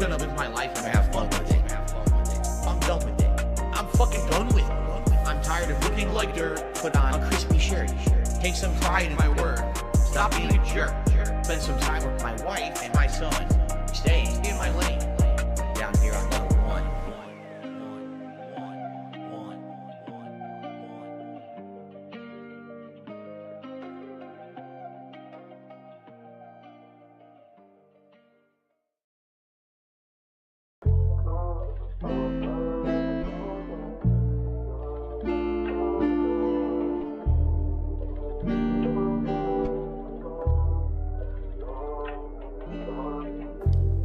gonna live my life and have fun with it. I'm done with it. I'm fucking done with it. I'm tired of looking like dirt. Put on a crispy shirt. Take some pride in my word. Stop being a jerk. Spend some time with my wife and my son. Stay in my lane. Down here on level 1.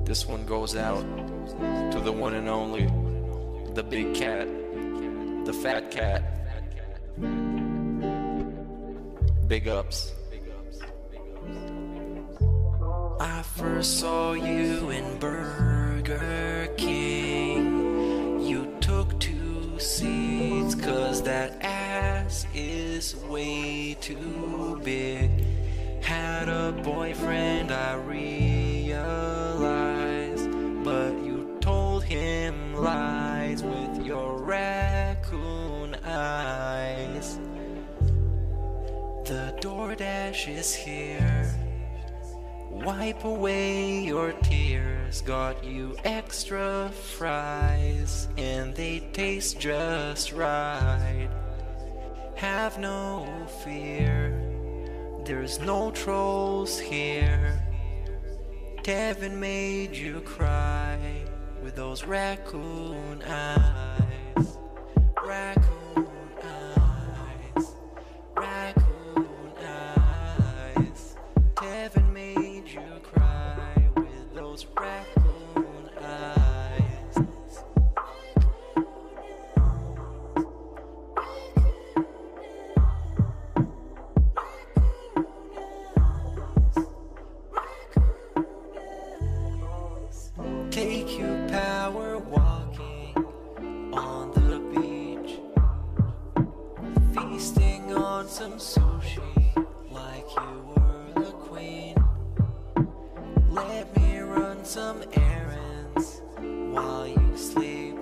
This one goes out to the one and only, the big cat, the fat cat. Big ups. I first saw you in Burger King. You took 2 seats 'cause that ass is way too big. Had a boyfriend, I realized, but you told him lies with your raccoon eyes. The DoorDash is here. Wipe away your tears. Got you extra fries, and they taste just right. Have no fear, there's no trolls here. Devin made you cry with those raccoon eyes. Raccoon eyes. Raccoon eyes. Devin made you cry with those raccoon eyes. Take you power walking on the beach, feasting on some sushi like you were the queen. Let me run some errands while you sleep.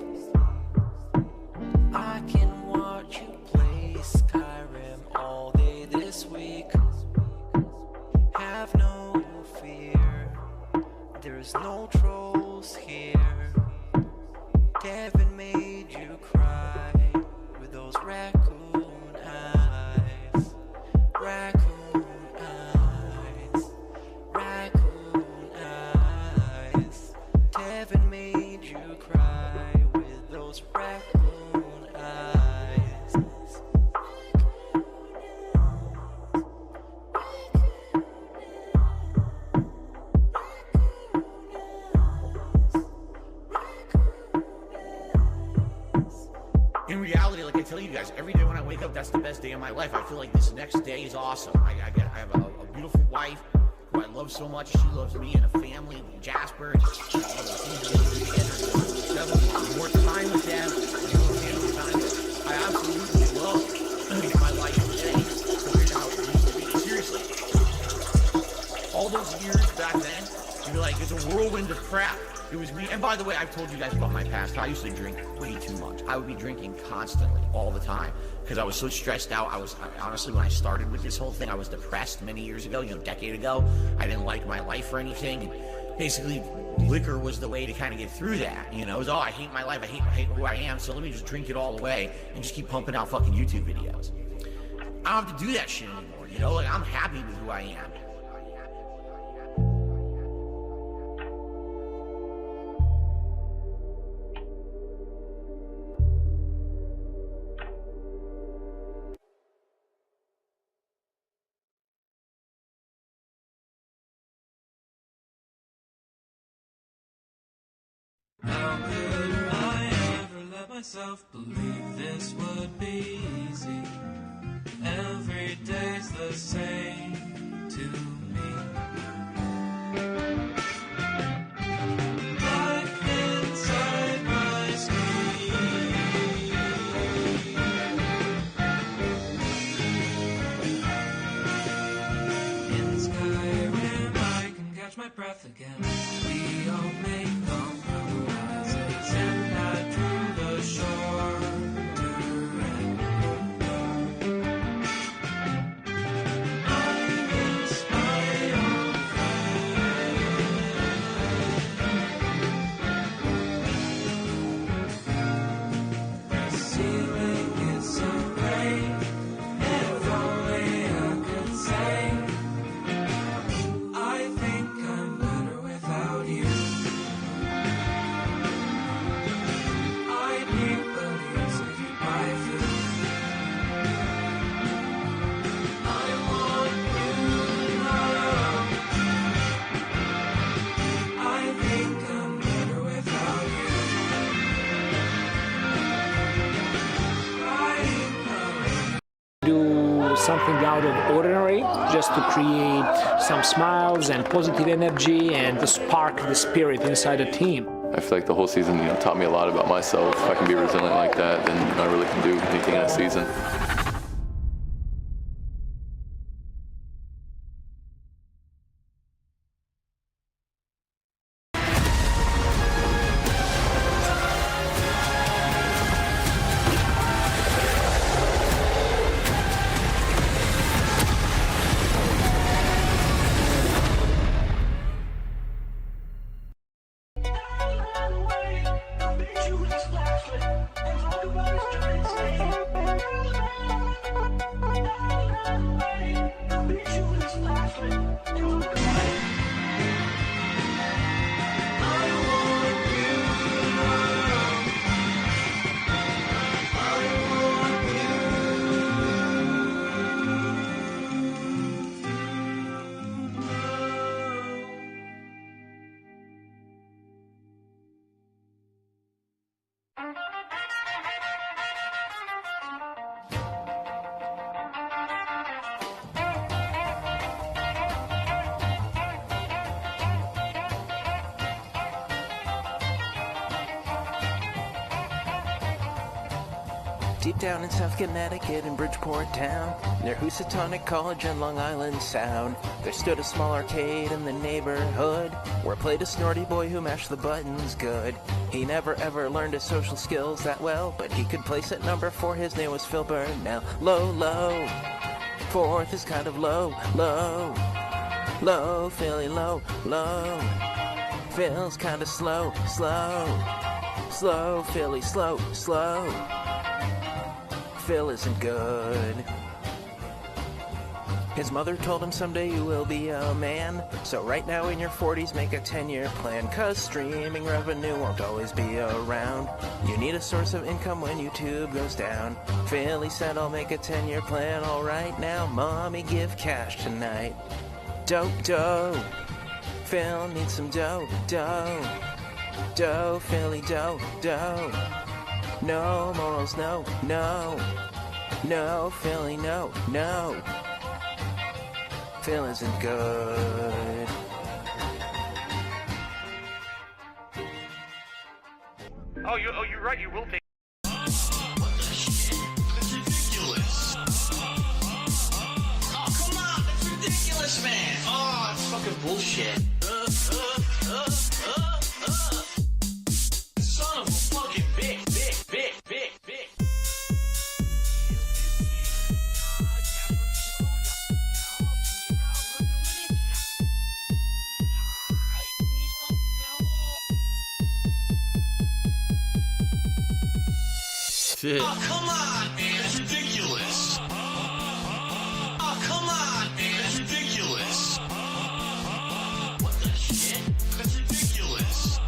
I can watch you play Skyrim all day this week. Have no fear, there's no trolls here. Devin made you cry with those raccoon eyes. Raccoon eyes. Raccoon eyes. Devin made you cry with those raccoon eyes. In reality, like I tell you guys, every day when I wake up, that's the best day of my life. I feel like this next day is awesome. I have a beautiful wife who I love so much. She loves me and a family, Jasper. More time with them. I absolutely love my life today. Seriously, all those years back then, you're like, it's a whirlwind of crap. It was me. And by the way, I've told you guys about my past. I used to drink way too much. I would be drinking constantly, all the time, because I was so stressed out. Honestly, when I started with this whole thing, I was depressed many years ago, a decade ago. I didn't like my life or anything. Basically, liquor was the way to kind of get through that. It was, I hate my life. I hate who I am. So let me just drink it all away and just keep pumping out fucking YouTube videos. I don't have to do that shit anymore. Like, I'm happy with who I am. How could I ever let myself believe this would be easy? Every day's the same to me. Life inside my screen. In Skyrim I can catch my breath again. We all make them something out of ordinary, just to create some smiles and positive energy and to spark the spirit inside the team. I feel like the whole season, taught me a lot about myself. If I can be resilient like that, then I really can do anything in a season. Deep down in South Connecticut in Bridgeport town, near Housatonic College and Long Island Sound, there stood a small arcade in the neighborhood, where played a snorty boy who mashed the buttons good. He never ever learned his social skills that well, but he could place at number 4, his name was Phil Burnell. Low, low, 4th is kind of low, low, low, Philly low, low. Phil's kinda slow, slow, slow, Philly slow, slow. Phil isn't good. His mother told him someday you will be a man. So right now in your 40s make a 10-year plan, cause streaming revenue won't always be around. You need a source of income when YouTube goes down. Philly said I'll make a 10-year plan. Alright now, mommy give cash tonight. Dope, dough. Phil needs some dough, dough. Dough, Philly dough, dough. No morals, no, no. No, Philly, no, no. Phil isn't good. Oh, you're right, you will take... What the shit? That's ridiculous. Oh, come on, that's ridiculous, man. Oh, it's fucking bullshit. Son of a fucking big. Oh, come on, man, that's ridiculous. Oh, come on, man, that's ridiculous. What the shit? That's ridiculous.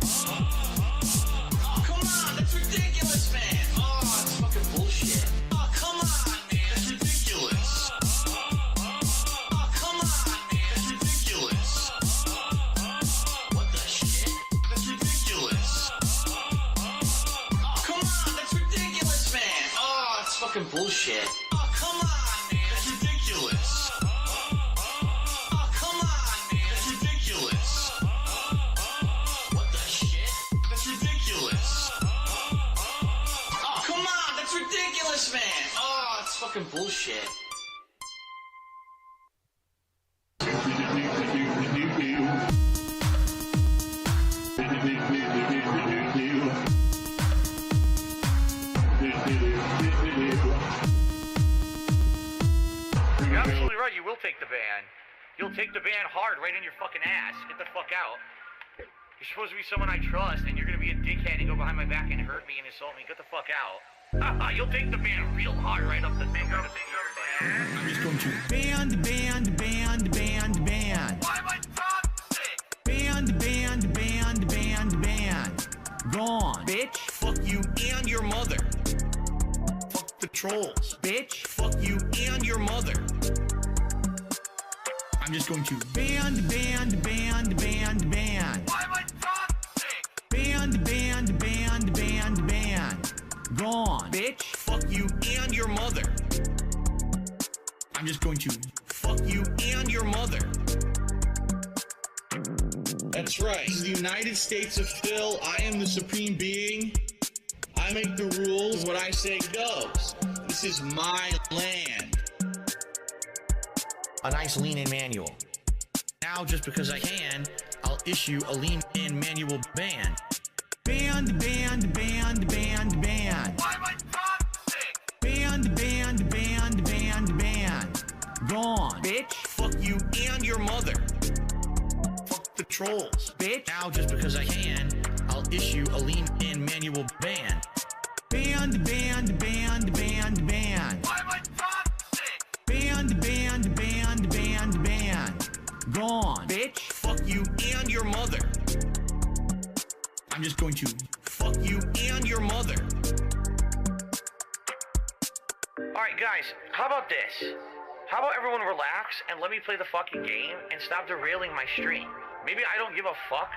Oh, come on, that's ridiculous, man. Oh, it's fucking bullshit. Oh, come on, man, that's ridiculous. Oh, come on, man, that's ridiculous. What the shit? That's ridiculous. Oh, come on, that's ridiculous, man. Oh, it's fucking bullshit. Oh, come on, man, that's ridiculous. Oh, come on, man, that's ridiculous. What the shit? That's ridiculous. Oh, come on, that's ridiculous, man. Oh, it's fucking bullshit. You're absolutely right, you will take the ban. You'll take the ban hard right in your fucking ass. Get the fuck out. You're supposed to be someone I trust, and you're gonna be a dickhead and go behind my back and hurt me and insult me. Get the fuck out. You'll take the ban real hard right up the finger. I'm just going to ban. Why am I toxic? Ban. Gone. Bitch, fuck you and your mother. Fuck the trolls. Bitch, fuck you and your mother. I'm just going to ban. Why am I toxic? Ban. Gone. Bitch, fuck you and your mother. I'm I'm just going to fuck you and your mother. That's right. This is the United States of Phil. I am the supreme being. I make the rules. What I say goes. This is my land. A nice lean-in manual. Now, just because I can, I'll issue a lean-in manual ban. Banned, banned, banned, banned, banned. Why am I toxic? Banned, banned, banned, banned, banned. Gone. Bitch. Fuck you and your mother. Fuck the trolls. Bitch. Now, just because I can, I'll issue a lean-in manual ban. Banned, banned, banned, banned, banned. Why am I toxic? Banned, banned, banned, banned, banned. Gone. Bitch. Fuck you and your mother. I'm just going to fuck you and your mother. Alright guys, how about this? How about everyone relax and let me play the fucking game and stop derailing my stream? Maybe I don't give a fuck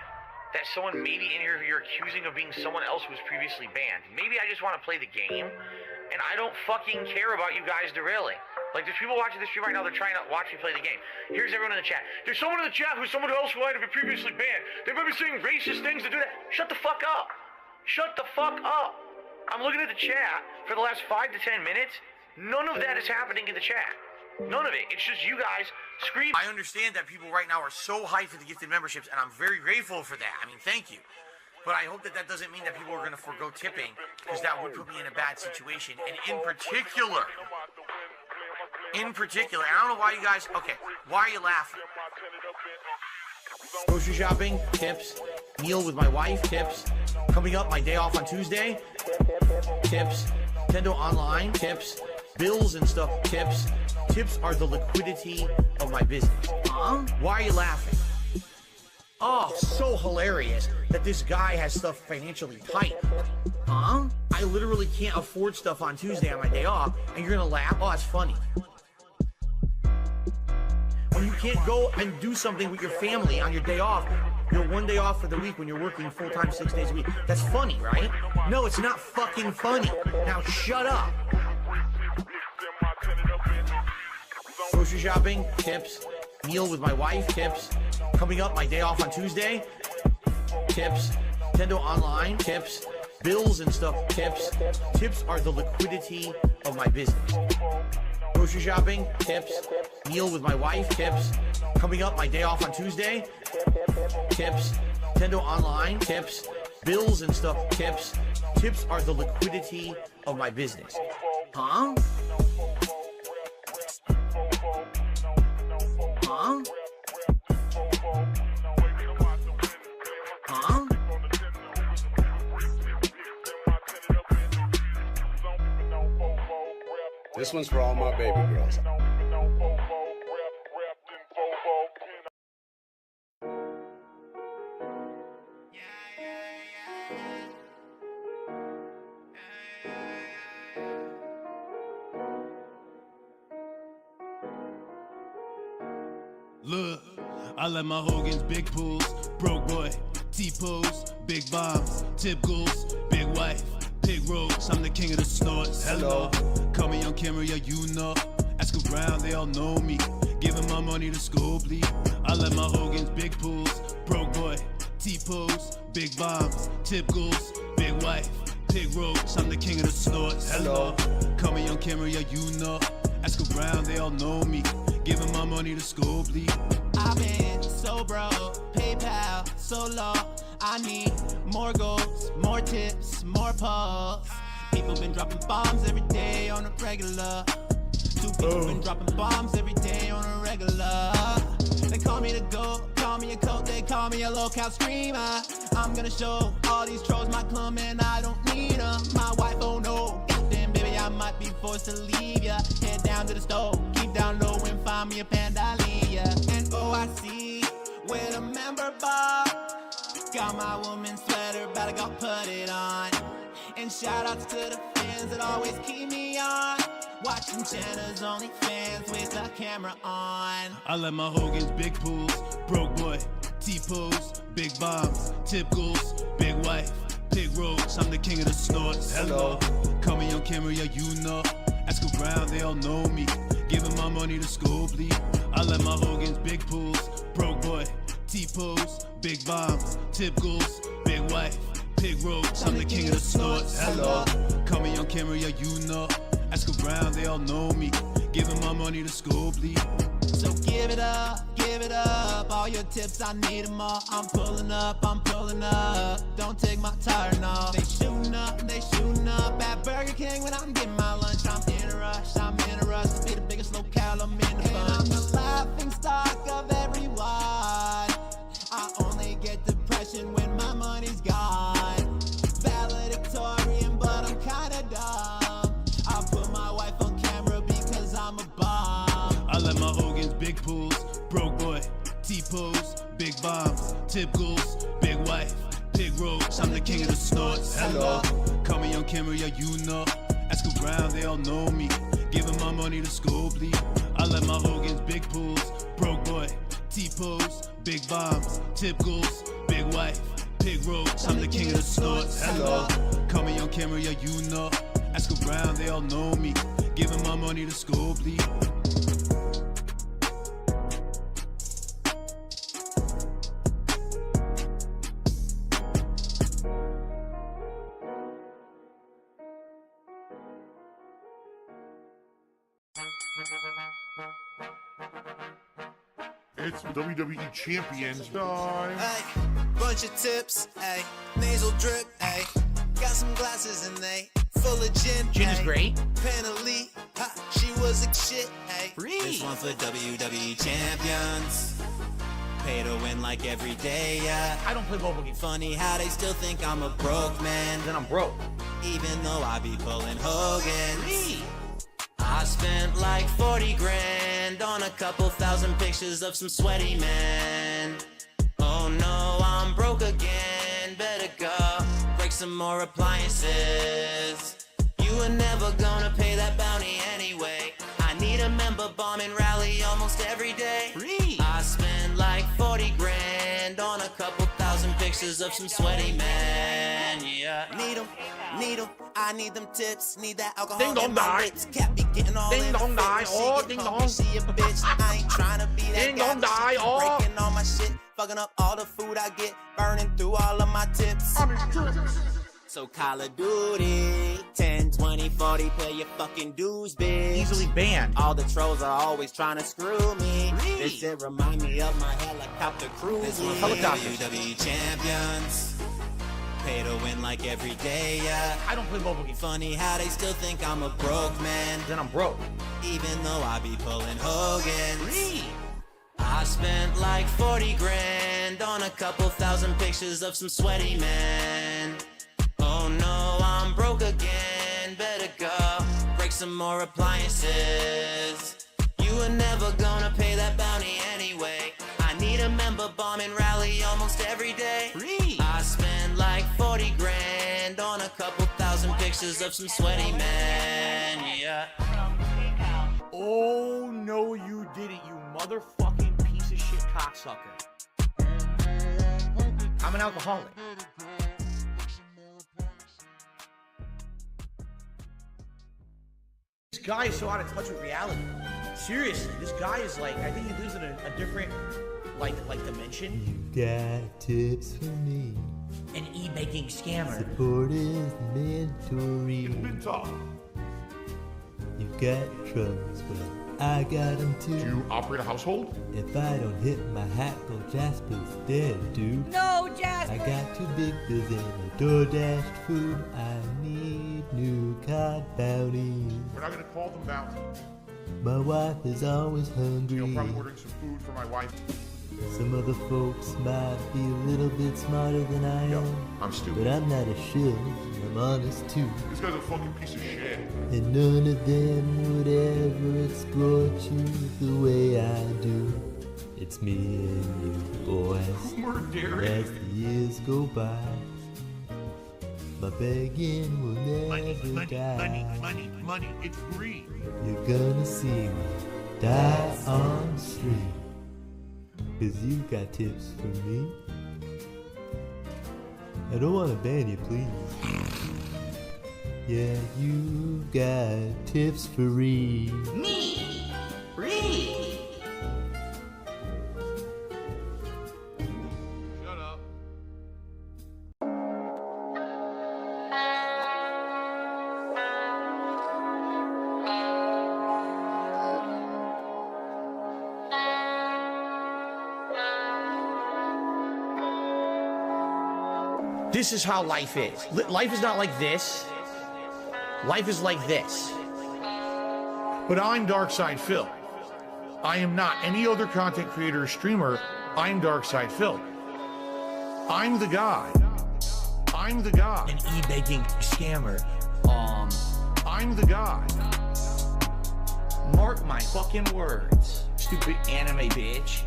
that someone maybe in here you're accusing of being someone else who was previously banned. Maybe I just want to play the game and I don't fucking care about you guys derailing. Like, there's people watching this stream right now, they're trying to watch me play the game. Here's everyone in the chat. There's someone in the chat who's someone else who might have been previously banned. They might be saying racist things to do that. Shut the fuck up. Shut the fuck up. I'm looking at the chat for the last 5 to 10 minutes. None of that is happening in the chat. None of it. It's just you guys screaming. I understand that people right now are so hyped for the gifted memberships, and I'm very grateful for that. I mean, thank you. But I hope that that doesn't mean that people are going to forego tipping, because that would put me in a bad situation. And in particular, I don't know why you guys, okay, why are you laughing? Grocery shopping, tips. Meal with my wife, tips. Coming up, my day off on Tuesday, tips. Nintendo Online, tips. Bills and stuff, tips. Tips are the liquidity of my business. Huh? Why are you laughing? Oh, so hilarious that this guy has stuff financially tight. Huh? I literally can't afford stuff on Tuesday on my day off, and you're gonna laugh? Oh, it's funny. When you can't go and do something with your family on your day off, your one day off for the week when you're working full-time 6 days a week. That's funny, right? No, it's not fucking funny. Now shut up. Grocery shopping, tips. Meal with my wife, tips. Coming up, my day off on Tuesday, tips. Nintendo Online, tips. Bills and stuff, tips. Tips are the liquidity of my business. Grocery shopping, tips. Meal with my wife, tips. Coming up, my day off on Tuesday, tips. Nintendo Online, tips. Bills and stuff, tips. Tips are the liquidity of my business. Huh? Huh? Huh? This one's for all my baby girls. Look, I let my Hogan's big pools, broke boy, T-pose, big bombs, tip goals, big wife, pig roads, I'm the king of the snorts. Hello, call me on camera, yeah you know. Ask around, they all know me. Giving my money to school, bleed. I let my Hogan's big pools, broke boy, T-pose, big bombs, tip goals, big wife, pig roads, I'm the king of the snorts. Hello, call me on camera, yeah you know. Ask around, they all know me. Giving my money to school, bleed. I've been so broke, PayPal so low. I need more goals, more tips, more pulls. People been dropping bombs every day on a regular. Two people been dropping bombs every day on a regular. They call me the GOAT, call me a coat, they call me a local streamer. I'm gonna show all these trolls my clum and I don't need them. My wife, oh no, goddamn baby, I might be forced to leave ya. Head down to the stove, keep down low and find me a Pandalia. And oh, I see with a member bar. Got my woman's sweater, better go put it on. And shout outs to the fans that always keep me on. Watching Jenna's OnlyFans with the camera on. I let my Hogan's big pools, broke boy, T-pose, big bombs, tip goals, big wife, pig roads, I'm the king of the snorts. Hello, call me on camera, yeah you know. Ask around, they all know me. giving my money to school bleed. I let my Hogan's big pools, broke boy, T-pose, big bombs, tip goals, big wife, pig roads. I'm the king of the snorts. Hello, call me on camera, yeah you know. Ask around, they all know me. Giving my money to school bleed. So give it up, all your tips, I need them all. I'm pulling up, don't take my tire, no. They shooting up at Burger King when I'm getting my lunch. I'm in a rush to be the biggest locale, I'm in the bunch. I'm the laughing stock of everyone. I only get depression when my money's gone. Valedictorian, but I'm kinda dumb. I put my wife on camera because I'm a bomb. I let my Hogan's big pools, broke boy, T-pose, big bombs, tip goals, big wife, pig roads. I'm the king of the snorts. Hello, call me on camera, yeah you know. Ask around, they all know me. Giving my money to school bleed. I let my Hogan's big pools, broke boy, T-pose, big bombs, tip goals, big wife, pig roads. I'm the king of the snorts. Hello, call me on camera, yeah you know. Ask around, they all know me. Giving my money to school bleed. It's WWE Champions time. Hey, bunch of tips, hey, nasal drip, hey, got some glasses and they full of gin. Gin is great. Penalty, ha, she was a shit, hey. This one for WWE champions. Pay to win like every day, yeah. I don't play mobile games. Funny how they still think I'm a broke man. Then I'm broke. Even though I be pulling Hogan's. I spent like 40 grand on a couple thousand pictures of some sweaty men. Oh no, I'm broke again. Better go break some more appliances. You were never gonna pay that bounty anyway. I need a member bomb and rally almost every day. I spend like 40 grand on a couple thousand pictures of some sweaty men. Yeah. Need 'em, I need them tips, need that alcohol. Ding dong in my die. lips. Cat be getting all Ding in the dong fit die. when she Oh, get ding pumpy, dong. She a bitch, I ain't trying to be that Ding guy. dong but she die. keep Oh. breaking all my shit, fucking up all the food I get, burning through all of my tips. So Call of Duty, 10, 20, 40, pay your fucking dues, bitch. Easily banned. All the trolls are always trying to screw me. This shit remind me of my helicopter cruise. This one for Helicopters. WWE champions. Pay to win like every day, yeah. I don't play mobile games. Funny how they still think I'm a broke man. Then I'm broke. Even though I be pulling Hogan's. I spent like 40 grand on a couple thousand pictures of some sweaty men. Oh no, I'm broke again. Better go break some more appliances. You were never gonna pay that bounty anyway. I need a member bomb and rally almost every day. I spend like 40 grand on a couple thousand pictures of some sweaty men. Yeah. Oh no, you didn't, you motherfucking piece of shit cocksucker. I'm an alcoholic. This guy is so out of touch with reality. Seriously, this guy is like, I think he lives in a different, like dimension. You got tips for me. An e-making scammer. Support is mandatory. It's been tough. You got troubles, well, I got them too. Do you operate a household? If I don't hit my hackle, Jasper's dead, dude. No, Jasper! I got 2 big bills and a DoorDash food. I need new cod bounties. We're not gonna call them bounty. My wife is always hungry. You know, probably ordering some food for my wife. Some other folks might be a little bit smarter than I am. I'm stupid. But I'm not a shill. I'm honest too. This guy's a fucking piece of shit. And none of them would ever exploit you the way I do. It's me and you, boys. We're daring. As the years go by, my begging will never die. Money, it's greed. You're gonna see me die on the street. 'Cause you got tips for me. I don't wanna ban you, please. Yeah, you got tips for me. Me! This is how life is. Life is not like this. Life is like this. But I'm Darkside Phil. I am not any other content creator or streamer. I'm Darkside Phil. I'm the guy. I'm the guy. An e-baking scammer. I'm the guy. Mark my fucking words. Stupid anime bitch.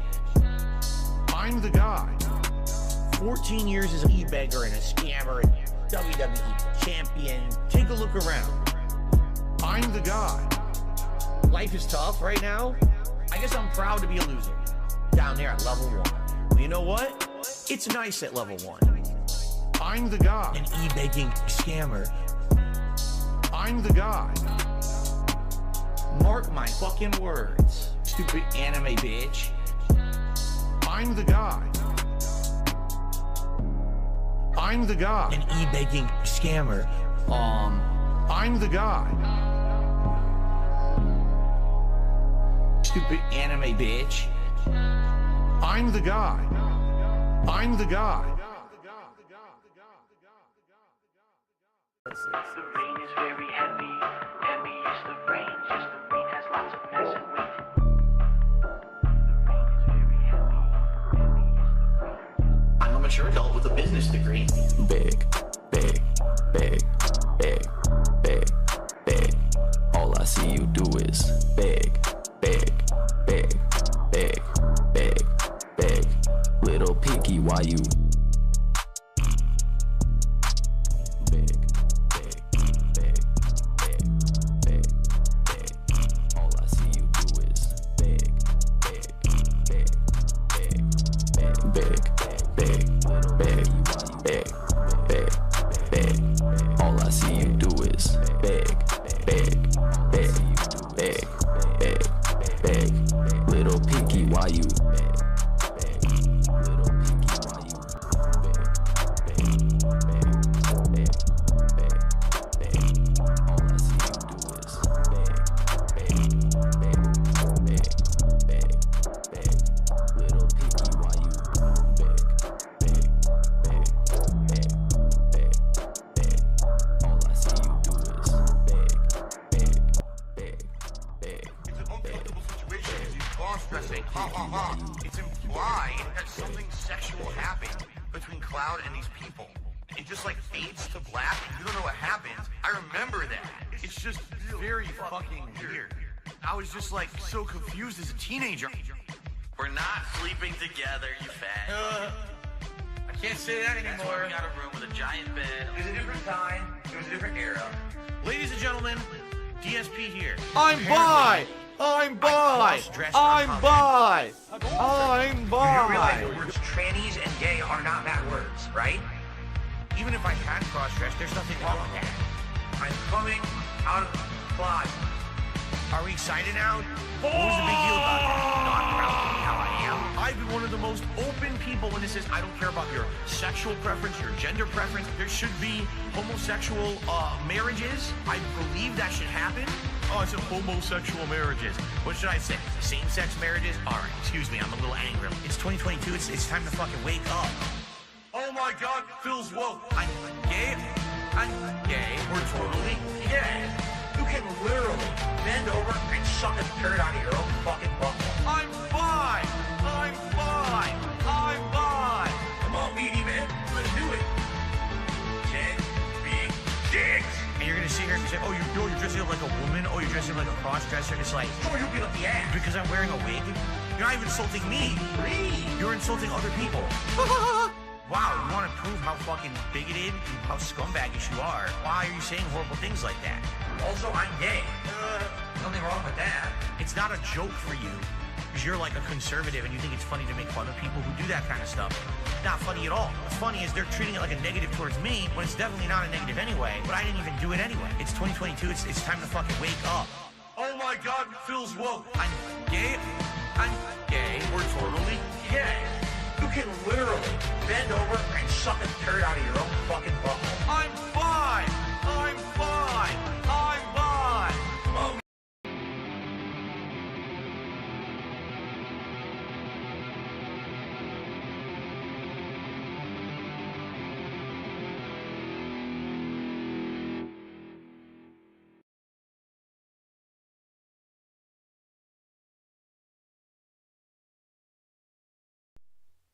I'm the guy. 14 years as an e-beggar and a scammer and WWE champion. Take a look around. I'm the guy. Life is tough right now. I guess I'm proud to be a loser. Down there at level 1. But you know what? It's nice at level 1. I'm the guy. An e-baking scammer. I'm the guy. Mark my fucking words. Stupid anime bitch. I'm the guy. I'm the guy. An e-baking scammer. I'm the guy. Stupid anime bitch. I'm the guy. I'm the guy. The rain is very heavy. Heavy is the rain. Yes, the rain has lots of messing with it. The rain is very heavy. Heavy is the rain. I'm a mature adult with a business degree. Big, big, big, big, big, big. All I see you do is big, big, big, big, big, big. Little piggy, why you big, big, big, big, big, big. All I see you do is big, big, big, big, big, big, big, big, big, big, big. All I see you do is big, big, big, big, big, big. Little piggy, why you It's an uncomfortable situation. He's cross-dressing. It's implied that something sexual happened between Cloud and these people. It just like fades to black. You don't know what happened. I remember that. It's just very fucking weird. I was just like so confused as a teenager. We're not sleeping together, you fat. I can't say that That's why anymore. we got a room with a giant bed. It was a different time. It was a different era. Ladies and gentlemen, DSP here. I'm bi. I'm bi. I'm bi. I'm You bi. realize the words trannies and gay are not bad words, right? Even if I can cross-dress, there's nothing wrong with that. I'm coming out of the closet. Are we excited now? What was the big deal about that? No, I'm proud to be how I am. I've been one of the most open people when this is, I don't care about your sexual preference, your gender preference. There should be homosexual marriages. I believe that should happen. Oh, I said homosexual marriages. What should I say? Same-sex marriages? All right, excuse me, I'm a little angry. It's 2022, it's time to fucking wake up. Oh my God, Phil's woke. I'm gay. I'm gay. We're totally gay. You can literally bend over and suck a turd out of your own fucking butthole. I'm bi. I'm bi. I'm bi. Come on, meaty man. Let's do it. 10 big dicks. And you're gonna sit here and say, oh, you're dressing up like a woman. Oh, you're dressing up like a cross-dresser. It's like, oh, you'll get up the ass. Because I'm wearing a wig. You're not even insulting me. You're insulting other people. Wow, you want to prove how fucking bigoted and how scumbaggish you are? Why are you saying horrible things like that? Also, I'm gay. Nothing wrong with that. It's not a joke for you, because you're like a conservative and you think it's funny to make fun of people who do that kind of stuff. Not funny at all. What's funny is they're treating it like a negative towards me, when it's definitely not a negative anyway, but I didn't even do it anyway. It's 2022, it's time to fucking wake up. Oh my God, Phil's woke. I'm gay. I'm gay. We're totally gay. You can literally bend over and suck a turd out of your own fucking butthole. I'm bi. I'm bi. I'm bi. Come on.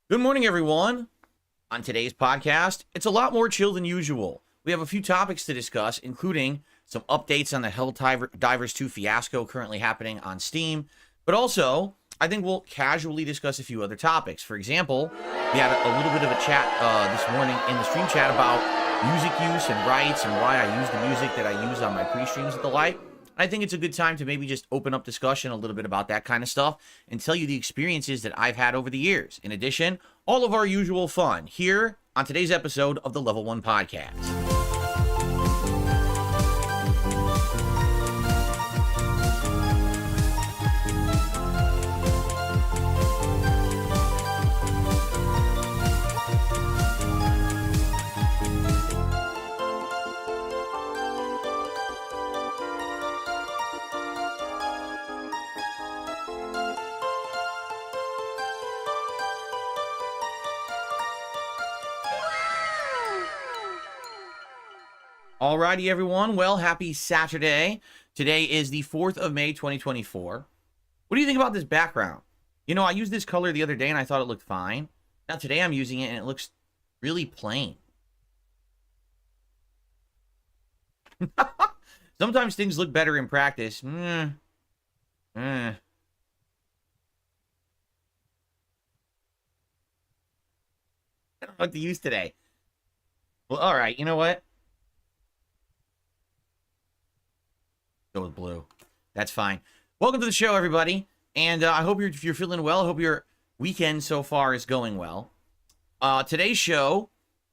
Good morning, everyone. On today's podcast, it's a lot more chill than usual. We have a few topics to discuss, including some updates on the Helldivers 2 fiasco currently happening on Steam, but also, I think we'll casually discuss a few other topics. For example, we had a little bit of a chat this morning in the stream chat about music use and rights and why I use the music that I use on my pre-streams and the like. I think it's a good time to maybe just open up discussion a little bit about that kind of stuff and tell you the experiences that I've had over the years. In addition, all of our usual fun here on today's episode of the Level 1 Podcast. Alrighty, everyone. Well, happy Saturday. Today is the 4th of May, 2024. What do you think about this background? You know, I used this color the other day and I thought it looked fine. Now today I'm using it and it looks really plain. Sometimes things look better in practice. I don't know what to use today. Well, alright, you know what? Go with blue. That's fine. Welcome to the show, everybody. And I hope you're feeling well. I hope your weekend so far is going well. Today's show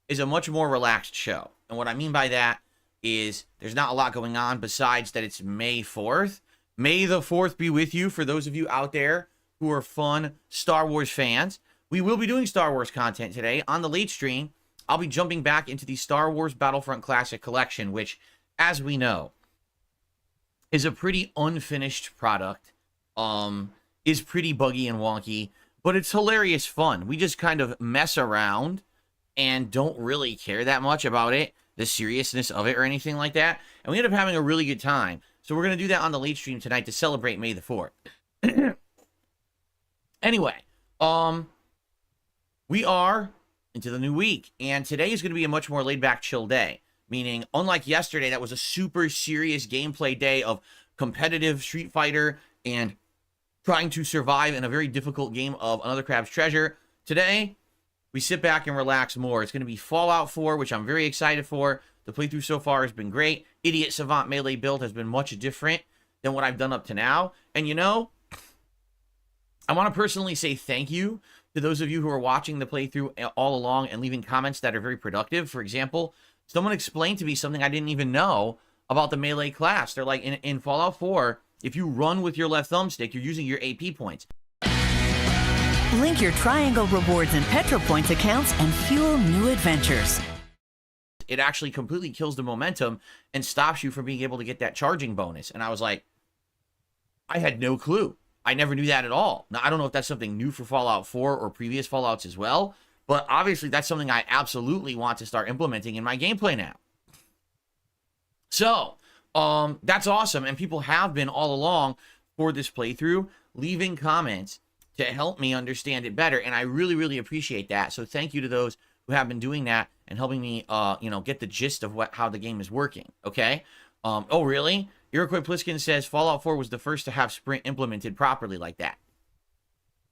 is a much more relaxed show. And what I mean by that is there's not a lot going on besides that it's May 4th. May the 4th be with you for those of you out there who are fun Star Wars fans. We will be doing Star Wars content today. On the late stream, I'll be jumping back into the Star Wars Battlefront Classic Collection, which, as we know, is a pretty unfinished product, is pretty buggy and wonky, but it's hilarious fun. We just kind of mess around and don't really care that much about it, the seriousness of it or anything like that, and we end up having a really good time. So we're going to do that on the late stream tonight to celebrate May the 4th. Anyway, we are into the new week, and today is going to be a much more laid-back, chill day. Meaning, unlike yesterday, that was a super serious gameplay day of competitive Street Fighter and trying to survive in a very difficult game of Another Crab's Treasure. Today, we sit back and relax more. It's going to be Fallout 4, which I'm very excited for. The playthrough so far has been great. Idiot Savant Melee build has been much different than what I've done up to now. And you know, I want to personally say thank you to those of you who are watching the playthrough all along and leaving comments that are very productive. For example, someone explained to me something I didn't even know about the melee class. They're like, in Fallout 4, if you run with your left thumbstick, you're using your AP points. Link your Triangle Rewards and Petro Points accounts and fuel new adventures. It actually completely kills the momentum and stops you from being able to get that charging bonus. And I was like, I had no clue. I never knew that at all. Now, I don't know if that's something new for Fallout 4 or previous Fallouts as well, but obviously that's something I absolutely want to start implementing in my gameplay now. So, that's awesome. And people have been all along for this playthrough leaving comments to help me understand it better. And I really, really appreciate that. So thank you to those who have been doing that and helping me, get the gist of how the game is working. Okay. Oh, really? Iroquois Pliskin says Fallout 4 was the first to have sprint implemented properly like that.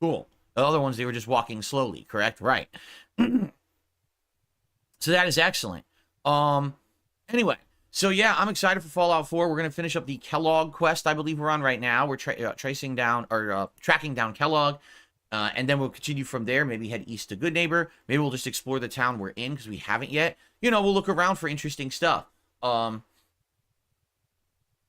Cool. The other ones, they were just walking slowly, correct? Right. So that is excellent. Anyway, so yeah, I'm excited for Fallout 4. We're going to finish up the Kellogg quest I believe we're on right now. We're tracking down Kellogg, and then we'll continue from there, maybe head east to Goodneighbor. Maybe we'll just explore the town we're in because we haven't yet. You know, we'll look around for interesting stuff.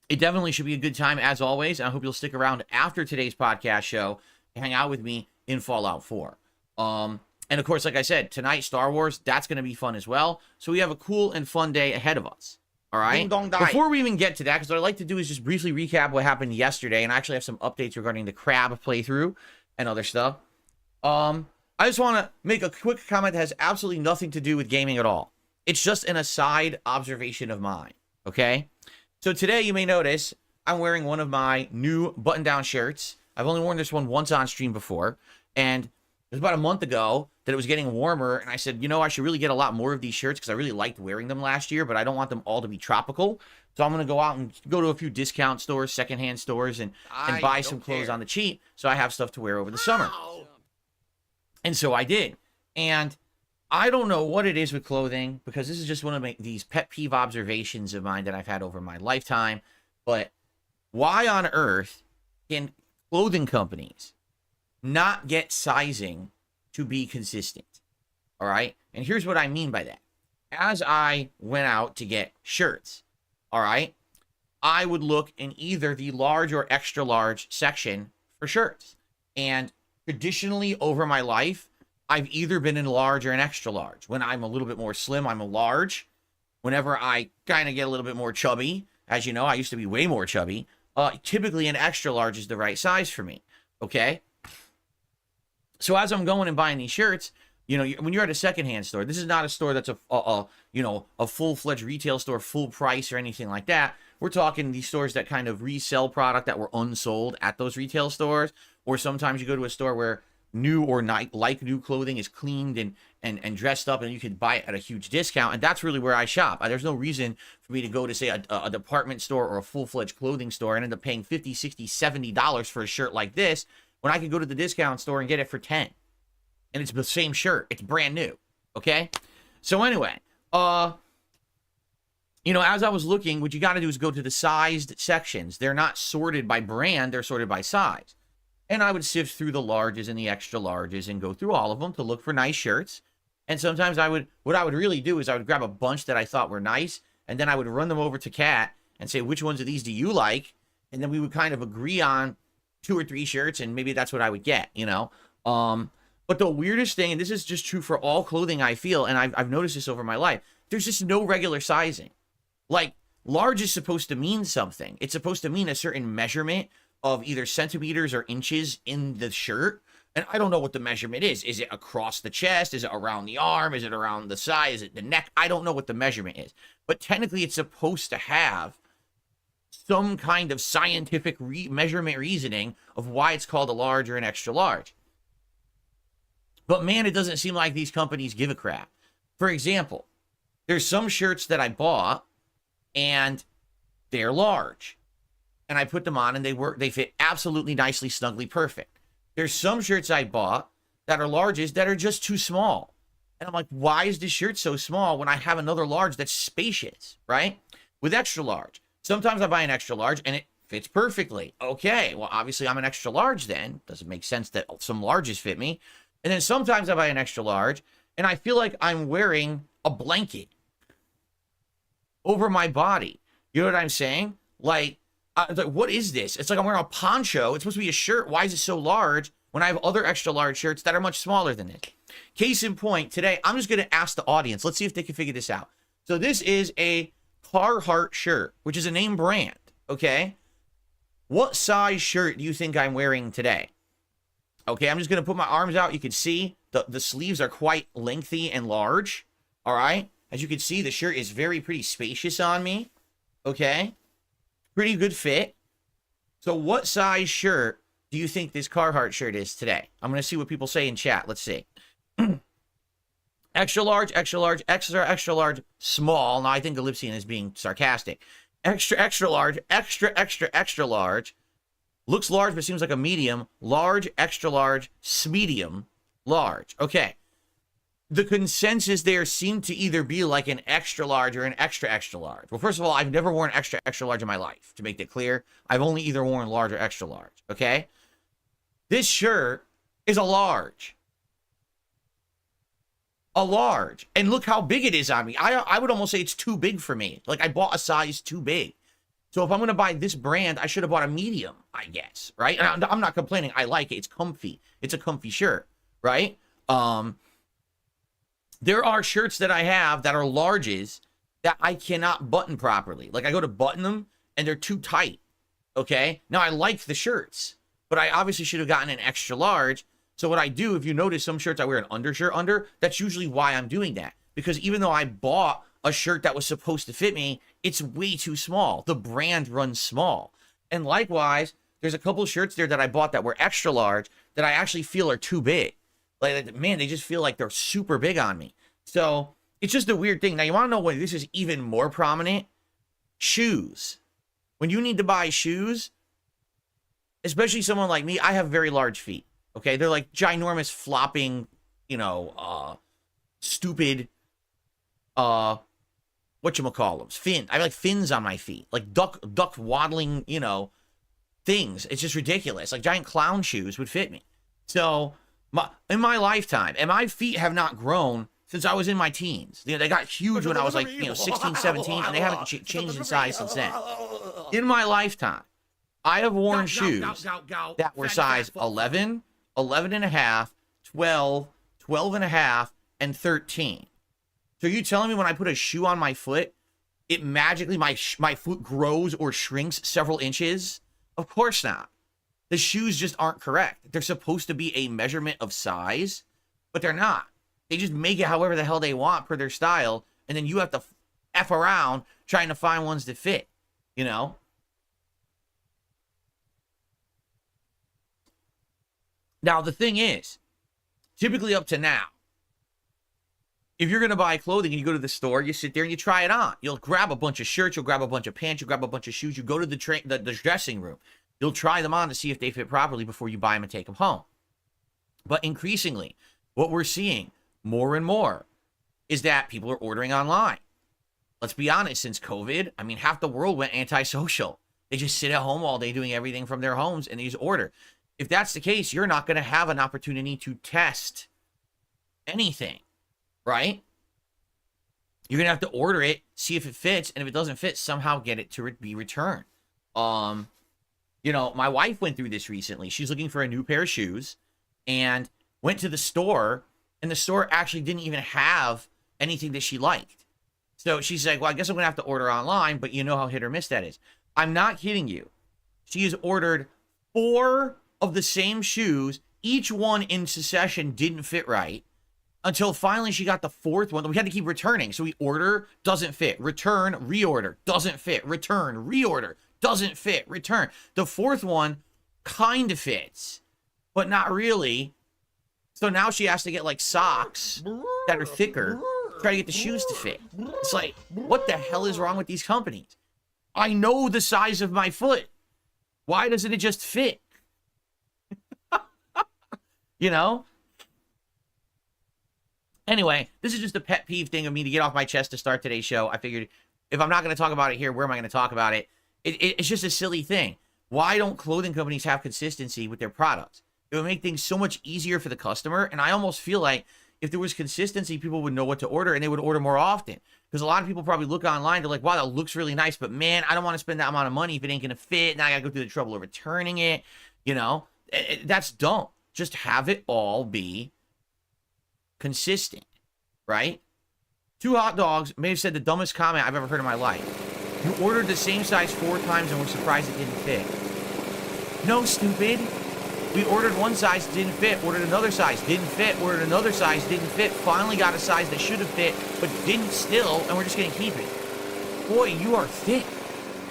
It definitely should be a good time as always. And I hope you'll stick around after today's podcast show to hang out with me in Fallout 4. And of course, like I said, tonight, Star Wars, that's going to be fun as well. So we have a cool and fun day ahead of us. All right? Ding dong die. Before we even get to that, because what I'd like to do is just briefly recap what happened yesterday, and I actually have some updates regarding the crab playthrough and other stuff. I just want to make a quick comment that has absolutely nothing to do with gaming at all. It's just an aside observation of mine, okay? So today, you may notice, I'm wearing one of my new button-down shirts. I've only worn this one once on stream before, and it was about a month ago that it was getting warmer, and I said, you know, I should really get a lot more of these shirts because I really liked wearing them last year, but I don't want them all to be tropical. So I'm going to go out and go to a few discount stores, secondhand stores, and buy some clothes on the cheap so I have stuff to wear over the summer. And so I did. And I don't know what it is with clothing, because this is just one of these pet peeve observations of mine that I've had over my lifetime. But why on earth can clothing companies not get sizing to be consistent? All right. And here's what I mean by that. As I went out to get shirts, all right, I would look in either the large or extra large section for shirts. And traditionally over my life, I've either been in large or an extra large. When I'm a little bit more slim, I'm a large. Whenever I kind of get a little bit more chubby, as you know, I used to be way more chubby, typically an extra large is the right size for me, okay? So as I'm going and buying these shirts, you know, when you're at a secondhand store, this is not a store that's a full-fledged retail store, full price or anything like that. We're talking these stores that kind of resell product that were unsold at those retail stores, or sometimes you go to a store where new or like new clothing is cleaned and dressed up, and you can buy it at a huge discount. And that's really where I shop. There's no reason for me to go to, say, a department store or a full-fledged clothing store and end up paying $50, $60, $70 for a shirt like this when I could go to the discount store and get it for $10. And it's the same shirt. It's brand new. Okay? So anyway, you know, as I was looking, what you got to do is go to the sized sections. They're not sorted by brand. They're sorted by size. And I would sift through the larges and the extra larges and go through all of them to look for nice shirts. And sometimes what I would really do is I would grab a bunch that I thought were nice, and then I would run them over to Kat and say, which ones of these do you like? And then we would kind of agree on 2 or 3 shirts, and maybe that's what I would get, you know? But the weirdest thing, and this is just true for all clothing I feel, and I've noticed this over my life, there's just no regular sizing. Like, large is supposed to mean something. It's supposed to mean a certain measurement of either centimeters or inches in the shirt. And I don't know what the measurement is. Is it across the chest? Is it around the arm? Is it around the side? Is it the neck? I don't know what the measurement is. But technically, it's supposed to have some kind of scientific measurement reasoning of why it's called a large or an extra large. But man, it doesn't seem like these companies give a crap. For example, there's some shirts that I bought and they're large. And I put them on and they fit absolutely nicely, snugly perfect. There's some shirts I bought that are larges that are just too small. And I'm like, why is this shirt so small when I have another large that's spacious, right? With extra large. Sometimes I buy an extra large and it fits perfectly. Okay, well, obviously I'm an extra large then. Doesn't make sense that some larges fit me. And then sometimes I buy an extra large and I feel like I'm wearing a blanket over my body. You know what I'm saying? Like, what is this? It's like I'm wearing a poncho. It's supposed to be a shirt. Why is it so large when I have other extra large shirts that are much smaller than this? Case in point, today, I'm just going to ask the audience. Let's see if they can figure this out. So this is a Carhartt shirt, which is a name brand, okay? What size shirt do you think I'm wearing today? Okay, I'm just going to put my arms out. You can see the sleeves are quite lengthy and large, all right? As you can see, the shirt is pretty spacious on me, okay? Pretty good fit. So what size shirt do you think this Carhartt shirt is today? I'm going to see what people say in chat. Let's see. Extra large, extra large, extra, extra large, small. Now, I think Ellipsian is being sarcastic. Extra, extra large, extra, extra, extra large. Looks large, but seems like a medium. Large, extra large, medium, large. Okay. The consensus there seemed to either be like an extra large or an extra, extra large. Well, first of all, I've never worn extra, extra large in my life, to make that clear. I've only either worn large or extra large, okay? This shirt is a large. A large. And look how big it is on me. I would almost say it's too big for me. Like, I bought a size too big. So if I'm going to buy this brand, I should have bought a medium, I guess, right? And I'm not complaining. I like it. It's comfy. It's a comfy shirt, right? There are shirts that I have that are larges that I cannot button properly. Like, I go to button them, and they're too tight, okay? Now, I like the shirts, but I obviously should have gotten an extra large. So what I do, if you notice some shirts I wear an undershirt under, that's usually why I'm doing that. Because even though I bought a shirt that was supposed to fit me, it's way too small. The brand runs small. And likewise, there's a couple shirts there that I bought that were extra large that I actually feel are too big. Like, man, they just feel like they're super big on me. So it's just a weird thing. Now, you want to know what this is even more prominent? Shoes. When you need to buy shoes, especially someone like me, I have very large feet. Okay, they're like ginormous, flopping, you know, stupid, whatchamacallums, fin. I have like fins on my feet, like duck waddling, you know, things. It's just ridiculous. Like giant clown shoes would fit me. So in my lifetime, and my feet have not grown since I was in my teens. You know, they got huge when I was like, you know, 16, 17, and they haven't changed in size since then. In my lifetime, I have worn shoes that were size 11, 11 and a half, 12, 12 and a half, and 13. So you telling me when I put a shoe on my foot, it magically, my foot grows or shrinks several inches? Of course not. The shoes just aren't correct. They're supposed to be a measurement of size, but they're not. They just make it however the hell they want per their style, and then you have to F around trying to find ones that fit, you know? Now, the thing is, typically up to now, if you're going to buy clothing and you go to the store, you sit there and you try it on. You'll grab a bunch of shirts, you'll grab a bunch of pants, you'll grab a bunch of shoes, you go to the dressing room. You'll try them on to see if they fit properly before you buy them and take them home. But increasingly, what we're seeing more and more is that people are ordering online. Let's be honest, since COVID, I mean, half the world went antisocial. They just sit at home all day doing everything from their homes and they just order. If that's the case, you're not going to have an opportunity to test anything, right? You're going to have to order it, see if it fits, and if it doesn't fit, somehow get it to be returned. You know, my wife went through this recently. She's looking for a new pair of shoes and went to the store, and the store actually didn't even have anything that she liked. So she's like, well, I guess I'm going to have to order online, but you know how hit or miss that is. I'm not kidding you. She has ordered 4 of the same shoes. Each one in succession didn't fit right until finally she got the 4th one. We had to keep returning. So we order, doesn't fit, return, reorder, doesn't fit, return, reorder, doesn't fit, return. The 4th one kind of fits, but not really. So now she has to get like socks that are thicker to try to get the shoes to fit. It's like, what the hell is wrong with these companies? I know the size of my foot. Why doesn't it just fit? You know? Anyway, this is just a pet peeve thing of me to get off my chest to start today's show. I figured if I'm not going to talk about it here, where am I going to talk about it? It's just a silly thing. Why don't clothing companies have consistency with their products? It would make things so much easier for the customer. And I almost feel like if there was consistency, people would know what to order and they would order more often. Because a lot of people probably look online, they're like, wow, that looks really nice, but man, I don't want to spend that amount of money if it ain't going to fit. Now I got to go through the trouble of returning it. You know, that's dumb. Just have it all be consistent, right? 2 hot dogs may have said the dumbest comment I've ever heard in my life. You ordered the same size 4 times and were surprised it didn't fit. No, stupid. We ordered one size, didn't fit. Ordered another size, didn't fit. Ordered another size, didn't fit. Finally got a size that should have fit, but didn't still, and we're just going to keep it. Boy, you are thick.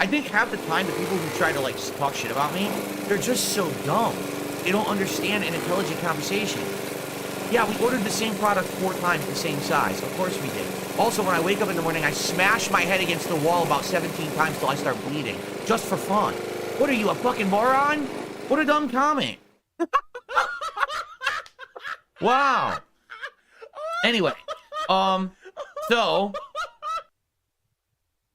I think half the time the people who try to, like, talk shit about me, they're just so dumb. They don't understand an intelligent conversation. Yeah, we ordered the same product 4 times, the same size. Of course we did. Also, when I wake up in the morning, I smash my head against the wall about 17 times till I start bleeding. Just for fun. What are you, a fucking moron? What a dumb comment. Wow. Anyway, so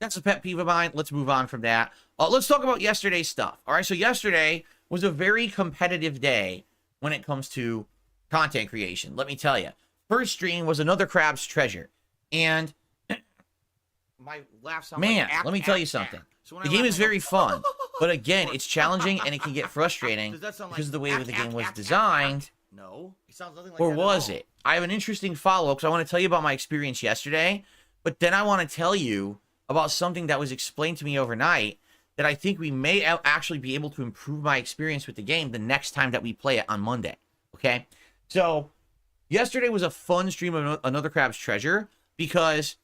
that's a pet peeve of mine. Let's move on from that. Let's talk about yesterday's stuff. All right, so yesterday was a very competitive day when it comes to content creation. Let me tell you. First stream was another crab's treasure. And my laughs sound man, like let me tell you something. So The game is very fun, but again, it's challenging and it can get frustrating Does that sound because of the like way the game was designed. No, it sounds nothing like Or that was at all. it? I have an interesting follow-up because I want to tell you about my experience yesterday, but then I want to tell you about something that was explained to me overnight that I think we may actually be able to improve my experience with the game the next time that we play it on Monday. Okay? So, yesterday was a fun stream of Another Crab's Treasure because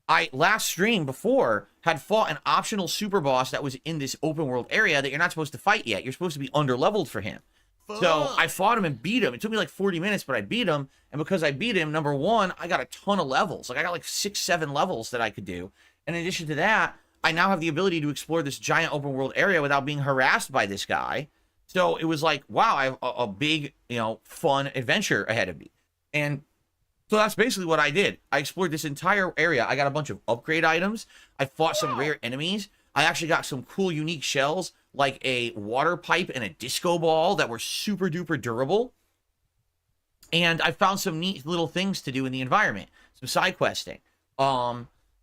I, last stream before, had fought an optional super boss that was in this open world area that you're not supposed to fight yet. You're supposed to be under-leveled for him. So I fought him and beat him. It took me like 40 minutes, but I beat him. And because I beat him, number one, I got a ton of levels. Like I got like 6, 7 levels that I could do. And in addition to that, I now have the ability to explore this giant open world area without being harassed by this guy. So it was like, wow, I have a big, fun adventure ahead of me. And so that's basically what I did. I explored this entire area. I got a bunch of upgrade items. I fought some rare enemies. I actually got some cool, unique shells, like a water pipe and a disco ball that were super duper durable. And I found some neat little things to do in the environment, some side questing.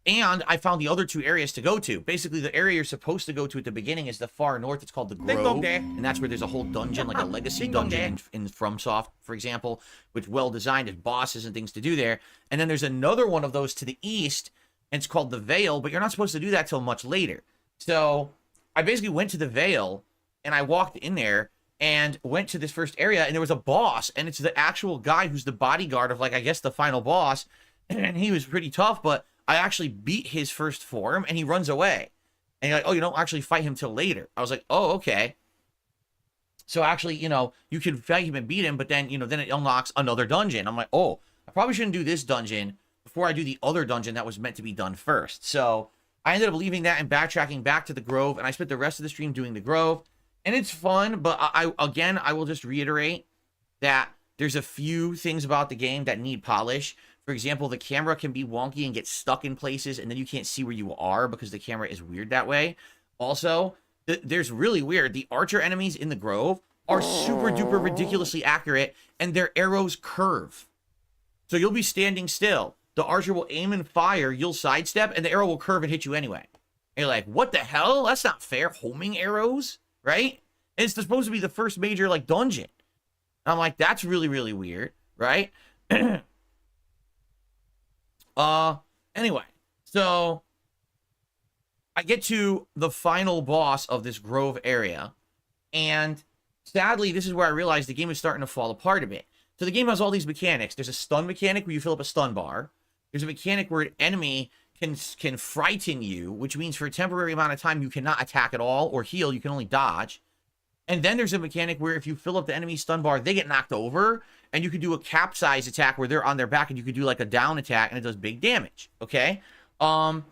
And I found the other 2 areas to go to. Basically, the area you're supposed to go to at the beginning is the far north. It's called the Grove. And that's where there's a whole dungeon, like a legacy dungeon in FromSoft, for example, which well-designed as bosses and things to do there. And then there's another one of those to the east, and it's called the Vale, but you're not supposed to do that till much later. So I basically went to the Vale, and I walked in there, and went to this first area, and there was a boss, and it's the actual guy who's the bodyguard of, like, I guess the final boss, and he was pretty tough, but I actually beat his first form, and he runs away. And you're like, oh, you don't actually fight him till later. I was like, oh, okay. So actually, you can fight him and beat him, but then, then it unlocks another dungeon. I'm like, oh, I probably shouldn't do this dungeon before I do the other dungeon that was meant to be done first. So I ended up leaving that and backtracking back to the Grove, and I spent the rest of the stream doing the Grove. And it's fun, but I will just reiterate that there's a few things about the game that need polish. For example, the camera can be wonky and get stuck in places, and then you can't see where you are because the camera is weird that way. Also, there's really weird. The archer enemies in the Grove are super duper ridiculously accurate, and their arrows curve. So you'll be standing still. The archer will aim and fire, you'll sidestep, and the arrow will curve and hit you anyway. And you're like, what the hell? That's not fair. Homing arrows, right? And it's supposed to be the first major, like, dungeon. And I'm like, that's really, really weird, right? Anyway, so I get to the final boss of this Grove area, and sadly, this is where I realized the game is starting to fall apart a bit. So the game has all these mechanics. There's a stun mechanic where you fill up a stun bar. There's a mechanic where an enemy can frighten you, which means for a temporary amount of time you cannot attack at all or heal. You can only dodge. And then there's a mechanic where if you fill up the enemy stun bar, they get knocked over, and you can do a capsize attack where they're on their back, and you can do like a down attack, and it does big damage. Okay. So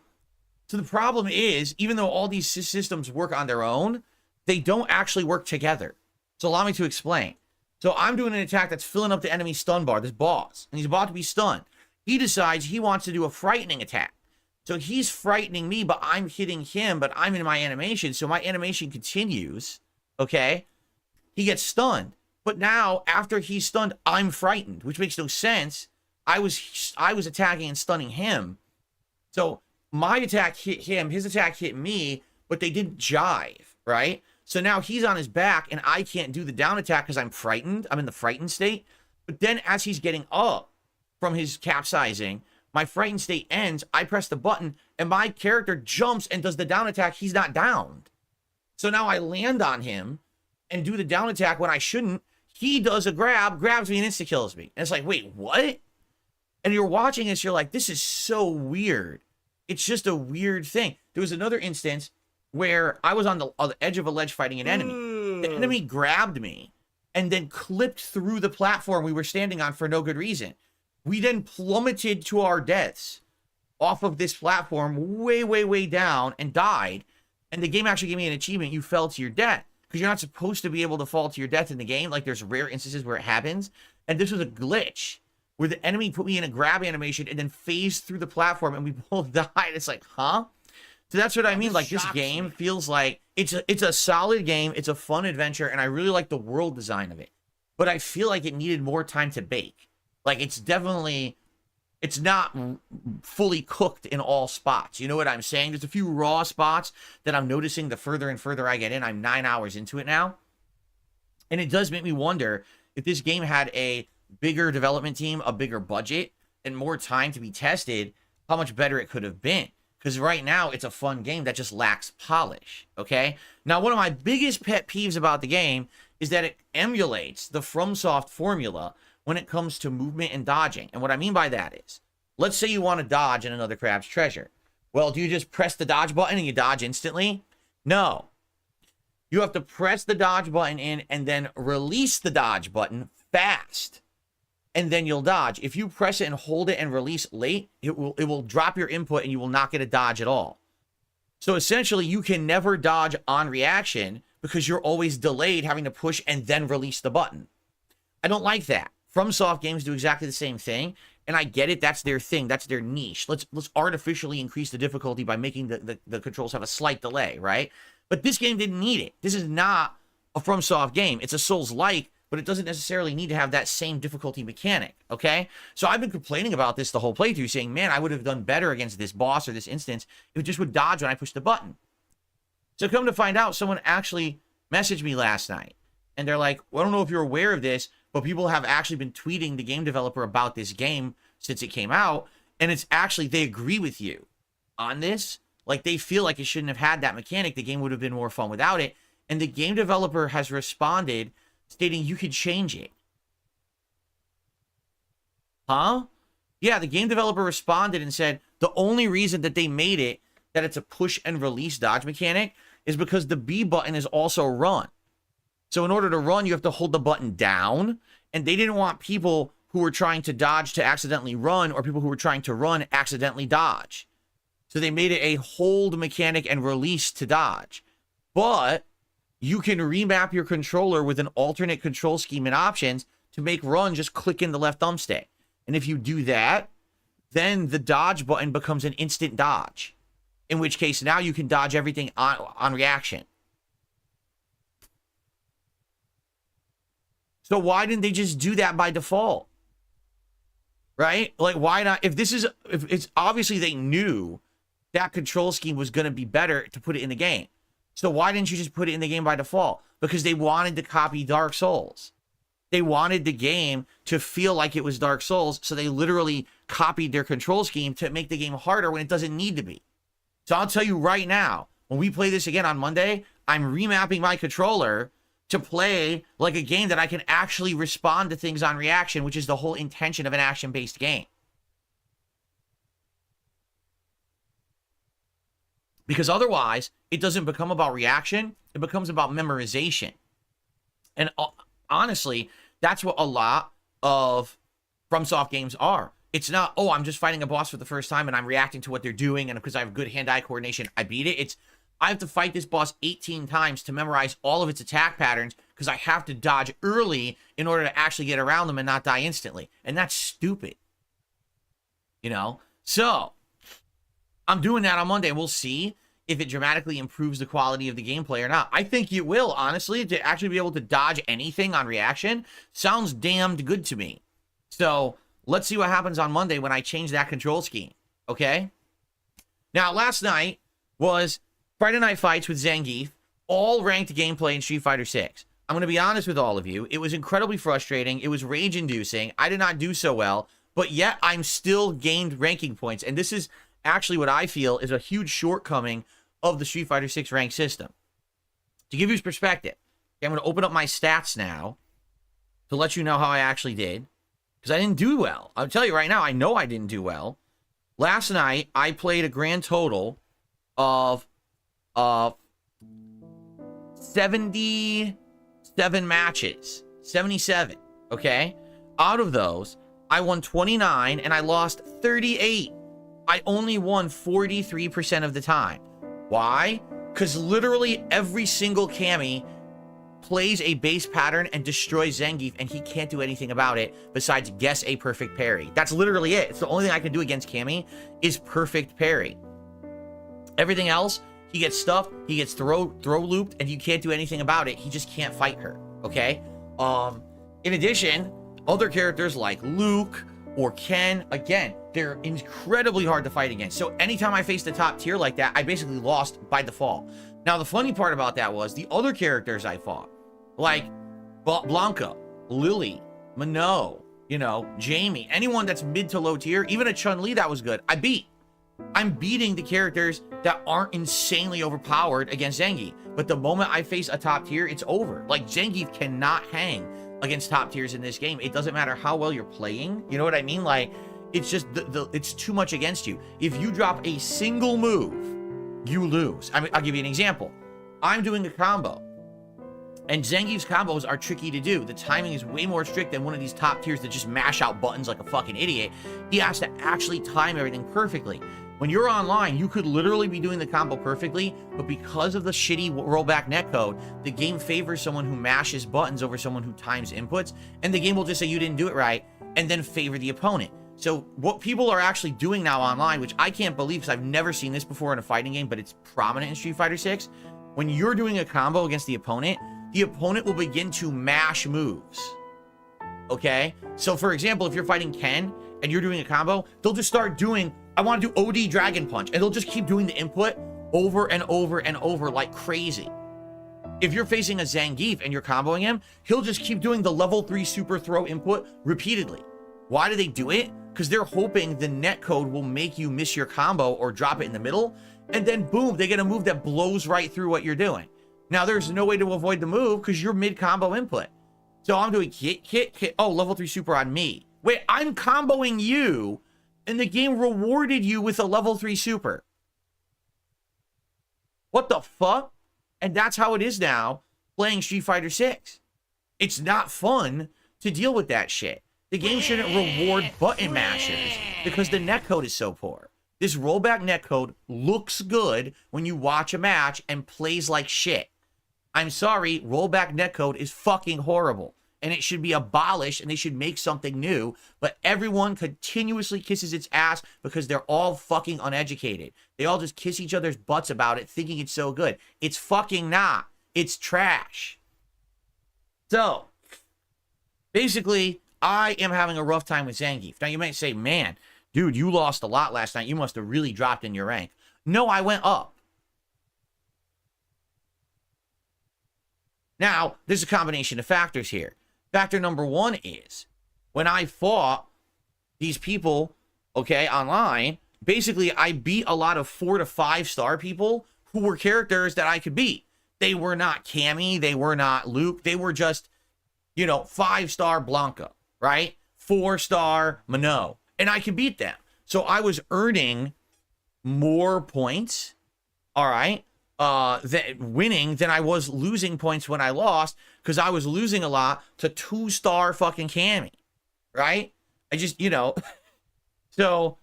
the problem is, even though all these systems work on their own, they don't actually work together. So allow me to explain. So I'm doing an attack that's filling up the enemy stun bar, this boss, and he's about to be stunned. He decides he wants to do a frightening attack. So he's frightening me, but I'm hitting him, but I'm in my animation, so my animation continues. Okay? He gets stunned. But now, after he's stunned, I'm frightened, which makes no sense. I was attacking and stunning him. So my attack hit him, his attack hit me, but they didn't jive, right? So now he's on his back, and I can't do the down attack because I'm frightened. I'm in the frightened state. But then as he's getting up from his capsizing, my frightened state ends, I press the button, and my character jumps and does the down attack. He's not downed. So now I land on him and do the down attack when I shouldn't. He does a grabs me, and insta-kills me. And it's like, wait, what? And you're watching this, you're like, this is so weird. It's just a weird thing. There was another instance where I was on the edge of a ledge fighting an enemy. The enemy grabbed me and then clipped through the platform we were standing on for no good reason. We then plummeted to our deaths off of this platform way, way, way down and died. And the game actually gave me an achievement. You fell to your death. Because you're not supposed to be able to fall to your death in the game. Like, there's rare instances where it happens. And this was a glitch where the enemy put me in a grab animation and then phased through the platform and we both died. It's like, huh? So that's what I mean. Like, this game feels like it's a solid game. It's a fun adventure. And I really like the world design of it. But I feel like it needed more time to bake. Like, it's not fully cooked in all spots. You know what I'm saying? There's a few raw spots that I'm noticing the further and further I get in. I'm 9 hours into it now. And it does make me wonder if this game had a bigger development team, a bigger budget, and more time to be tested, how much better it could have been. Because right now, it's a fun game that just lacks polish, okay? Now, one of my biggest pet peeves about the game is that it emulates the FromSoft formula when it comes to movement and dodging. And what I mean by that is, let's say you want to dodge in another crab's treasure. Well, do you just press the dodge button and you dodge instantly? No. You have to press the dodge button in and then release the dodge button fast. And then you'll dodge. If you press it and hold it and release late, it will drop your input and you will not get a dodge at all. So essentially, you can never dodge on reaction because you're always delayed having to push and then release the button. I don't like that. FromSoft games do exactly the same thing, and I get it. That's their thing. That's their niche. Let's artificially increase the difficulty by making the controls have a slight delay, right? But this game didn't need it. This is not a FromSoft game. It's a Souls-like, but it doesn't necessarily need to have that same difficulty mechanic, okay? So I've been complaining about this the whole playthrough, saying, man, I would have done better against this boss or this instance if it just would dodge when I push the button. So come to find out, someone actually messaged me last night, and they're like, well, I don't know if you're aware of this, but people have actually been tweeting the game developer about this game since it came out, and it's actually, they agree with you on this. Like, they feel like it shouldn't have had that mechanic. The game would have been more fun without it, and the game developer has responded stating you could change it. Huh? Yeah, the game developer responded and said the only reason that they made it that it's a push and release dodge mechanic is because the B button is also run. So in order to run, you have to hold the button down, and they didn't want people who were trying to dodge to accidentally run, or people who were trying to run accidentally dodge. So they made it a hold mechanic and release to dodge. But you can remap your controller with an alternate control scheme and options to make run just click in the left thumbstick. And if you do that, then the dodge button becomes an instant dodge. In which case, now you can dodge everything on reaction. So why didn't they just do that by default? Right? Like, why not? If it's obviously they knew that control scheme was going to be better to put it in the game. So why didn't you just put it in the game by default? Because they wanted to copy Dark Souls. They wanted the game to feel like it was Dark Souls, so they literally copied their control scheme to make the game harder when it doesn't need to be. So I'll tell you right now, when we play this again on Monday, I'm remapping my controller to play like a game that I can actually respond to things on reaction, which is the whole intention of an action-based game. Because otherwise, it doesn't become about reaction. It becomes about memorization. And honestly, that's what a lot of FromSoft games are. It's not, oh, I'm just fighting a boss for the first time and I'm reacting to what they're doing, and because I have good hand-eye coordination, I beat it. It's, I have to fight this boss 18 times to memorize all of its attack patterns because I have to dodge early in order to actually get around them and not die instantly. And that's stupid. You know? So, I'm doing that on Monday. We'll see if it dramatically improves the quality of the gameplay or not. I think it will, honestly. To actually be able to dodge anything on reaction sounds damned good to me. So, let's see what happens on Monday when I change that control scheme. Okay? Now, last night was Friday Night Fights with Zangief, all ranked gameplay in Street Fighter 6. I'm going to be honest with all of you. It was incredibly frustrating. It was rage-inducing. I did not do so well, but yet I'm still gained ranking points. And this is actually what I feel is a huge shortcoming of the Street Fighter 6 rank system. To give you perspective, I'm going to open up my stats now to let you know how I actually did, because I didn't do well. I'll tell you right now, I know I didn't do well. Last night, I played a grand total of 77 matches. 77, okay? Out of those, I won 29 and I lost 38. I only won 43% of the time. Why? Because literally every single Cammy plays a base pattern and destroys Zangief, and he can't do anything about it besides guess a perfect parry. That's literally it. It's the only thing I can do against Cammy is perfect parry. Everything else, he gets stuffed, he gets throw looped, and you can't do anything about it. He just can't fight her, okay? In addition, other characters like Luke or Ken, again, they're incredibly hard to fight against. So anytime I faced a top tier like that, I basically lost by default. Now, the funny part about that was the other characters I fought, like Blanca, Lily, Minot, you know, Jamie, anyone that's mid to low tier, even a Chun-Li that was good, I beat. I'm beating the characters that aren't insanely overpowered against Zangief. But the moment I face a top tier, it's over. Like, Zangief cannot hang against top tiers in this game. It doesn't matter how well you're playing. You know what I mean? Like, it's just, it's too much against you. If you drop a single move, you lose. I mean, I'll give you an example. I'm doing a combo. And Zangief's combos are tricky to do. The timing is way more strict than one of these top tiers that just mash out buttons like a fucking idiot. He has to actually time everything perfectly. When you're online, you could literally be doing the combo perfectly, but because of the shitty rollback netcode, the game favors someone who mashes buttons over someone who times inputs, and the game will just say you didn't do it right, and then favor the opponent. So what people are actually doing now online, which I can't believe because I've never seen this before in a fighting game, but it's prominent in Street Fighter 6, when you're doing a combo against the opponent will begin to mash moves. Okay? So for example, if you're fighting Ken and you're doing a combo, they'll just start doing, I want to do OD Dragon Punch, and they'll just keep doing the input over and over and over like crazy. If you're facing a Zangief and you're comboing him, he'll just keep doing the level 3 super throw input repeatedly. Why do they do it? Because they're hoping the netcode will make you miss your combo or drop it in the middle, and then boom, they get a move that blows right through what you're doing. Now, there's no way to avoid the move because you're mid-combo input. So I'm doing hit. Oh, level 3 super on me. Wait, I'm comboing you, and the game rewarded you with a level 3 super. What the fuck? And that's how it is now playing Street Fighter 6. It's not fun to deal with that shit. The game shouldn't reward button mashers because the netcode is so poor. This rollback netcode looks good when you watch a match and plays like shit. I'm sorry, rollback netcode is fucking horrible, and it should be abolished, and they should make something new, but everyone continuously kisses its ass because they're all fucking uneducated. They all just kiss each other's butts about it, thinking it's so good. It's fucking not. It's trash. So, basically, I am having a rough time with Zangief. Now, you might say, man, dude, you lost a lot last night. You must have really dropped in your rank. No, I went up. Now, there's a combination of factors here. Factor number one is when I fought these people, okay, online, basically I beat a lot of 4 to 5 star people who were characters that I could beat. They were not Cammy, they were not Luke, they were just, 5-star Blanca, right? 4-star Minot, and I could beat them. So I was earning more points, all right, winning than I was losing points when I lost, because I was losing a lot to 2-star fucking Cammy, right? I just, so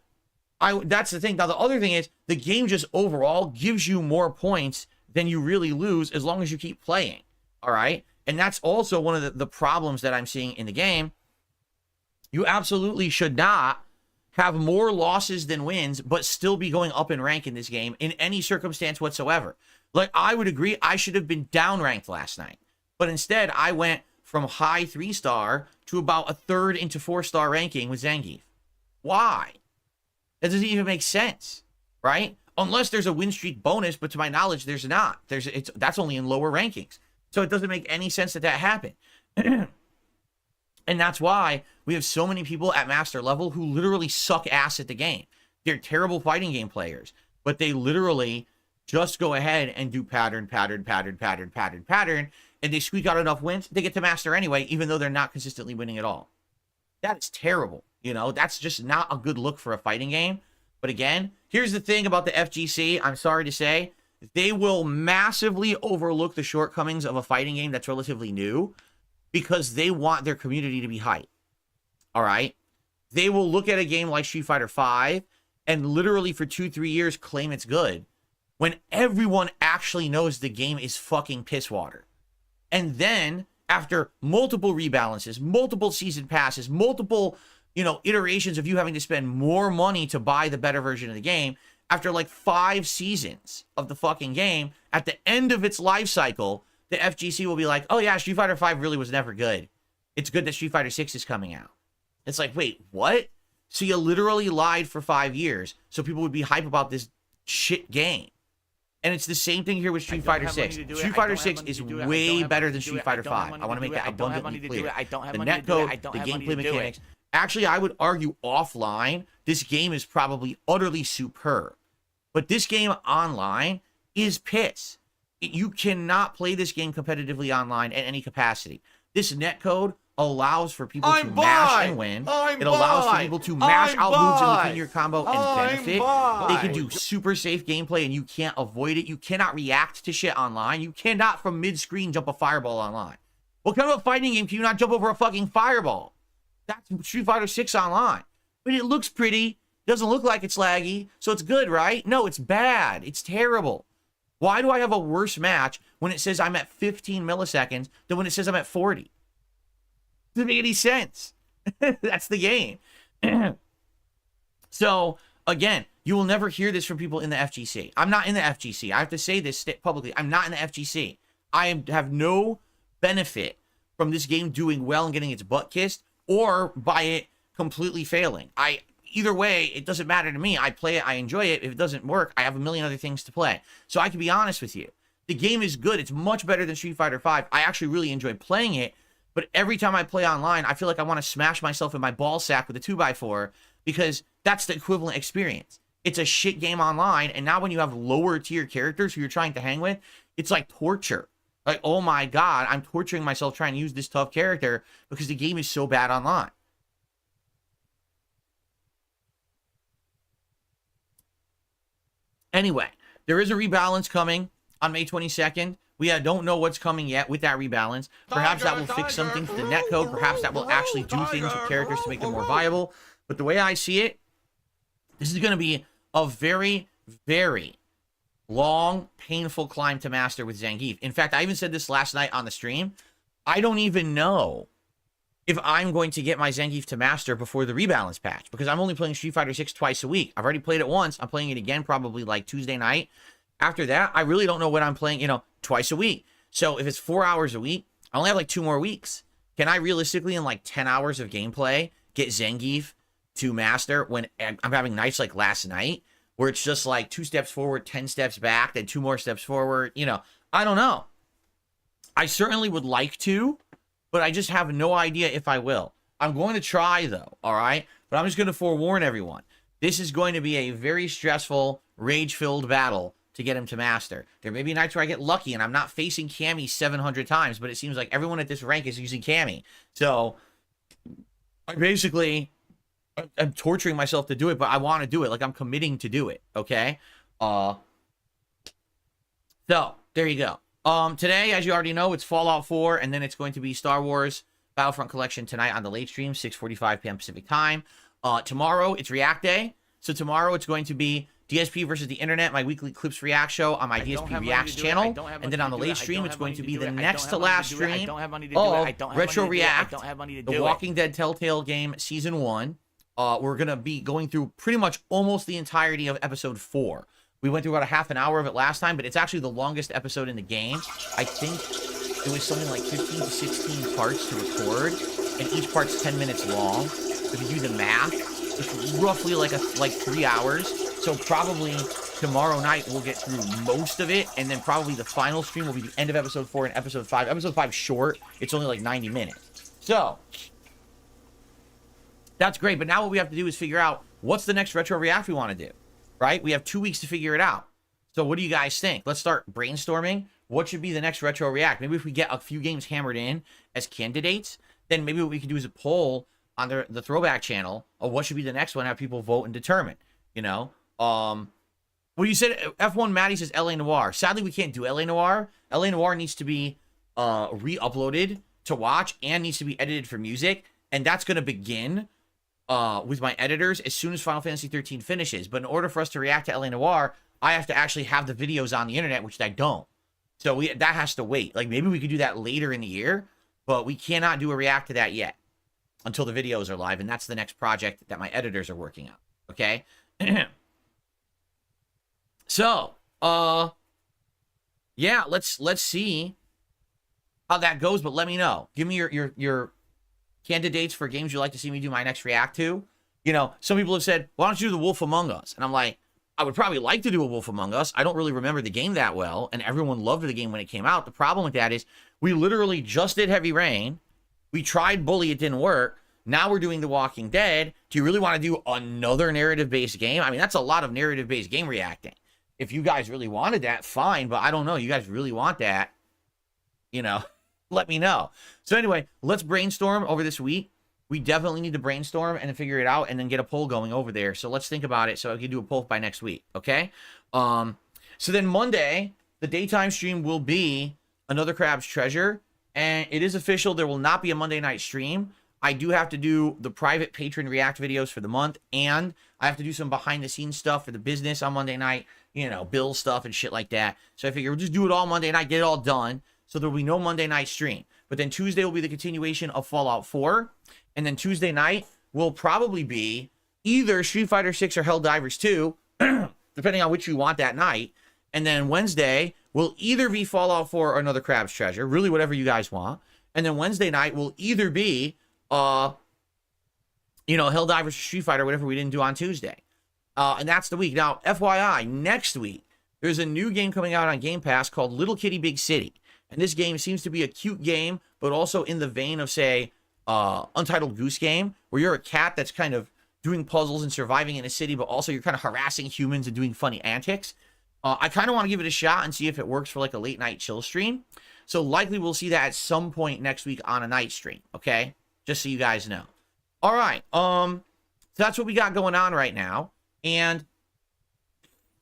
that's the thing. Now, the other thing is the game just overall gives you more points than you really lose as long as you keep playing, all right? And that's also one of the problems that I'm seeing in the game. You absolutely should not have more losses than wins, but still be going up in rank in this game in any circumstance whatsoever. Like, I would agree I should have been down ranked last night, but instead I went from high 3-star to about a third into 4-star ranking with Zangief. Why? That doesn't even make sense, right? Unless there's a win streak bonus, but to my knowledge, there's not. That's only in lower rankings. So it doesn't make any sense that happened. And that's why we have so many people at master level who literally suck ass at the game. They're terrible fighting game players, but they literally just go ahead and do pattern, and they squeak out enough wins, they get to master anyway, even though they're not consistently winning at all. That is terrible. That's just not a good look for a fighting game. But again, here's the thing about the FGC, I'm sorry to say, they will massively overlook the shortcomings of a fighting game that's relatively new, because they want their community to be hyped. All right? They will look at a game like Street Fighter V and literally for 2-3 years claim it's good, when everyone actually knows the game is fucking piss water. And then, after multiple rebalances, multiple season passes, multiple, iterations of you having to spend more money to buy the better version of the game, after like 5 seasons of the fucking game, at the end of its life cycle, the FGC will be like, oh yeah, Street Fighter V really was never good. It's good that Street Fighter 6 is coming out. It's like, wait, what? So you literally lied for 5 years so people would be hype about this shit game. And it's the same thing here with Street Fighter 6. Street Fighter 6 is way better than Street Fighter 5. I want to make that abundantly clear. The netcode, the gameplay mechanics. Actually, I would argue offline, this game is probably utterly superb. But this game online is piss. You cannot play this game competitively online at any capacity. This netcode allows for people to mash and win. It allows for people to mash out moves in between your combo and benefit. They can do super safe gameplay and you can't avoid it. You cannot react to shit online. You cannot from mid-screen jump a fireball online. What kind of a fighting game can you not jump over a fucking fireball? That's Street Fighter 6 online. But it looks pretty. Doesn't look like it's laggy. So it's good, right? No, it's bad. It's terrible. Why do I have a worse match when it says I'm at 15 milliseconds than when it says I'm at 40? Doesn't make any sense. That's the game. So, again, you will never hear this from people in the FGC. I'm not in the FGC. I have to say this publicly. I'm not in the FGC. I have no benefit from this game doing well and getting its butt kissed or by it completely failing. Either way, it doesn't matter to me. I play it. I enjoy it. If it doesn't work, I have a million other things to play. So I can be honest with you. The game is good. It's much better than Street Fighter V. I actually really enjoy playing it. But every time I play online, I feel like I want to smash myself in my ball sack with a 2x4 because that's the equivalent experience. It's a shit game online, and now when you have lower tier characters who you're trying to hang with, it's like torture. Like, oh my god, I'm torturing myself trying to use this tough character because the game is so bad online. Anyway, there is a rebalance coming on May 22nd. We don't know what's coming yet with that rebalance. Perhaps that will fix something to the netcode. Perhaps that will actually do things with characters to make them more viable. But the way I see it, this is going to be a very, very long, painful climb to master with Zangief. In fact, I even said this last night on the stream. I don't even know if I'm going to get my Zangief to master before the rebalance patch because I'm only playing Street Fighter 6 twice a week. I've already played it once. I'm playing it again probably like Tuesday night. After that, I really don't know when I'm playing, twice a week. So if it's 4 hours a week, I only have like 2 more weeks. Can I realistically, in like 10 hours of gameplay, get Zangief to master when I'm having nights like last night, where it's just like 2 steps forward, 10 steps back, then 2 more steps forward? I don't know. I certainly would like to, but I just have no idea if I will. I'm going to try though, all right? But I'm just going to forewarn everyone. This is going to be a very stressful, rage-filled battle to get him to master. There may be nights where I get lucky and I'm not facing Cammy 700 times, but it seems like everyone at this rank is using Cammy. So I'm torturing myself to do it, but I want to do it. Like, I'm committing to do it, okay? So there you go. Today, as you already know, it's Fallout 4, and then it's going to be Star Wars Battlefront Collection tonight on the late stream, 6:45 p.m. Pacific time. Tomorrow, it's React Day. So tomorrow, it's going to be DSP versus the Internet, my weekly Clips React show on my DSP Reacts channel. And then on the late stream, it's going to be the next to last stream of Retro React, The Walking Dead Telltale Game Season 1. We're going to be going through pretty much almost the entirety of Episode 4. We went through about a half an hour of it last time, but it's actually the longest episode in the game. I think it was something like 15 to 16 parts to record, and each part's 10 minutes long. If you do the math, it's roughly like 3 hours. So probably tomorrow night we'll get through most of it, and then probably the final stream will be the end of Episode 4 and Episode 5. Episode 5 is short. It's only like 90 minutes. So that's great, but now what we have to do is figure out what's the next Retro React we want to do, right? We have 2 weeks to figure it out. So what do you guys think? Let's start brainstorming. What should be the next Retro React? Maybe if we get a few games hammered in as candidates, then maybe what we can do is a poll on the Throwback channel of what should be the next one, have people vote and determine, Well, you said F1 Maddie says LA Noire. Sadly, we can't do LA Noire. LA Noire needs to be re-uploaded to watch and needs to be edited for music, and that's going to begin with my editors as soon as Final Fantasy 13 finishes. But in order for us to react to LA Noire, I have to actually have the videos on the internet, which I don't. So that has to wait. Like, maybe we could do that later in the year, but we cannot do a react to that yet until the videos are live, and that's the next project that my editors are working on. Okay? So, yeah, let's see how that goes, but let me know. Give me your candidates for games you'd like to see me do my next react to. Some people have said, why don't you do The Wolf Among Us? And I'm like, I would probably like to do a Wolf Among Us. I don't really remember the game that well, and everyone loved the game when it came out. The problem with that is we literally just did Heavy Rain. We tried Bully, it didn't work. Now we're doing The Walking Dead. Do you really want to do another narrative-based game? I mean, that's a lot of narrative-based game reacting. If you guys really wanted that, fine, but I don't know. You guys really want that, let me know. So anyway, let's brainstorm over this week. We definitely need to brainstorm and figure it out and then get a poll going over there. So let's think about it so I can do a poll by next week, okay? So then Monday, the daytime stream will be another Crab's Treasure, and it is official. There will not be a Monday night stream. I do have to do the private patron react videos for the month, and I have to do some behind the scenes stuff for the business on Monday night, you know, bill stuff and shit like that. So I figure we'll just do it all Monday night, get it all done. So there will be no Monday night stream. But then Tuesday will be the continuation of Fallout 4. And then Tuesday night will probably be either Street Fighter 6 or Helldivers 2, depending on which you want that night. And then Wednesday will either be Fallout 4 or another Crab's Treasure, really whatever you guys want. And then Wednesday night will either be, Helldivers or Street Fighter, whatever we didn't do on Tuesday. And that's the week. Now, FYI, next week, there's a new game coming out on Game Pass called Little Kitty Big City. And this game seems to be a cute game, but also in the vein of, say, Untitled Goose Game, where you're a cat that's kind of doing puzzles and surviving in a city, but also you're kind of harassing humans and doing funny antics. I kind of want to give it a shot and see if it works for like a late night chill stream. So likely we'll see that at some point next week on a night stream, okay? Just so you guys know. All right, so that's what we got going on right now. And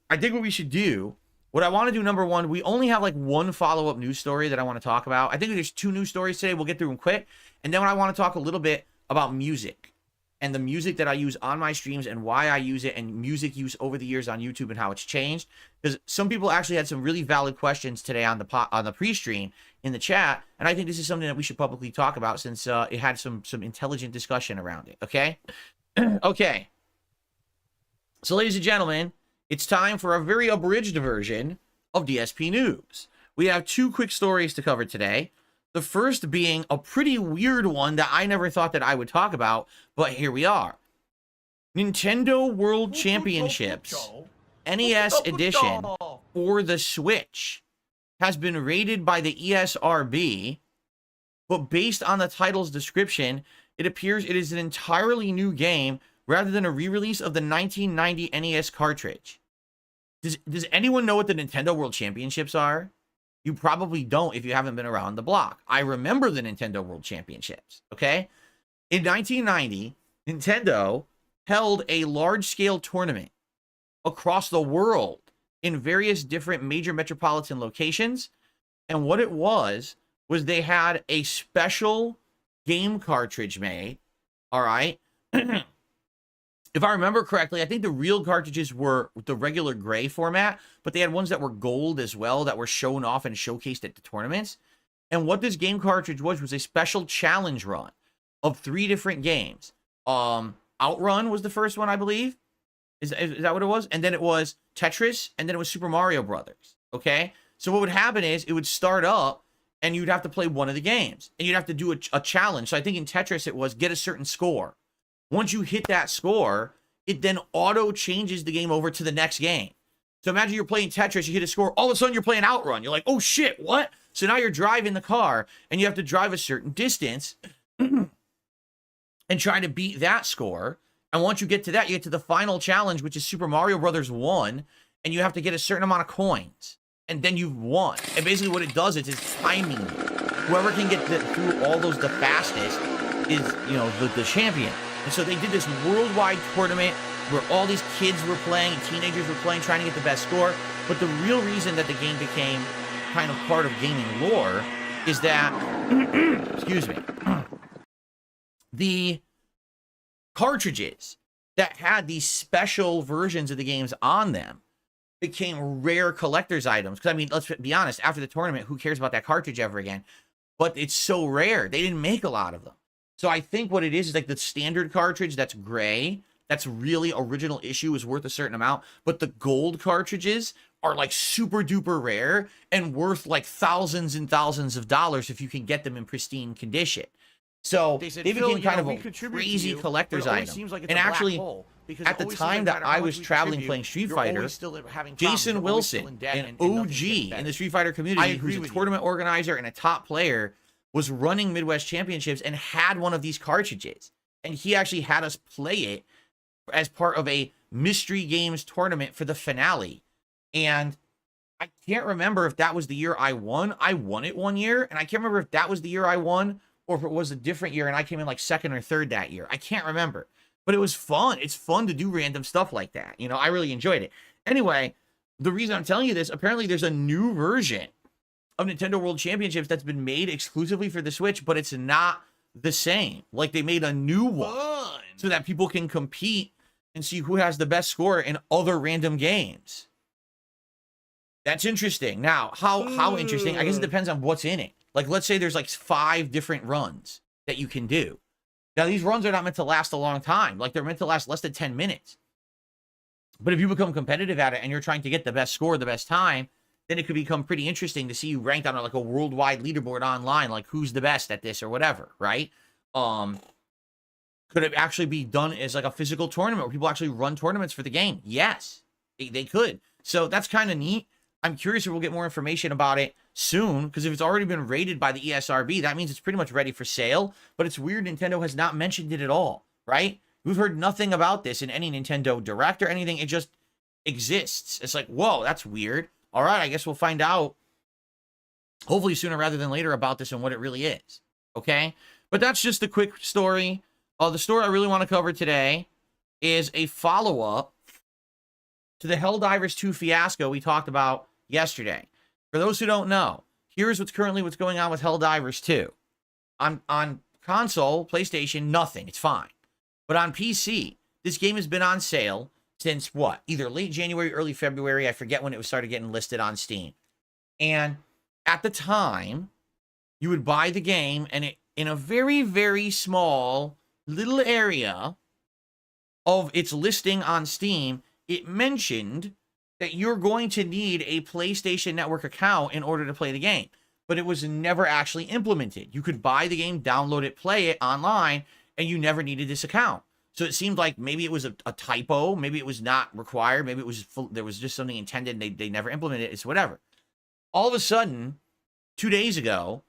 I think what we should do, what I want to do, number one, we only have like one follow-up news story that I want to talk about. I think there's 2 news stories today. We'll get through them quick. And then I want to talk a little bit about music and the music that I use on my streams and why I use it and music use over the years on YouTube and how it's changed. Because some people actually had some really valid questions today on the pre-stream in the chat. And I think this is something that we should publicly talk about since it had some intelligent discussion around it. Okay? Okay. So ladies and gentlemen, it's time for a very abridged version of DSP News. We have 2 quick stories to cover today. The first being a pretty weird one that I never thought that I would talk about, but here we are. Nintendo World Championships NES Edition for the Switch has been rated by the ESRB, but based on the title's description, it appears it is an entirely new game rather than a re-release of the 1990 NES cartridge. Does anyone know what the Nintendo World Championships are? You probably don't if you haven't been around the block. I remember the Nintendo World Championships, okay? In 1990, Nintendo held a large-scale tournament across the world in various different major metropolitan locations. And what it was they had a special game cartridge made, all right? If I remember correctly, I think the real cartridges were the regular gray format, but they had ones that were gold as well that were shown off and showcased at the tournaments. And what this game cartridge was a special challenge run of 3 different games. Outrun was the first one, I believe. Is that what it was? And then it was Tetris, and then it was Super Mario Brothers. Okay? So what would happen is it would start up, and you'd have to play one of the games. And you'd have to do a challenge. So I think in Tetris it was get a certain score. Once you hit that score, it then auto changes the game over to the next game. So imagine you're playing Tetris, you hit a score, all of a sudden you're playing Outrun. You're like, oh shit, what? So now you're driving the car, and you have to drive a certain distance and try to beat that score. And once you get to that, you get to the final challenge, which is Super Mario Brothers 1, and you have to get a certain amount of coins. And then you've won. And basically what it does is it's timing you. Whoever can get through all those the fastest is, the champion. And so they did this worldwide tournament where all these kids were playing and teenagers were playing, trying to get the best score. But the real reason that the game became kind of part of gaming lore is that, excuse me, the cartridges that had these special versions of the games on them became rare collector's items. Because, I mean, let's be honest, after the tournament, who cares about that cartridge ever again? But it's so rare. They didn't make a lot of them. So I think what it is like the standard cartridge that's gray, that's really original issue, is worth a certain amount. But the gold cartridges are like super duper rare and worth like thousands and thousands of dollars if you can get them in pristine condition. So they became kind of a crazy collector's item. And actually, at the time that I was traveling playing Street Fighter, Jason Wilson, an OG in the Street Fighter community, who's a tournament organizer and a top player, was running Midwest Championships and had one of these cartridges. And he actually had us play it as part of a Mystery Games tournament for the finale. And I can't remember if that was the year I won. I won it one year, and I can't remember if that was the year I won or if it was a different year and I came in like second or third that year. I can't remember. But it was fun. It's fun to do random stuff like that. You know, I really enjoyed it. Anyway, the reason I'm telling you this, apparently there's a new version of Nintendo World Championships that's been made exclusively for the Switch, but it's not the same. Like, they made a new one so that people can compete and see who has the best score in other random games. That's interesting. Now, how interesting? I guess it depends on what's in it. Like, let's say there's like 5 different runs that you can do. Now, these runs are not meant to last a long time. Like, they're meant to last less than 10 minutes. But if you become competitive at it and you're trying to get the best score, the best time, then it could become pretty interesting to see you ranked on like a worldwide leaderboard online, like who's the best at this or whatever, right? Could it actually be done as like a physical tournament where people actually run tournaments for the game? Yes, they could. So that's kind of neat. I'm curious if we'll get more information about it soon, because if it's already been rated by the ESRB, that means it's pretty much ready for sale. But it's weird Nintendo has not mentioned it at all, right? We've heard nothing about this in any Nintendo Direct or anything. It just exists. It's like, whoa, that's weird. All right, I guess we'll find out, hopefully sooner rather than later, about this and what it really is, okay? But that's just a quick story. The story I really want to cover today is a follow-up to the Helldivers 2 fiasco we talked about yesterday. For those who don't know, here's what's going on with Helldivers 2. On console, PlayStation, nothing. It's fine. But on PC, this game has been on sale since what? Either late January, early February. I forget when it started getting listed on Steam. And at the time, you would buy the game, and it, in a very, very small little area of its listing on Steam, it mentioned that you're going to need a PlayStation Network account in order to play the game. But it was never actually implemented. You could buy the game, download it, play it online, and you never needed this account. So it seemed like maybe it was a typo, maybe it was not required, maybe it was there was just something intended and they never implemented it. It's whatever. All of a sudden, 2 days ago,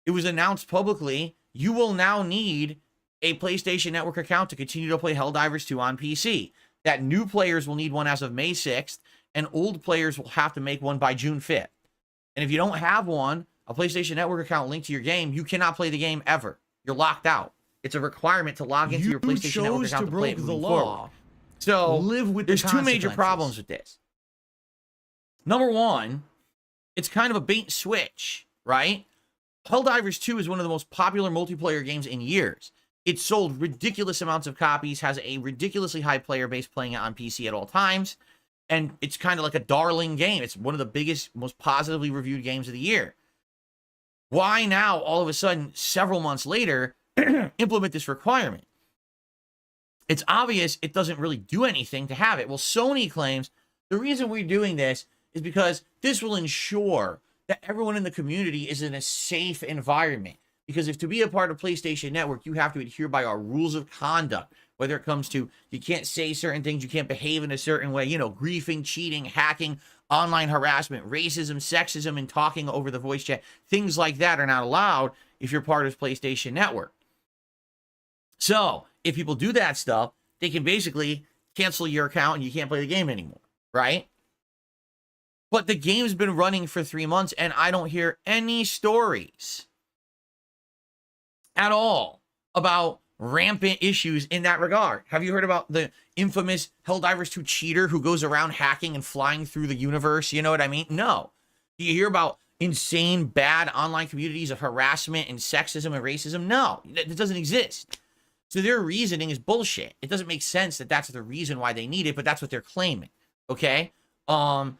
it was announced publicly, you will now need a PlayStation Network account to continue to play Helldivers 2 on PC. That new players will need one as of May 6th, and old players will have to make one by June 5th. And if you don't have one, a PlayStation Network account linked to your game, you cannot play the game ever. You're locked out. It's a requirement to log into your PlayStation Network account to play it moving forward. So there's 2 major problems with this. Number one, it's kind of a bait and switch, right? Helldivers 2 is one of the most popular multiplayer games in years. It sold ridiculous amounts of copies, has a ridiculously high player base playing it on PC at all times, and it's kind of like a darling game. It's one of the biggest, most positively reviewed games of the year. Why now, all of a sudden, several months later, implement this requirement? It's obvious it doesn't really do anything to have it. Well, Sony claims the reason we're doing this is because this will ensure that everyone in the community is in a safe environment. Because if to be a part of PlayStation Network, you have to adhere by our rules of conduct, whether it comes to you can't say certain things, you can't behave in a certain way, you know, griefing, cheating, hacking, online harassment, racism, sexism, and talking over the voice chat. Things like that are not allowed if you're part of PlayStation Network. So if people do that stuff, they can basically cancel your account and you can't play the game anymore, right? But the game's been running for 3 months and I don't hear any stories at all about rampant issues in that regard. Have you heard about the infamous Helldivers 2 cheater who goes around hacking and flying through the universe? You know what I mean? No. Do you hear about insane, bad online communities of harassment and sexism and racism? No, it doesn't exist. So their reasoning is bullshit. It doesn't make sense that that's the reason why they need it, but that's what they're claiming. Okay? So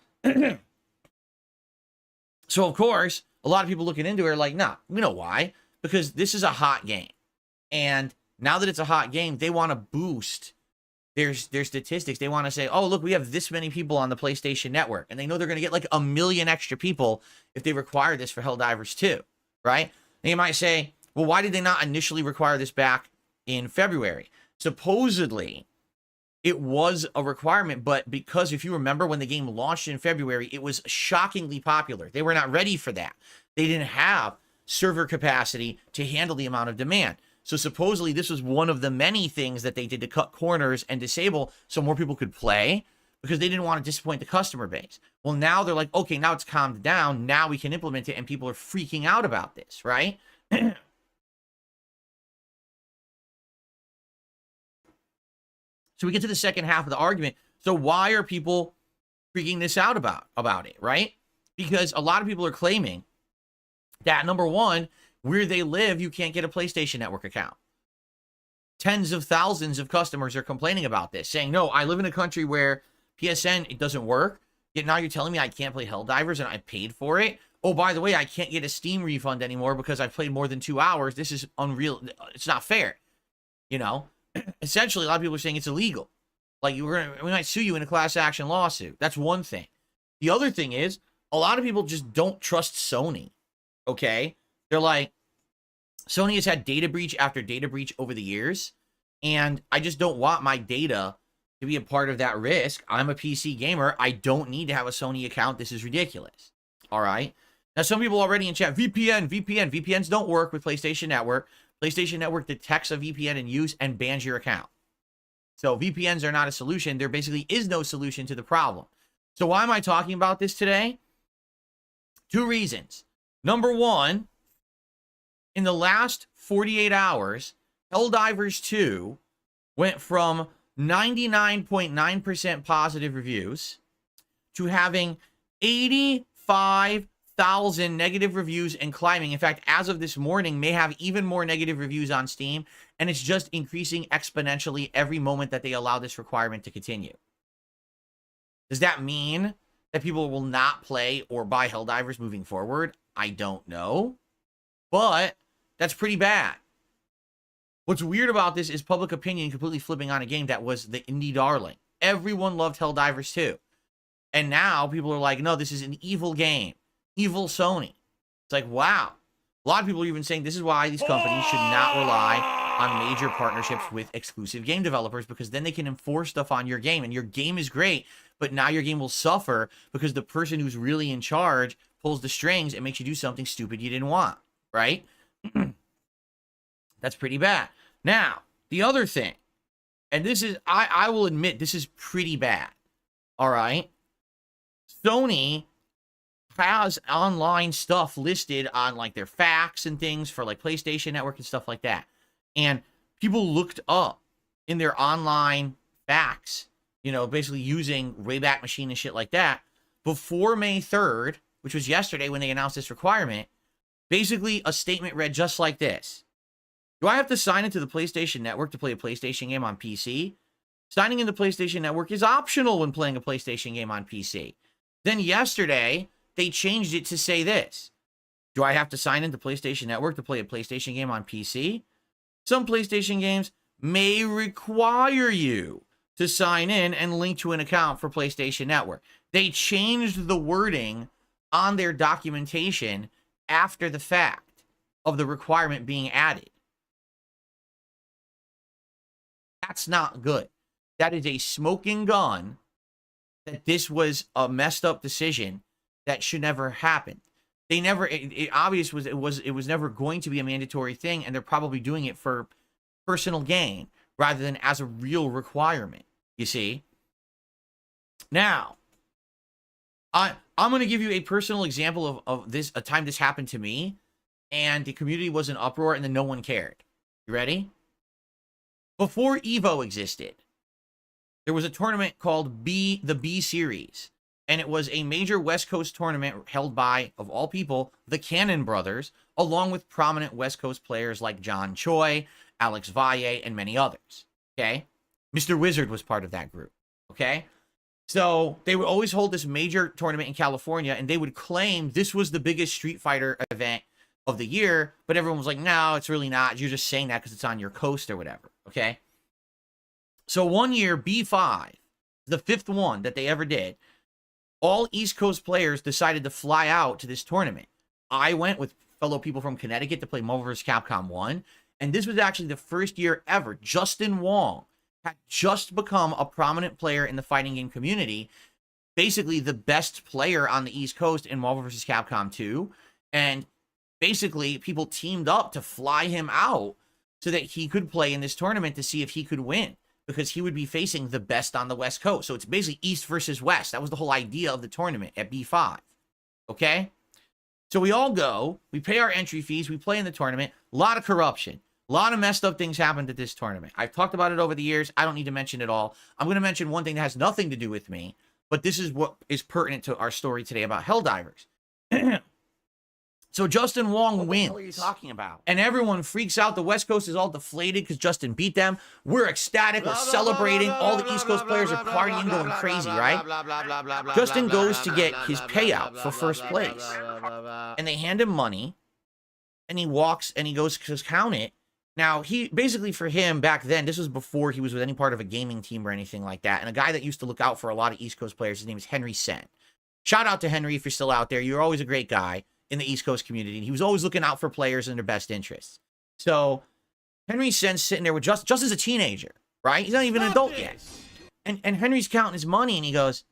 of course, a lot of people looking into it are like, nah, we know why. Because this is a hot game. And now that it's a hot game, they want to boost their statistics. They want to say, oh, look, we have this many people on the PlayStation Network. And they know they're going to get like 1 million extra people if they require this for Helldivers 2, right? And you might say, well, why did they not initially require this back in February? Supposedly, it was a requirement, but because if you remember when the game launched in February, it was shockingly popular. They were not ready for that. They didn't have server capacity to handle the amount of demand. So supposedly this was one of the many things that they did to cut corners and disable so more people could play. because they didn't want to disappoint the customer base. Well, now they're like, okay, now it's calmed down. Now we can implement it, and people are freaking out about this, right? So we get to the second half of the argument. So why are people freaking this out about it, right? Because a lot of people are claiming that, number one, where they live, you can't get a PlayStation Network account. Tens of thousands of customers are complaining about this, saying, no, I live in a country where PSN, it doesn't work. Yet now you're telling me I can't play Helldivers and I paid for it? Oh, by the way, I can't get a Steam refund anymore because I've played more than 2 hours. This is unreal. It's not fair. You know, essentially, a lot of people are saying it's illegal. Like, we might sue you in a class action lawsuit. That's one thing. The other thing is, a lot of people just don't trust Sony. Okay? They're like, Sony has had data breach after data breach over the years, and I just don't want my data to be a part of that risk. I'm a PC gamer. I don't need to have a Sony account. This is ridiculous. All right? Now, some people already in chat, VPNs don't work with PlayStation Network. PlayStation Network detects a VPN in use and bans your account. So VPNs are not a solution. There basically is no solution to the problem. So why am I talking about this today? 2 reasons. Number one, in the last 48 hours, Helldivers 2 went from 99.9% positive reviews to having 85,000 negative reviews and climbing. In fact, as of this morning, may have even more negative reviews on Steam, and it's just increasing exponentially every moment that they allow this requirement to continue. Does that mean that people will not play or buy Helldivers moving forward? I don't know, but that's pretty bad. What's weird about this is public opinion completely flipping on a game that was the indie darling. Everyone loved Helldivers 2. And now people are like, no, this is an evil game. Evil Sony. It's like, wow. A lot of people are even saying this is why these companies should not rely on major partnerships with exclusive game developers, because then they can enforce stuff on your game. And your game is great, but now your game will suffer because the person who's really in charge pulls the strings and makes you do something stupid you didn't want, right? That's pretty bad. Now, the other thing, and this is, I will admit, this is pretty bad. All right? Sony has online stuff listed on like their facts and things for like PlayStation Network and stuff like that. And people looked up in their online facts, you know, basically using Wayback Machine and shit like that before May 3rd, which was yesterday when they announced this requirement. Basically, a statement read just like this. Do I have to sign into the PlayStation Network to play a PlayStation game on PC? Signing into PlayStation Network is optional when playing a PlayStation game on PC. Then yesterday, they changed it to say this. Do I have to sign into PlayStation Network to play a PlayStation game on PC? Some PlayStation games may require you to sign in and link to an account for PlayStation Network. They changed the wording on their documentation after the fact of the requirement being added. That's not good. That is a smoking gun that this was a messed up decision that should never happen. They never, it was never going to be a mandatory thing, and they're probably doing it for personal gain rather than as a real requirement, you see? Now, I'm going to give you a personal example of this, a time this happened to me, and the community was in uproar, and then no one cared. You ready? Before EVO existed, there was a tournament called the B Series, and it was a major West Coast tournament held by, of all people, the Cannon Brothers, along with prominent West Coast players like John Choi, Alex Valle, and many others, okay? Mr. Wizard was part of that group, okay? So they would always hold this major tournament in California, and they would claim this was the biggest Street Fighter event of the year, but everyone was like, no, it's really not. You're just saying that because it's on your coast or whatever, okay? So one year, B5, the 5th one that they ever did, all East Coast players decided to fly out to this tournament. I went with fellow people from Connecticut to play Marvel vs. Capcom 1, and this was actually the first year ever Justin Wong had just become a prominent player in the fighting game community, basically the best player on the East Coast in Marvel vs. Capcom 2, and basically people teamed up to fly him out so that he could play in this tournament to see if he could win. because he would be facing the best on the West Coast. So it's basically East versus West. That was the whole idea of the tournament at B5. Okay? So we all go, we pay our entry fees, we play in the tournament. A lot of corruption. A lot of messed up things happened at this tournament. I've talked about it over the years. I don't need to mention it all. I'm going to mention one thing that has nothing to do with me, but this is what is pertinent to our story today about Helldivers. So Justin Wong wins. What are you talking about? And everyone freaks out. The West Coast is all deflated because Justin beat them. We're ecstatic. We're celebrating. All the East Coast players are partying, going crazy, right? Justin goes to get his payout for first place. And they hand him money. And he walks and he goes to count it. Now, he basically, for him back then, this was before he was with any part of a gaming team or anything like that. And a guy that used to look out for a lot of East Coast players, his name is Henry Sen. Shout out to Henry if you're still out there. You're always a great guy in the East Coast community. He was always looking out for players in their best interests. So Henry Sen's sitting there with Justin's a teenager, right? He's not even an adult yet. And Henry's counting his money and he goes,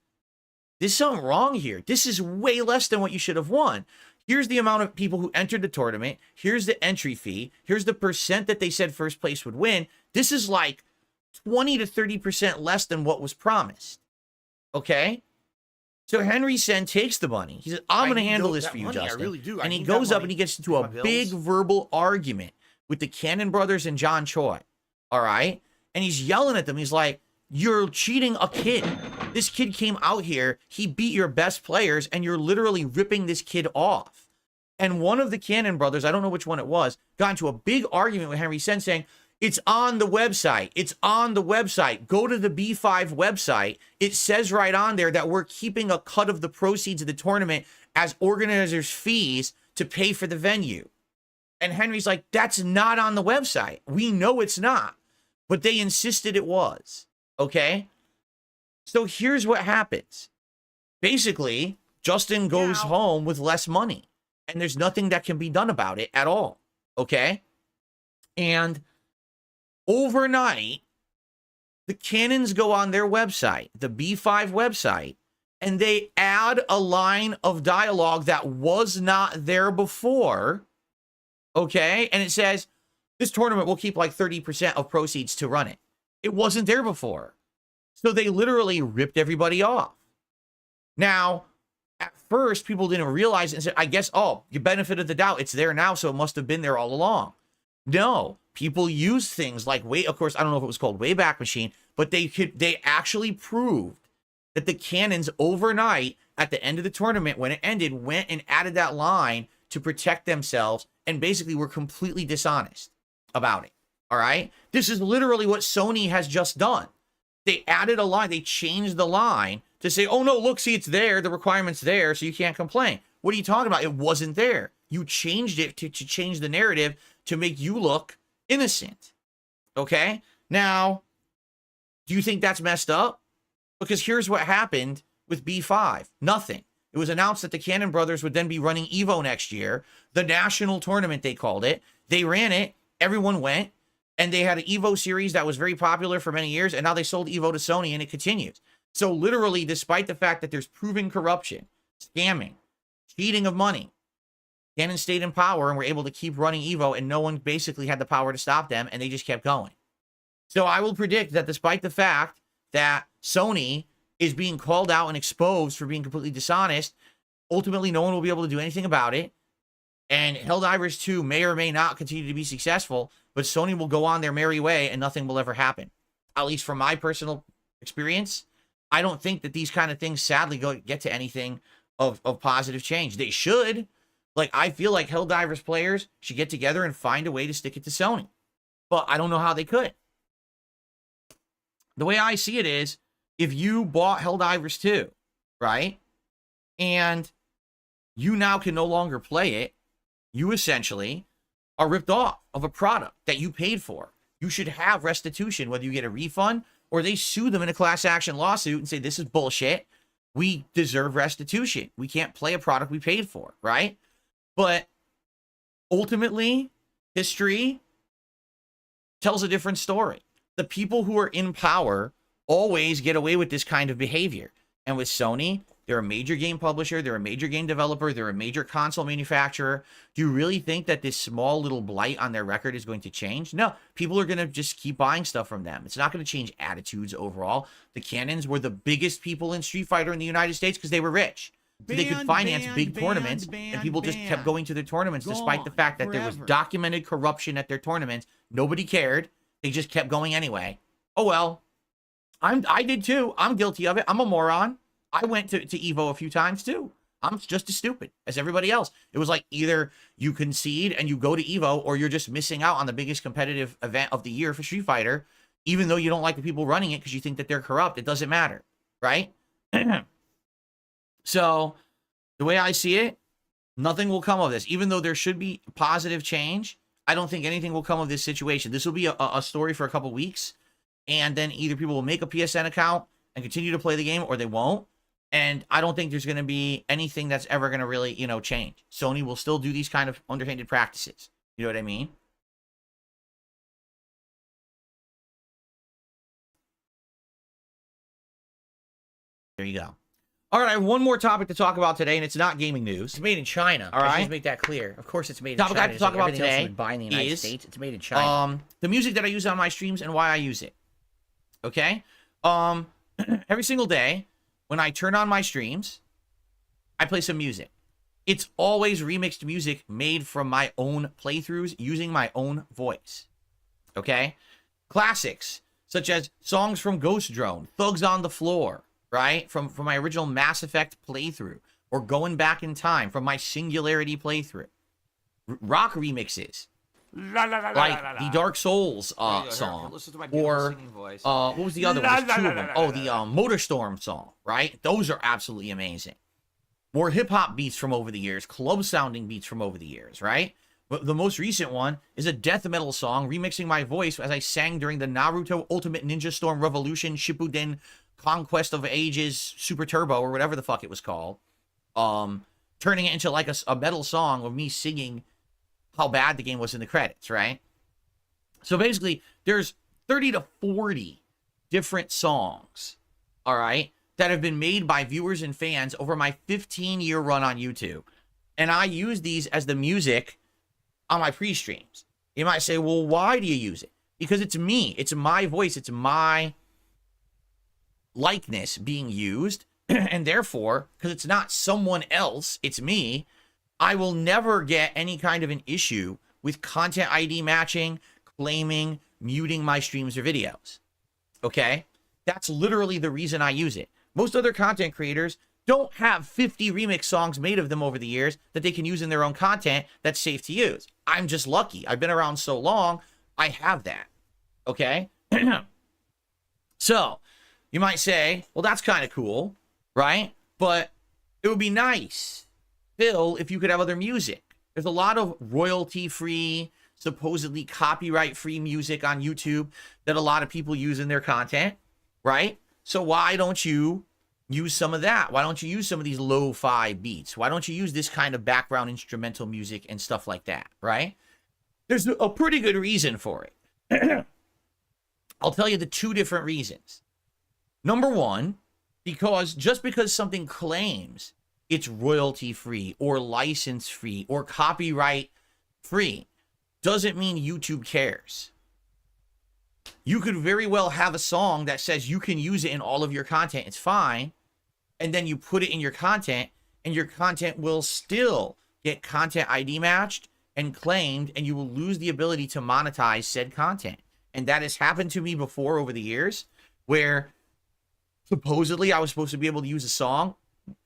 there's something wrong here. This is way less than what you should have won. Here's the amount of people who entered the tournament. Here's the entry fee. Here's the percent that they said first place would win. This is like 20 to 30% less than what was promised. Okay? So Henry Sen takes the money. He says, I'm going to handle this for you, Justin. I really do. And he goes up and he gets into a big verbal argument with the Cannon brothers and John Choi. All right? And he's yelling at them. He's like, you're cheating a kid. This kid came out here. He beat your best players, and you're literally ripping this kid off. And one of the Cannon brothers, I don't know which one it was, got into a big argument with Henry Sen saying, it's on the website. It's on the website. Go to the B5 website. It says right on there that we're keeping a cut of the proceeds of the tournament as organizers' fees to pay for the venue. And Henry's like, that's not on the website. We know it's not. But they insisted it was. Okay? So here's what happens. Basically, Justin goes home with less money. And there's nothing that can be done about it at all. Okay? And overnight, the Cannons go on their website, the B5 website, and they add a line of dialogue that was not there before. Okay? And it says, this tournament will keep like 30% of proceeds to run it. It wasn't there before. So they literally ripped everybody off. Now, at first, people didn't realize it and said, I guess, oh, you benefit of the doubt. It's there now, so it must have been there all along. No, people use things like, of course, I don't know if it was called Wayback Machine, but they actually proved that the Cannons overnight at the end of the tournament, when it ended, went and added that line to protect themselves and basically were completely dishonest about it. All right? This is literally what Sony has just done. They added a line. They changed the line to say, oh, no, look, see, it's there. The requirement's there, so you can't complain. What are you talking about? It wasn't there. You changed it to change the narrative to make you look innocent. Okay? Now, do you think that's messed up? Because here's what happened with B5. Nothing. It was announced that the Cannon brothers would then be running EVO next year. The national tournament, they called it. They ran it. Everyone went. And they had an EVO series that was very popular for many years. And now they sold EVO to Sony, and it continues. So literally, despite the fact that there's proven corruption, scamming, cheating of money, Cannon stayed in power and were able to keep running EVO, and no one basically had the power to stop them, and they just kept going. So I will predict that despite the fact that Sony is being called out and exposed for being completely dishonest, ultimately no one will be able to do anything about it. And Helldivers 2 may or may not continue to be successful, but Sony will go on their merry way and nothing will ever happen. At least from my personal experience, I don't think that these kind of things sadly get to anything of positive change. They should. Like, I feel like Helldivers players should get together and find a way to stick it to Sony. But I don't know how they could. The way I see it is, if you bought Helldivers 2, right, and you now can no longer play it, you essentially are ripped off of a product that you paid for. You should have restitution, whether you get a refund or they sue them in a class action lawsuit and say, this is bullshit. We deserve restitution. We can't play a product we paid for, right? But ultimately, history tells a different story. The people who are in power always get away with this kind of behavior. And with Sony, They're a major game publisher. They're a major game developer. They're a major console manufacturer. Do you really think that this small little blight on their record is going to change? No, people are going to just keep buying stuff from them. It's not going to change attitudes overall. The Cannons were the biggest people in Street Fighter in the United States because they were rich. So they could finance big tournaments, and people just kept going to their tournaments despite the fact that there was documented corruption at their tournaments. Nobody cared. They just kept going anyway. Oh, well. I did too. I'm guilty of it. I'm a moron. I went to Evo a few times too. I'm just as stupid as everybody else. It was like either you concede and you go to Evo, or you're just missing out on the biggest competitive event of the year for Street Fighter, even though you don't like the people running it because you think that they're corrupt. It doesn't matter, right? So the way I see it, nothing will come of this. Even though there should be positive change, I don't think anything will come of this situation. This will be a story for a couple weeks, and then either people will make a PSN account and continue to play the game, or they won't. And I don't think there's going to be anything that's ever going to really, change. Sony will still do these kind of underhanded practices. You know what I mean? There you go. All right, I have one more topic to talk about today, and it's not gaming news. It's made in China. All right, let's make that clear. Of course, it's made in China. China. Topic I have to talk about today buy in the United States. It's made in China. The music that I use on my streams and why I use it. Okay. Every single day when I turn on my streams, I play some music. It's always remixed music made from my own playthroughs using my own voice. Okay. Classics such as songs from Ghost Drone, Thugs on the Floor, right? From my original Mass Effect playthrough, or Going Back in Time from my Singularity playthrough. Rock remixes. Like the Dark Souls song. Or what was the other one? There's two of them. Oh, the Motorstorm song, right? Those are absolutely amazing. More hip-hop beats from over the years, club-sounding beats from over the years, right? But the most recent one is a death metal song remixing my voice as I sang during the Naruto Ultimate Ninja Storm Revolution Shippuden Conquest of Ages Super Turbo, or whatever the fuck it was called. Turning it into like a metal song of me singing how bad the game was in the credits, right? So basically, there's 30 to 40 different songs, all right, that have been made by viewers and fans over my 15-year run on YouTube. And I use these as the music on my pre-streams. You might say, well, why do you use it? Because it's me. It's my voice. It's my likeness being used. And therefore, because it's not someone else, it's me, I will never get any kind of an issue with content ID matching, claiming, muting my streams or videos. Okay? That's literally the reason I use it. Most other content creators don't have 50 remix songs made of them over the years that they can use in their own content that's safe to use. I'm just lucky. I've been around so long, I have that. Okay? So, you might say, well, that's kind of cool, right? But it would be nice, Phil, if you could have other music. There's a lot of royalty-free, supposedly copyright-free music on YouTube that a lot of people use in their content, right? So why don't you use some of that? Why don't you use some of these lo-fi beats? Why don't you use this kind of background instrumental music and stuff like that, right? There's a pretty good reason for it. I'll tell you the two different reasons. Number one, because just because something claims it's royalty-free or license-free or copyright-free doesn't mean YouTube cares. You could very well have a song that says you can use it in all of your content. It's fine. And then you put it in your content, and your content will still get content ID matched and claimed, and you will lose the ability to monetize said content. And that has happened to me before over the years, where supposedly I was supposed to be able to use a song,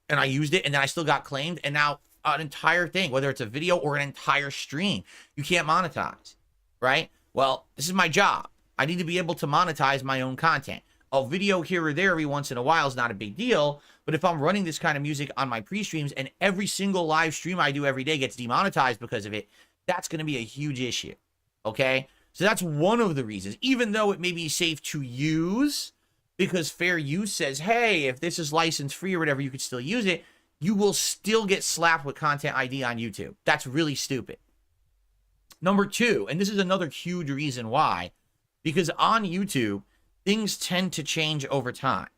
and I used it, and then I still got claimed, and now an entire thing, whether it's a video or an entire stream, you can't monetize, right? Well, this is my job. I need to be able to monetize my own content. A video here or there every once in a while is not a big deal, but if I'm running this kind of music on my pre-streams and every single live stream I do every day gets demonetized because of it, that's going to be a huge issue, okay? So that's one of the reasons, even though it may be safe to use, because fair use says, hey, if this is license-free or whatever, you could still use it, you will still get slapped with content ID on YouTube. That's really stupid. Number two, and this is another huge reason why, because on YouTube, things tend to change over time.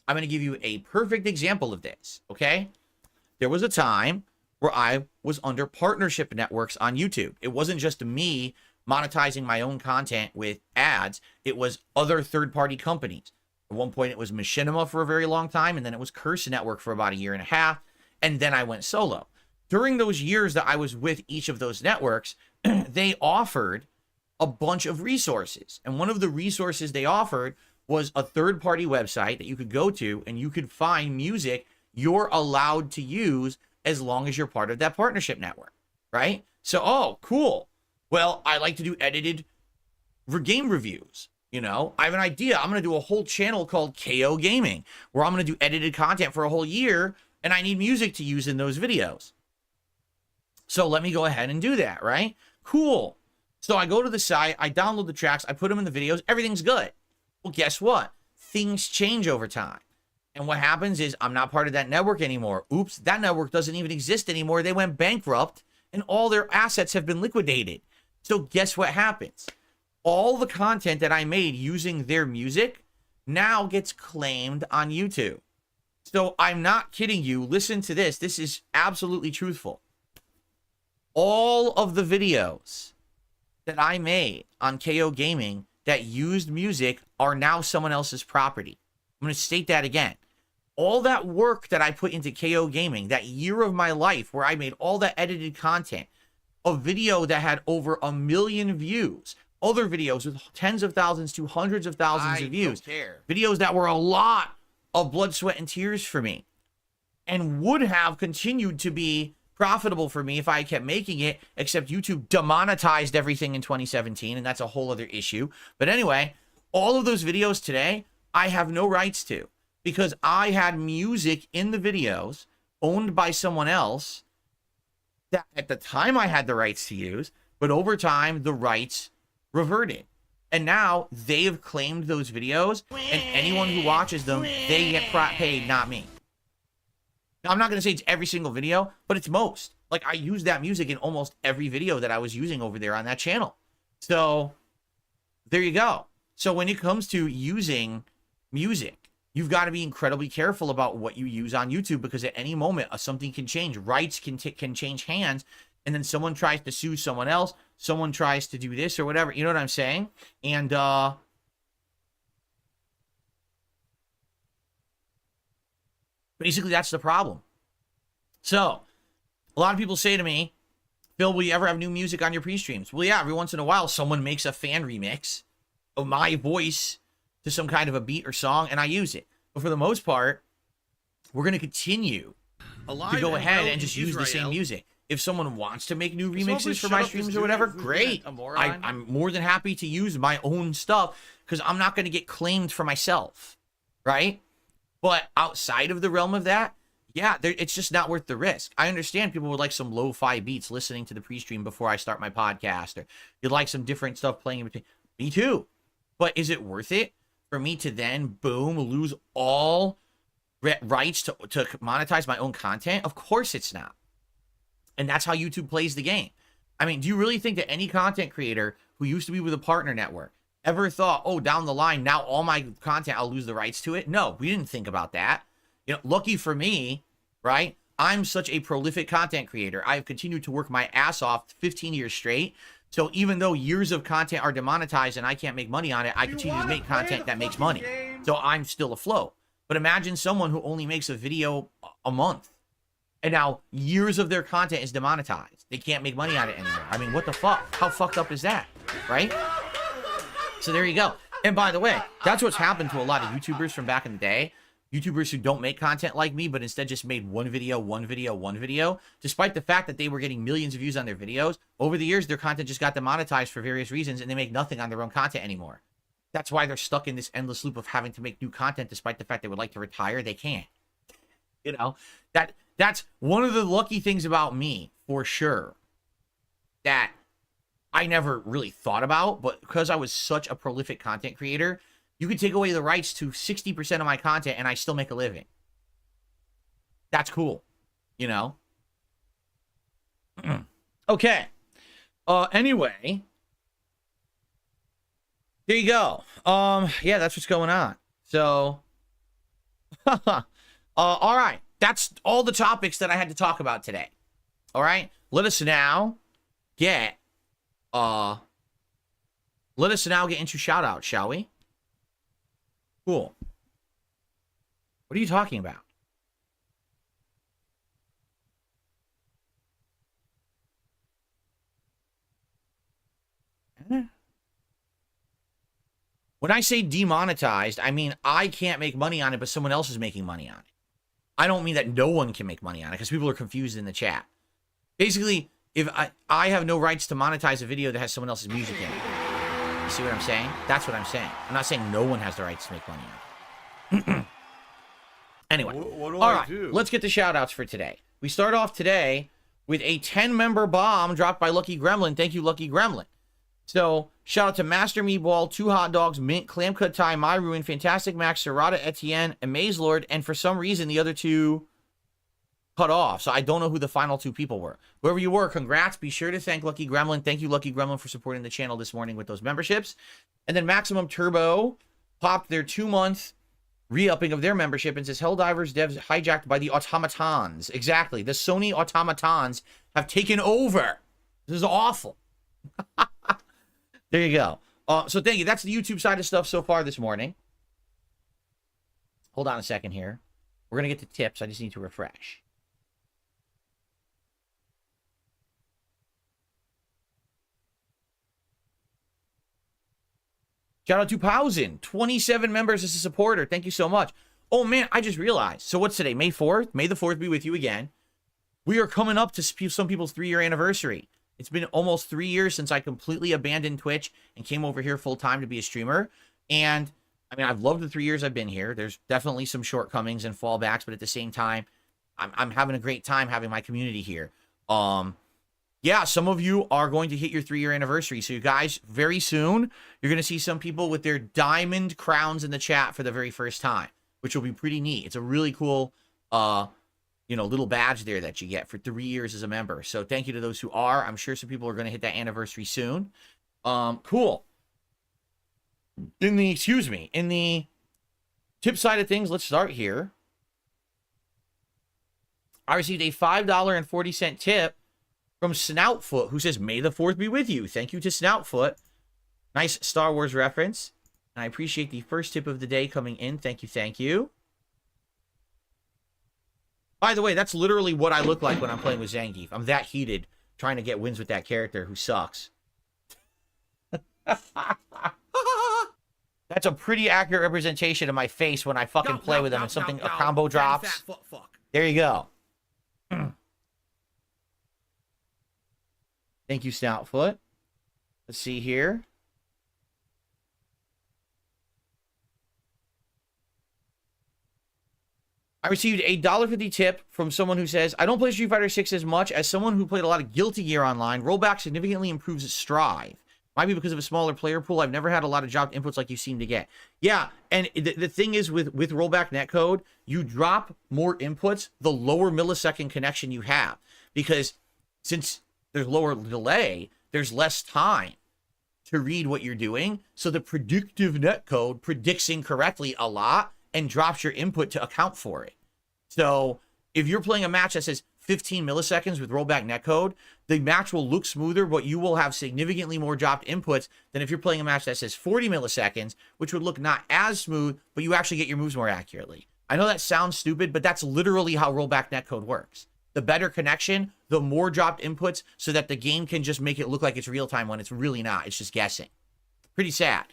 I'm going to give you a perfect example of this, okay? There was a time where I was under partnership networks on YouTube. It wasn't just me monetizing my own content with ads. It was other third-party companies. At one point, it was Machinima for a very long time, and then it was Curse Network for about a year and a half, and then I went solo. During those years that I was with each of those networks, they offered a bunch of resources. And one of the resources they offered was a third-party website that you could go to, and you could find music you're allowed to use as long as you're part of that partnership network, right? So, oh, cool. Well, I like to do edited game reviews. You know, I have an idea. I'm going to do a whole channel called KO Gaming, where I'm going to do edited content for a whole year, and I need music to use in those videos. So let me go ahead and do that, right? Cool. So I go to the site, I download the tracks, I put them in the videos, everything's good. Well, guess what? Things change over time. And what happens is I'm not part of that network anymore. Oops, that network doesn't even exist anymore. They went bankrupt, and all their assets have been liquidated. So guess what happens? All the content that I made using their music now gets claimed on YouTube. So I'm not kidding you. Listen to this. This is absolutely truthful. All of the videos that I made on KO Gaming that used music are now someone else's property. I'm going to state that again. All that work that I put into KO Gaming, that year of my life where I made all that edited content, a video that had over 1 million views, other videos with tens of thousands to hundreds of thousands of views, videos that were a lot of blood, sweat, and tears for me, and would have continued to be profitable for me if I kept making it, except YouTube demonetized everything in 2017, and that's a whole other issue. But anyway, all of those videos today, I have no rights to, because I had music in the videos owned by someone else that at the time I had the rights to use, but over time, the rights reverted. And now they've claimed those videos, and anyone who watches them, they get paid, not me. Now, I'm not going to say it's every single video, but it's most. Like, I use that music in almost every video that I was using over there on that channel. So there you go. So when it comes to using music, you've got to be incredibly careful about what you use on YouTube, because at any moment something can change. Rights can change hands, and then someone tries to sue someone else. Someone tries to do this or whatever. You know what I'm saying? And basically that's the problem. So a lot of people say to me, Phil, will you ever have new music on your pre-streams? Well, yeah, every once in a while someone makes a fan remix of my voice to some kind of a beat or song, and I use it. But for the most part, we're going to continue to go ahead and just use the same music. If someone wants to make new remixes for my streams or whatever, great. I'm more than happy to use my own stuff, because I'm not going to get claimed for myself, right? But outside of the realm of that, yeah, it's just not worth the risk. I understand people would like some lo-fi beats listening to the pre-stream before I start my podcast, or you'd like some different stuff playing in between. Me too. But is it worth it for me to then, boom, lose all rights to monetize my own content? Of course it's not. And that's how YouTube plays the game. I mean, do you really think that any content creator who used to be with a partner network ever thought, oh, down the line, now all my content, I'll lose the rights to it? No, we didn't think about that. You know, lucky for me, right? I'm such a prolific content creator. I've continued to work my ass off 15 years straight. So even though years of content are demonetized and I can't make money on it, I continue to make content that makes money. So I'm still afloat. But imagine someone who only makes a video a month, and now years of their content is demonetized. They can't make money on it anymore. I mean, what the fuck? How fucked up is that, right? So there you go. And by the way, that's what's happened to a lot of YouTubers from back in the day. YouTubers who don't make content like me, but instead just made one video, despite the fact that they were getting millions of views on their videos. Over the years, their content just got demonetized for various reasons, and they make nothing on their own content anymore. That's why they're stuck in this endless loop of having to make new content, despite the fact they would like to retire. They can't. You know, that's one of the lucky things about me, for sure, that I never really thought about, but because I was such a prolific content creator, you could take away the rights to 60% of my content and I still make a living. That's cool, you know? Okay. Anyway, there you go. Yeah, that's what's going on. So All right. That's all the topics that I had to talk about today. All right. Let us now get into shout outs, shall we? Cool. What are you talking about? When I say demonetized, I mean I can't make money on it, but someone else is making money on it. I don't mean that no one can make money on it, because people are confused in the chat. Basically, if I have no rights to monetize a video that has someone else's music in it. You see what I'm saying? That's what I'm saying. I'm not saying no one has the rights to make money on it. Anyway, What do all I right, do? let's get the shout-outs for today. We start off today with a 10-member bomb dropped by Lucky Gremlin. Thank you, Lucky Gremlin. So, shout out to Master Meatball, 2 Hot Dogs, Mint, Clam Cut Tie, My Ruin, Fantastic Max, Serrata Etienne, and Maze Lord, and for some reason, the other two cut off. So, I don't know who the final 2 people were. Whoever you were, congrats. Be sure to thank Lucky Gremlin. Thank you, Lucky Gremlin, for supporting the channel this morning with those memberships. And then Maximum Turbo popped their 2-month re-upping of their membership and says, Helldivers devs hijacked by the automatons. Exactly. The Sony automatons have taken over. This is awful. There you go. So thank you. That's the YouTube side of stuff so far this morning. Hold on a second here. We're going to get to tips. I just need to refresh. Shout out to Pausen. 27 members as a supporter. Thank you so much. Oh, man, I just realized. So what's today? May 4th? May the 4th be with you again. We are coming up to some people's 3-year anniversary. It's been almost 3 years since I completely abandoned Twitch and came over here full-time to be a streamer. And, I mean, I've loved the 3 years I've been here. There's definitely some shortcomings and fallbacks, but at the same time, I'm having a great time having my community here. Yeah, some of you are going to hit your 3-year anniversary. So you guys, very soon, you're going to see some people with their diamond crowns in the chat for the very first time, which will be pretty neat. It's a really cool, little badge there that you get for 3 years as a member. So thank you to those who are. I'm sure some people are going to hit that anniversary soon. Cool. In the tip side of things, let's start here. I received a $5.40 tip from Snoutfoot, who says, May the 4th be with you. Thank you to Snoutfoot. Nice Star Wars reference. And I appreciate the first tip of the day coming in. Thank you, thank you. By the way, that's literally what I look like when I'm playing with Zangief. I'm that heated trying to get wins with that character who sucks. That's a pretty accurate representation of my face when I fucking play with him and something, a combo drops. There you go. Thank you, Snoutfoot. Let's see here. I received a $1.50 tip from someone who says, I don't play Street Fighter 6 as much. As someone who played a lot of Guilty Gear online, rollback significantly improves strive. Might be because of a smaller player pool. I've never had a lot of dropped inputs like you seem to get. Yeah, and the thing is with rollback netcode, you drop more inputs the lower millisecond connection you have. Because since there's lower delay, there's less time to read what you're doing. So the predictive netcode predicts incorrectly a lot and drops your input to account for it. So if you're playing a match that says 15 milliseconds with rollback netcode, the match will look smoother, but you will have significantly more dropped inputs than if you're playing a match that says 40 milliseconds, which would look not as smooth, but you actually get your moves more accurately. I know that sounds stupid, but that's literally how rollback netcode works. The better connection, the more dropped inputs, so that the game can just make it look like it's real time when it's really not. It's just guessing. Pretty sad.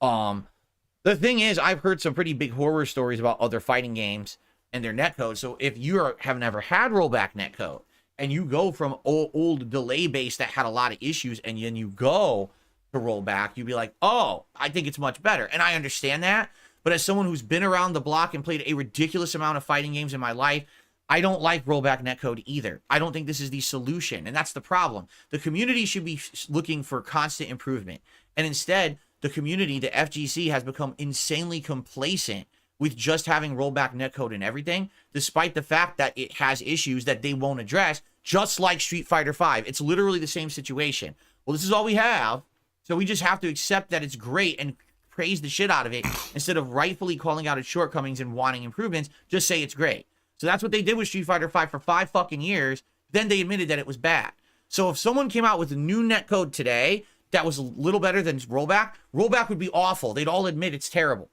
The thing is, I've heard some pretty big horror stories about other fighting games and their netcode. So if you have never had rollback netcode and you go from old delay base that had a lot of issues and then you go to rollback, you'd be like, oh, I think it's much better. And I understand that. But as someone who's been around the block and played a ridiculous amount of fighting games in my life, I don't like rollback netcode either. I don't think this is the solution. And that's the problem. The community should be looking for constant improvement. And instead, the community, the FGC, has become insanely complacent with just having rollback netcode and everything, despite the fact that it has issues that they won't address, just like Street Fighter V. It's literally the same situation. Well, this is all we have, so we just have to accept that it's great and praise the shit out of it instead of rightfully calling out its shortcomings and wanting improvements. Just say it's great. So that's what they did with Street Fighter V for 5 fucking years. Then they admitted that it was bad. So if someone came out with a new netcode today that was a little better than rollback would be awful. They'd all admit it's terrible.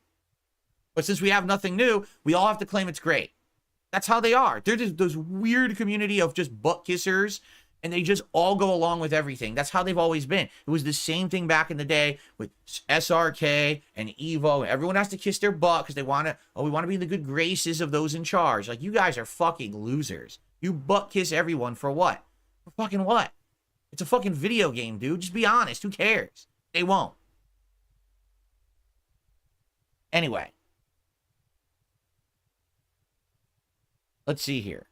But since we have nothing new, we all have to claim it's great. That's how they are. They're just those weird community of just butt kissers, and they just all go along with everything. That's how they've always been. It was the same thing back in the day with SRK and Evo. Everyone has to kiss their butt because they want to, we want to be in the good graces of those in charge. Like, you guys are fucking losers. You butt kiss everyone for what? For fucking what? It's a fucking video game, dude. Just be honest. Who cares? They won't. Anyway. Let's see here.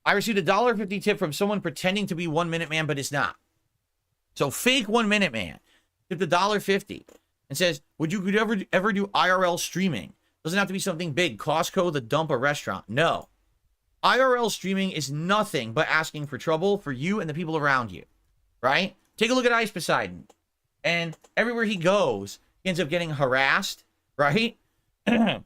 I received a $1.50 tip from someone pretending to be 1 Minute Man, but it's not. So fake 1 Minute Man tipped $1.50 and says, would you ever do IRL streaming? Doesn't have to be something big. Costco, the dump, a restaurant. No. IRL streaming is nothing but asking for trouble for you and the people around you. Right? Take a look at Ice Poseidon. And everywhere he goes, he ends up getting harassed. Right? You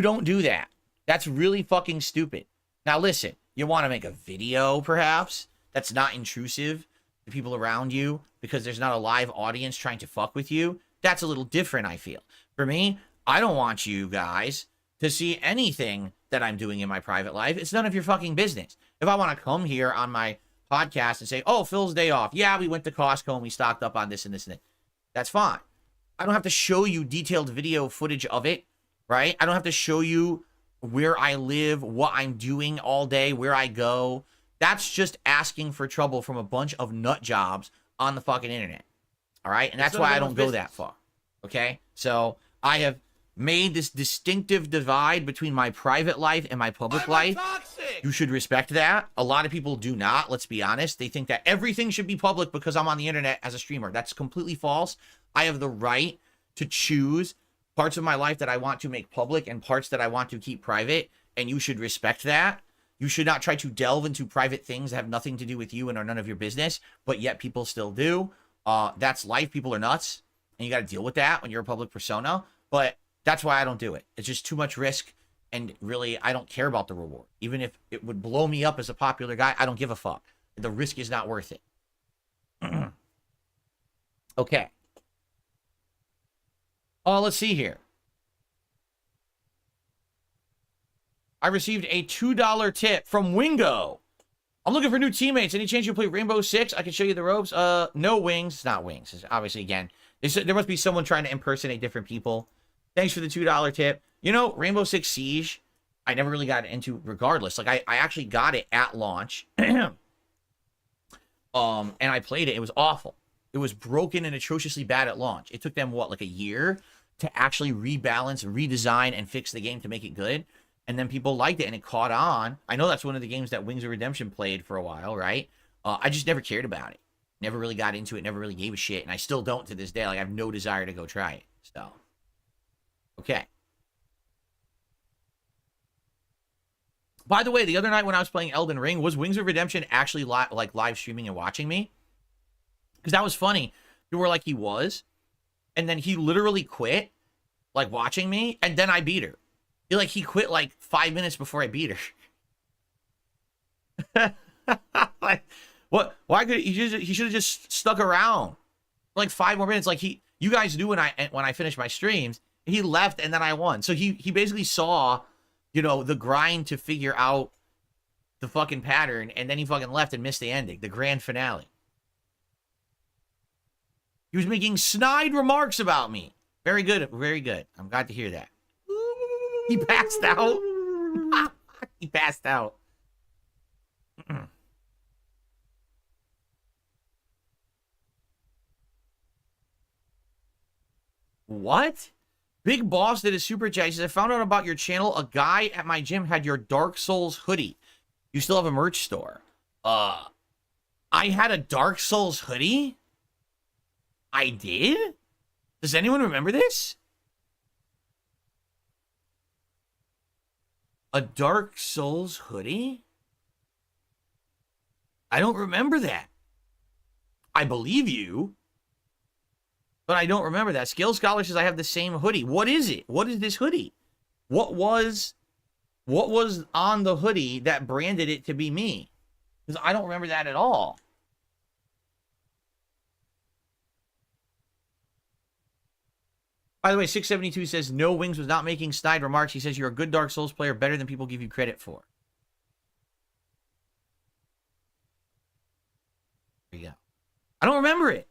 don't do that. That's really fucking stupid. Now listen, you want to make a video perhaps that's not intrusive to people around you because there's not a live audience trying to fuck with you. That's a little different, I feel. For me, I don't want you guys to see anything that I'm doing in my private life. It's none of your fucking business. If I want to come here on my podcast and say, oh, Phil's day off. Yeah, we went to Costco and we stocked up on this and this and that. That's fine. I don't have to show you detailed video footage of it, right? I don't have to show you where I live, what I'm doing all day, where I go. That's just asking for trouble from a bunch of nut jobs on the fucking internet. All right? And that's why I don't go that far. Okay? So I have made this distinctive divide between my private life and my public life. You should respect that. A lot of people do not, let's be honest. They think that everything should be public because I'm on the internet as a streamer. That's completely false. I have the right to choose parts of my life that I want to make public and parts that I want to keep private, and you should respect that. You should not try to delve into private things that have nothing to do with you and are none of your business, but yet people still do. That's life. People are nuts, and you got to deal with that when you're a public persona, but that's why I don't do it. It's just too much risk, and really, I don't care about the reward. Even if it would blow me up as a popular guy, I don't give a fuck. The risk is not worth it. Okay. Let's see here. I received a $2 tip from Wingo. I'm looking for new teammates. Any chance you play Rainbow Six? I can show you the ropes. No Wings. It's not Wings. It's obviously, again, there must be someone trying to impersonate different people. Thanks for the $2 tip. You know, Rainbow Six Siege, I never really got into regardless. Like, I actually got it at launch. And I played it. It was awful. It was broken and atrociously bad at launch. It took them, what, like a year to actually rebalance, redesign, and fix the game to make it good. And then people liked it, and it caught on. I know that's one of the games that Wings of Redemption played for a while, right? I just never cared about it. Never really got into it, never really gave a shit, and I still don't to this day. Like, I have no desire to go try it. So, okay. By the way, the other night when I was playing Elden Ring, was Wings of Redemption actually live streaming and watching me? Because that was funny. You were like, he was. And then he literally quit, like, watching me. And then I beat her. He quit, like, 5 minutes before I beat her. Like, what? Why could he should have just stuck around for, like, 5 more minutes. Like, you guys do when I finish my streams. He left, and then I won. So he basically saw, you know, the grind to figure out the fucking pattern. And then he fucking left and missed the ending, the grand finale. He was making snide remarks about me. Very good. Very good. I'm glad to hear that. He passed out. He passed out. What? Big Boss did a super chat. He says, I found out about your channel. A guy at my gym had your Dark Souls hoodie. You still have a merch store. I had a Dark Souls hoodie? I did? Does anyone remember this? A Dark Souls hoodie? I don't remember that. I believe you. But I don't remember that. Skill Scholar says I have the same hoodie. What is it? What is this hoodie? What was on the hoodie that branded it to be me? Because I don't remember that at all. By the way, 672 says, No Wings was not making snide remarks. He says, you're a good Dark Souls player, better than people give you credit for. There you go. I don't remember it.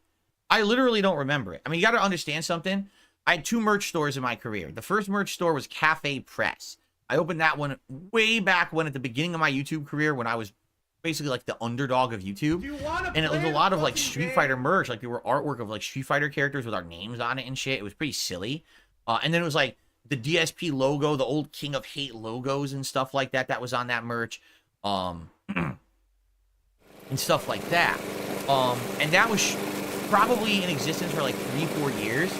I literally don't remember it. I mean, you got to understand something. I had 2 merch stores in my career. The first merch store was Cafe Press. I opened that one way back when, at the beginning of my YouTube career, when I was basically like the underdog of YouTube. And it was a lot of like Street Fighter merch. Like there were artwork of like Street Fighter characters with our names on it and shit. It was pretty silly. And then it was like the DSP logo, the old King of Hate logos and stuff like that. That was on that merch. And stuff like that. And that was probably in existence for like 3-4 years.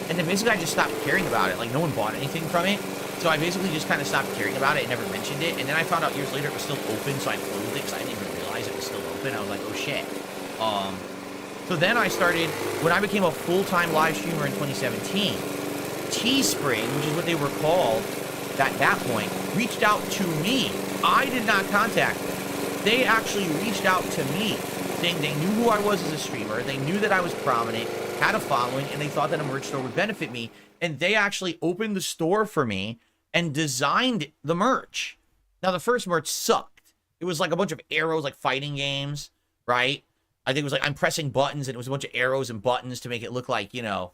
And then basically I just stopped caring about it. Like no one bought anything from it. So I basically just kind of stopped caring about it and never mentioned it. And then I found out years later it was still open, so I closed it because I didn't even realize it was still open. I was like, oh shit. So then I started, when I became a full-time live streamer in 2017, Teespring, which is what they were called at that point, reached out to me. I did not contact them. They actually reached out to me, saying they knew who I was as a streamer, they knew that I was prominent, had a following, and they thought that a merch store would benefit me. And they actually opened the store for me and designed the merch. Now, the first merch sucked. It was like a bunch of arrows, like fighting games, right? I think it was like I'm pressing buttons, and it was a bunch of arrows and buttons to make it look like, you know,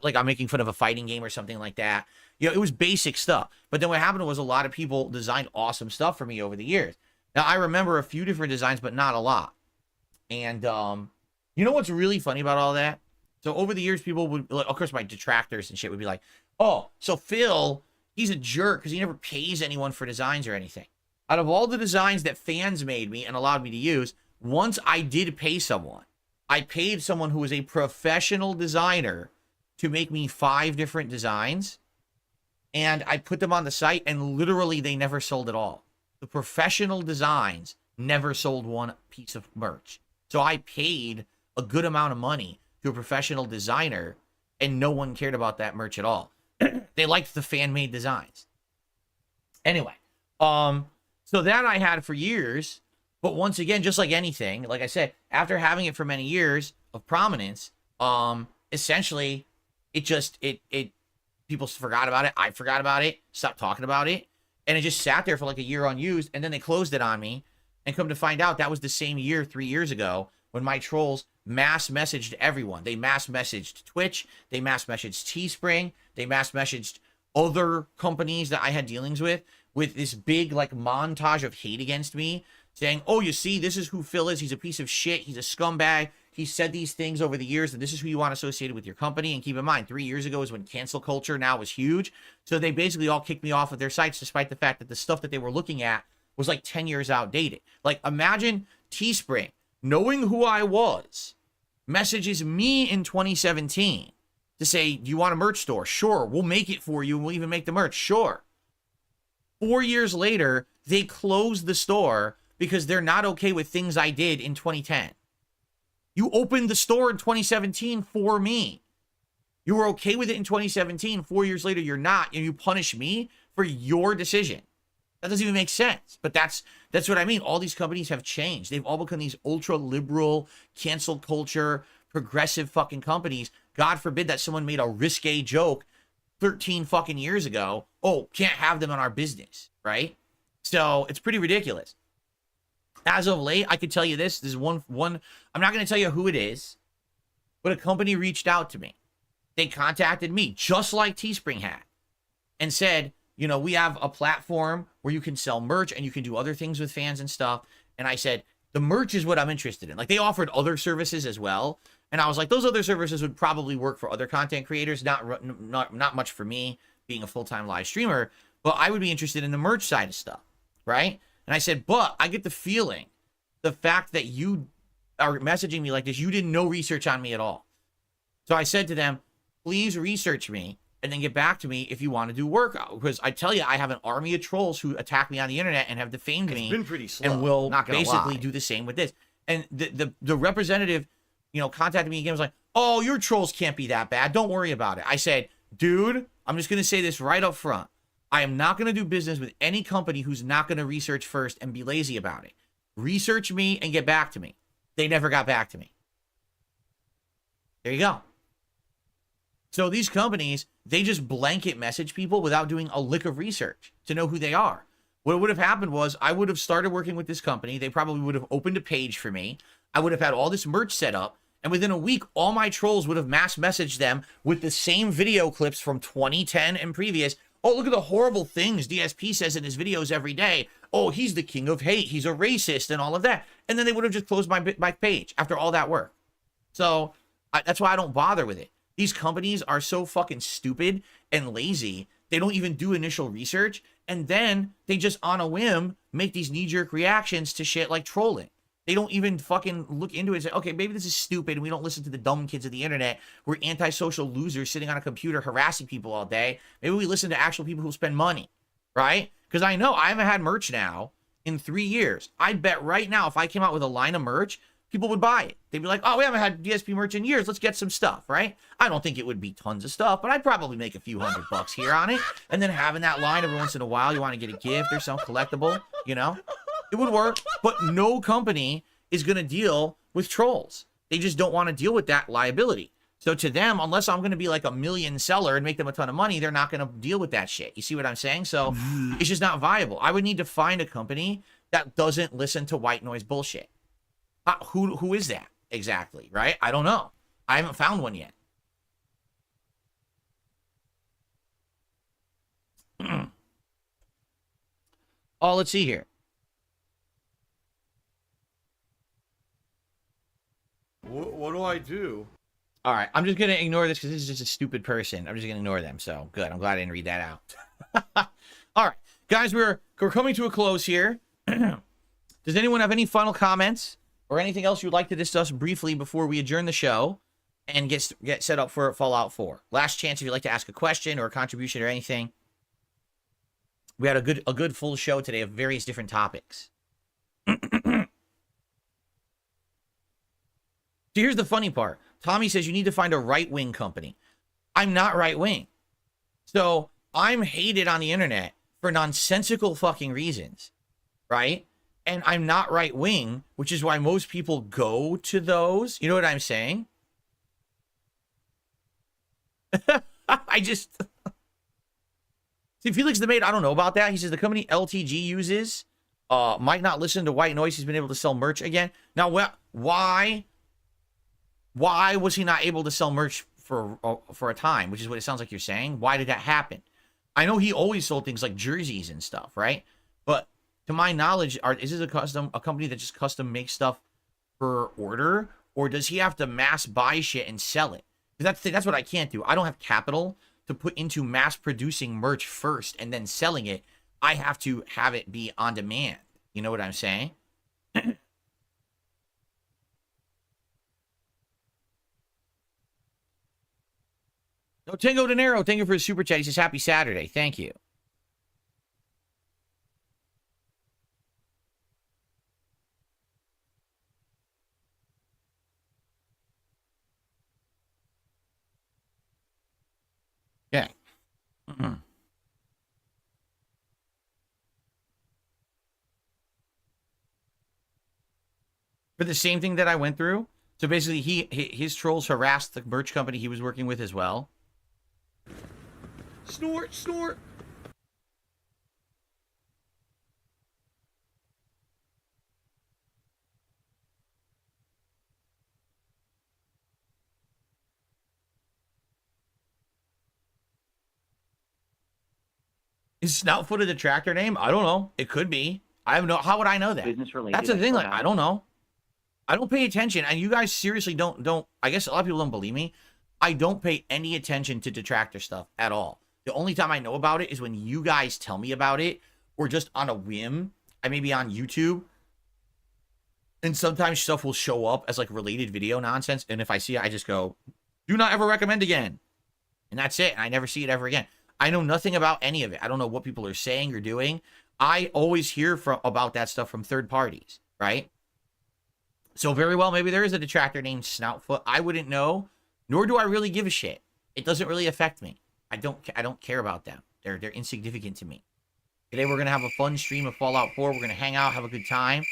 like I'm making fun of a fighting game or something like that. You know, it was basic stuff. But then what happened was a lot of people designed awesome stuff for me over the years. Now, I remember a few different designs, but not a lot. And you know what's really funny about all that? So over the years, people would, like, of course, my detractors and shit would be like, oh, so Phil, he's a jerk because he never pays anyone for designs or anything. Out of all the designs that fans made me and allowed me to use, once I did pay someone. I paid someone who was a professional designer to make me 5 different designs. And I put them on the site, and literally they never sold at all. The professional designs never sold one piece of merch. So I paid a good amount of money to a professional designer, and no one cared about that merch at all. They liked the fan-made designs. Anyway, so that I had for years, but once again, just like anything, like I said, after having it for many years of prominence, essentially, it people forgot about it. I forgot about it, stopped talking about it, and it just sat there for like a year unused, and then they closed it on me, and come to find out that was the same year 3 years ago when my trolls mass messaged everyone. They mass messaged Twitch, they mass messaged Teespring, they mass messaged other companies that I had dealings with this big like montage of hate against me, saying, oh, you see, this is who Phil is. He's a piece of shit. He's a scumbag. He said these things over the years, and this is who you want associated with your company. And keep in mind, 3 years ago is when cancel culture now was huge. So they basically all kicked me off of their sites, despite the fact that the stuff that they were looking at was like 10 years outdated. Like, imagine Teespring, knowing who I was, messages me in 2017 to say, do you want a merch store? Sure, we'll make it for you. We'll even make the merch. Sure. 4 years later, they closed the store because they're not okay with things I did in 2010. You opened the store in 2017 for me. You were okay with it in 2017. 4 years later, you're not, and you punish me for your decision. That doesn't even make sense. But that's what I mean. All these companies have changed. They've all become these ultra-liberal, cancel culture, progressive fucking companies. God forbid that someone made a risque joke 13 fucking years ago. Oh, can't have them in our business, right? So it's pretty ridiculous. As of late, I could tell you this. This is one. I'm not going to tell you who it is, but a company reached out to me. They contacted me, just like Teespring had, and said, you know, we have a platform where you can sell merch and you can do other things with fans and stuff. And I said, the merch is what I'm interested in. Like, they offered other services as well. And I was like, those other services would probably work for other content creators. Not much for me being a full-time live streamer, but I would be interested in the merch side of stuff, right? And I said, but I get the feeling, the fact that you are messaging me like this, you did no research on me at all. So I said to them, please research me and then get back to me if you want to do work. Because I tell you, I have an army of trolls who attack me on the internet and have defamed me. It's been pretty slow, not gonna gonna lie. lie. Do the same with this. And the representative contacted me again, was like, oh, your trolls can't be that bad. Don't worry about it. I said, dude, I'm just going to say this right up front. I am not going to do business with any company who's not going to research first and be lazy about it. Research me and get back to me. They never got back to me. There you go. So these companies, they just blanket message people without doing a lick of research to know who they are. What would have happened was I would have started working with this company. They probably would have opened a page for me. I would have had all this merch set up. And within a week, all my trolls would have mass messaged them with the same video clips from 2010 and previous. Oh, look at the horrible things DSP says in his videos every day. Oh, he's the king of hate. He's a racist and all of that. And then they would have just closed my page after all that work. So that's why I don't bother with it. These companies are so fucking stupid and lazy. They don't even do initial research. And then they just on a whim make these knee-jerk reactions to shit like trolling. They don't even fucking look into it and say, okay, maybe this is stupid and we don't listen to the dumb kids of the internet. We're antisocial losers sitting on a computer harassing people all day. Maybe we listen to actual people who spend money, right? Because I know I haven't had merch now in 3 years. I bet right now if I came out with a line of merch, people would buy it. They'd be like, oh, we haven't had DSP merch in years. Let's get some stuff, right? I don't think it would be tons of stuff, but I'd probably make a few $100 here on it. And then having that line every once in a while, you want to get a gift or some collectible, it would work. But no company is going to deal with trolls. They just don't want to deal with that liability. So to them, unless I'm going to be like a million seller and make them a ton of money, they're not going to deal with that shit. You see what I'm saying? So it's just not viable. I would need to find a company that doesn't listen to white noise bullshit. Who is that exactly, right? I don't know. I haven't found one yet. Oh, let's see here. What do I do? All right, I'm just going to ignore this because this is just a stupid person. I'm just going to ignore them. So good. I'm glad I didn't read that out. All right, guys, we're coming to a close here. Does anyone have any final comments or anything else you'd like to discuss briefly before we adjourn the show and get set up for Fallout 4? Last chance if you'd like to ask a question or a contribution or anything. We had a good full show today of various different topics. So here's the funny part. Tommy says you need to find a right-wing company. I'm not right-wing. So I'm hated on the internet for nonsensical fucking reasons, right? And I'm not right-wing, which is why most people go to those. You know what I'm saying? I just... See, Felix the Maid, I don't know about that. He says the company LTG uses might not listen to white noise. He's been able to sell merch again. Now, why was he not able to sell merch for a time, which is what it sounds like you're saying? Why did that happen? I know he always sold things like jerseys and stuff, right? But to my knowledge, is this a company that just custom makes stuff per order, or does he have to mass buy shit and sell it? Because that's what I can't do. I don't have capital to put into mass producing merch first and then selling it. I have to have it be on demand. You know what I'm saying? No, Tango De Niro, thank you for his super chat. He says, happy Saturday. Thank you. Okay. For the same thing that I went through. So basically, his trolls harassed the merch company he was working with as well. Snort, snort. Is Snout Foot a detractor name? I don't know. It could be. I have no. How would I know that? Business related. That's the thing. Like, I don't know. I don't pay attention, and you guys seriously don't. I guess a lot of people don't believe me. I don't pay any attention to detractor stuff at all. The only time I know about it is when you guys tell me about it, or just on a whim. I may be on YouTube, and sometimes stuff will show up as like related video nonsense, and if I see it, I just go, "Do not ever recommend again," and that's it. And I never see it ever again. I know nothing about any of it. I don't know what people are saying or doing. I always hear about that stuff from third parties, right? So very well, maybe there is a detractor named Snoutfoot. I wouldn't know, nor do I really give a shit. It doesn't really affect me. I don't care about them. They're insignificant to me. Today we're gonna have a fun stream of Fallout 4. We're gonna hang out, have a good time,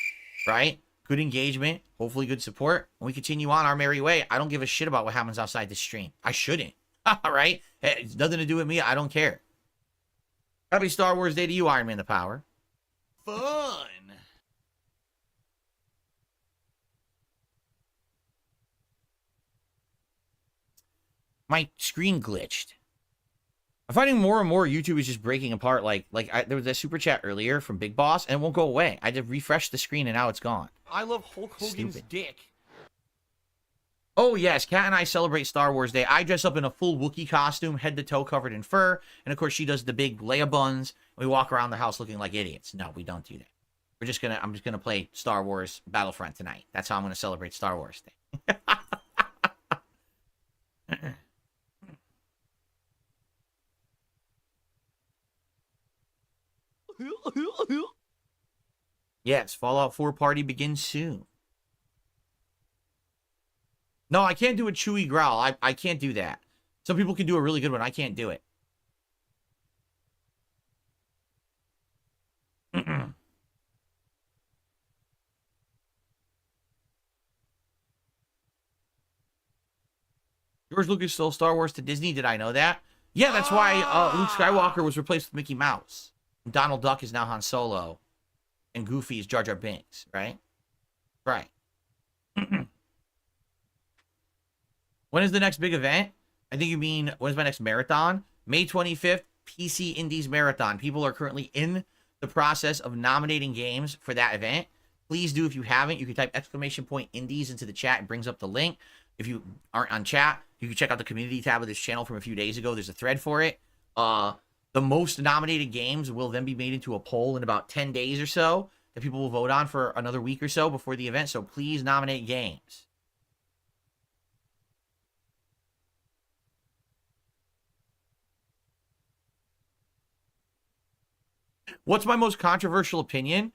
right? Good engagement, hopefully good support, and we continue on our merry way. I don't give a shit about what happens outside the stream. I shouldn't. All right? It's nothing to do with me. I don't care. Happy Star Wars Day to you, Iron Man the Power. Fun. My screen glitched. I'm finding more and more YouTube is just breaking apart. There was a super chat earlier from Big Boss, and it won't go away. I just refreshed the screen, and now it's gone. I love Hulk Hogan's dick. Oh, yes. Kat and I celebrate Star Wars Day. I dress up in a full Wookiee costume, head to toe covered in fur. And, of course, she does the big Leia buns. We walk around the house looking like idiots. No, we don't do that. I'm just going to play Star Wars Battlefront tonight. That's how I'm going to celebrate Star Wars Day. Yes, Fallout 4 party begins soon. No, I can't do a chewy growl. I can't do that. Some people can do a really good one. I can't do it. George Lucas stole Star Wars to Disney. Did I know that? Yeah, that's why Luke Skywalker was replaced with Mickey Mouse. Donald Duck is now Han Solo. And Goofy is Jar Jar Binks, right? Right. When is the next big event? I think you mean, when is my next marathon? May 25th, PC Indies Marathon. People are currently in the process of nominating games for that event. Please do if you haven't. You can type !Indies into the chat. It brings up the link. If you aren't on chat, you can check out the community tab of this channel from a few days ago. There's a thread for it. The most nominated games will then be made into a poll in about 10 days or so that people will vote on for another week or so before the event. So please nominate games. What's my most controversial opinion?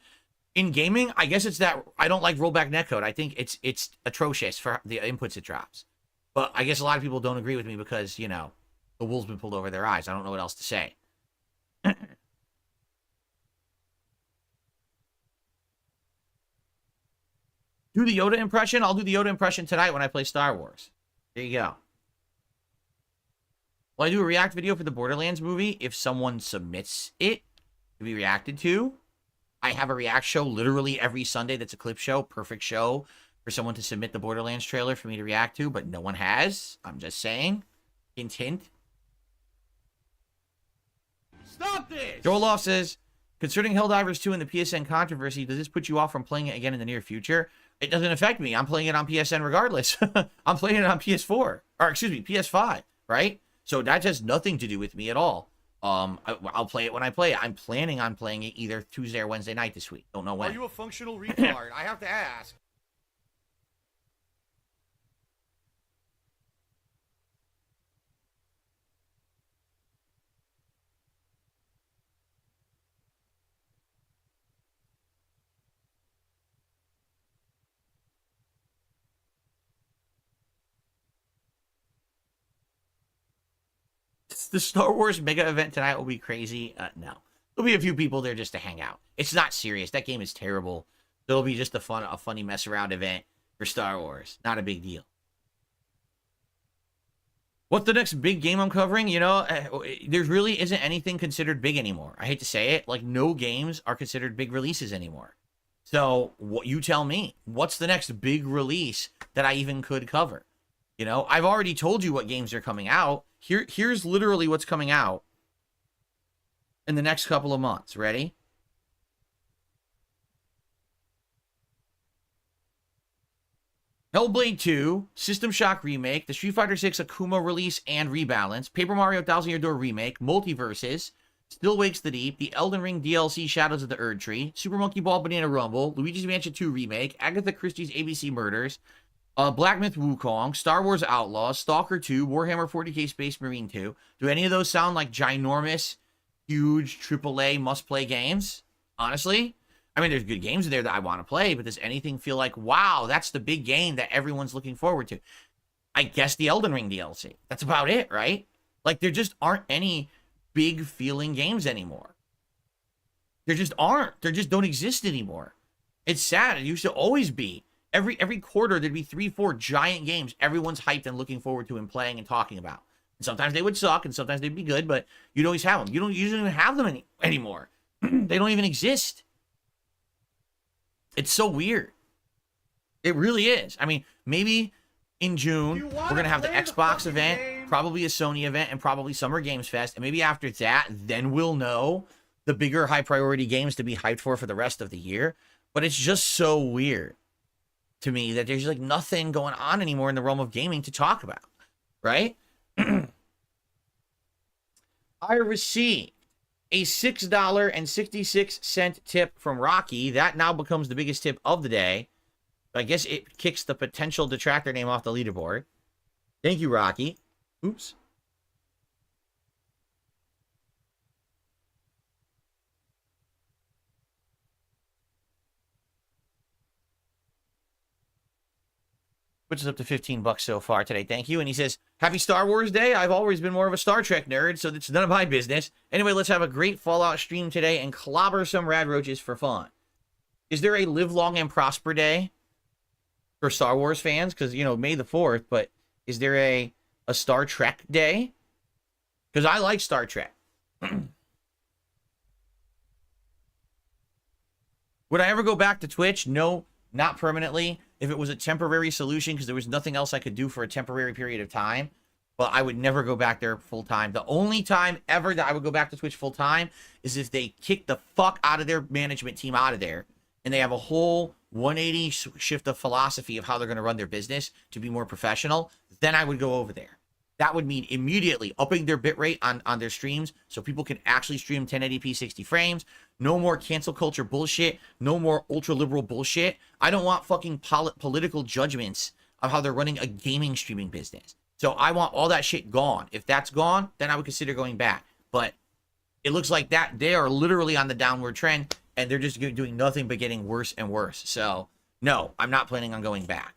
In gaming, I guess it's that I don't like rollback netcode. I think it's atrocious for the inputs it drops. But I guess a lot of people don't agree with me because, you know, the wool's been pulled over their eyes. I don't know what else to say. Do the Yoda impression? I'll do the Yoda impression tonight when I play Star Wars. There you go. Will I do a react video for the Borderlands movie if someone submits it to be reacted to? I have a react show literally every Sunday that's a clip show. Perfect show for someone to submit the Borderlands trailer for me to react to, but no one has. I'm just saying. Hint, hint. Stop this! Joel Loft says, concerning Helldivers 2 and the PSN controversy, does this put you off from playing it again in the near future? It doesn't affect me. I'm playing it on PSN regardless. I'm playing it on PS4. Or, excuse me, PS5, right? So that has nothing to do with me at all. I'll play it when I play it. I'm planning on playing it either Tuesday or Wednesday night this week. Don't know when. Are you a functional retard? I have to ask. The Star Wars mega event tonight will be crazy. No. There'll be a few people there just to hang out. It's not serious. That game is terrible. It'll be just a funny mess around event for Star Wars. Not a big deal. What's the next big game I'm covering? You know, there really isn't anything considered big anymore. I hate to say it. Like, no games are considered big releases anymore. So, what you tell me. What's the next big release that I even could cover? You know, I've already told you what games are coming out. Here's literally what's coming out in the next couple of months. Ready? Hellblade 2, System Shock Remake, the Street Fighter 6 Akuma release and rebalance, Paper Mario Thousand Year Door Remake, Multiverses, Still Wakes the Deep, the Elden Ring DLC Shadows of the Erd Tree, Super Monkey Ball Banana Rumble, Luigi's Mansion 2 Remake, Agatha Christie's ABC Murders, Black Myth Wukong, Star Wars Outlaws, Stalker 2, Warhammer 40k Space Marine 2. Do any of those sound like ginormous, huge AAA must-play games? Honestly? I mean, there's good games in there that I want to play, but does anything feel like, wow, that's the big game that everyone's looking forward to? I guess the Elden Ring DLC. That's about it, right? Like, there just aren't any big feeling games anymore. There just aren't. There just don't exist anymore. It's sad. It used to always be. Every quarter, there'd be 3-4 giant games everyone's hyped and looking forward to and playing and talking about. And sometimes they would suck, and sometimes they'd be good, but you'd always have them. You don't even have them anymore. They don't even exist. It's so weird. It really is. I mean, maybe in June, we're going to have the Xbox event, probably a Sony event, and probably Summer Games Fest. And maybe after that, then we'll know the bigger high priority games to be hyped for the rest of the year. But it's just so weird to me that there's like nothing going on anymore in the realm of gaming to talk about, right? I received a $6.66 tip from Rocky. That now becomes the biggest tip of the day. I guess it kicks the potential detractor name off the leaderboard. Thank you, Rocky. Oops. Which is up to $15 so far today. Thank you. And he says, happy Star Wars Day. I've always been more of a Star Trek nerd, so it's none of my business. Anyway, let's have a great Fallout stream today and clobber some rad roaches for fun. Is there a live long and prosper day for Star Wars fans? Because, you know, May the 4th, but is there a Star Trek day? Because I like Star Trek. Would I ever go back to Twitch? No, not permanently. If it was a temporary solution, because there was nothing else I could do for a temporary period of time, but I would never go back there full time. The only time ever that I would go back to Twitch full time is if they kick the fuck out of their management team out of there, and they have a whole 180 shift of philosophy of how they're going to run their business to be more professional. Then I would go over there. That would mean immediately upping their bitrate on their streams so people can actually stream 1080p 60 frames. No more cancel culture bullshit. No more ultra-liberal bullshit. I don't want fucking political judgments of how they're running a gaming streaming business. So I want all that shit gone. If that's gone, then I would consider going back. But it looks like that they are literally on the downward trend, and they're just doing nothing but getting worse and worse. So, no, I'm not planning on going back.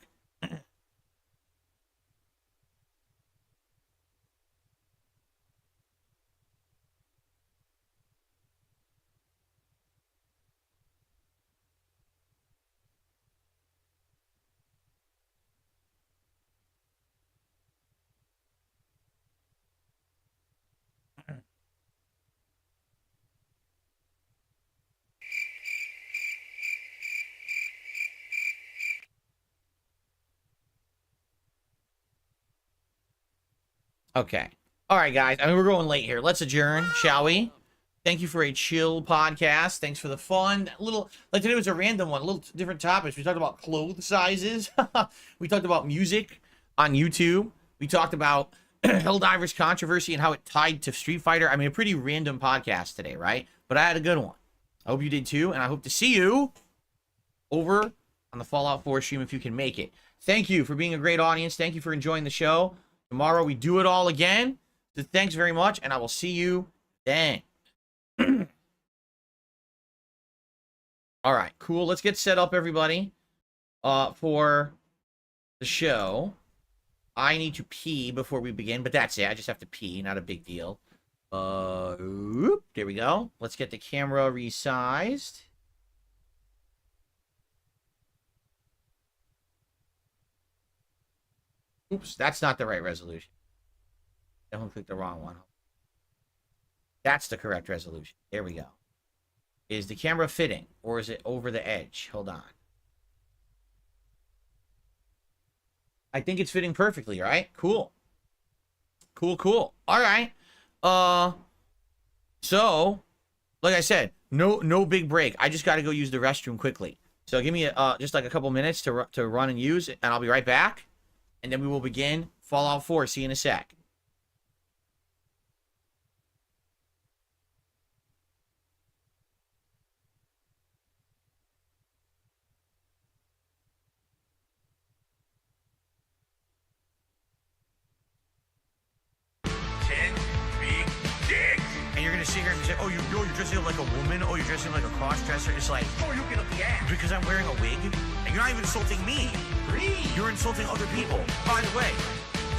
Okay. All right, guys. I mean, we're going late here. Let's adjourn, shall we? Thank you for a chill podcast. Thanks for the fun. Like today was a random one, a little different topics. We talked about clothes sizes. We talked about music on YouTube. We talked about Helldivers controversy and how it tied to Street Fighter. I mean, a pretty random podcast today, right? But I had a good one. I hope you did too, and I hope to see you over on the Fallout 4 stream if you can make it. Thank you for being a great audience. Thank you for enjoying the show. Tomorrow we do it all again. So thanks very much, and I will see you then. All right, cool. Let's get set up, everybody, for the show. I need to pee before we begin, but that's it. I just have to pee, not a big deal. There we go. Let's get the camera resized. Oops, that's not the right resolution. Definitely clicked the wrong one. That's the correct resolution. There we go. Is the camera fitting, or is it over the edge? Hold on. I think it's fitting perfectly, right? Cool. Cool. All right. So, like I said, no big break. I just got to go use the restroom quickly. So give me just like a couple minutes to run and use, and I'll be right back. And then we will begin Fallout 4. See you in a sec. And you're gonna sit here and say, oh, you're you're dressing up like a woman, or you're dressing up like a cross-dresser, it's like, oh, you're looking up the ass. Because I'm wearing a wig, and you're not even insulting me. You're insulting other people. By the way,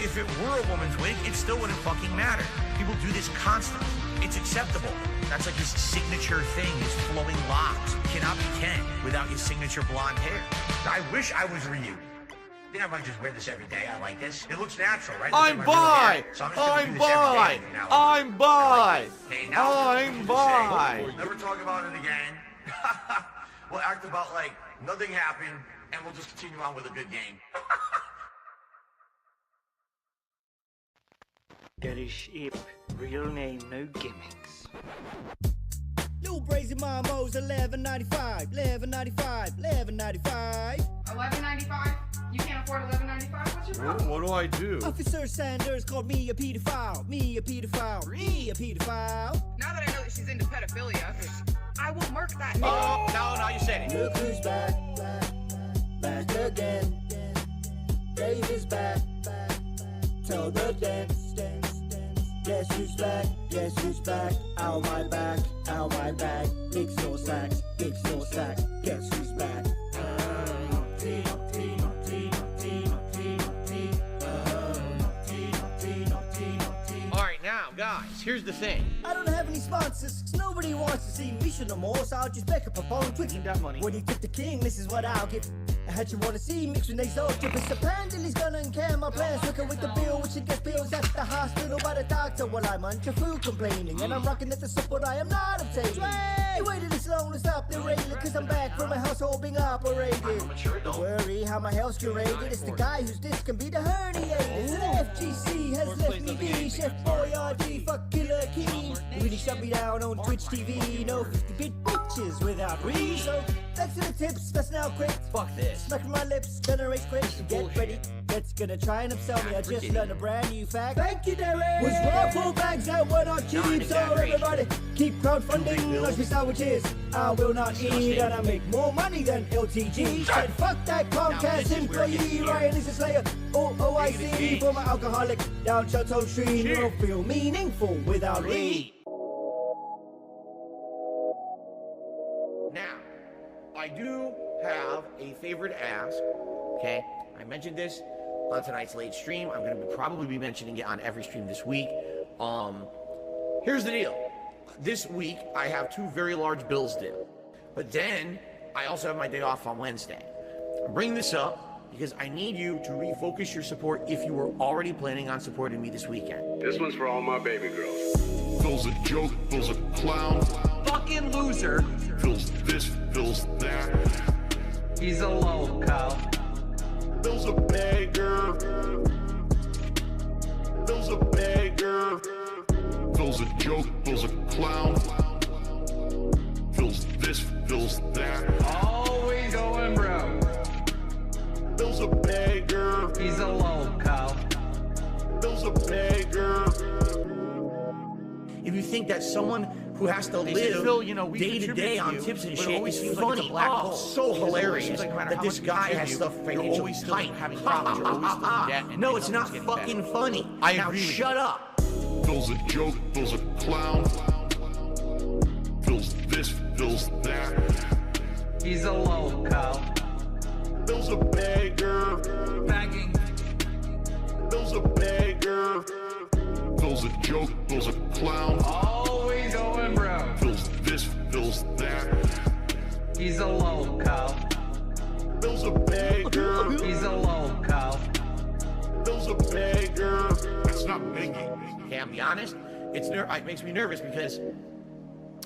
if it were a woman's wig, it still wouldn't fucking matter. People do this constantly. It's acceptable. That's like his signature thing, his flowing locks. Cannot be Ken without his signature blonde hair. I wish I was Ryu. I think I might just wear this every day. I like this. It looks natural, right? I'm bi! I'm bi! I'm bi! I'm bi! Never talk about it again. We'll act about like nothing happened, and we'll just continue on with a good game. Garish Ip, real name, no gimmicks. New Brazy Momos, 11.95, 11.95, 11.95. 11.95? You can't afford 11.95? What's your problem? What do I do? Officer Sanders called me a pedophile, me a pedophile, me a pedophile. Now that I know that she's into pedophilia, I will mark that. Oh, no, you said it. Look who's back, back again. Dave is back, tell the dance. Guess who's back, guess who's back. Ow my back, Big no sacks, guess who's back. Alright, now, guys, here's the thing. I don't have any sponsors, 'cause nobody wants to see me show no more, so I'll just back up a phone quick. That money. When he took the king, this is what I'll give. I had you wanna see mixed with nasal drip. It's a Pandely's gonna and my plans. Looking with the bill, which should get pills at the hospital by the doctor while I'm on your food complaining. And I'm rocking at the support I am not obtaining. You waited this long to stop the railing, 'cause I'm back from my household being operated. Don't worry how my health's curated. It's the guy whose disc can be the herniated. So the FGC has left me be Chef Boyardee, fuck Killer Keen. Really shut me down on Twitch TV. No 50-bit bitches without reason. So thanks to the tips, that's now quick. Fuck this. Smacking my lips, generate quick. Get ready. That's gonna try and upsell me. I just learned a brand new fact. Thank you, Derek. Was raffle bags that were not cheap. So everybody keep crowdfunding those me sandwiches. I will not eat, and I make more money than LTG. Said fuck that Comcast employee. Ryan is a slayer. OIC for my alcoholic down Chateau Street. You don't feel meaningful without me. Now, I do have a favor to ask, okay? I mentioned this on tonight's late stream. I'm going to probably be mentioning it on every stream this week. Here's the deal. This week, I have 2 very large bills due. But then, I also have my day off on Wednesday. I bring this up because I need you to refocus your support if you were already planning on supporting me this weekend. This one's for all my baby girls. Phil's a joke, Phil's a clown. Fucking loser. Phil's this, Phil's that. He's a loco. Phil's a beggar. Phil's a beggar. Phil's a joke, Phil's a clown. Phil's this, Phil's that. Always going broke. Phil's a beggar. He's a loco. Phil's a beggar. If you think that someone who has to live day to day on tips and shit is funny, so hilarious that this guy has stuff financially tight. No, it's not fucking funny. Now shut up. Phil's a joke, Phil's a clown. Phil's this, Phil's that. He's a loco. Phil's a beggar. Begging. Phil's a beggar. Phil's a joke, Phil's a clown. Always going broke. Phil's this, Phil's that. He's a loco. Phil's a beggar. He's a loco. Phil's a beggar. That's not begging. Okay, I'll be honest. It makes me nervous because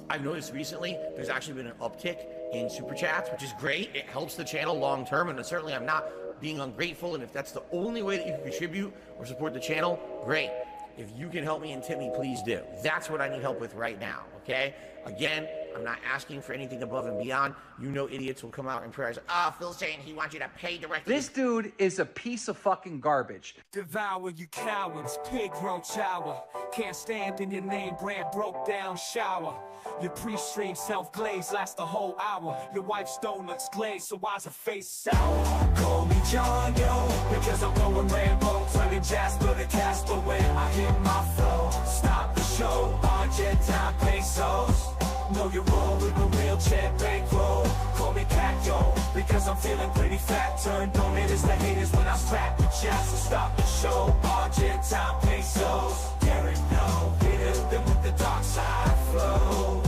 I've noticed recently there's actually been an uptick in super chats, which is great. It helps the channel long term, and certainly I'm not being ungrateful. And if that's the only way that you can contribute or support the channel, great. If you can help me and tip me, please do. That's what I need help with right now, okay? Again, I'm not asking for anything above and beyond. You know idiots will come out in prayers. Phil's saying he wants you to pay directly. This dude is a piece of fucking garbage. Devour you cowards, pig roach hour. Can't stand in your name brand, broke down shower. Your pre-stream self-glaze lasts the whole hour. Your wife's donuts glaze, so why's her face sour? Call me John, yo, because I'm going Rambo. Turning Jasper to Casper when I hit my flow. Stop the show, Argentine pesos. Know you roll with a wheelchair bankroll. Call me Pacto, because I'm feeling pretty fat. Turn donators to haters when I strap the chest to stop the show. Argentine pesos, Derek no, hit them with the dark side flow.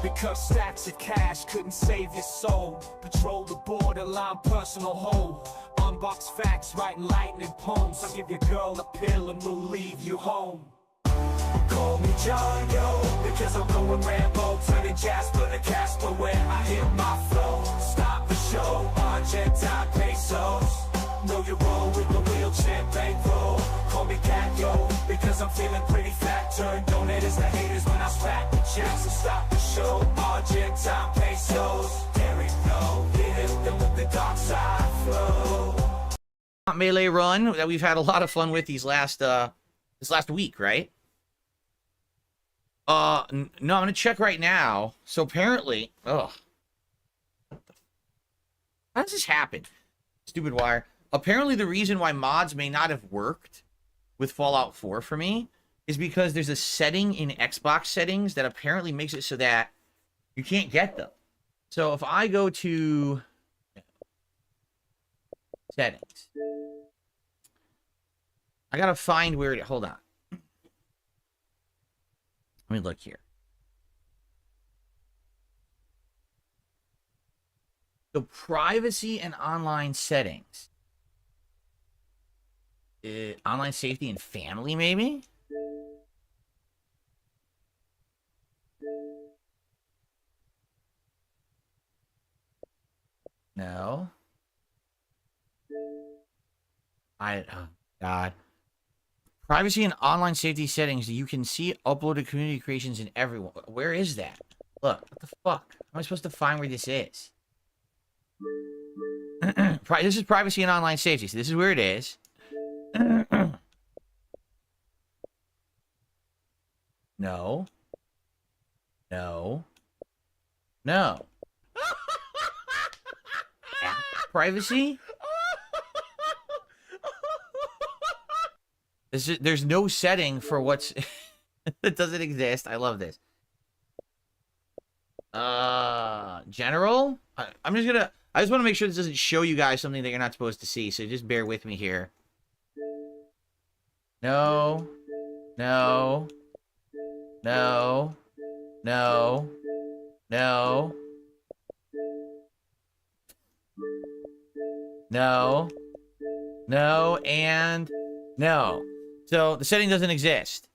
Because stacks of cash couldn't save your soul. Patrol the borderline personal hold. Unbox facts, writing lightning poems. I'll give your girl a pill and we'll leave you home. Call me John, yo, because I'm going Rambo. Turning Jasper to Casper when I hit my flow. Stop the show, Argentine pesos. Know you roll with the wheelchair bankroll. Call me Cat, yo, because I'm feeling pretty fat. Turn donators to haters when I spat the checks to stop the show. Argentine pesos, Derek no, hit them with the dark side flow. Melee run that we've had a lot of fun with this last week, right? No, I'm gonna check right now. So apparently, how does this happen? Stupid wire. Apparently, the reason why mods may not have worked with Fallout 4 for me is because there's a setting in Xbox settings that apparently makes it so that you can't get them. So if I go to settings, I gotta find where it. Hold on. Let me look here. So privacy and online settings. Online safety and family, maybe? No. Oh, God. Privacy and online safety settings. You can see uploaded community creations in everyone. Where is that? Look, what the fuck? How am I supposed to find where this is? This is privacy and online safety. So this is where it is. No. No. No. App privacy? There's no setting for what's... It doesn't exist. I love this. General? I'm just gonna... I just want to make sure this doesn't show you guys something that you're not supposed to see, so just bear with me here. No. No. No. No. No. No. No, and no. So the setting doesn't exist.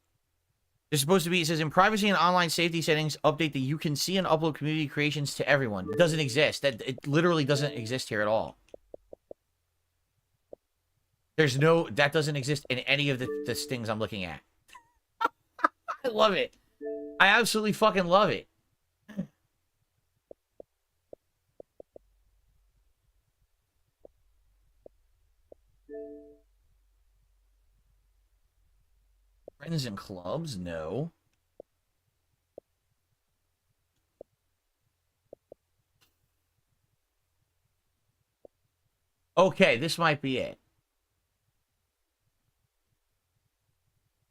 There's supposed to be, it says in privacy and online safety settings, update that you can see and upload community creations to everyone. It doesn't exist. It literally doesn't exist here at all. There's no, that doesn't exist in any of the things I'm looking at. I love it. I absolutely fucking love it. Friends and clubs? No. Okay, this might be it.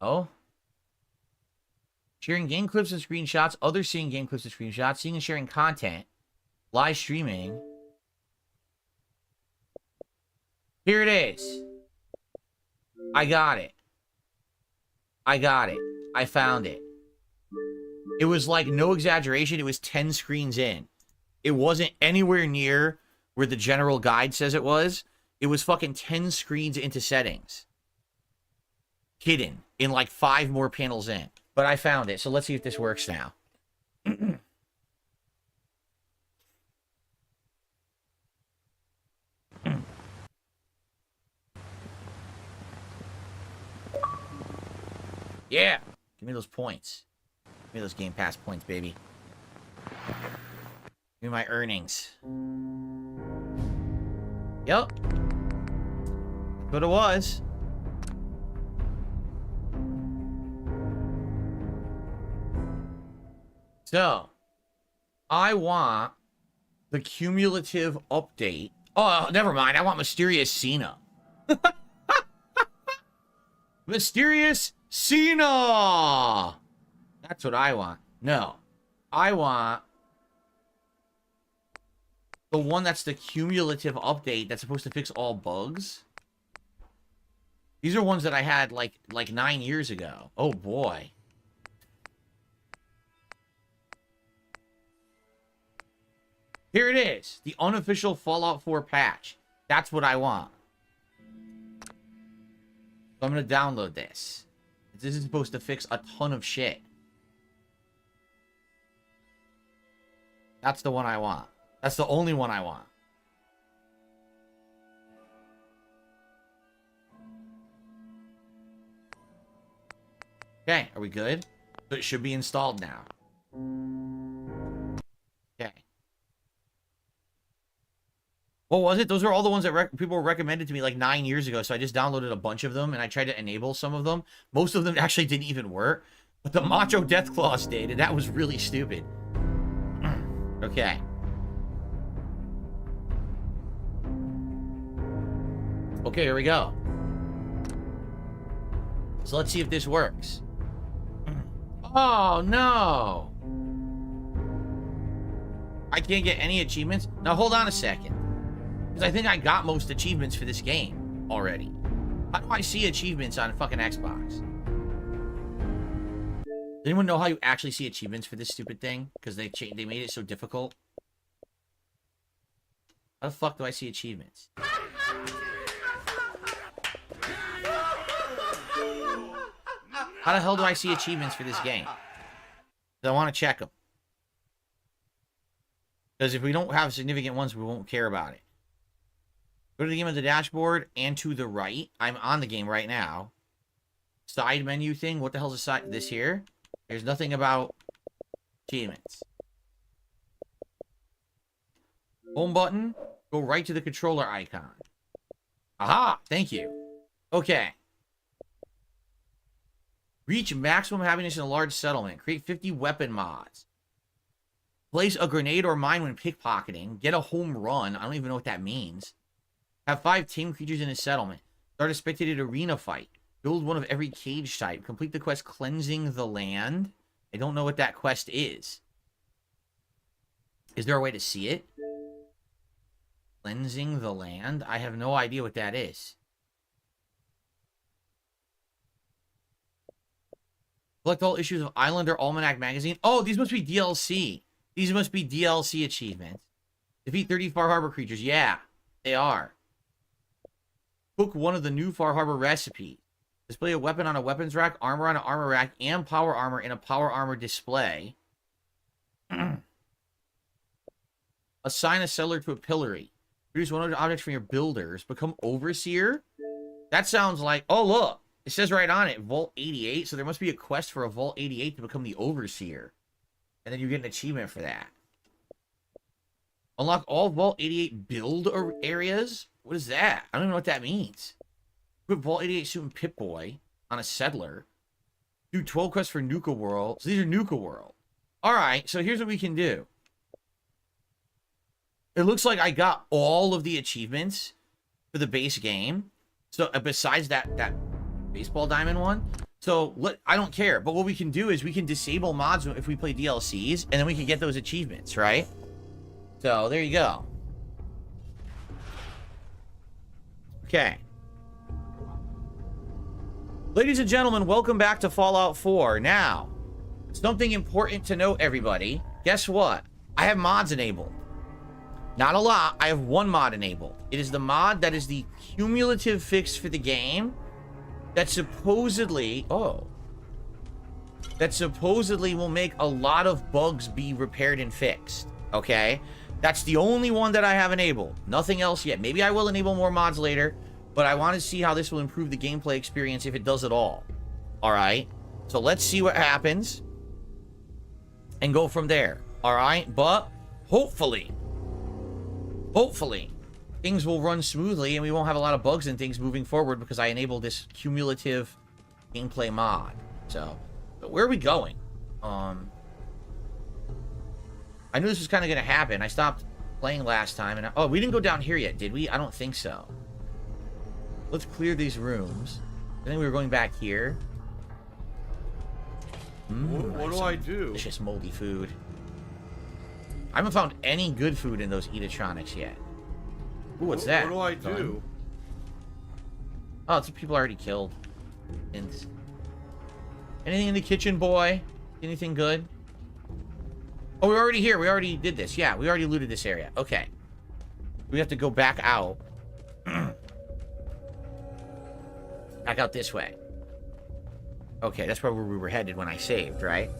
Oh. Sharing game clips and screenshots. Others seeing game clips and screenshots. Seeing and sharing content. Live streaming. Here it is. I got it. I got it. I found it. It was like, no exaggeration, it was 10 screens in. It wasn't anywhere near where the general guide says it was. It was fucking 10 screens into settings. Hidden in like 5 more panels in. But I found it, so let's see if this works now. Yeah! Give me those points. Give me those Game Pass points, baby. Give me my earnings. Yep. That's what it was. So, I want the cumulative update. Oh, never mind. I want Mysterious Cena. Mysterious Cena! That's what I want. No. I want the one that's the cumulative update that's supposed to fix all bugs. These are ones that I had like 9 years ago. Oh boy. Here it is. The unofficial Fallout 4 patch. That's what I want. So I'm going to download this. This is supposed to fix a ton of shit. That's the one I want. That's the only one I want. Okay, are we good? So it should be installed now. Okay. What was it? Those are all the ones that people recommended to me like 9 years ago. So I just downloaded a bunch of them and I tried to enable some of them. Most of them actually didn't even work. But the Macho Death Claws did, and that was really stupid. Okay. Okay, here we go. So let's see if this works. Oh, no. I can't get any achievements. Now, hold on a second. Because I think I got most achievements for this game already. How do I see achievements on fucking Xbox? Does anyone know how you actually see achievements for this stupid thing? Because they made it so difficult. How the fuck do I see achievements? How the hell do I see achievements for this game? I want to check them. Because if we don't have significant ones, we won't care about it. Go to the game on the dashboard and to the right. I'm on the game right now. Side menu thing. What the hell's a side? This here? There's nothing about achievements. Home button. Go right to the controller icon. Aha! Thank you. Okay. Reach maximum happiness in a large settlement. Create 50 weapon mods. Place a grenade or mine when pickpocketing. Get a home run. I don't even know what that means. Have 5 tame creatures in a settlement. Start a spectated arena fight. Build one of every cage type. Complete the quest Cleansing the Land. I don't know what that quest is. Is there a way to see it? Cleansing the Land? I have no idea what that is. Collect all issues of Islander Almanac magazine. Oh, these must be DLC. These must be DLC achievements. Defeat 30 Far Harbor creatures. Yeah, they are. Cook one of the new Far Harbor recipes. Display a weapon on a weapons rack, armor on an armor rack, and power armor in a power armor display. Assign a settler to a pillory. Produce one of the objects from your builders. Become overseer. That sounds like... Oh, look. It says right on it, Vault 88, so there must be a quest for a Vault 88 to become the Overseer. And then you get an achievement for that. Unlock all Vault 88 build areas? What is that? I don't even know what that means. Put Vault 88 suit and Pip-Boy on a settler. Do 12 quests for Nuka World. So these are Nuka World. Alright, so here's what we can do. It looks like I got all of the achievements for the base game. So besides that baseball diamond one. So I don't care, but what we can do is we can disable mods if we play DLCs, and then we can get those achievements, right? So there you go. Okay. Ladies and gentlemen, welcome back to Fallout 4. Now, something important to note, everybody. Guess what? I have mods enabled. Not a lot. I have one mod enabled. It is the mod that is the cumulative fix for the game. That supposedly, that supposedly will make a lot of bugs be repaired and fixed, okay? That's the only one that I have enabled. Nothing else yet. Maybe I will enable more mods later, but I want to see how this will improve the gameplay experience if it does at all. All right? So let's see what happens and go from there, all right? But hopefully, things will run smoothly and we won't have a lot of bugs and things moving forward because I enabled this cumulative gameplay mod. So, but where are we going? I knew this was kind of going to happen. I stopped playing last time and we didn't go down here yet, did we? I don't think so. Let's clear these rooms. I think we were going back here. What do I do? Delicious moldy food. I haven't found any good food in those Eatronics yet. Ooh, what's that? What do I do? Oh, it's people already killed. Anything in the kitchen, boy? Anything good? Oh, we're already here. We already did this. Yeah, we already looted this area. Okay. We have to go back out. Back out this way. Okay, that's where we were headed when I saved, right?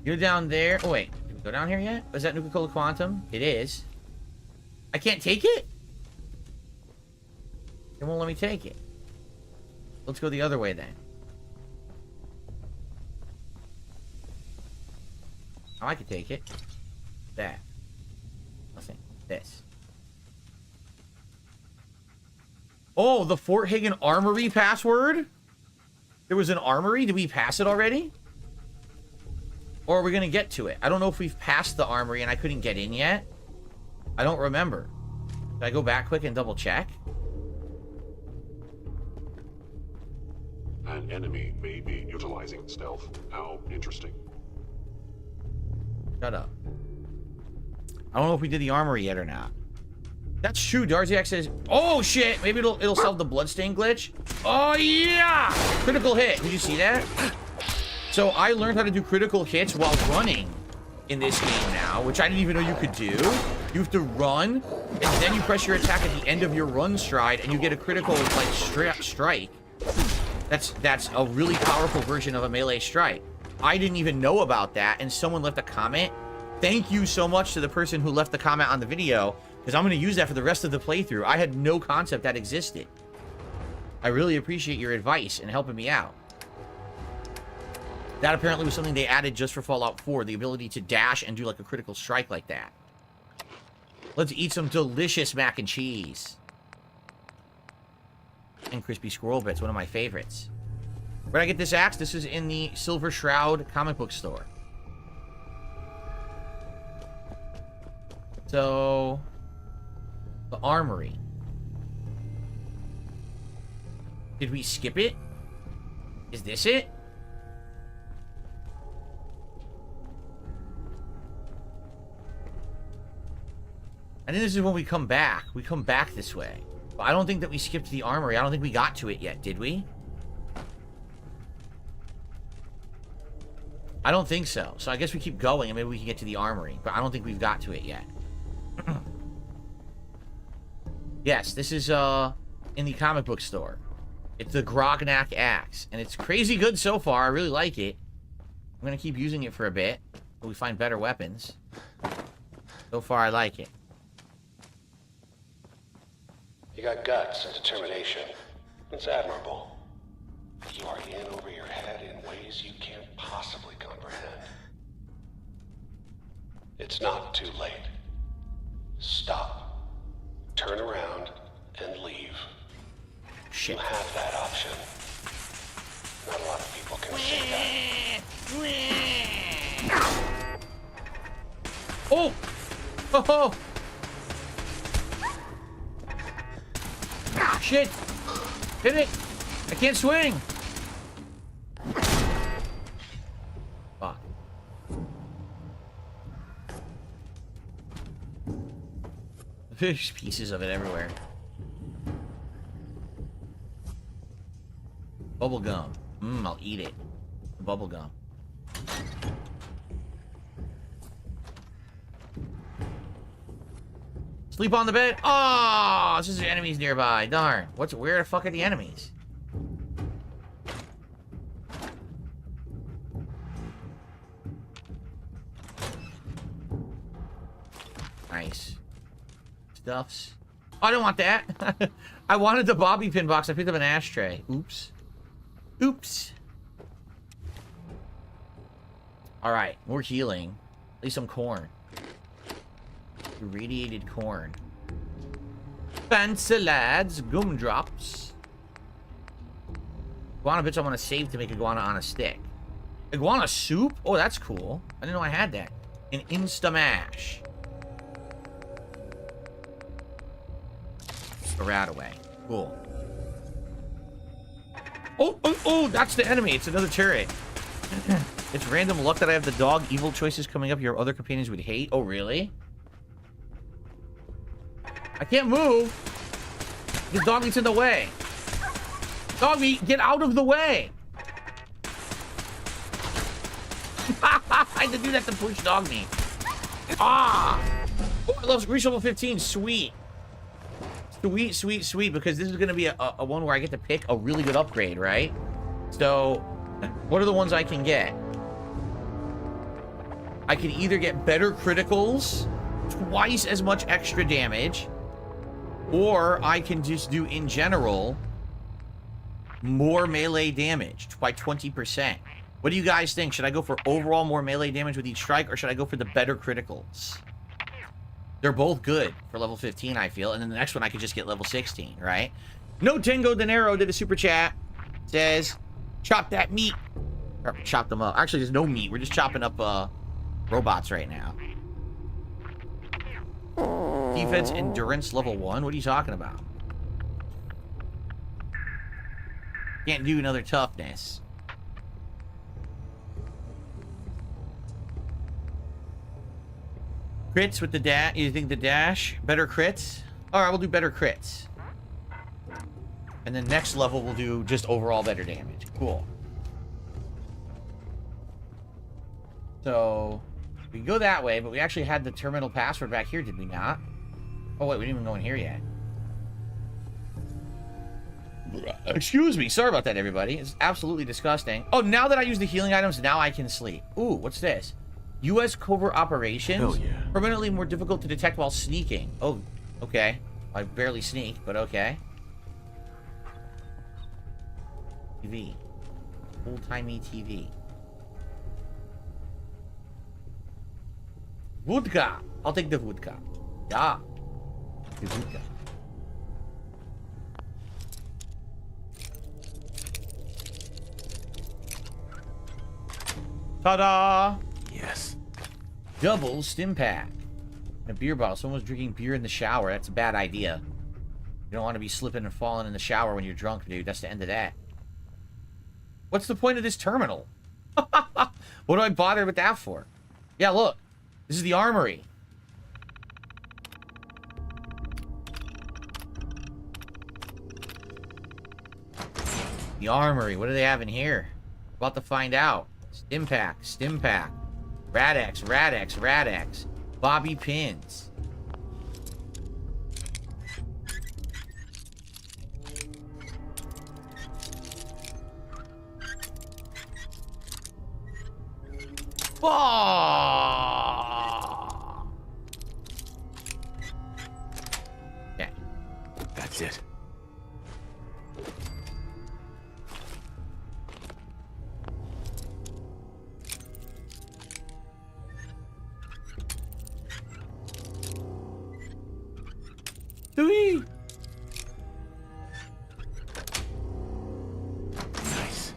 You're down there. Oh, wait. Did we go down here yet? Is that Nuka-Cola Quantum? It is. I can't take it? It won't let me take it. Let's go the other way then. Oh, I can take it. That. Nothing. This. Oh, the Fort Hagen Armory password? There was an armory? Did we pass it already? Or are we going to get to it? I don't know if we've passed the armory and I couldn't get in yet. I don't remember. Should I go back quick and double check? An enemy may be utilizing stealth. How interesting. Shut up. I don't know if we did the armory yet or not. That's true. Darziak says, oh shit, maybe it'll solve the bloodstain glitch. Oh yeah! Critical hit. Did you see that? So I learned how to do critical hits while running in this game now, which I didn't even know you could do. You have to run, and then you press your attack at the end of your run stride, and you get a critical like strike. That's a really powerful version of a melee strike. I didn't even know about that, and someone left a comment. Thank you so much to the person who left the comment on the video, because I'm going to use that for the rest of the playthrough. I had no concept that existed. I really appreciate your advice and helping me out. That apparently was something they added just for Fallout 4, the ability to dash and do like a critical strike like that. Let's eat some delicious mac and cheese. And crispy squirrel bits, one of my favorites. Where'd I get this axe? This is in the Silver Shroud comic book store. So, the armory. Did we skip it? Is this it? I think this is when we come back. We come back this way. But I don't think that we skipped the armory. I don't think we got to it yet, did we? I don't think so. So I guess we keep going and maybe we can get to the armory. But I don't think we've got to it yet. Yes, this is in the comic book store. It's the Grognak axe. And it's crazy good so far. I really like it. I'm going to keep using it for a bit until we find better weapons. So far, I like it. You got guts and determination. It's admirable. You are in over your head in ways you can't possibly comprehend. It's not too late. Stop. Turn around and leave. Shit. You have that option. Not a lot of people can say that. Oh! Oh! Oh! Shit! Hit it! I can't swing! Fuck. There's pieces of it everywhere. Bubble gum. I'll eat it. Bubble gum. Sleep on the bed. Oh, this is the enemies nearby. Darn. Where the fuck are the enemies? Nice. Stuffs. Oh, I don't want that. I wanted the bobby pin box. I picked up an ashtray. Oops. Oops. All right. More healing. At least some corn. Irradiated corn. Fancy lads. Gumdrops. Iguana bits I want to save to make iguana on a stick. Iguana soup? Oh, that's cool. I didn't know I had that. An Insta-mash. A rat away. Cool. Oh, oh, oh, that's the enemy. It's another turret. It's random luck that I have the dog. Evil choices coming up your other companions would hate. Oh, really? I can't move. The dog meat's in the way. Dog meat, get out of the way. I had to do that to push dog meat. Ah! Oh, I love reach level 15. Sweet. Sweet, sweet, sweet. Because this is going to be a one where I get to pick a really good upgrade, right? So, what are the ones I can get? I can either get better criticals, twice as much extra damage, or I can just do, in general, more melee damage by 20%. What do you guys think? Should I go for overall more melee damage with each strike, or should I go for the better criticals? They're both good for level 15, I feel. And then the next one I could just get level 16, right? No Tengo Dinero did a super chat. Says, chop that meat. Or chop them up. Actually, there's no meat. We're just chopping up robots right now. Defense endurance level 1? What are you talking about? Can't do another toughness. Crits with the dash. You think the dash? Better crits? Alright, we'll do better crits. And then next level we'll do just overall better damage. Cool. So, we can go that way, but we actually had the terminal password back here, did we not? Oh wait, we didn't even go in here yet. Excuse me. Sorry about that, everybody. It's absolutely disgusting. Oh, now that I use the healing items, now I can sleep. Ooh, what's this? U.S. covert operations. Hell yeah. Permanently more difficult to detect while sneaking. Oh, okay. I barely sneak, but okay. TV. Old-timey TV. Vodka. I'll take the vodka. Yeah. The vodka. Ta-da! Yes. Double stim pack. A beer bottle. Someone's drinking beer in the shower. That's a bad idea. You don't want to be slipping and falling in the shower when you're drunk, dude. That's the end of that. What's the point of this terminal? What do I bother with that for? Yeah, look. This is the armory. The armory. What do they have in here? About to find out. Stim pack. Stim pack. Rad-X. Rad-X. Rad-X. Bobby pins. Oh! Okay. That's it. Dewey! Nice.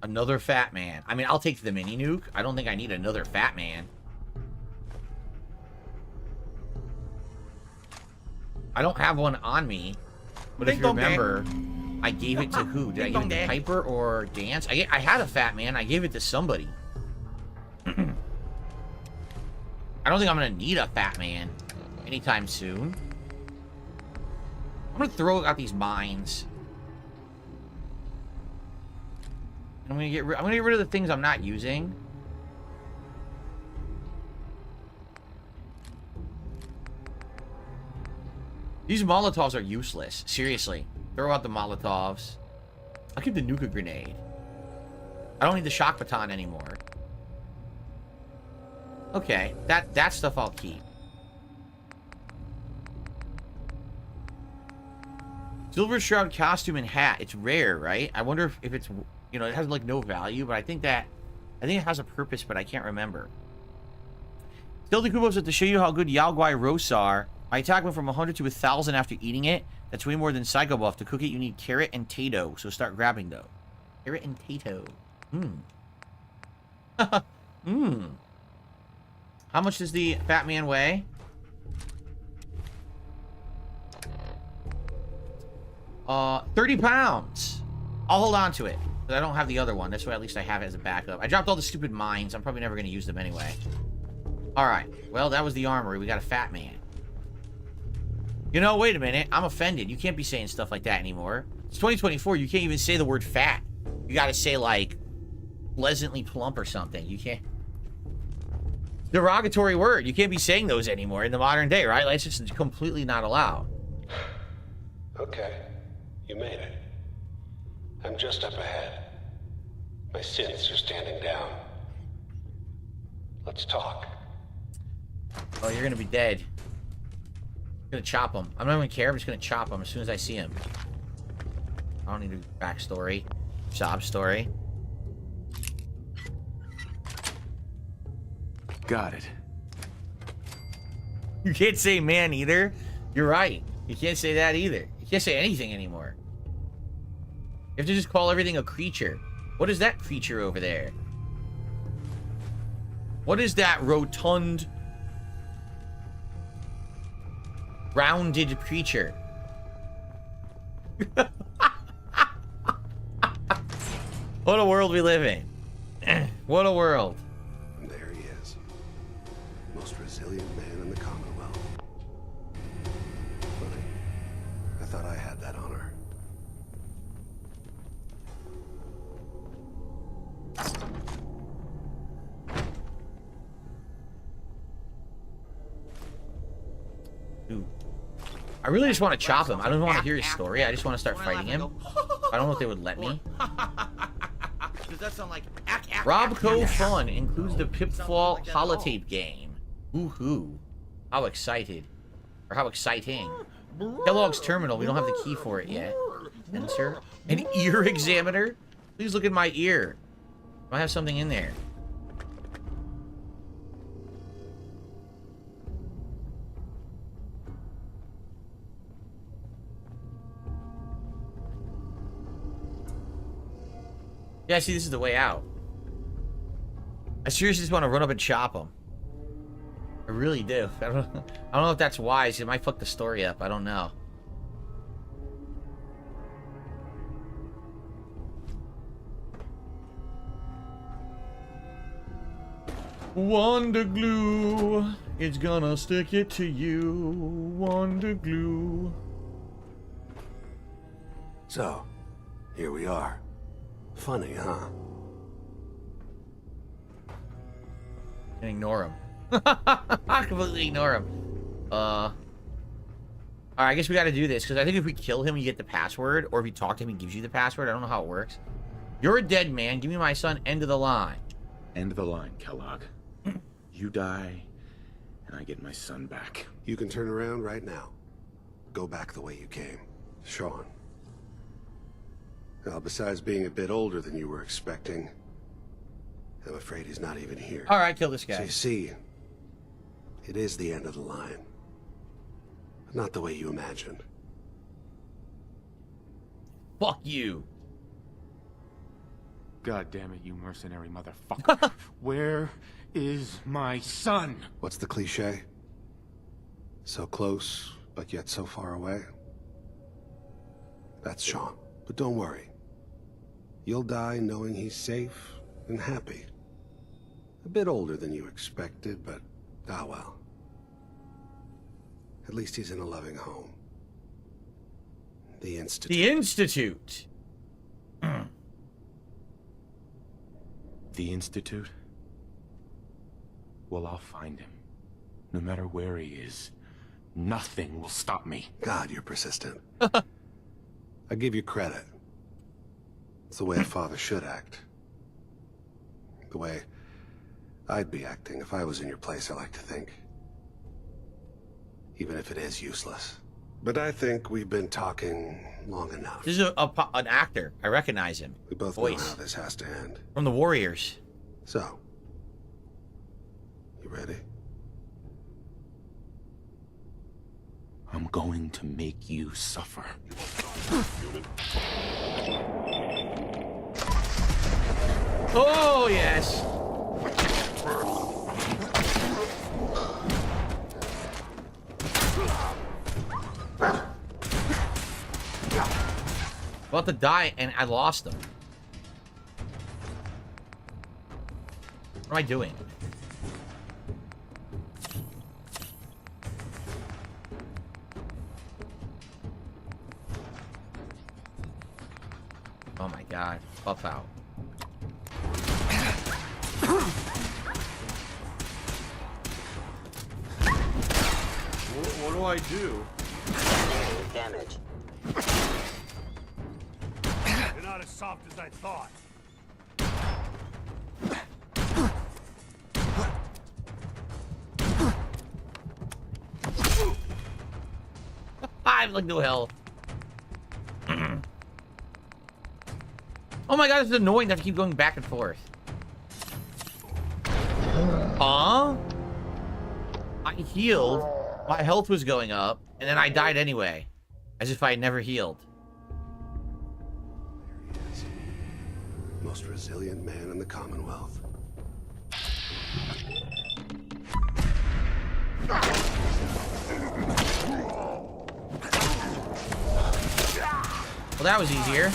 Another fat man. I mean, I'll take the mini nuke. I don't think I need another fat man. I don't have one on me. But if you remember, I gave it to who? Did I give it to Piper or Dance? I had a fat man. I gave it to somebody. I don't think I'm going to need a fat man anytime soon. I'm going to throw out these mines. I'm going to get rid of the things I'm not using. These Molotovs are useless. Seriously. Throw out the Molotovs. I'll keep the Nuka grenade. I don't need the shock baton anymore. Okay, that stuff I'll keep. Silver Shroud costume and hat. It's rare, right? I wonder if it's, you know, it has like no value, but I think it has a purpose, but I can't remember. Stealthy Kubos have to show you how good Yao Guai roasts are. I attack went from 100 to 1,000 after eating it. That's way more than Psycho Buff. To cook it, you need carrot and tato. So start grabbing though. Carrot and tato. How much does the fat man weigh? 30 pounds. I'll hold on to it. But I don't have the other one. That's why at least I have it as a backup. I dropped all the stupid mines. I'm probably never going to use them anyway. Alright. Well, that was the armory. We got a fat man. You know, wait a minute. I'm offended. You can't be saying stuff like that anymore. It's 2024. You can't even say the word fat. You got to say, like, pleasantly plump or something. You can't... Derogatory word. You can't be saying those anymore in the modern day, right? Like, it's just completely not allowed. Okay, you made it. I'm just up ahead. My synths are standing down. Let's talk. Oh, you're gonna be dead. I'm gonna chop him. I'm not even care. I'm just gonna chop him as soon as I see him. I don't need a backstory, sob story. Got it. You can't say man either. You're right. You can't say that either. You can't say anything anymore. You have to just call everything a creature. What is that creature over there? What is that rotund, rounded creature? What a world we live in. What a world. And there he is. Most resilient man in the Commonwealth. Funny. I thought I had that honor. Dude. I really just want to chop him. I don't want to hear his story. I just want to start fighting him. I don't know if they would let me. Does that sound like Robco Fun includes the Pitfall holotape game. Woohoo. How excited. Or how exciting. Kellogg's Terminal. We don't have the key for it yet. Sensor. An ear examiner? Please look at my ear. I have something in there. Yeah, see, this is the way out. I seriously just want to run up and chop him. I really do. I don't know if that's wise. It might fuck the story up. I don't know. Wonder glue, it's gonna stick it to you. Wonder glue. So, here we are. Funny, huh? And ignore him. Completely ignore him. Alright, I guess we gotta do this, because I think if we kill him, you get the password, or if you talk to him, he gives you the password. I don't know how it works. You're a dead man. Give me my son. End of the line. End of the line, Kellogg. You die, and I get my son back. You can turn around right now. Go back the way you came. Sean. Now, besides being a bit older than you were expecting, I'm afraid he's not even here. Alright, kill this guy. So you see, it is the end of the line. But not the way you imagined. Fuck you. God damn it, you mercenary motherfucker. Where is my son? What's the cliche? So close, but yet so far away? That's Sean. But don't worry. You'll die knowing he's safe and happy. A bit older than you expected, but ah well. At least he's in a loving home. The Institute. The Institute. The Institute? Well, I'll find him. No matter where he is, nothing will stop me. God, you're persistent. I give you credit. It's the way a father should act. The way I'd be acting if I was in your place, I like to think. Even if it is useless. But I think we've been talking long enough. This is an actor. I recognize him. We both know how this has to end. From the Warriors. So, you ready? I'm going to make you suffer. Oh, yes. About to die, and I lost him. What am I doing? Oh my god. Buff out. What do I do? Damage. You're not as soft as I thought. I have like no health. Oh my god, this is annoying to have to keep going back and forth. Huh? I healed. My health was going up, and then I died anyway. As if I had never healed. There he is. Most resilient man in the Commonwealth. Well, that was easier.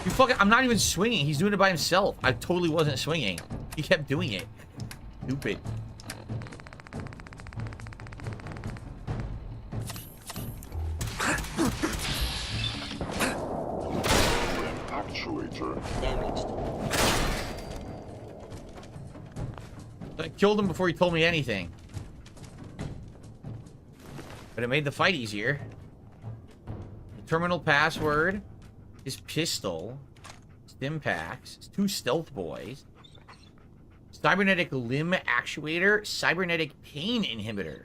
You fucking... I'm not even swinging. He's doing it by himself. I totally wasn't swinging. He kept doing it. Stupid. Actuator damaged. I killed him before he told me anything. But it made the fight easier. The terminal password is pistol. Stim packs. 2 stealth boys. Cybernetic limb actuator. Cybernetic pain inhibitor.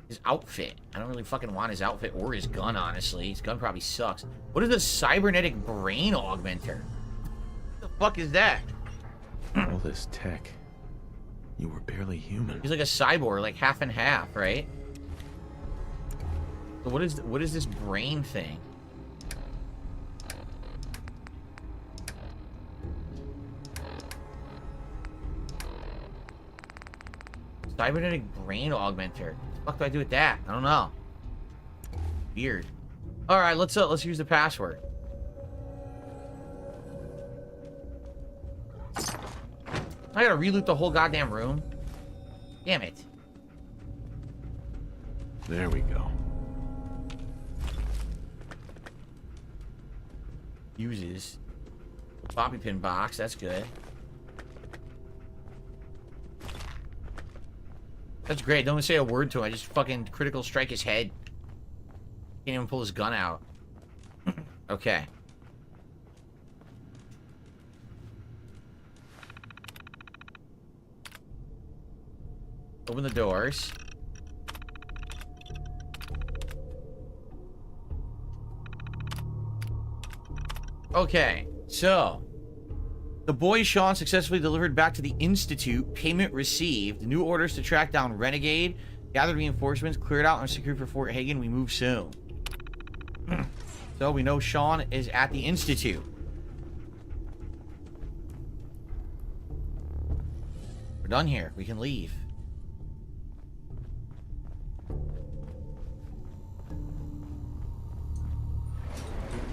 His outfit. I don't really fucking want his outfit or his gun, honestly. His gun probably sucks. What is a cybernetic brain augmenter? What the fuck is that? All this tech. You were barely human. He's like a cyborg, like half and half, right? So what is this brain thing? Cybernetic brain augmenter. What the fuck do I do with that? I don't know. Weird. All right, let's use the password. I gotta reloot the whole goddamn room. Damn it. There we go. Uses. Bobby pin box, that's good. That's great. Don't even say a word to him. I just fucking critical strike his head. Can't even pull his gun out. Okay. Open the doors. Okay, so the boy Sean successfully delivered back to the Institute. Payment received. New orders to track down Renegade. Gathered reinforcements. Cleared out and secured for Fort Hagen. We move soon. So we know Sean is at the Institute. We're done here. We can leave.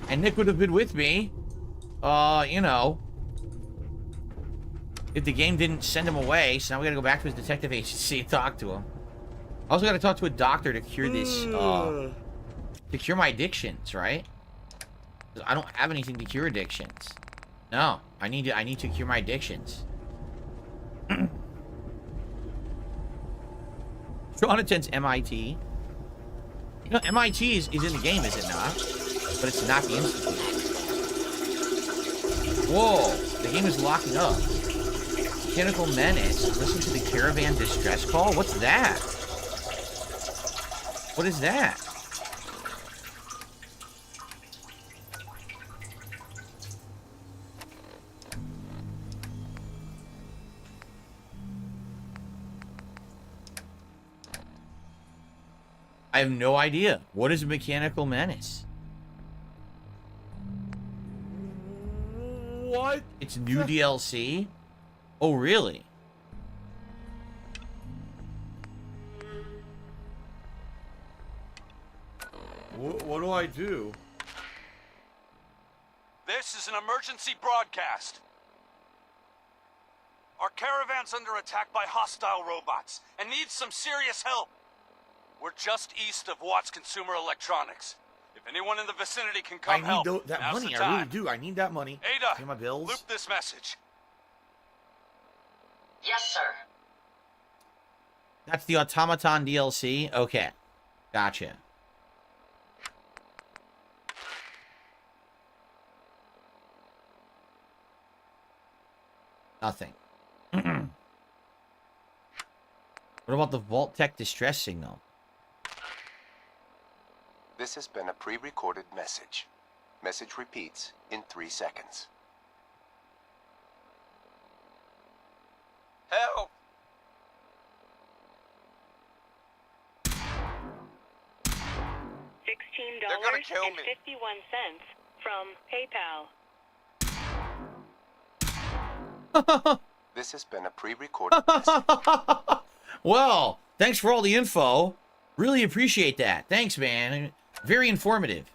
And Nick would have been with me. You know. If the game didn't send him away. So now we gotta go back to his detective agency and talk to him. I also gotta talk to a doctor to cure this, to cure my addictions, right? I don't have anything to cure addictions. No, I need to cure my addictions. Sean attends MIT. You know, MIT is in the game, is it not? But it's not the Institute. Whoa, the game is locking up. Mechanical Menace. Listen to the Caravan distress call? What's that? What is that? I have no idea. What is a Mechanical Menace? What? It's new DLC? Oh, really? What do I do? This is an emergency broadcast. Our caravan's under attack by hostile robots and needs some serious help. We're just east of Watts Consumer Electronics. If anyone in the vicinity can come help, that now's money. the I really time. do. I need that money. Ada, pay my bills. loop this message. Yes, sir. That's the Automaton DLC? Okay. Gotcha. Nothing. What about the Vault Tech distress signal? This has been a pre-recorded message. Message repeats in 3 seconds. Help! $16.51 from PayPal. This has been a pre-recorded message. Well, thanks for all the info. Really appreciate that. Thanks, man. Very informative.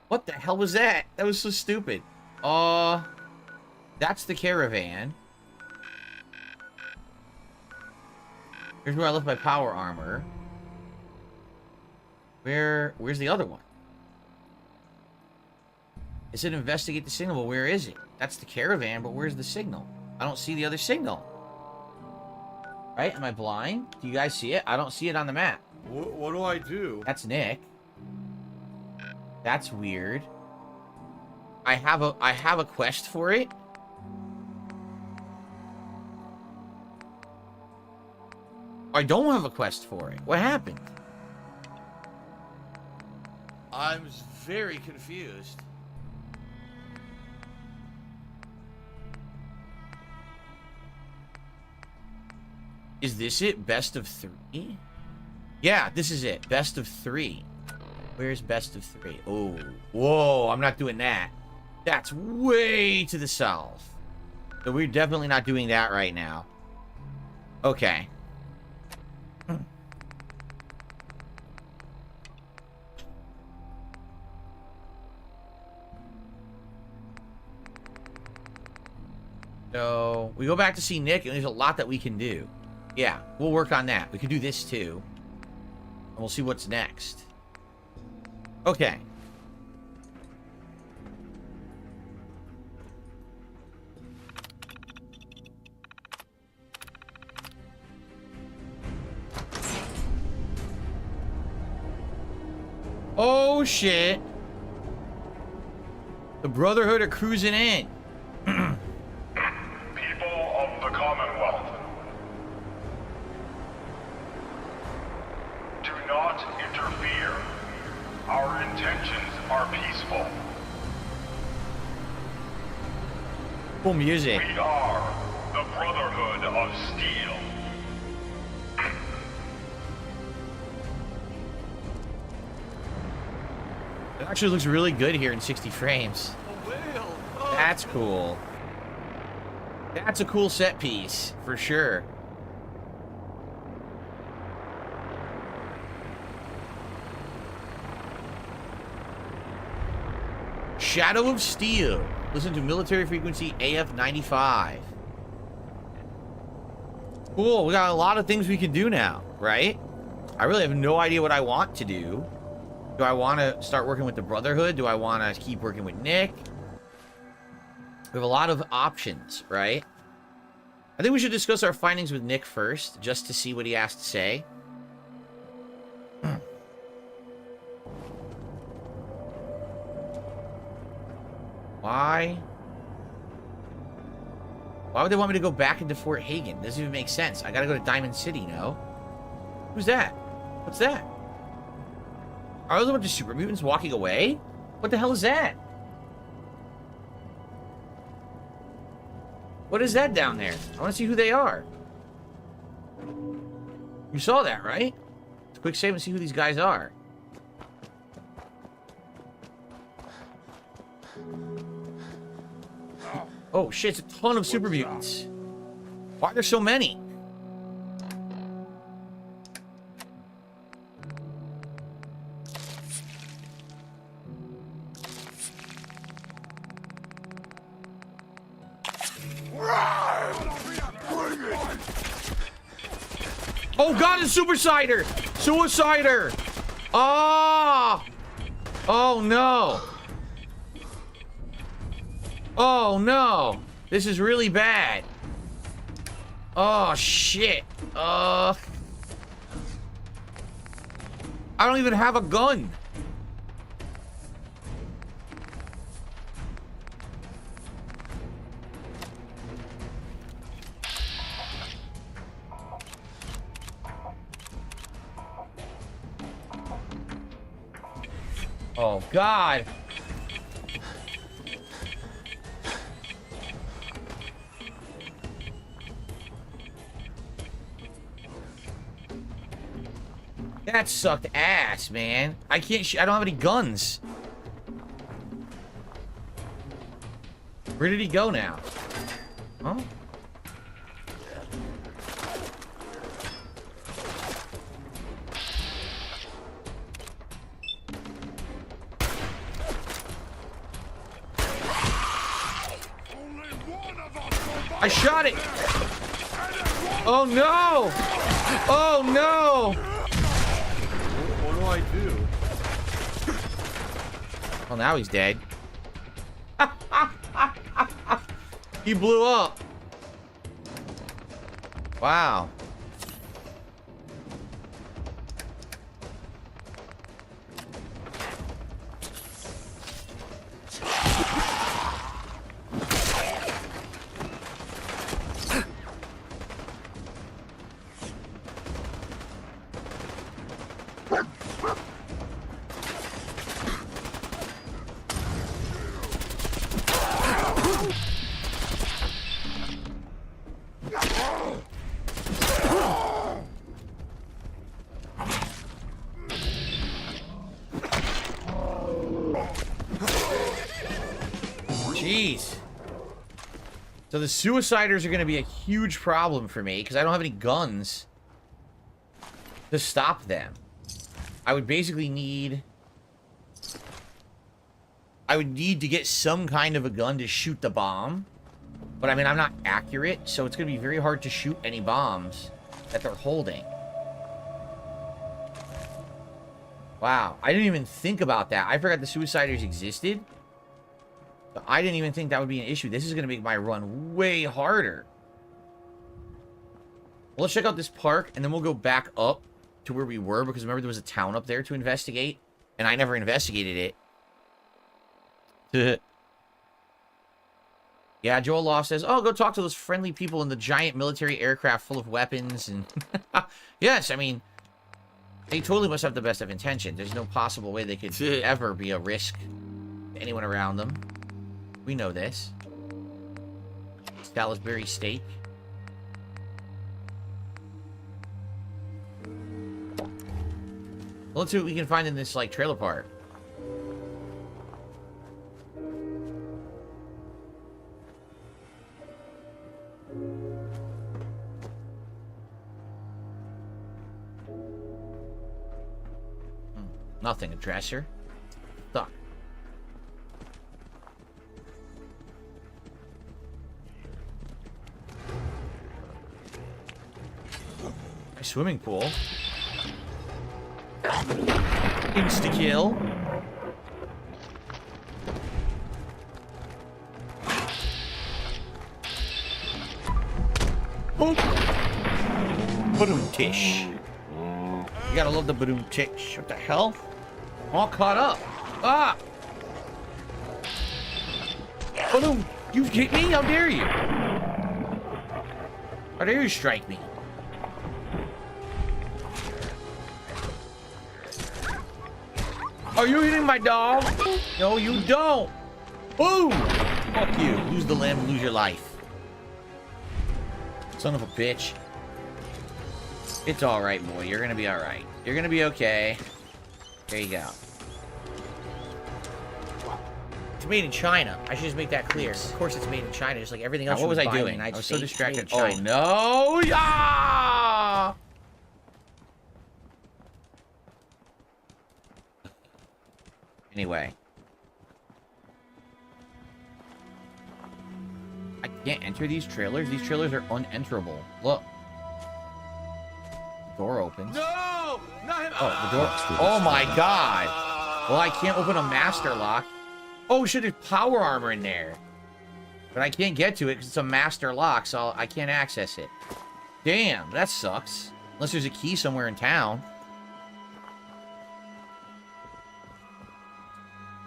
What the hell was that? That was so stupid. That's the caravan. Here's where I left my power armor. Where's the other one? It said investigate the signal, but where is it? That's the caravan, but where's the signal? I don't see the other signal. Right? Am I blind? Do you guys see it? I don't see it on the map. What do I do? That's Nick. That's weird. I have a quest for it. I don't have a quest for it. What happened? I'm very confused. Is this it? Best of 3? Yeah, this is it. Best of 3. Where's best of 3? Oh, whoa, I'm not doing that. That's way to the south. So we're definitely not doing that right now. Okay. So, we go back to see Nick, and there's a lot that we can do. Yeah, we'll work on that. We can do this, too. And we'll see what's next. Okay. Oh, shit. The Brotherhood are cruising in. People of the Commonwealth, do not interfere. Our intentions are peaceful. Cool music. We are the Brotherhood of Steel. It actually looks really good here in 60 frames. That's cool. That's a cool set piece, for sure. Shadow of Steel. Listen to military frequency AF95. Cool, we got a lot of things we can do now, right? I really have no idea what I want to do. Do I want to start working with the Brotherhood? Do I want to keep working with Nick? We have a lot of options, right? I think we should discuss our findings with Nick first, just to see what he has to say. Why? Why would they want me to go back into Fort Hagen? Doesn't even make sense. I gotta go to Diamond City, no? Who's that? What's that? Are those a bunch of super mutants walking away? What the hell is that? What is that down there? I want to see who they are. You saw that, right? Let's quick save and see who these guys are. Oh shit, it's a ton of super mutants. Why are there so many? Oh god, it's Suicider! Suicider! Oh! Oh no! Oh no! This is really bad. Oh shit. I don't even have a gun. Oh god. That sucked ass, man. I can't I don't have any guns. Where did he go now? Huh? I shot it! Oh no! Oh no! What do I do? Well, now he's dead. He blew up. Wow. Jeez. So the Suiciders are going to be a huge problem for me because I don't have any guns to stop them. I would basically need... I would need to get some kind of a gun to shoot the bomb. But I mean, I'm not accurate, so it's going to be very hard to shoot any bombs that they're holding. Wow, I didn't even think about that. I forgot the Suiciders existed. So I didn't even think that would be an issue. This is going to make my run way harder. Well, let's check out this park, and then we'll go back up to where we were, because remember there was a town up there to investigate, and I never investigated it. Yeah, Joel Loft says, oh, go talk to those friendly people in the giant military aircraft full of weapons, and... Yes, I mean, they totally must have the best of intentions. There's no possible way they could ever be a risk to anyone around them. We know this. Salisbury steak. Well, let's see what we can find in this, like, trailer park. Nothing. A dresser. Fuck. A swimming pool. Insta-kill. Oh. Badoom-tish. You gotta love the badoom-tish. What the hell? I'm all caught up. Ah! Badoom! You hit me? How dare you? How dare you strike me? Are you hitting my dog? No, you don't. Boom! Fuck you. Lose the limb, lose your life. Son of a bitch. It's alright, boy. You're gonna be alright. You're gonna be okay. There you go. It's made in China. I should just make that clear. Of course it's made in China, just like everything else. Now, what was I doing? I was so distracted. Oh, no! Yeah! Anyway. I can't enter these trailers. These trailers are unenterable. Look. Door opens. No! Not him! Oh, the door. Oh my god. Well, I can't open a master lock. Oh shit, there's power armor in there. But I can't get to it because it's a master lock, so I can't access it. Damn, that sucks. Unless there's a key somewhere in town.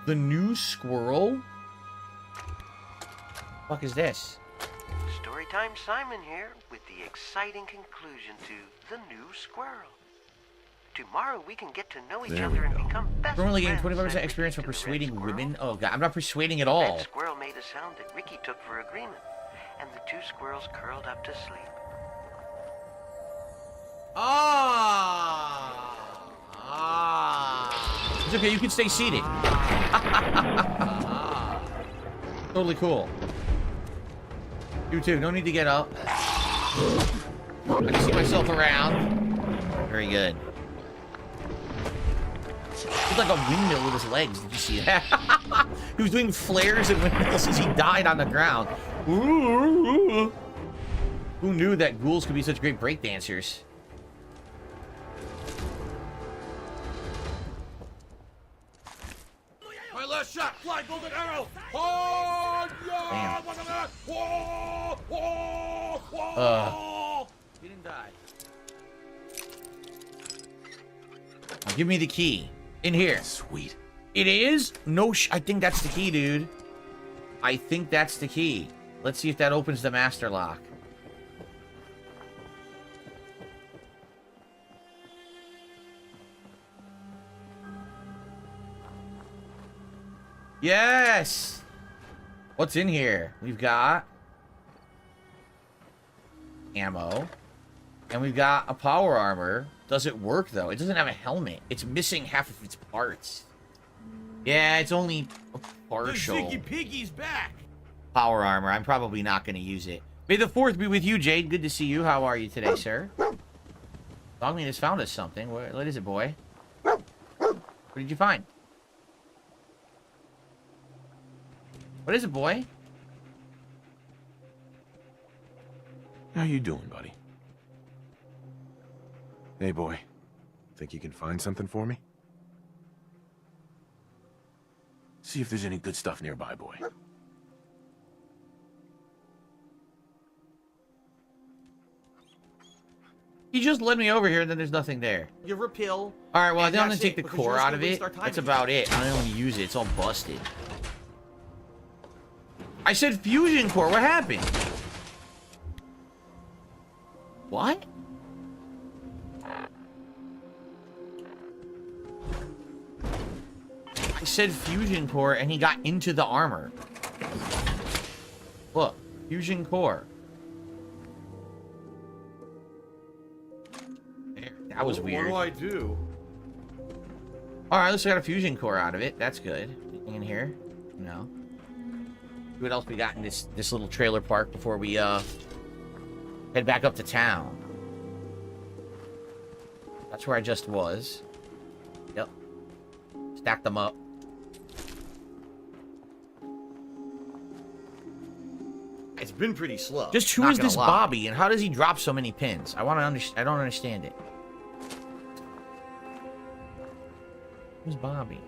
The new squirrel? Fuck is this? Storytime Simon here with the exciting conclusion to The New Squirrel. Tomorrow we can get to know each other and become best Currently getting friends. 25% experience for persuading women. Oh god, I'm not persuading at all. Red Squirrel made a sound that Ricky took for agreement, and the two squirrels curled up to sleep. It's okay, you can stay seated. Totally cool. You too, no need to get up. I can see myself around. Very good. He's like a windmill with his legs. Did you see that? He was doing flares and windmills as he died on the ground. Who knew that ghouls could be such great breakdancers? My last shot! Fly golden arrow! Oh, yeah! Damn. He didn't die. Now give me the key. In here. Sweet. It is? No I think that's the key, dude. I think that's the key. Let's see if that opens the master lock. Yes! What's in here? We've got ammo. And we've got a power armor. Does it work, though? It doesn't have a helmet. It's missing half of its parts. Yeah, it's only a partial The Ziggy Piggy's back! power armor. I'm probably not going to use it. May the 4th be with you, Jade. Good to see you. How are you today, sir? Dogman has found us something. What is it, boy? What did you find? What is it, boy? How you doing, buddy? Hey, boy. Think you can find something for me? See if there's any good stuff nearby, boy. He just led me over here, and then there's nothing there. Give her a pill. All right, well, I'm and going that's to take it, the because core you're just out gonna of it. waste our time That's again. about it. I don't even use it. It's all busted. I said fusion core. What happened? What? I said fusion core, and he got into the armor. Look, fusion core. There, that was weird. What do I do? All right, let's got a fusion core out of it. That's good. Anything in here? No. What else we got in this little trailer park before we head back up to town? That's where I just was. Yep. Stack them up. It's been pretty slow. Just who not is gonna this lie. Bobby, and how does he drop so many pins? I want to understand. I don't understand it. Who's Bobby?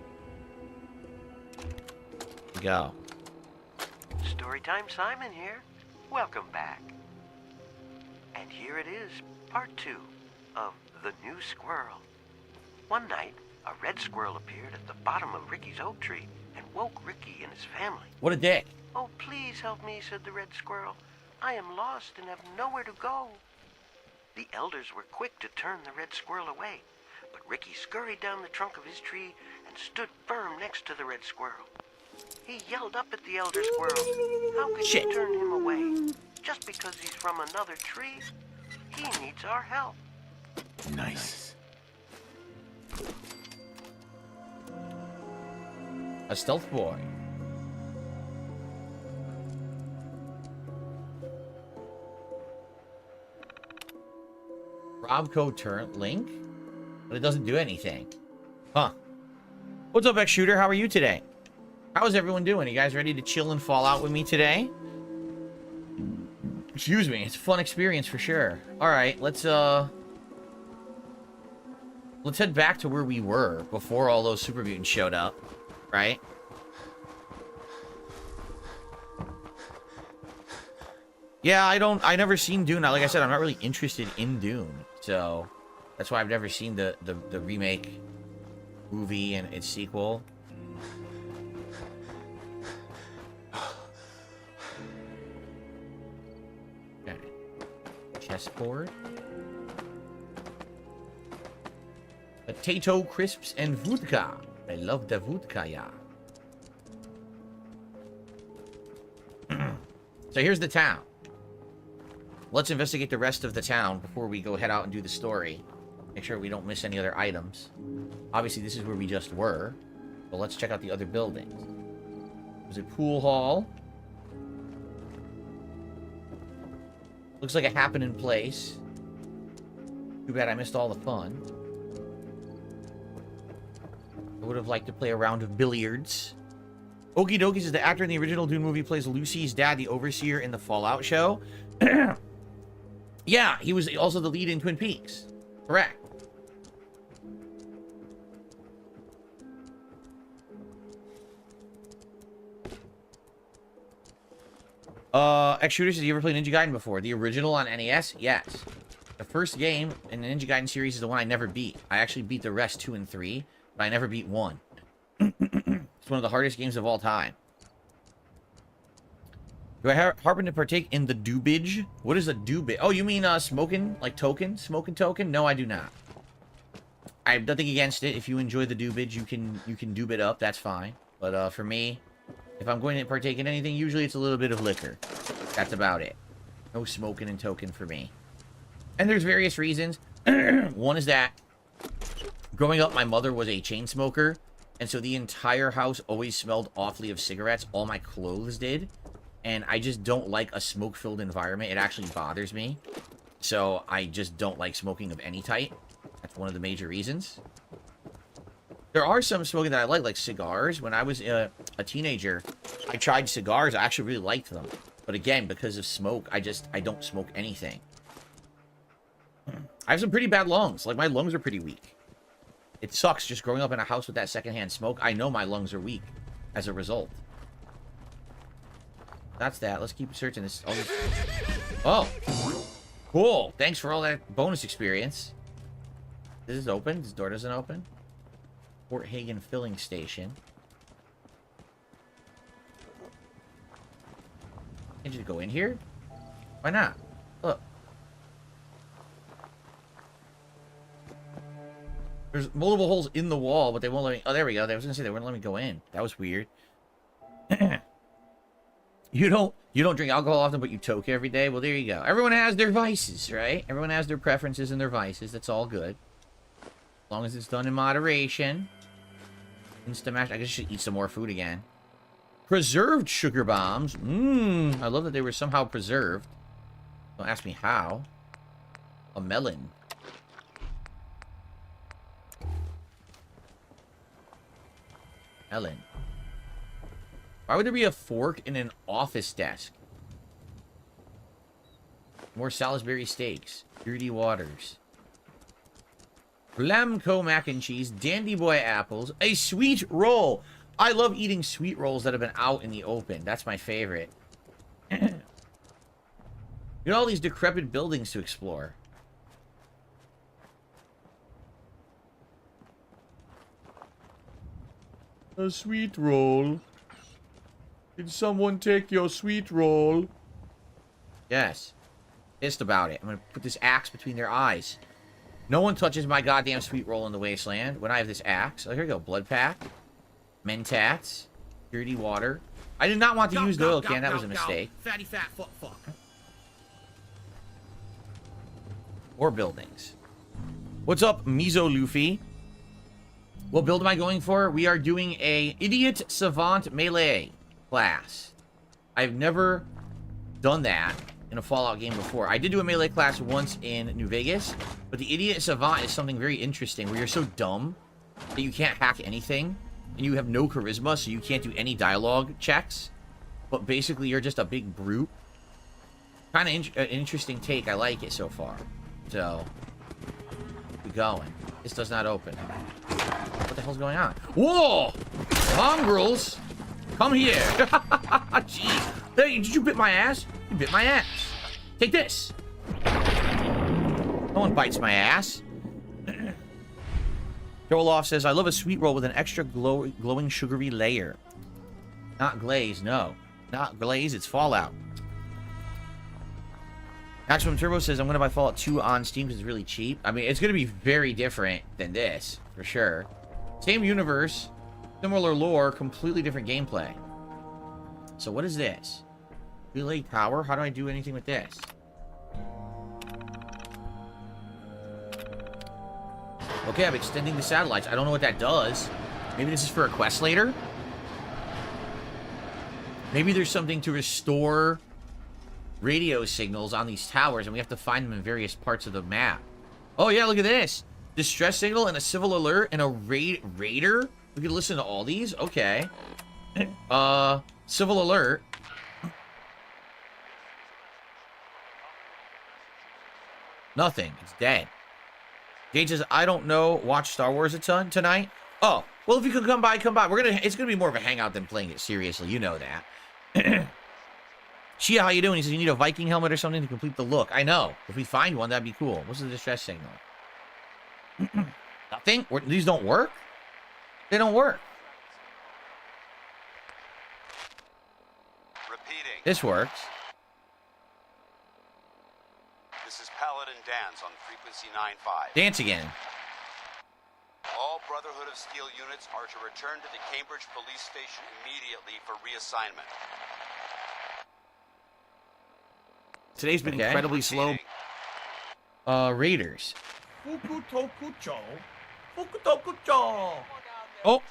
Here we go. Storytime Simon here. Welcome back. And here it is, part 2 of The New Squirrel. One night, a red squirrel appeared at the bottom of Ricky's oak tree and woke Ricky and his family. What a dick. Oh, please help me, said the red squirrel. I am lost and have nowhere to go. The elders were quick to turn the red squirrel away, but Ricky scurried down the trunk of his tree and stood firm next to the red squirrel. He yelled up at the elder squirrel. How could you turn him away? Just because he's from another tree? He needs our help. Nice. A stealth boy. Robco turn link, but it doesn't do anything. Huh. What's up, X Shooter? How are you today? How is everyone doing? You guys ready to chill and fall out with me today? Excuse me. It's a fun experience for sure. All right, let's Let's head back to where we were before all those super mutants showed up, right? Yeah, I never seen Dune. Like I said, I'm not really interested in Dune, so that's why I've never seen the remake movie and its sequel. Okay. Chessboard. Potato crisps and vodka. I love the vodka, yeah. So here's the town. Let's investigate the rest of the town before we go head out and do the story. Make sure we don't miss any other items. Obviously, this is where we just were. But let's check out the other buildings. There's a pool hall. Looks like a happening place. Too bad I missed all the fun. I would have liked to play a round of billiards. Okie Dokies is the actor in the original Dune movie, plays Lucy's dad, the overseer in the Fallout show. Yeah, he was also the lead in Twin Peaks. Correct. X-Shooters, have you ever played Ninja Gaiden before? The original on NES? Yes. The first game in the Ninja Gaiden series is the one I never beat. I actually beat the rest 2 and 3, but I never beat 1. It's one of the hardest games of all time. Do I happen to partake in the doobage? What is a doobage? Oh, you mean smoking? Like token? Smoking token? No, I do not. I have nothing against it. If you enjoy the doobage, you can doob it up. That's fine. But for me, if I'm going to partake in anything, usually it's a little bit of liquor. That's about it. No smoking and token for me. And there's various reasons. One is that growing up, my mother was a chain smoker. And so the entire house always smelled awfully of cigarettes. All my clothes did. And I just don't like a smoke-filled environment. It actually bothers me. So I just don't like smoking of any type. That's one of the major reasons. There are some smoking that I like cigars. When I was a teenager, I tried cigars. I actually really liked them. But again, because of smoke, I don't smoke anything. I have some pretty bad lungs. Like, my lungs are pretty weak. It sucks just growing up in a house with that secondhand smoke. I know my lungs are weak as a result. That's that. Let's keep searching this. Oh. Cool. Thanks for all that bonus experience. This is open. This door doesn't open. Fort Hagen filling station. Can't you go in here? Why not? Look. There's multiple holes in the wall, but they won't let me... Oh, there we go. I was going to say they wouldn't let me go in. That was weird. You don't drink alcohol often, but you toke every day? Well, there you go. Everyone has their vices, right? Everyone has their preferences and their vices. That's all good. As long as it's done in moderation. Instamash. I guess I should eat some more food again. Preserved sugar bombs. I love that they were somehow preserved. Don't ask me how. A melon. Melon. Why would there be a fork in an office desk? More Salisbury steaks. Dirty waters. Flamco mac and cheese. Dandy boy apples. A sweet roll. I love eating sweet rolls that have been out in the open. That's my favorite. You got all these decrepit buildings to explore. A sweet roll. Did someone take your sweet roll? Yes. Pissed about it. I'm gonna put this axe between their eyes. No one touches my goddamn sweet roll in the wasteland when I have this axe. Oh, here we go. Blood pack. Mentats. Dirty water. I did not want to use the oil can. That was a mistake. Fatty fat fuck. Or buildings. What's up, Mizo Luffy? What build am I going for? We are doing a Idiot Savant Melee class. I've never done that in a Fallout game before. I did do a melee class once in New Vegas, but the Idiot Savant is something very interesting where you're so dumb that you can't hack anything, and you have no charisma, so you can't do any dialogue checks, but basically you're just a big brute. Kind of an interesting take. I like it so far. So, keep going. This does not open. What the hell's going on? Whoa! Mongrels! Come here! Jeez. Hey, did you bit my ass? You bit my ass. Take this. No one bites my ass. Joeloff says, I love a sweet roll with an extra glowing sugary layer. Not glaze, no. Not glaze, it's Fallout. Maximum Turbo says, I'm going to buy Fallout 2 on Steam because it's really cheap. I mean, it's going to be very different than this, for sure. Same universe, similar lore, completely different gameplay. So what is this? Relay power? How do I do anything with this? Okay, I'm extending the satellites. I don't know what that does. Maybe this is for a quest later? Maybe there's something to restore radio signals on these towers, and we have to find them in various parts of the map. Oh, yeah, look at this. Distress signal and a civil alert and a raider. We can listen to all these? Okay. Civil alert. Nothing. It's dead. Gage says, I don't know. Watch Star Wars a ton tonight. Oh, well, if you could come by, come by. It's gonna be more of a hangout than playing it seriously. You know that. Shia, how you doing? He says, you need a Viking helmet or something to complete the look. I know. If we find one, that'd be cool. What's the distress signal? Nothing? These don't work? They don't work. Repeating. This works. This is Paladin Dance on frequency 9-5. Dance again. All Brotherhood of Steel units are to return to the Cambridge police station immediately for reassignment. Today's been incredibly slow. Raiders. Oh.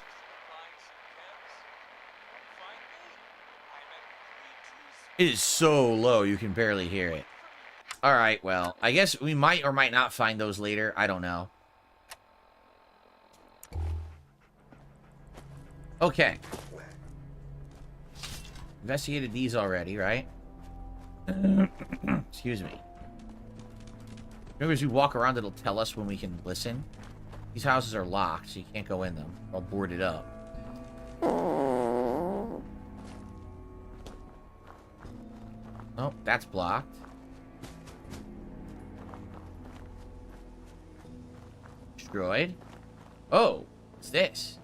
It is so low, you can barely hear it. Alright, well, I guess we might or might not find those later. I don't know. Okay. Investigated these already, right? Excuse me. Maybe as we walk around, it'll tell us when we can listen. These houses are locked, so you can't go in them. I'll board it up. Oh, that's blocked. Destroyed. Oh, what's this?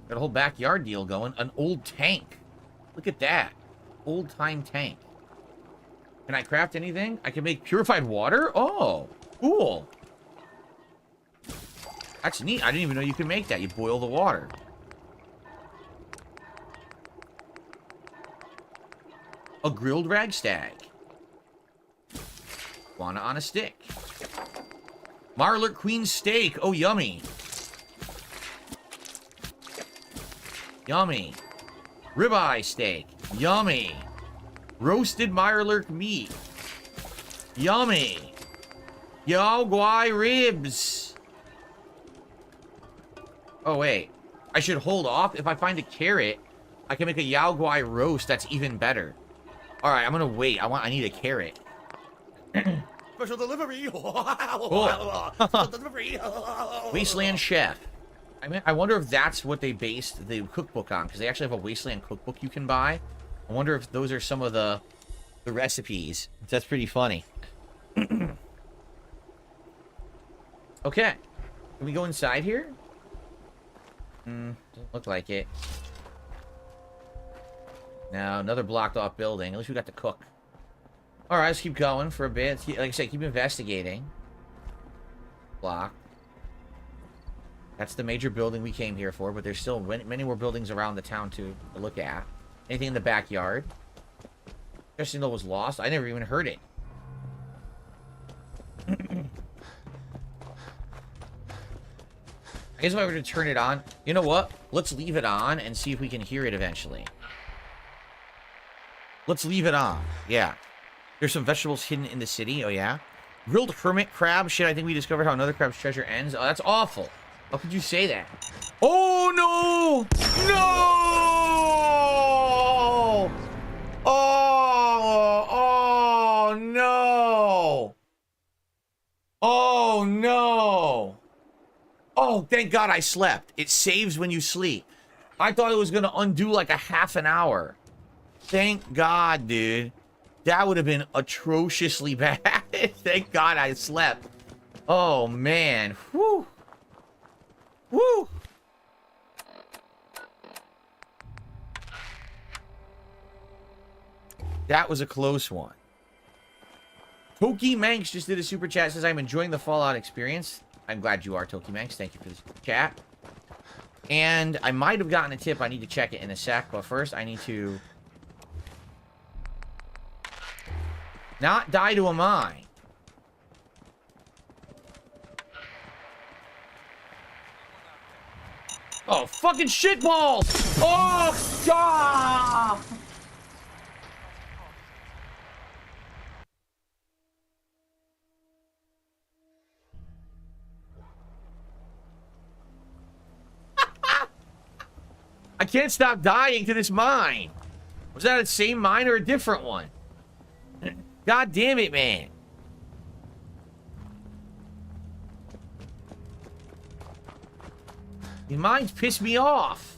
Got a whole backyard deal going. An old tank. Look at that. Old-time tank. Can I craft anything? I can make purified water? Oh, cool. That's neat. I didn't even know you could make that. You boil the water. A grilled ragstag. Guana on a stick. Marler Queen steak. Oh, yummy. Yummy. Ribeye steak. Yummy. Roasted Mirelurk meat. Yummy. Yao Guai ribs. Oh, wait. I should hold off. If I find a carrot, I can make a Yao Guai roast. That's even better. Alright, I'm gonna wait. I need a carrot. Special delivery. Wasteland Chef. I wonder if that's what they based the cookbook on, because they actually have a Wasteland cookbook you can buy. I wonder if those are some of the recipes. That's pretty funny. Okay. Can we go inside here? Doesn't look like it. No, another blocked off building. At least we got to cook. Alright, let's keep going for a bit. Like I said, keep investigating. Block. That's the major building we came here for, but there's still many more buildings around the town to look at. Anything in the backyard? Signal was lost. I never even heard it. I guess if I were to turn it on... You know what? Let's leave it on and see if we can hear it eventually. Let's leave it on. Yeah. There's some vegetables hidden in the city. Oh, yeah? Grilled hermit crab. Shit, I think we discovered how another crab's treasure ends. Oh, that's awful. How could you say that? Oh, no! No! Oh, no! Oh, no! thank God I slept. It saves when you sleep. I thought it was going to undo like a half an hour. Thank God, dude. That would have been atrociously bad. Thank God I slept. Oh, man. Whew. Woo! That was a close one. Toki Manx just did a super chat. Says, I'm enjoying the Fallout experience. I'm glad you are, Toki Manx. Thank you for the super chat. And I might have gotten a tip. I need to check it in a sec. But first, I need to not die to a mine. Oh, fucking shitballs! Oh, God! I can't stop dying to this mine. Was that the same mine or a different one? God damn it, man. These mines piss me off.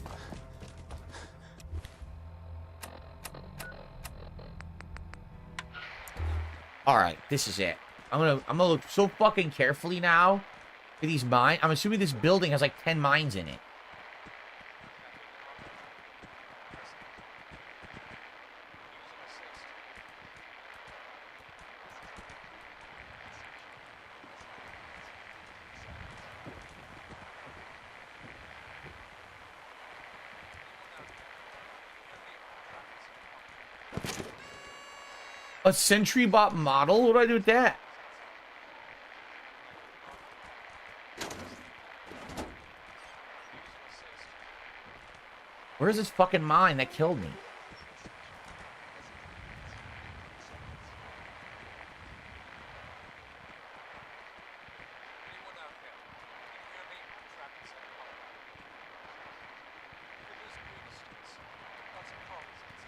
Alright, this is it. I'm gonna look so fucking carefully now for these mines. I'm assuming this building has like 10 mines in it. A Sentry Bot model? What do I do with that? Where's this fucking mine that killed me?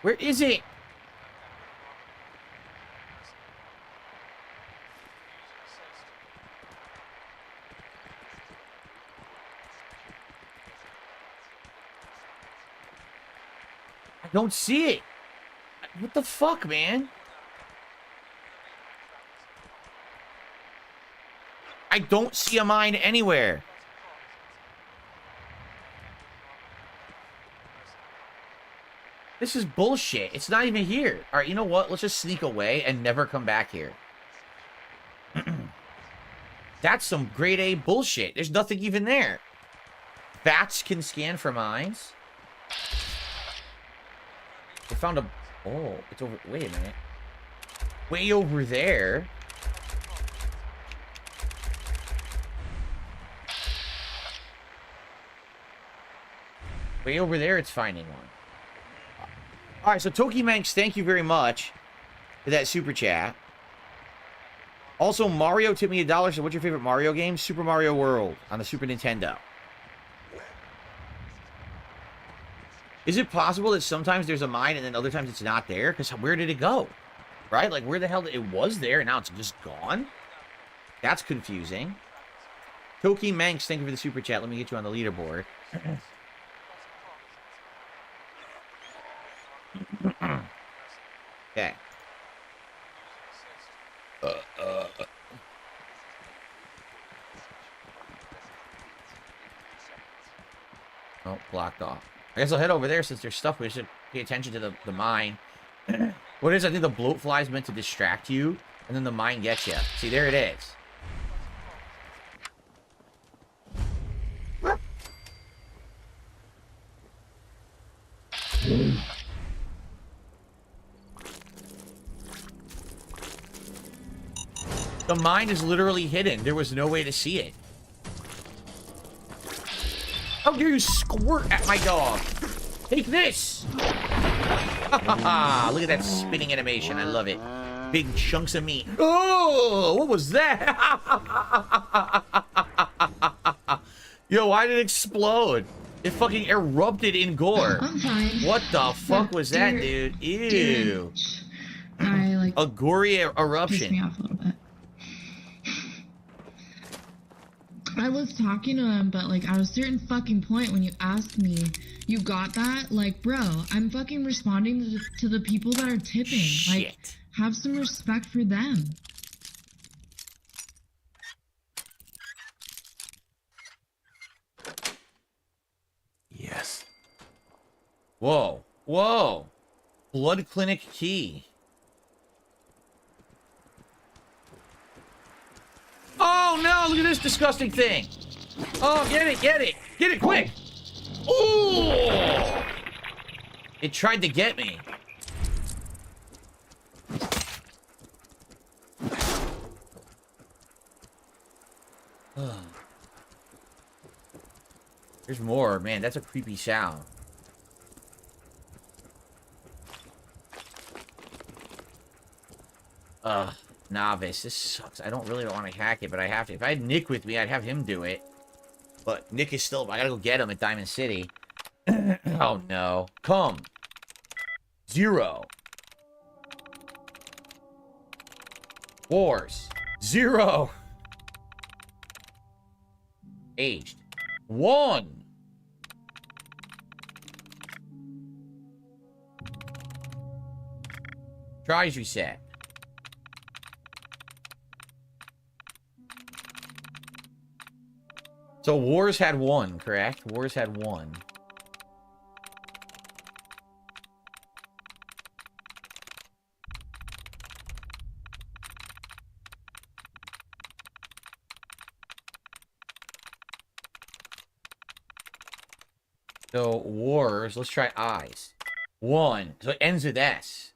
Where is it? Don't see it. What the fuck, man? I don't see a mine anywhere. This is bullshit. It's not even here. All right, you know what? Let's just sneak away and never come back here. That's some grade A bullshit. There's nothing even there. Bats can scan for mines. I found a... Oh, it's over... Wait a minute. Way over there. Way over there, it's finding one. Alright, so Toki Manx, thank you very much for that super chat. Also, Mario tipped me $1. So what's your favorite Mario game? Super Mario World on the Super Nintendo. Is it possible that sometimes there's a mine and then other times it's not there? Because where did it go? Right? Like, where the hell did it was there and now it's just gone? That's confusing. Toki Manx, thank you for the super chat. Let me get you on the leaderboard. Okay. Oh, blocked off. I guess I'll head over there since there's stuff. We should pay attention to the mine. What is, I think the bloat fly is meant to distract you, and then the mine gets you. See, there it is. The mine is literally hidden. There was no way to see it. How dare you squirt at my dog? Take this! Look at that spinning animation. I love it. Big chunks of meat. Oh, what was that? Yo, why did it explode? It fucking erupted in gore. I'm fine. What the fuck was that, dude? Ew. I like a gory eruption. pissed me off a little bit. I was talking to him, but like at a certain fucking point when you asked me, you got that? Like, bro, I'm fucking responding to the people that are tipping. Shit. Like, have some respect for them. Yes. Whoa. Whoa. Blood clinic key. Oh no, look at this disgusting thing. Oh, get it, get it. Get it quick. Ooh. It tried to get me. There's more. Man, that's a creepy sound. Novice. This sucks. I don't really want to hack it, but I have to. If I had Nick with me, I'd have him do it. But Nick is still... I gotta go get him at Diamond City. Oh, no. Come. 0. Wars. 0. Aged. 1. Tries reset. So Wars had 1, correct? Wars had 1. So Wars, let's try eyes. 1. So it ends with S.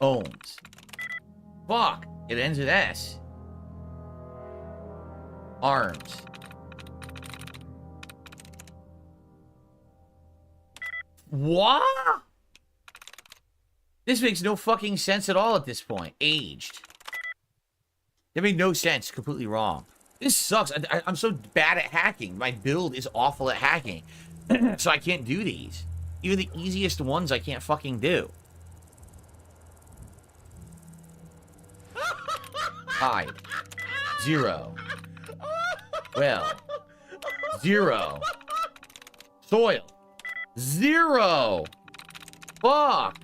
Owns. Fuck. It ends with S. Arms. What? This makes no fucking sense at all at this point. Aged. That made no sense. Completely wrong. This sucks. I'm so bad at hacking. My build is awful at hacking. So I can't do these. Even the easiest ones I can't fucking do. Hide. 0. Well. 0. Soil. 0. Fuck.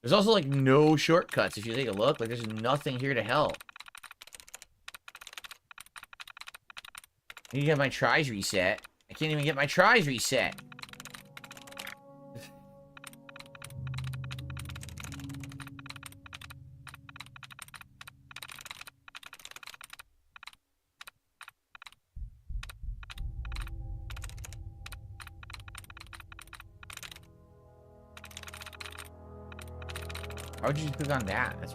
There's also, like, no shortcuts if you take a look. Like, there's nothing here to help. I need to get my tries reset. I can't even get my tries reset. Why would you just click on that? That's...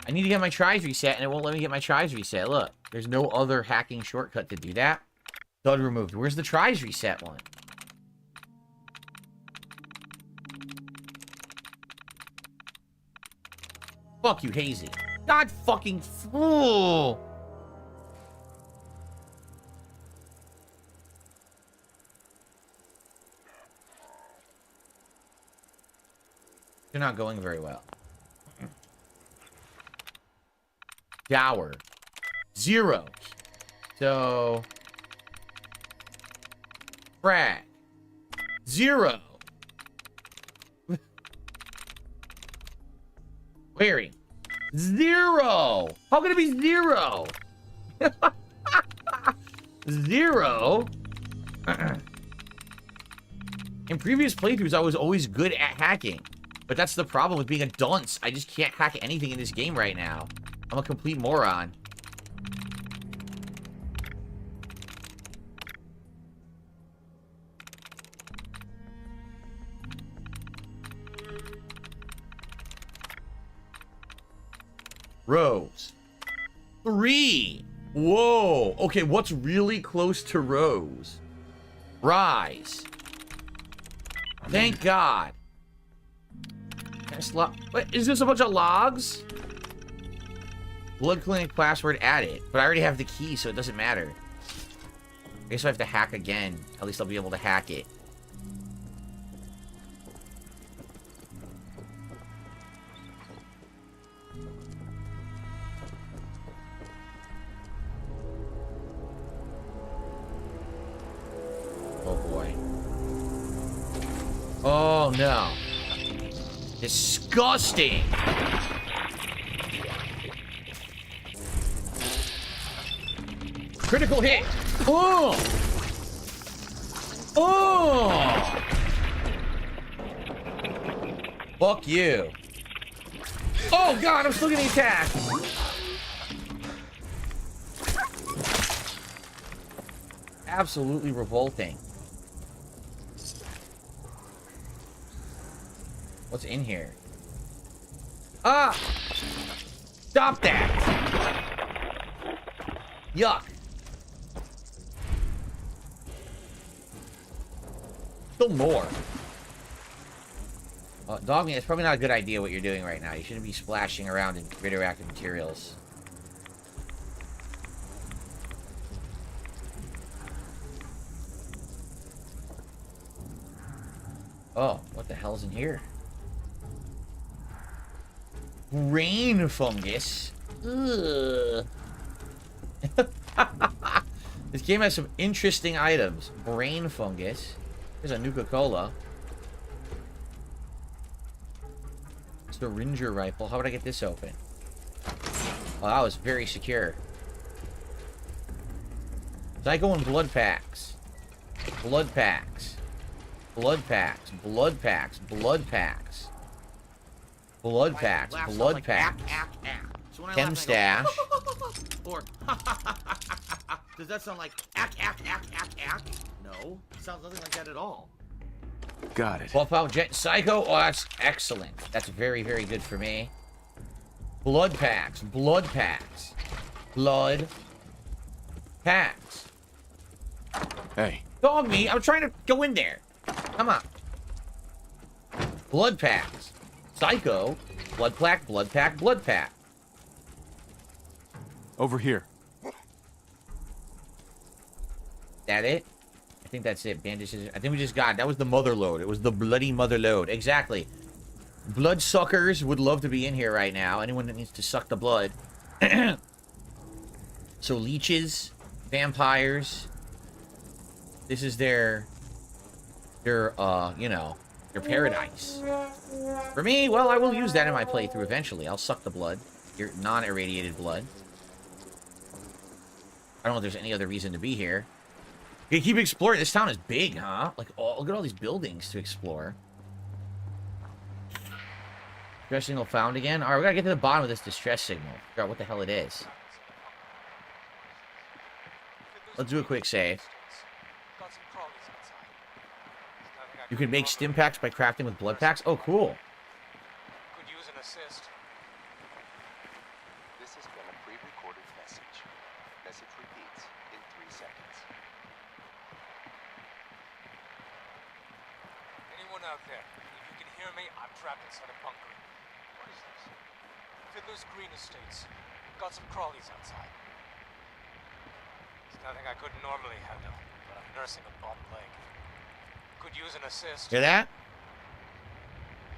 I need to get my tries reset, and it won't let me get my tries reset. Look, there's no other hacking shortcut to do that. Dud removed. Where's the tries reset one? Fuck you, Hazy. God fucking fool! They're not going very well. Dower. 0. So... Frag. 0. Wearing. 0. How can it be 0? 0. In previous playthroughs, I was always good at hacking. But that's the problem with being a dunce. I just can't hack anything in this game right now. I'm a complete moron. Rows. 3. Whoa. Okay, what's really close to rows? Rise. Thank God. Wait, is this a bunch of logs? Blood clinic password added. But I already have the key, so it doesn't matter. I guess if I have to hack again, at least I'll be able to hack it. Oh boy. Oh no. Disgusting. Critical hit. Oh. Oh. Fuck you. Oh god, I'm still getting attacked. Absolutely revolting. What's in here? Ah! Stop that! Yuck. Still more. Dogman, it's probably not a good idea what you're doing right now. You shouldn't be splashing around in radioactive materials. Oh, what the hell's in here? Brain fungus. Ugh. This game has some interesting items. Brain fungus. There's a Nuka-Cola. Syringer rifle. How would I get this open? Oh, that was very secure. Psycho and blood packs. Blood packs. Blood packs. Blood packs. Blood packs. Blood packs. Blood packs. Chem stash. Or does that sound like ack? No, it sounds nothing like that at all. Got it. Buff out Jet Psycho. Oh, that's excellent. That's very, very good for me. Blood packs. Blood packs. Blood packs. Hey. Dog me. I'm trying to go in there. Come on. Blood packs. Psycho. Blood pack. Blood pack. Blood pack. Over here. That it? I think that's it. Bandages. I think we just got it. That was the mother load. It was the bloody mother load. Exactly. Blood suckers would love to be in here right now. Anyone that needs to suck the blood. So leeches, vampires. This is their you know, their paradise. For me, well, I will use that in my playthrough eventually. I'll suck the blood. Your non-irradiated blood. I don't know if there's any other reason to be here. You keep exploring. This town is big, huh? Like, oh, look at all these buildings to explore. Distress signal found again? Alright, we gotta get to the bottom of this distress signal. Figure out what the hell it is. Let's do a quick save. You can make stim packs by crafting with blood packs? Oh, cool. Could use an assist. This has been a pre-recorded message. Message repeats in 3 seconds. Anyone out there? If you can hear me, I'm trapped inside a bunker. What is this? Fiddler's Green Estates. Got some crawlies outside. It's nothing I couldn't normally handle, but I'm nursing a bum leg. Could use an assist. Hear that?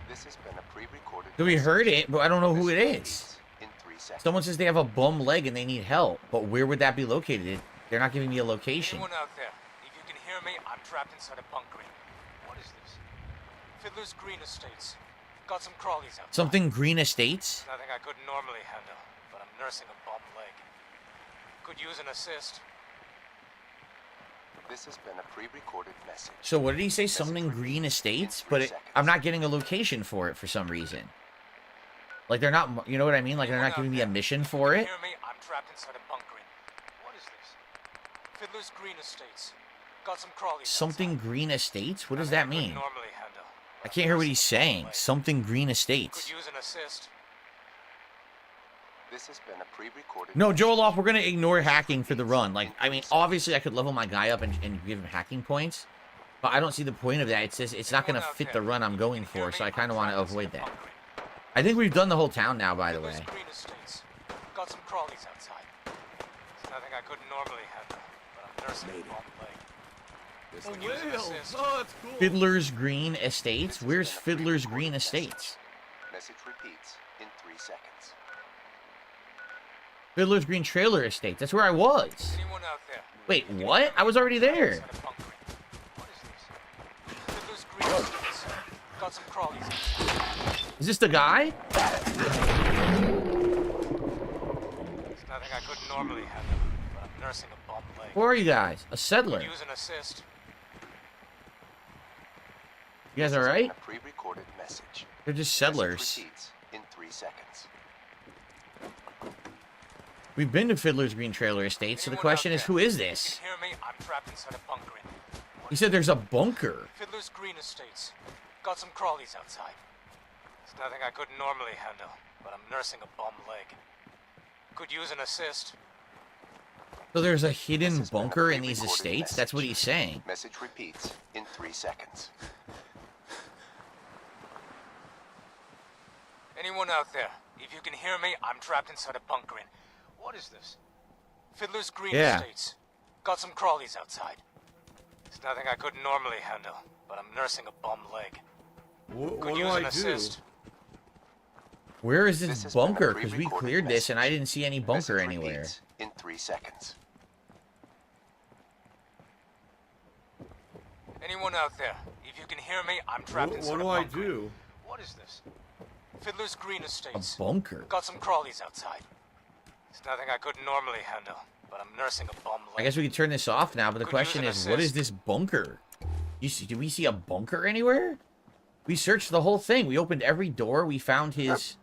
This has been a pre-recorded. So we heard it, but I don't know who it is. In 3 seconds. Someone says they have a bum leg and they need help, but where would that be located? They're not giving me a location. Anyone out there? If you can hear me, I'm trapped inside a bunker. What is this? Fiddler's Green Estates. Got some crawlies outside. Something Green Estates? Nothing I couldn't normally handle, but I'm nursing a bum leg. Could use an assist. This has been a pre-recorded message. So what did he say? Something Green Estates? But I'm not getting a location for it for some reason. Like they're not, you know what I mean? Like they're not giving me a mission for it. Hear me? I'm trapped inside a bunker. What is this? Fiddler's Green Estates. Got some crawlies. Something Green Estates? What does that mean? Normally handle. I can't hear what he's saying. Something Green Estates. Could use an assist. This has been a pre-recorded. No, Joel, we're gonna ignore hacking for the run. Like, I mean, obviously I could level my guy up and give him hacking points, but I don't see the point of that. It's just, it's not gonna fit the run I'm going for, so I kind of want to avoid that. I think we've done the whole town now, by the way. Got some crawlies outside. It's nothing I couldn't normally handle, but I'm nursing a bomb leg. Could use an assist. Oh, that's cool. Fiddler's Green Estates? Where's Fiddler's Green Estates? Message repeats in 3 seconds. Fiddler's Green Trailer Estates. That's where I was. Anyone out there? Wait, what? I was already there. Fiddler's Green Estates. Got some crawlies outside. Is this the guy? It's nothing I couldn't normally handle, but I'm nursing a bomb leg. Who are you guys? A settler. Could use an assist. You guys alright? A pre-recorded message. They're just settlers. Message repeats in 3 seconds. We've been to Fiddler's Green Trailer Estates, so the question is, who is this? Hear me? I'm trapped inside a bunker. He said there's a bunker. Fiddler's Green Estates. Got some crawlies outside. It's nothing I couldn't normally handle, but I'm nursing a bomb leg. Could use an assist. So there's a hidden bunker in these estates? That's what he's saying. Message repeats in 3 seconds. Anyone out there? If you can hear me, I'm trapped inside a bunker. What is this? Fiddler's Green Estates. Got some crawlies outside. It's nothing I couldn't normally handle, but I'm nursing a bum leg. Could use an assist. Where is this bunker? Because we cleared this and I didn't see any bunker anywhere. In 3 seconds. Anyone out there? If you can hear me, I'm trapped inside a bunker. What do I do? What is this? Fiddler's Green Estates. A bunker? Got some crawlies outside. It's nothing I couldn't normally handle, but I'm nursing a bum leg. I guess we can turn this off now, but the question is, what is this bunker? Do we see a bunker anywhere? We searched the whole thing. We opened every door. We found his...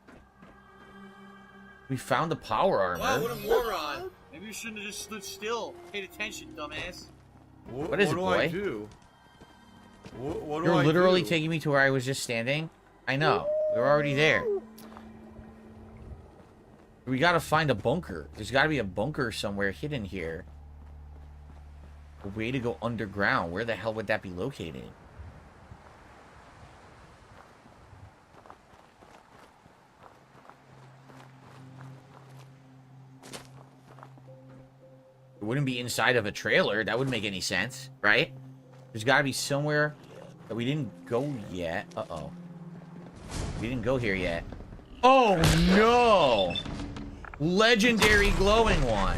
We found the power armor. Wow, what a moron. Maybe you shouldn't have just stood still. Paid attention, dumbass. What is it, boy? What do I do? What do You're I literally do? taking me to where I was just standing? I know. We're already there. We gotta find a bunker. There's gotta be a bunker somewhere hidden here. A way to go underground. Where the hell would that be located? It wouldn't be inside of a trailer. That wouldn't make any sense, right? There's gotta be somewhere that we didn't go yet. Uh-oh. We didn't go here yet. Oh, no! Legendary glowing one.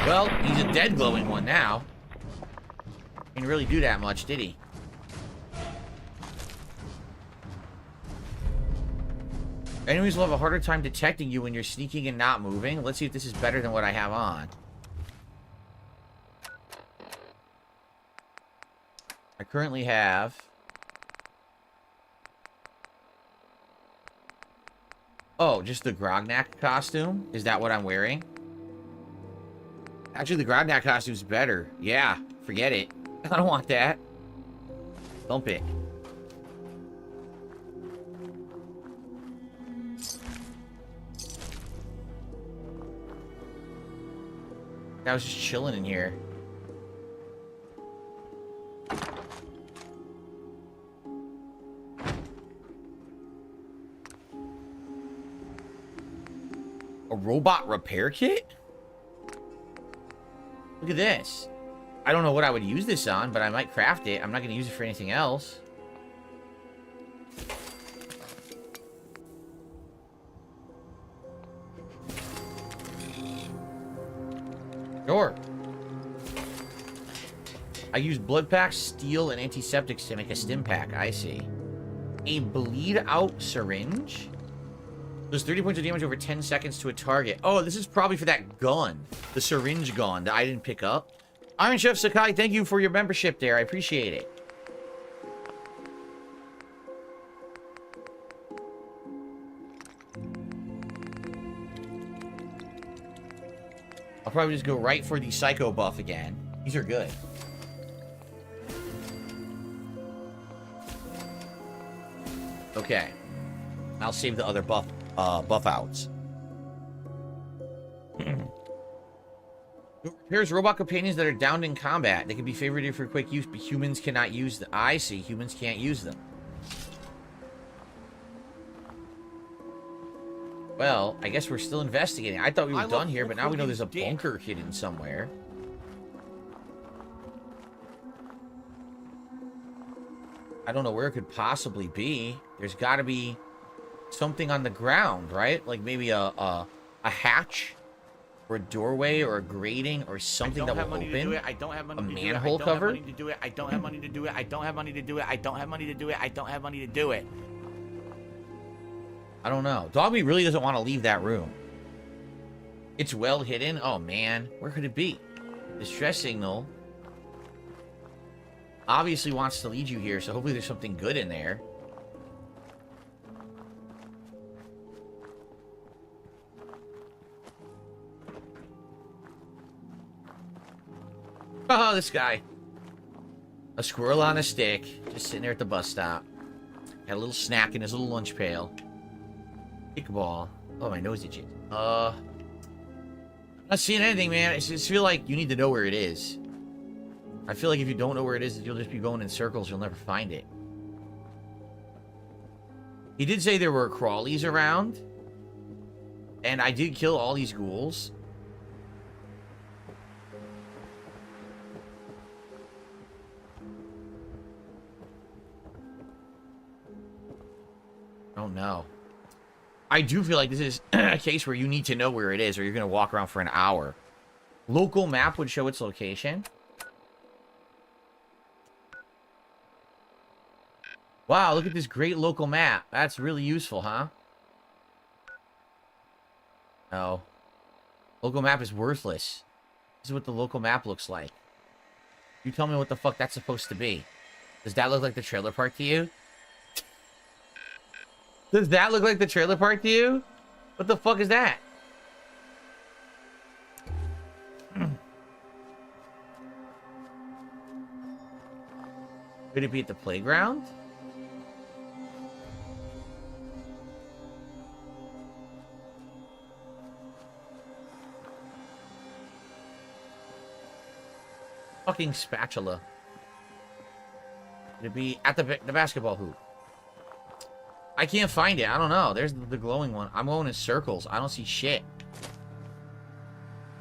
Well, he's a dead glowing one now. Didn't really do that much, did he? Enemies will have a harder time detecting you when you're sneaking and not moving. Let's see if this is better than what I have on. I currently have... Oh, just the Grognak costume? Is that what I'm wearing? Actually, the Grognak costume's better. Yeah, forget it. I don't want that. Dump it. I was just chilling in here. A robot repair kit? Look at this. I don't know what I would use this on, but I might craft it. I'm not going to use it for anything else. Sure. I use blood packs, steel, and antiseptics to make a stim pack. I see. A bleed out syringe? Does 30 points of damage over 10 seconds to a target. Oh, this is probably for that gun. The syringe gun that I didn't pick up. Iron Chef Sakai, thank you for your membership there. I appreciate it. I'll probably just go right for the Psycho buff again. These are good. Okay. I'll save the other buff outs. Here's robot companions that are downed in combat. They can be favorited for quick use, but humans cannot use them. I see. Humans can't use them. Well, I guess we're still investigating. I thought we were I done love here, but now we know Hulk there's a Hogan's dick. bunker hidden somewhere. I don't know where it could possibly be. There's got to be something on the ground, right? Like maybe a hatch or a doorway or a grating or something that will open. I don't have money a to do it. manhole cover. I don't have money to do it. I don't have money to do it. I don't have money to do it. I don't have money to do it. I don't have money to do it. I don't know. Dogby really doesn't want to leave that room. It's well hidden. Oh man, where could it be? Distress signal. Obviously wants to lead you here, so hopefully there's something good in there. Oh, this guy. A squirrel on a stick, just sitting there at the bus stop. Had a little snack in his little lunch pail. Kickball. Oh, my nose itches. Not seeing anything, man. I just feel like you need to know where it is. I feel like if you don't know where it is, you'll just be going in circles. You'll never find it. He did say there were crawlies around. And I did kill all these ghouls. Oh, no. I do feel like this is a case where you need to know where it is or you're going to walk around for an hour. Local map would show its location. Wow, look at this great local map. That's really useful, huh? No. Local map is worthless. This is what the local map looks like. You tell me what the fuck that's supposed to be. Does that look like the trailer park to you? Does that look like the trailer park to you? What the fuck is that? Could it be at the playground? Fucking spatula. Could it be at the basketball hoop? I can't find it. I don't know. There's the glowing one. I'm going in circles. I don't see shit.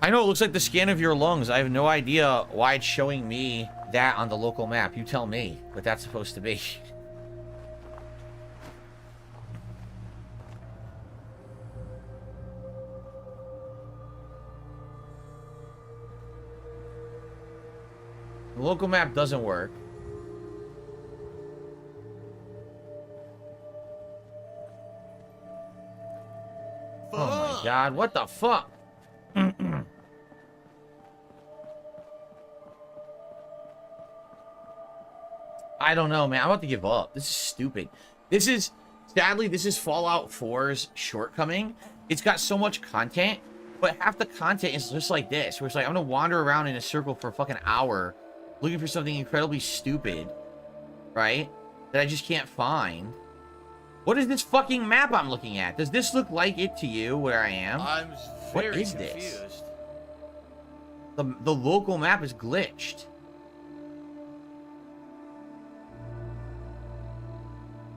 I know it looks like the scan of your lungs. I have no idea why it's showing me that on the local map. You tell me what that's supposed to be. The local map doesn't work. Oh my god, what the fuck? I don't know, man. I'm about to give up. This is stupid. This is, sadly, this is Fallout 4's shortcoming. It's got so much content, but half the content is just like this, where it's like, I'm gonna wander around in a circle for a fucking hour, looking for something incredibly stupid, right? That I just can't find. What is this fucking map I'm looking at? Does this look like it to you, where I am? I'm very What is confused. this? The local map is glitched.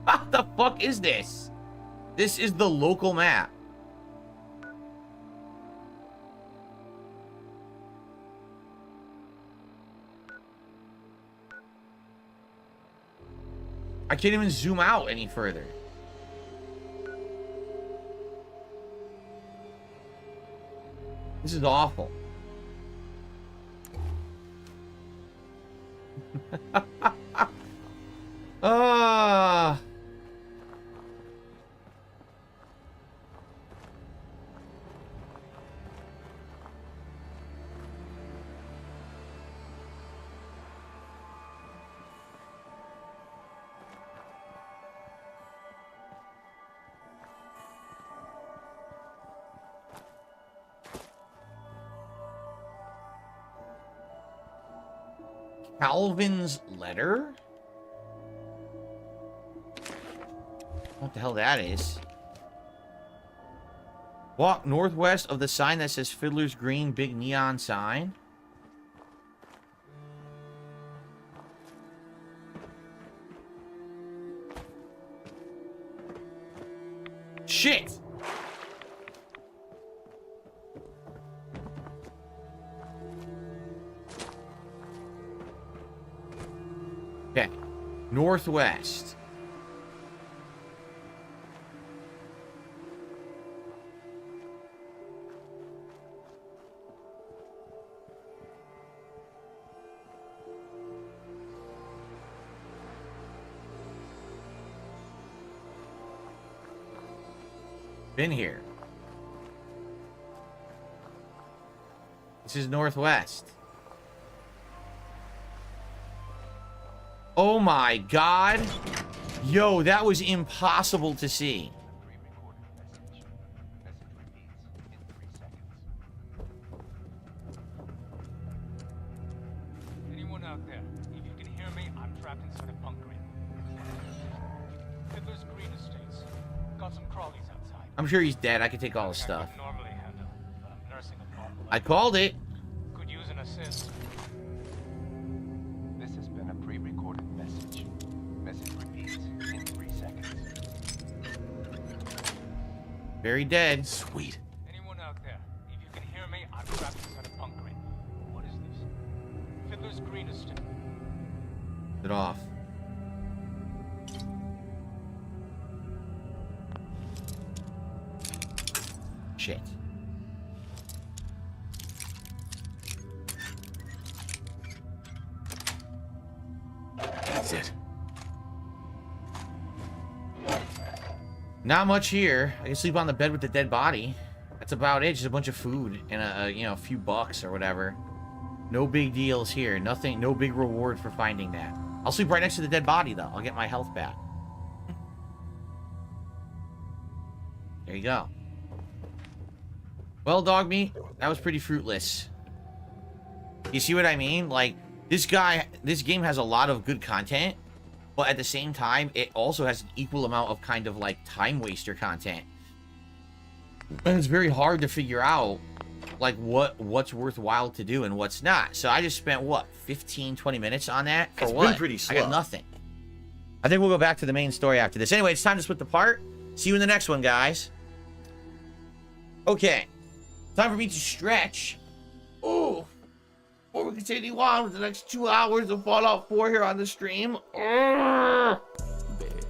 What the fuck is this? This is the local map. I can't even zoom out any further. This is awful. Ah. Calvin's letter? What the hell that is? Walk northwest of the sign that says Fiddler's Green, big neon sign. Shit! Okay. Northwest. Been here. This is Northwest. Oh my god. Yo, that was impossible to see. Anyone out there? If you can hear me, I'm trapped inside a bunker. Fiddler's Green Estates. Got some crawlies outside. I'm sure he's dead. I can take all his stuff. Normally handle, but I'm nursing a problem. I called it. Could use an assist. This has been a pre-recorded message. Message repeats in 3 seconds. Very dead. Sweet. Anyone out there? If you can hear me, I'm trapped inside a bunker. What is this? Fiddler's Green Estate. Get off. Shit. That's it. Not much here. I can sleep on the bed with the dead body. That's about it. Just a bunch of food and a few bucks or whatever. No big deals here. Nothing. No big reward for finding that. I'll sleep right next to the dead body though. I'll get my health back. There you go. Well, dog meat, that was pretty fruitless. You see what I mean? Like, this game has a lot of good content, but at the same time, it also has an equal amount of kind of like time waster content. And it's very hard to figure out like what's worthwhile to do and what's not. So I just spent what, 15-20 minutes on that for It's what? been pretty slow. I got nothing. I think we'll go back to the main story after this. Anyway, it's time to split the part. See you in the next one, guys. Okay. Time for me to stretch. Ooh. Before we continue on with the next 2 hours of Fallout 4 here on the stream.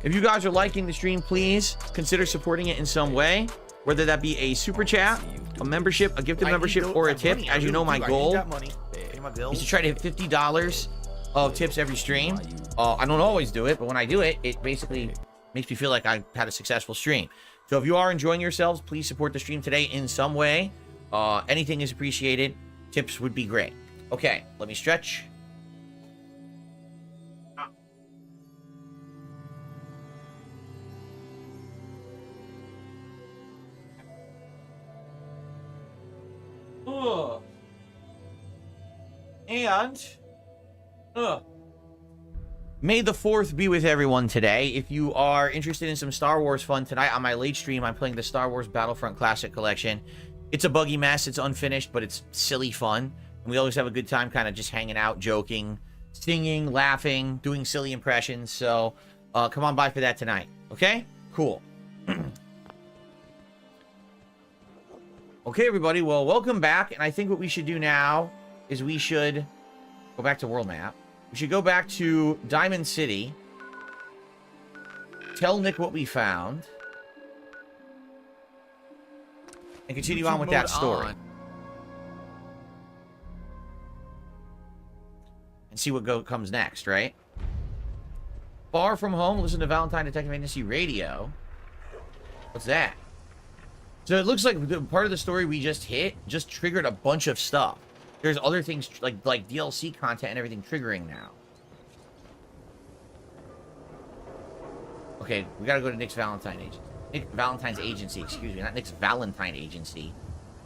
If you guys are liking the stream, please consider supporting it in some way. Whether that be a super chat, a membership, a gifted membership, or a tip. As you know, my goal is to try to hit $50 of tips every stream. I don't always do it, but when I do it, it basically makes me feel like I had a successful stream. So if you are enjoying yourselves, please support the stream today in some way. Anything is appreciated. Tips would be great. Okay, let me stretch. May the 4th be with everyone today. If you are interested in some Star Wars fun tonight on my late stream, I'm playing the Star Wars Battlefront Classic Collection. It's a buggy mess. It's unfinished, but it's silly fun. And we always have a good time kind of just hanging out, joking, singing, laughing, doing silly impressions. So come on by for that tonight. Okay? Cool. Okay, everybody. Well, welcome back. And I think what we should do now is we should go back to world map. We should go back to Diamond City. Tell Nick what we found. And continue on with that story. And see what comes next, right? Far from home, listen to Valentine Detective Agency Radio. What's that? So it looks like the part of the story we just hit just triggered a bunch of stuff. There's other things like DLC content and everything triggering now. Okay, we gotta go to Nick Valentine's agency, excuse me, not Nick's Valentine agency.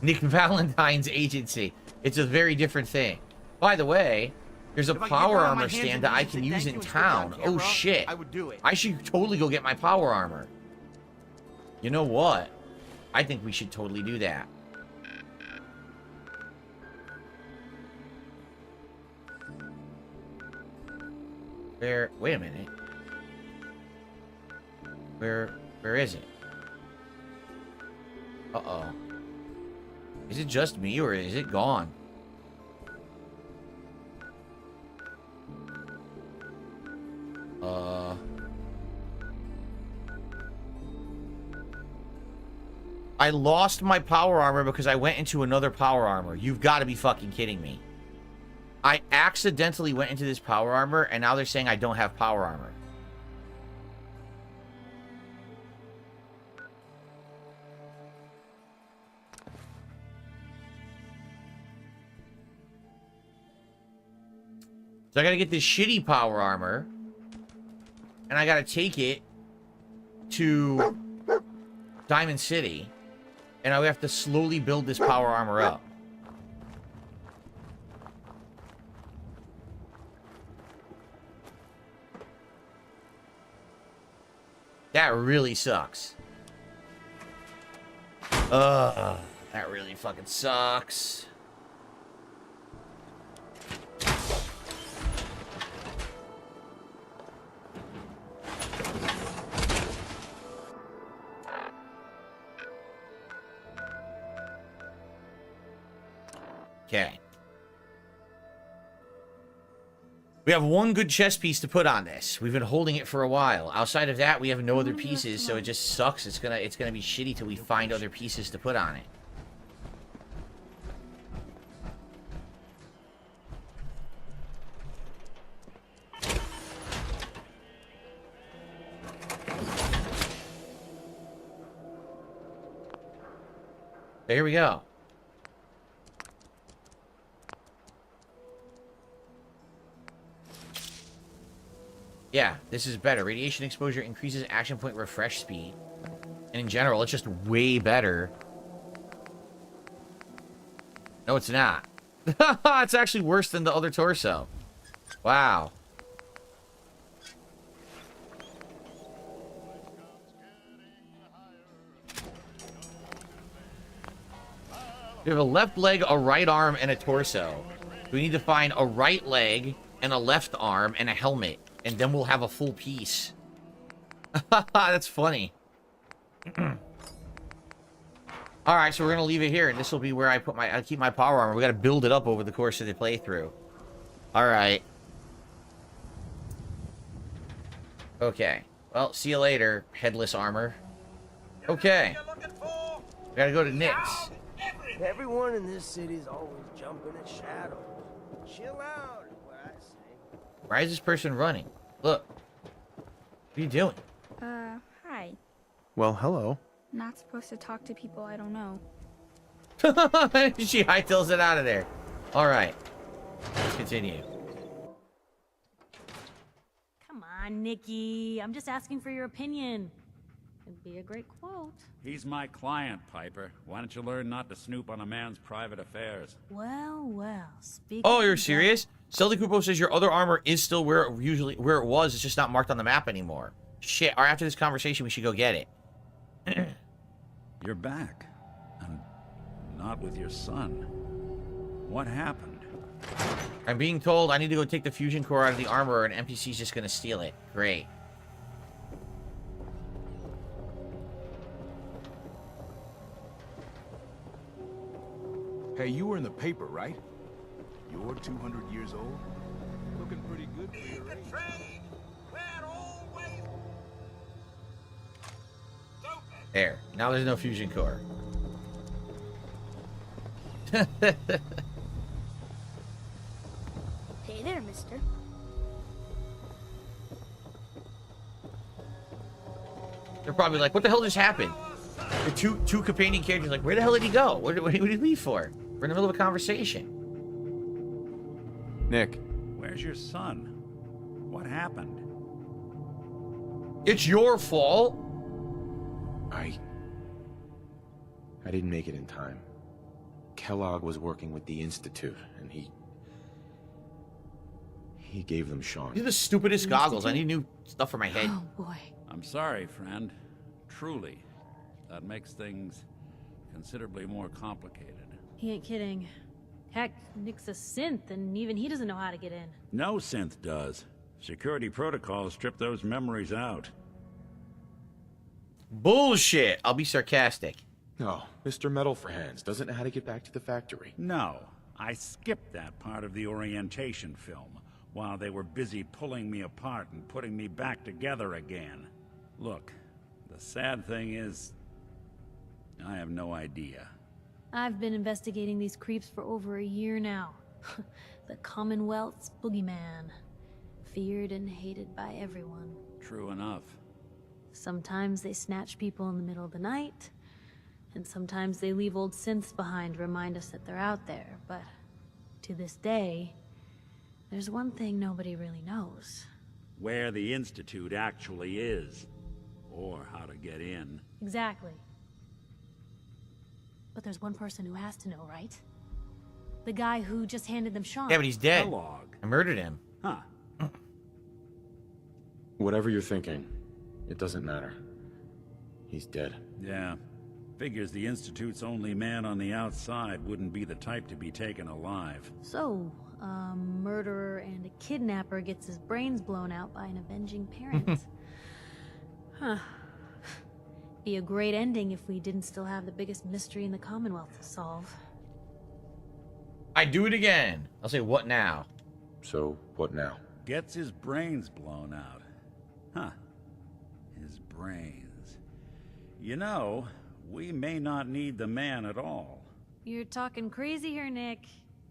Nick Valentine's agency. It's a very different thing. By the way, there's a power armor stand that I can use in town. Oh shit. I would do it. I should totally go get my power armor. You know what? I think we should totally do that. Wait a minute. Where is it? Uh-oh. Is it just me or is it gone? I lost my power armor because I went into another power armor. You've got to be fucking kidding me. I accidentally went into this power armor, and now they're saying I don't have power armor. So I gotta get this shitty power armor, and I gotta take it to Diamond City, and I have to slowly build this power armor up. That really sucks. That really fucking sucks. Okay. We have one good chess piece to put on this. We've been holding it for a while. Outside of that, we have no other pieces, so it just sucks. It's gonna be shitty till we find other pieces to put on it. There we go. Yeah, this is better. Radiation exposure increases action point refresh speed. And in general, it's just way better. No, it's not. It's actually worse than the other torso. Wow. We have a left leg, a right arm, and a torso. We need to find a right leg, and a left arm, and a helmet. And then we'll have a full piece. That's funny. Alright, so we're gonna leave it here, and this will be where I keep my power armor. We gotta build it up over the course of the playthrough. Alright. Okay. Well, see you later, headless armor. Okay. We gotta go to Nick's. Everyone in this city is always jumping at shadows. Chill out, is what I say. Why is this person running? Look. What are you doing? Hi. Well, hello. Not supposed to talk to people I don't know. She hightails it out of there. Alright. Let's continue. Come on, Nikki. I'm just asking for your opinion. It'd be a great quote. He's my client, Piper. Why don't you learn not to snoop on a man's private affairs? Well, well, speak. Oh, you're serious? Sully Kupo says your other armor is still where it was. It's just not marked on the map anymore. Shit. Or after this conversation, we should go get it. You're back. And not with your son. What happened? I'm being told I need to go take the fusion core out of the armor or an NPC's just gonna steal it. Great. Hey, you were in the paper, right? You're 200 years old? Looking pretty good for your age. There. Now there's no fusion core. Hey there, mister. They're probably like, what the hell just happened? The two companion characters like, where the hell did he go? What did he leave for? We're in the middle of a conversation. Nick. Where's your son? What happened? It's your fault. I didn't make it in time. Kellogg was working with the Institute, and he gave them Sean. These are the stupidest goggles. I need new stuff for my head. Oh, boy. I'm sorry, friend. Truly. That makes things considerably more complicated. He ain't kidding. Heck, Nick's a synth, and even he doesn't know how to get in. No synth does. Security protocols strip those memories out. Bullshit. I'll be sarcastic. No, Mr. Metal for Hands doesn't know how to get back to the factory. No, I skipped that part of the orientation film while they were busy pulling me apart and putting me back together again. Look, the sad thing is, I have no idea. I've been investigating these creeps for over a year now. The Commonwealth's boogeyman. Feared and hated by everyone. True enough. Sometimes they snatch people in the middle of the night, and sometimes they leave old synths behind to remind us that they're out there, but to this day, there's one thing nobody really knows. Where the Institute actually is. Or how to get in. Exactly. But there's one person who has to know, right? The guy who just handed them Sean. Yeah, but he's dead. Kellogg. I murdered him. Huh. Whatever you're thinking, it doesn't matter. He's dead. Yeah. Figures the Institute's only man on the outside wouldn't be the type to be taken alive. So, a murderer and a kidnapper gets his brains blown out by an avenging parent. Huh. Be a great ending if we didn't still have the biggest mystery in the Commonwealth to solve. I do it again. I'll say, what now? So, what now? Gets his brains blown out. Huh. His brains. You know, we may not need the man at all. You're talking crazy here, Nick.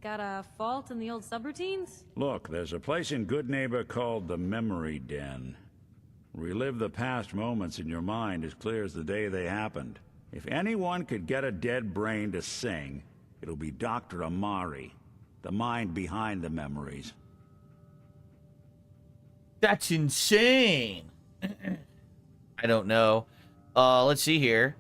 Got a fault in the old subroutines? Look, there's a place in Good Neighbor called the Memory Den. Relive the past moments in your mind as clear as the day they happened. If anyone could get a dead brain to sing, it'll be Dr. Amari, the mind behind the memories. That's insane. I don't know. Let's see here.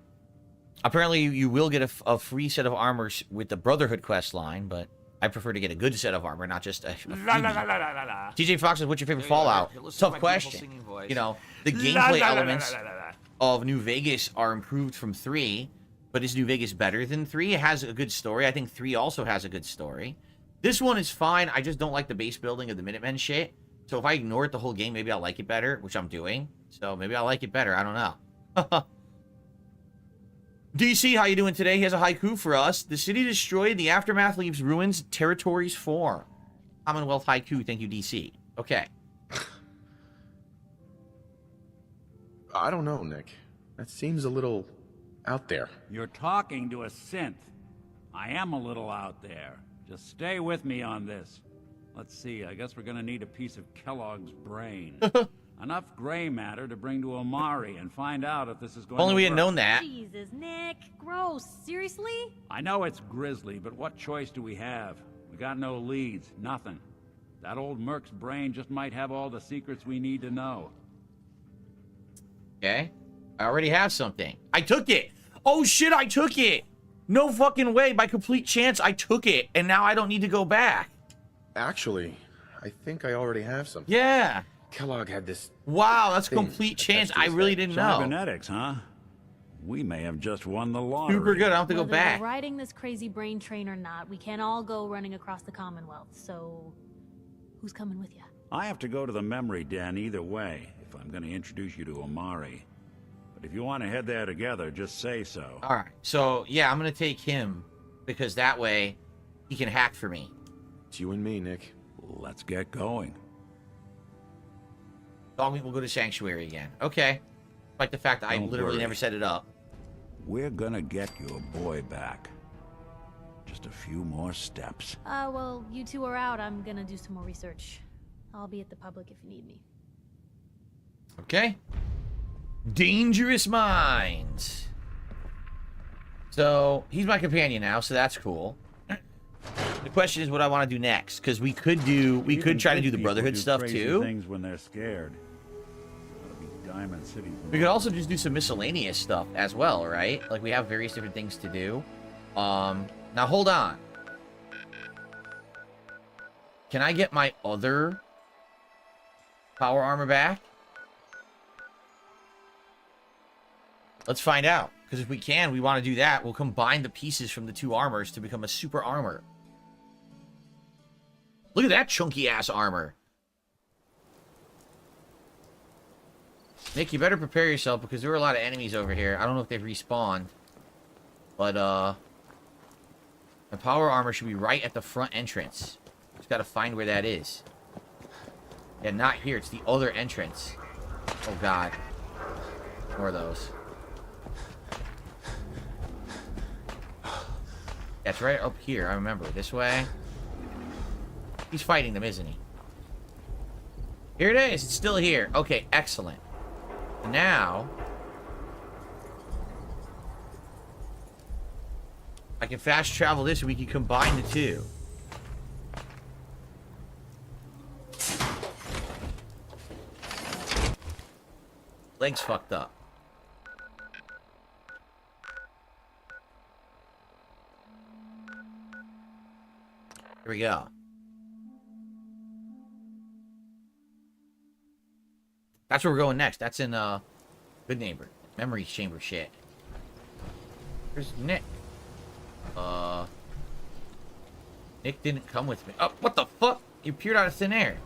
Apparently, you will get a free set of armor with the Brotherhood quest line, but I prefer to get a good set of armor, not just a freebie. TJ Fox says, what's your favorite Fallout? Tough question. You know, the gameplay elements of New Vegas are improved from 3, but is New Vegas better than 3? It has a good story. I think 3 also has a good story. This one is fine. I just don't like the base building of the Minutemen shit. So if I ignore it the whole game, maybe I'll like it better, which I'm doing. So maybe I'll like it better. I don't know. DC, how you doing today? He has a haiku for us. The city destroyed, the aftermath leaves ruins, territories form. Commonwealth haiku, thank you, DC. Okay. I don't know, Nick. That seems a little out there. You're talking to a synth. I am a little out there. Just stay with me on this. Let's see, I guess we're gonna need a piece of Kellogg's brain. Enough gray matter to bring to Amari and find out if this is going to work. Only we had known that. Jesus, Nick. Gross. Seriously? I know it's grisly, but what choice do we have? We got no leads, nothing. That old Merc's brain just might have all the secrets we need to know. Okay. I already have something. I took it. Oh shit, I took it. No fucking way. By complete chance, I took it. And now I don't need to go back. Actually, I think I already have something. Yeah. Kellogg had this. Wow, that's a complete chance. I really didn't know. Cybernetics, huh? We may have just won the lottery. Super good. I don't have to go Whether back. we're riding this crazy brain train or not, we can't all go running across the Commonwealth. So, who's coming with you? I have to go to the memory den either way if I'm going to introduce you to Amari. But if you want to head there together, just say so. All right. So, yeah, I'm going to take him because that way he can hack for me. It's you and me, Nick. Let's get going. Dogmeat will go to Sanctuary again. Okay. Like the fact that I literally never set it up. We're gonna get your boy back. Just a few more steps. Well, you two are out. I'm gonna do some more research. I'll be at the public if you need me. Okay. Dangerous Minds. So, he's my companion now, so that's cool. The question is what I want to do next, because we could try to do the Brotherhood stuff too. Things when they're scared. That'll be Diamond City's. We could also just do some miscellaneous stuff as well, right? Like we have various different things to do. Now hold on. Can I get my other power armor back? Let's find out. Because if we can, we want to do that. We'll combine the pieces from the 2 armors to become a super armor. Look at that chunky-ass armor. Nick, you better prepare yourself because there are a lot of enemies over here. I don't know if they've respawned. But, my power armor should be right at the front entrance. Just gotta find where that is. Yeah, not here. It's the other entrance. Oh, God. More of those. That's right up here. I remember. This way. He's fighting them, isn't he? Here it is. It's still here. Okay, excellent. Now, I can fast travel this and we can combine the two. Leg's fucked up. Here we go. That's where we're going next. That's in, Good Neighbor. Memory chamber shit. Where's Nick? Nick didn't come with me. Oh, what the fuck? He appeared out of thin air.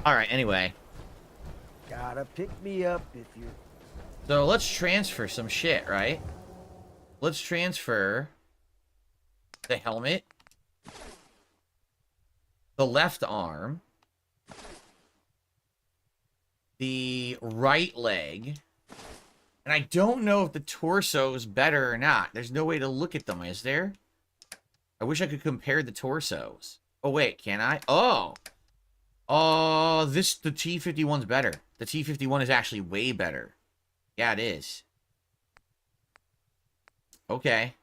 Alright, anyway. Gotta pick me up if you're... So, let's transfer some shit, right? Let's transfer the helmet, the left arm, the right leg, and I don't know if the torso is better or not. There's no way to look at them, is there? I wish I could compare the torsos. Oh, wait, can I? Oh! The T-51's better. The T-51 is actually way better. Yeah, it is. Okay.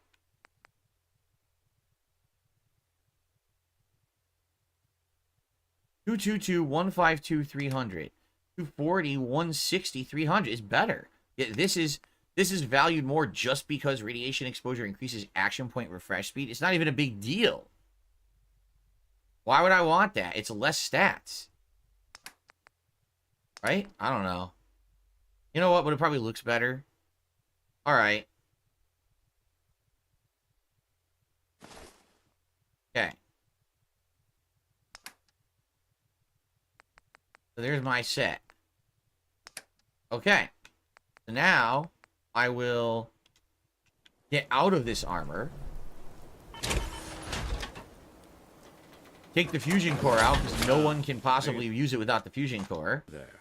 $222, $152, $300. $240, $160, $300 is better. Yeah, this is valued more just because radiation exposure increases action point refresh speed. It's not even a big deal. Why would I want that? It's less stats. Right? I don't know. You know what? But it probably looks better. Alright. Okay. So there's my set. Okay. So now, I will get out of this armor. Take the fusion core out, because no one can possibly use it without the fusion core. There.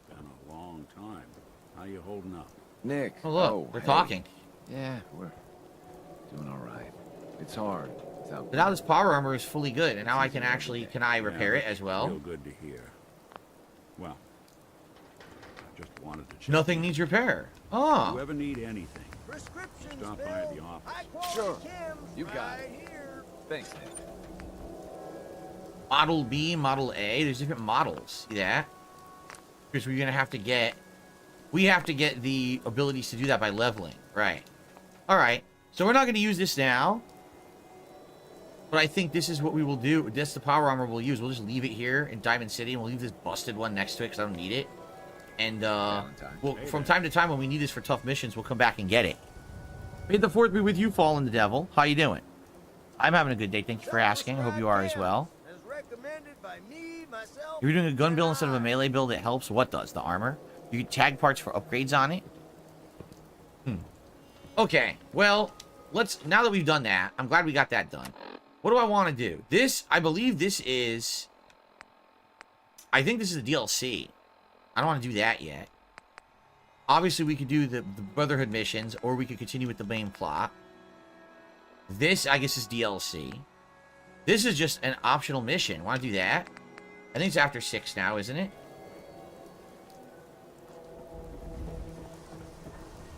Been a long time. How you holding up? Nick. Oh, look. They're talking. Yeah, we're doing all right. It's hard. So now this power armor is fully good, and now I can actually... Can I repair it as well? Real good to hear. Well, I just wanted to check. Nothing needs repair. Oh. If you ever need anything, stop by at the office. Sure. You got it. Thanks, Nick. Model B, Model A. There's different models. See that? Because we're going to have to get... We have to get the abilities to do that by leveling. Right. Alright. So we're not going to use this now. But I think this is what we will do. That's the power armor we'll use. We'll just leave it here in Diamond City. And we'll leave this busted one next to it because I don't need it. And we'll, from time to time when we need this for tough missions, we'll come back and get it. May the 4th be with you, Fallen the Devil. How you doing? I'm having a good day. Thank you for asking. I hope you are as well. If you're doing a gun build instead of a melee build, it helps. What does? The armor? You can tag parts for upgrades on it? Okay, well, let's... Now that we've done that, I'm glad we got that done. What do I want to do? This, I believe this is... I think this is the DLC. I don't want to do that yet. Obviously, we could do the Brotherhood missions, or we could continue with the main plot. This, I guess, is DLC. This is just an optional mission. Want to do that? I think it's after 6 now, isn't it?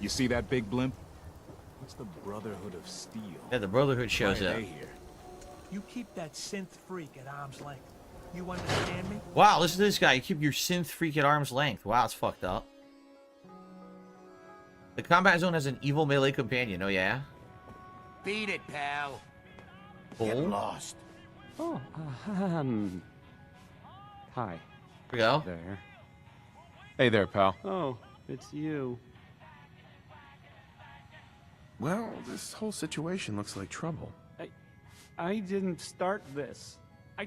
You see that big blimp? It's the Brotherhood of Steel. Yeah, the Brotherhood shows Why are up. they here? You keep that synth freak at arm's length. You understand me? Wow, listen to this guy. You keep your synth freak at arm's length. Wow, it's fucked up. The combat zone has an evil melee companion. Oh, yeah? Beat it, pal. Get lost. Oh, hi. Here we go. There. Hey there, pal. Oh, it's you. Well, this whole situation looks like trouble. I didn't start this. I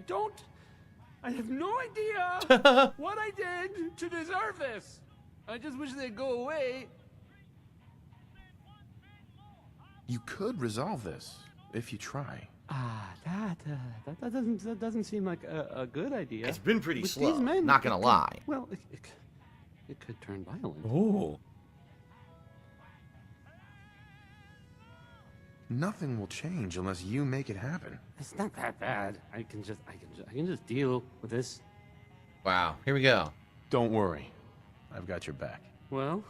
have no idea what I did to deserve this. I just wish they'd go away. You could resolve this if you try. That doesn't seem like a good idea. It's been pretty With slow, these men, not gonna lie. Well, it could turn violent. Ooh. Nothing will change unless you make it happen. It's not that bad. I can just deal with this. Wow, here we go. Don't worry. I've got your back. Well,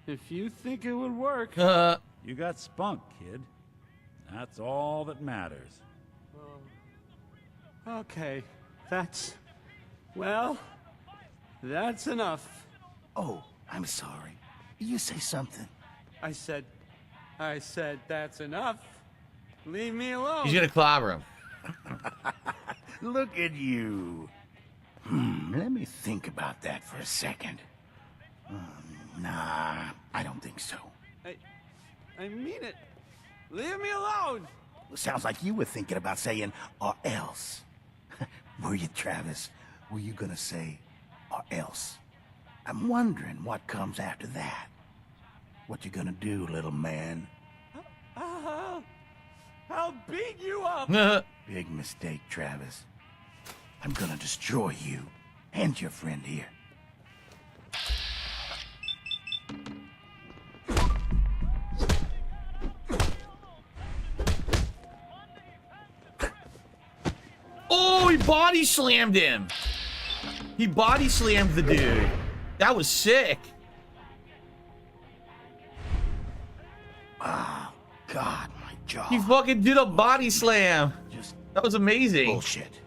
if you think it would work. You got spunk, kid. That's all that matters. Okay, that's enough. Oh, I'm sorry. You say something. I said that's enough. Leave me alone. He's gonna clobber him. Look at you. Let me think about that for a second. Nah, I don't think so. I mean it. Leave me alone. Sounds like you were thinking about saying, or else. Were you, Travis? Were you gonna say, or else? I'm wondering what comes after that. What you gonna do, little man? I'll beat you up. Big mistake, Travis. I'm gonna destroy you and your friend here. Oh, he body slammed him. He body slammed the dude. That was sick. Oh, God, my jaw. He fucking did a body slam. That was amazing. Bullshit.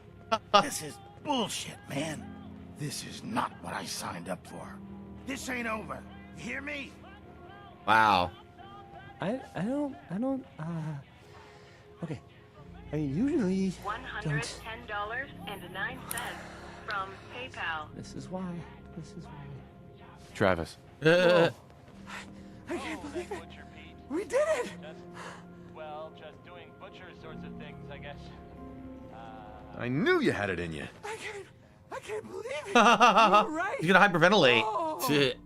This is bullshit, man. This is not what I signed up for. This ain't over. You hear me? Wow. I don't, okay. I usually don't. $110.09 from PayPal. This is why. Travis. I can't believe it. We did it. Just doing butcher sorts of things, I guess. I knew you had it in you. I can't believe it. You're right. He's gonna hyperventilate. Shit.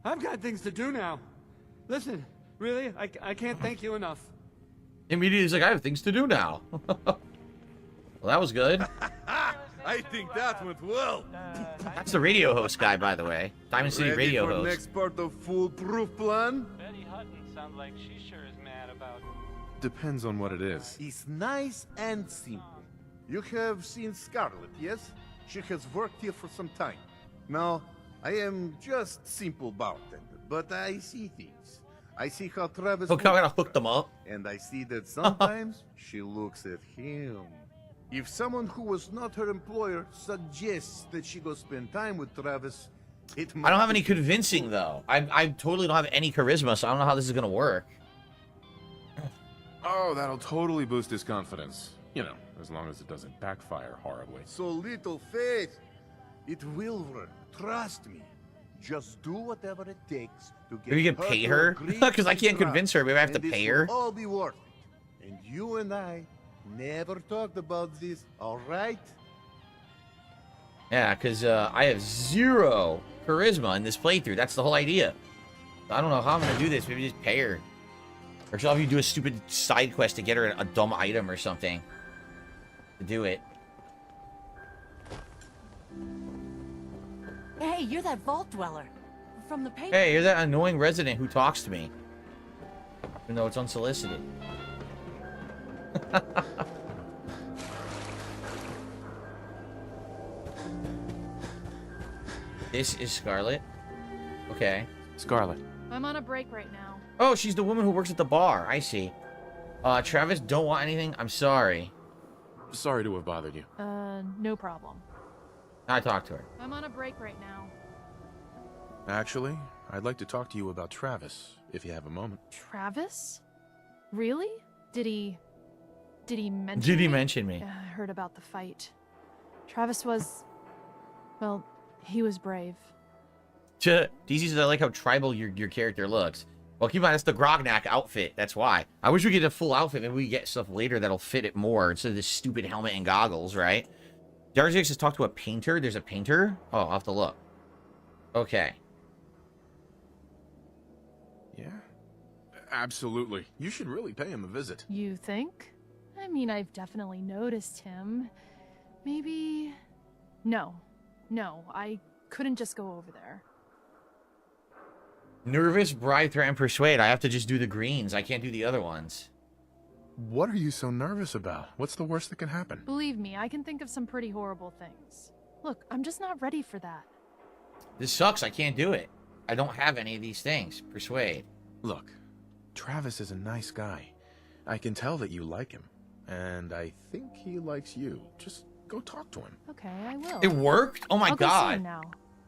I've got things to do now. Listen, really, I can't thank you enough. Immediately he's like, I have things to do now. Well, that was good. I think that went well. That's the radio host guy, by the way. Diamond City Ready radio for host. next part of foolproof plan? Betty Hutton sounds like she sure is mad about. Depends on what it is. It's nice and simple. You have seen Scarlet, yes? She has worked here for some time. Now, I am just simple bartender, but I see things. I see how Travis Look how I gotta hook them up. and I see that sometimes she looks at him. If someone who was not her employer suggests that she go spend time with Travis, it might I don't have any convincing, though. I totally don't have any charisma, so I don't know how this is gonna work. Oh, that'll totally boost his confidence. You know, as long as it doesn't backfire horribly. So little faith. It will work. Trust me. Just do whatever it takes to get Maybe you can pay her? Because I can't convince her. Maybe I have to pay her. All be worth it. And you and I never talked about this, all right? Yeah, because I have 0 charisma in this playthrough. That's the whole idea. I don't know how I'm gonna do this. Maybe just pay her. Or she'll have you do a stupid side quest to get her a dumb item or something. To do it. Hey, you're that vault dweller from the paper. Hey, you're that annoying resident who talks to me. Even though it's unsolicited. This is Scarlet. Okay. Scarlet. I'm on a break right now. Oh, she's the woman who works at the bar. I see. Travis, don't want anything? I'm sorry. Sorry to have bothered you. No problem. I talked to her. I'm on a break right now. Actually, I'd like to talk to you about Travis, if you have a moment. Travis? Really? Did he mention Did he me? mention me? I heard about the fight. Travis was... well, he was brave. DC says I like how tribal your character looks. Well, keep in mind, that's the Grognak outfit. That's why. I wish we get a full outfit. Maybe we get stuff later that'll fit it more instead of this stupid helmet and goggles, right? Darjix has talked to a painter. There's a painter? Oh, I'll have to look. Okay. Yeah? Absolutely. You should really pay him a visit. You think? I mean, I've definitely noticed him. Maybe... No, I couldn't just go over there. Nervous, bribe, threaten, persuade. I have to just do the greens. I can't do the other ones. What are you so nervous about? What's the worst that can happen? Believe me, I can think of some pretty horrible things. Look, I'm just not ready for that. This sucks. I can't do it. I don't have any of these things. Persuade. Look, Travis is a nice guy. I can tell that you like him. And I think he likes you. Just go talk to him. Okay, I will. It worked? Oh my I'll go see god. him now.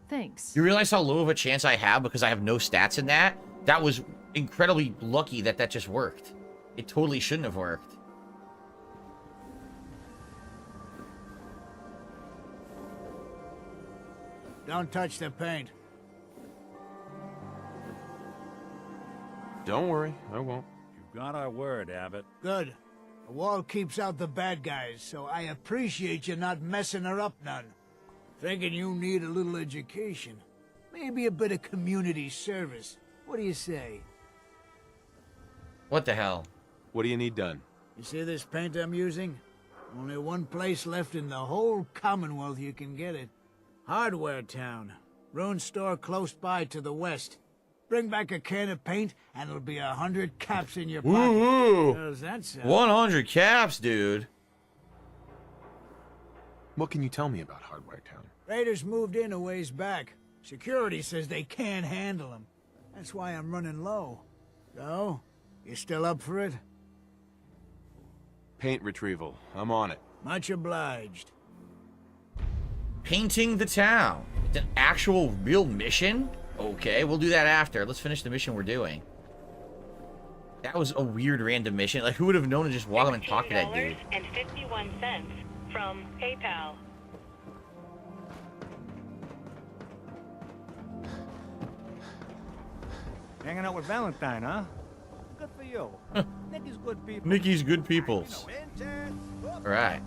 Thanks. You realize how low of a chance I have because I have no stats in that? That was incredibly lucky that that just worked. It totally shouldn't have worked. Don't touch the paint. Don't worry, I won't. You've got our word, Abbott. Good. The wall keeps out the bad guys, so I appreciate you not messing her up none. Thinking you need a little education. Maybe a bit of community service. What do you say? What the hell? What do you need done? You see this paint I'm using? Only one place left in the whole Commonwealth you can get it. Hardware Town. Ruin store close by to the west. Bring back a can of paint, and it'll be 100 caps in your pocket. Woo! How's that sound? 100 caps, dude. What can you tell me about Hardware Town? Raiders moved in a ways back. Security says they can't handle them. That's why I'm running low. So, you still up for it? Paint retrieval. I'm on it. Much obliged. Painting the town. It's an actual real mission? Okay, we'll do that after. Let's finish the mission we're doing. That was a weird random mission. Like, who would have known to just walk up and talk to that dude? $15.51 from PayPal. Hanging out with Valentine, huh? Good for you. Nikki's good people. Nikki's good peoples. Alright.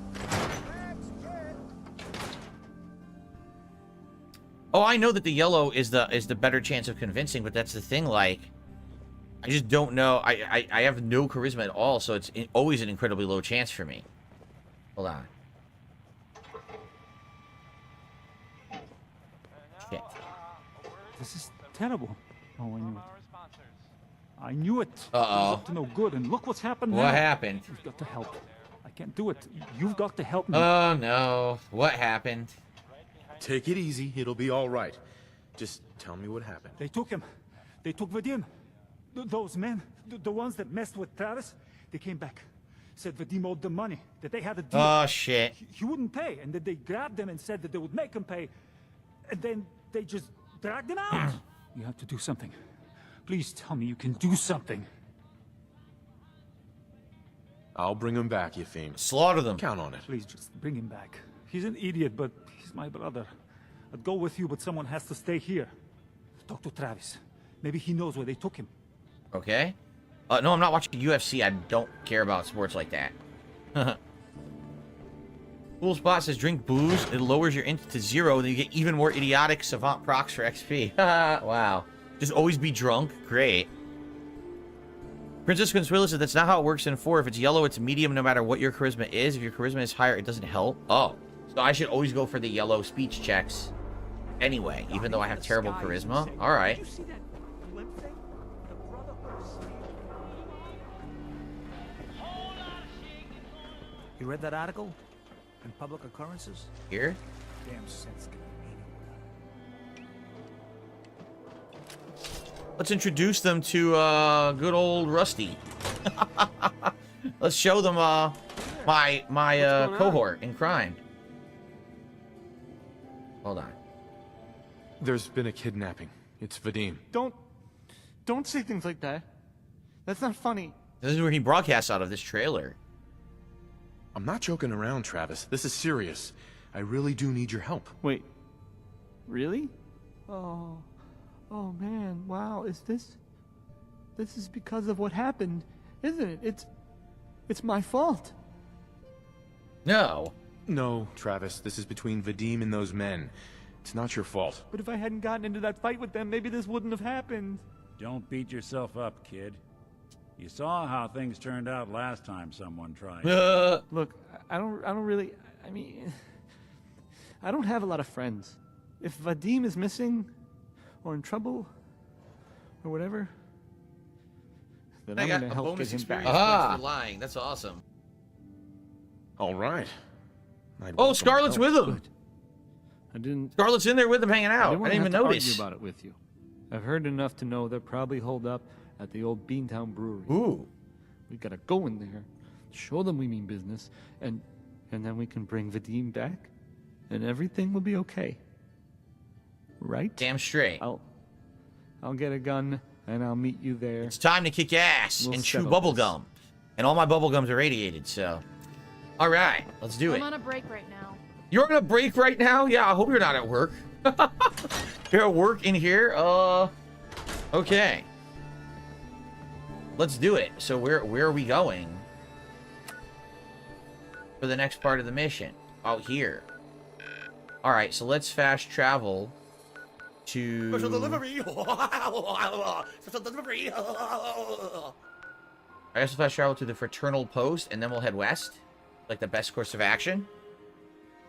Oh, I know that the yellow is the better chance of convincing, but that's the thing, like, I just don't know. I have no charisma at all, so it's always an incredibly low chance for me. Hold on. Shit. This is terrible. Oh, I knew it. I knew it. Uh-oh. It was up to no good, and look what's happened now. What happened? You've got to help. I can't do it. You've got to help me. Oh, no. What happened? Take it easy. It'll be all right. Just tell me what happened. They took him. They took Vadim. Those men, the ones that messed with Travis, they came back. Said Vadim owed them money, that they had a deal. Oh, shit. He wouldn't pay, and that they grabbed him and said that they would make him pay. And then they just dragged him out. You have to do something. Please tell me you can do something. I'll bring him back, Yefim. Slaughter them. Count on it. Please just bring him back. He's an idiot, but he's my brother. I'd go with you, but someone has to stay here. Talk to Travis. Maybe he knows where they took him. Okay. No, I'm not watching UFC. I don't care about sports like that. Cool Spot says, drink booze. It lowers your int to 0, then you get even more idiotic savant procs for XP. Wow. Just always be drunk. Great. Princess Consuela says, that's not how it works in 4. If it's yellow, it's medium no matter what your charisma is. If your charisma is higher, it doesn't help. Oh. So I should always go for the yellow speech checks anyway, even though I have terrible charisma? Alright. You read that article? In Public Occurrences? Here? Damn sense. Let's introduce them to good old Rusty. Let's show them my cohort in crime. Hold on. There's been a kidnapping. It's Vadim. Don't say things like that. That's not funny. This is where he broadcasts out of this trailer. I'm not joking around, Travis. This is serious. I really do need your help. Wait. Really? Oh man, wow, this is because of what happened, isn't it? It's my fault. No. No, Travis, this is between Vadim and those men. It's not your fault. But if I hadn't gotten into that fight with them, maybe this wouldn't have happened. Don't beat yourself up, kid. You saw how things turned out last time someone tried. Look, I don't really, I mean, I don't have a lot of friends. If Vadim is missing, or in trouble, or whatever, then I I'm got gonna a help get bonus him back. experience points for lying. That's awesome. All right. Oh, Scarlett's with him. I didn't. Scarlett's in there with him hanging out. I wanna didn't even have to notice. argue about it with you. I've heard enough to know they're probably holed up at the old Beantown Brewery. Ooh. We gotta go in there, show them we mean business, and then we can bring Vadim back, and everything will be okay. Right? Damn straight. I'll get a gun and I'll meet you there. It's time to kick ass We'll and chew settle bubble this. gum. And all my bubble gums are radiated, so. All right, let's do it. I'm on a break right now. You're on a break right now? Yeah, I hope you're not at work. You're at work in here? Okay. Let's do it. So where are we going for the next part of the mission? Out here. All right, so let's fast travel to... Special delivery. Special delivery. I guess we'll fast travel to the Fraternal Post, and then we'll head west. Like the best course of action.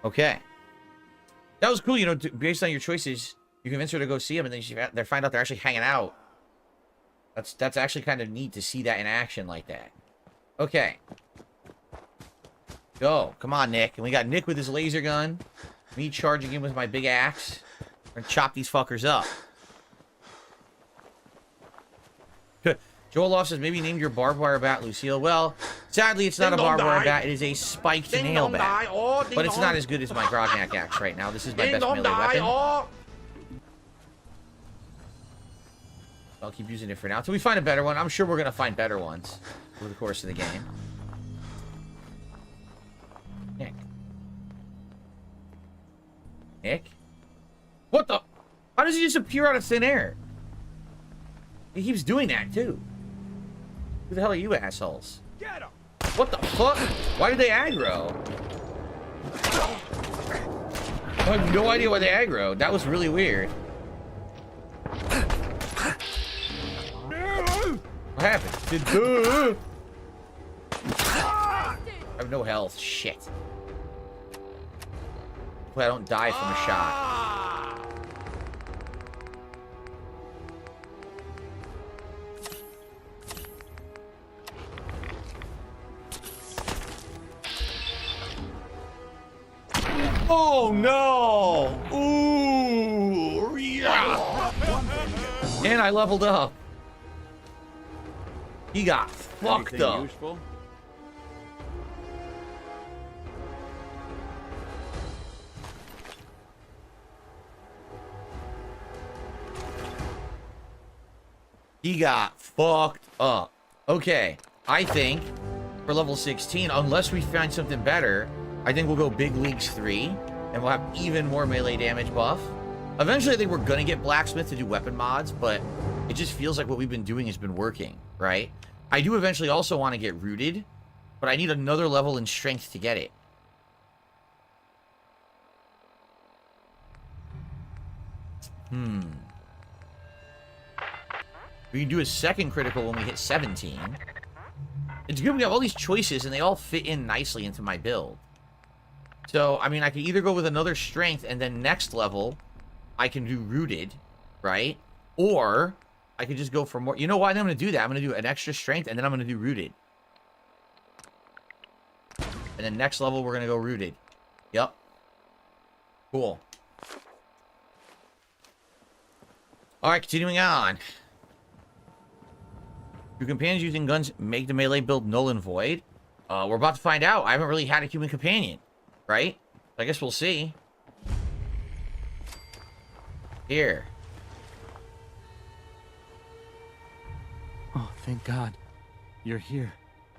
Okay. That was cool, you know, based on your choices, you convince her to go see them, and then they find out they're actually hanging out. That's actually kind of neat to see that in action like that. Okay. Go. Come on, Nick. And we got Nick with his laser gun. Me charging him with my big axe. We're gonna chop these fuckers up. Joel Loft says, maybe name your barbed wire bat, Lucille. Well, sadly, it's not a barbed wire bat. It is a spiked nail bat. But it's not as good as my Grognak axe right now. This is my best melee weapon. I'll keep using it for now. Until we find a better one. I'm sure we're going to find better ones over the course of the game. Nick. Nick? What the? How does he just appear out of thin air? He keeps doing that, too. Who the hell are you assholes? Get him! What the fuck? Why did they aggro? I have no idea why they aggro. That was really weird. What happened? I have no health. Shit. Hopefully I don't die from a shot. Oh no! Ooh! Yeah. And I leveled up. He got fucked Anything up. Useful? He got fucked up. Okay, I think for level 16, unless we find something better, I think we'll go Big Leagues 3, and we'll have even more melee damage buff. Eventually, I think we're gonna get Blacksmith to do weapon mods, but it just feels like what we've been doing has been working, right? I do eventually also want to get Rooted, but I need another level in Strength to get it. We can do a second critical when we hit 17. It's good we have all these choices, and they all fit in nicely into my build. So, I mean, I could either go with another Strength, and then next level, I can do Rooted, right? Or I could just go for more. You know what? I'm going to do that. I'm going to do an extra Strength, and then I'm going to do Rooted. And then next level, we're going to go Rooted. Yep. Cool. Alright, continuing on. Do companions using guns make the melee build null and void? We're about to find out. I haven't really had a human companion, right? I guess we'll see. Here. Oh, thank God. You're here.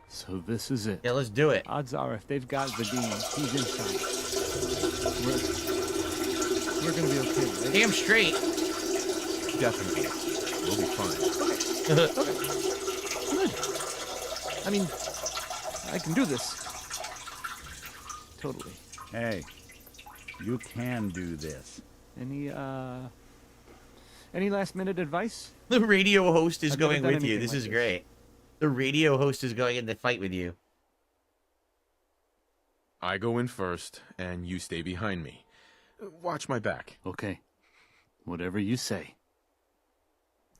So this is it. Yeah, let's do it. Odds are, if they've got Vadim, he's inside. We're gonna be okay, right? Damn straight. Definitely. We'll be fine. Okay. Good. I mean, I can do this. Totally. Hey, you can do this. Any last minute advice? The radio host is I've never going done with you. anything This like is this. great. The radio host is going in the fight with you. I go in first, and you stay behind me. Watch my back. Okay. Whatever you say.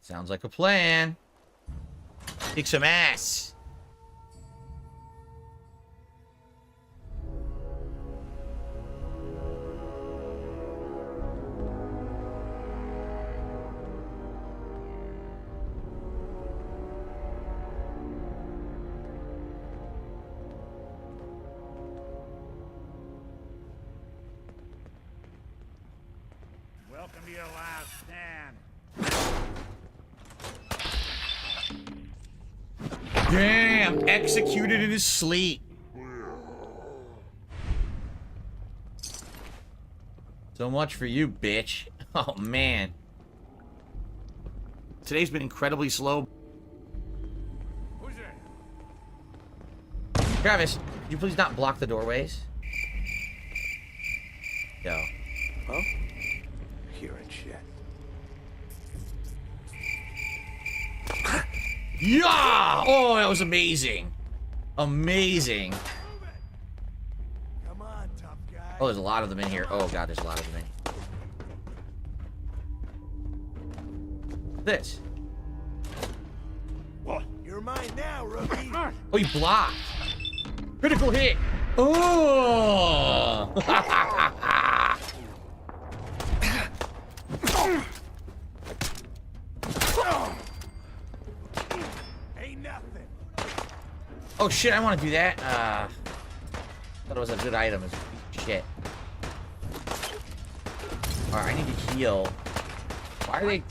Sounds like a plan. Kick some ass. Welcome to your last stand. Damn, executed in his sleep. So much for you, bitch. Oh, man. Today's been incredibly slow. Who's there? Travis, could you please not block the doorways? Yo. Huh? Hearing shit. Yeah! Oh, that was amazing. Amazing. Come on, tough guy. Oh, there's a lot of them in here. Oh, God, there's a lot of them in here. This. What? You're mine now, rookie. Oh, he blocked. Critical hit. Oh! Ain't nothing. Oh shit, I want to do that. Thought it was a good item. It's shit. Alright, I need to heal. Why are they...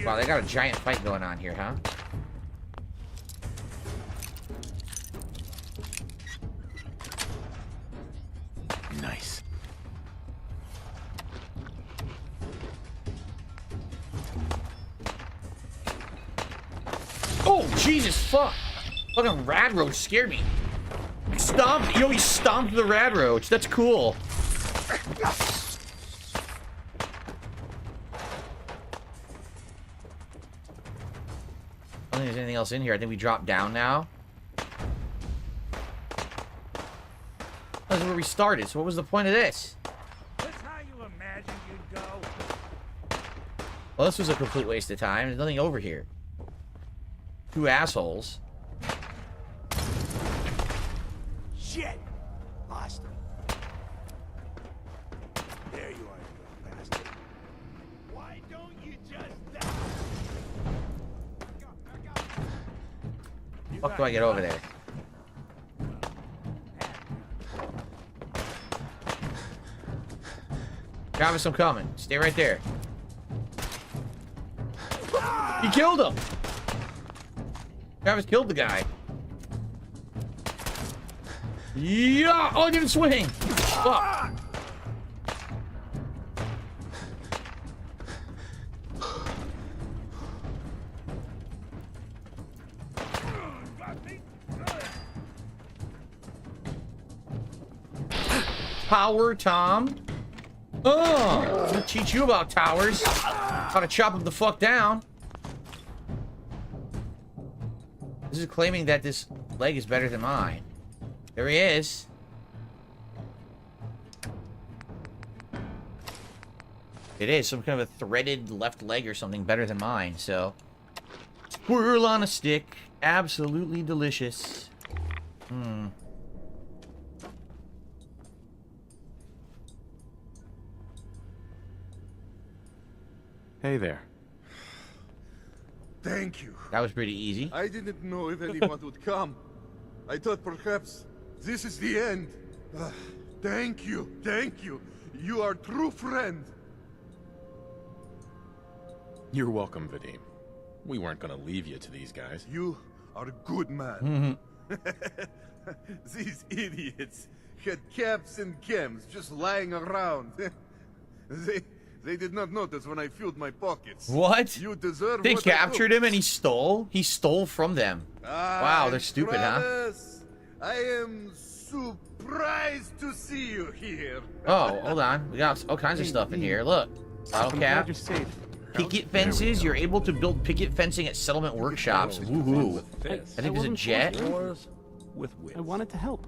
Wow, they got a giant fight going on here, huh? Nice. Oh, Jesus, fuck. Fucking rad roach scared me. Stomped. Yo, he stomped the rad roach. That's cool. I don't think there's anything else in here. I think we drop down now. That's where we started. So what was the point of this? That's how you imagined you'd go. Well, this was a complete waste of time. There's nothing over here. Two assholes. Shit! Lost him. There you are, you little bastard. Why don't you just die? Fuck do I get over there? Travis, I'm coming. Stay right there. He killed him! Travis killed the guy. Yeah! Oh, I didn't swing! Fuck. Tower Tom. Oh! I'm gonna teach you about towers. How to chop them the fuck down. This is claiming that this leg is better than mine. There he is. It is some kind of a threaded left leg or something better than mine, so. Squirrel on a stick. Absolutely delicious. Hmm. Hey there. Thank you. That was pretty easy. I didn't know if anyone would come. I thought perhaps this is the end. Thank you. Thank you. You are a true friend. You're welcome, Vadim. We weren't gonna leave you to these guys. You are a good man. These idiots had caps and chems just lying around. They did not notice when I filled my pockets. What? You deserve They what captured him and he stole? He stole from them. Wow, they're stupid, Travis, I am surprised to see you here. huh? Oh, hold on. We got all kinds of stuff in here. Look. Bottle cap. You're safe. Picket fences. You're able to build picket fencing at settlement workshops. Woohoo. I think there's a jet. I wanted to help.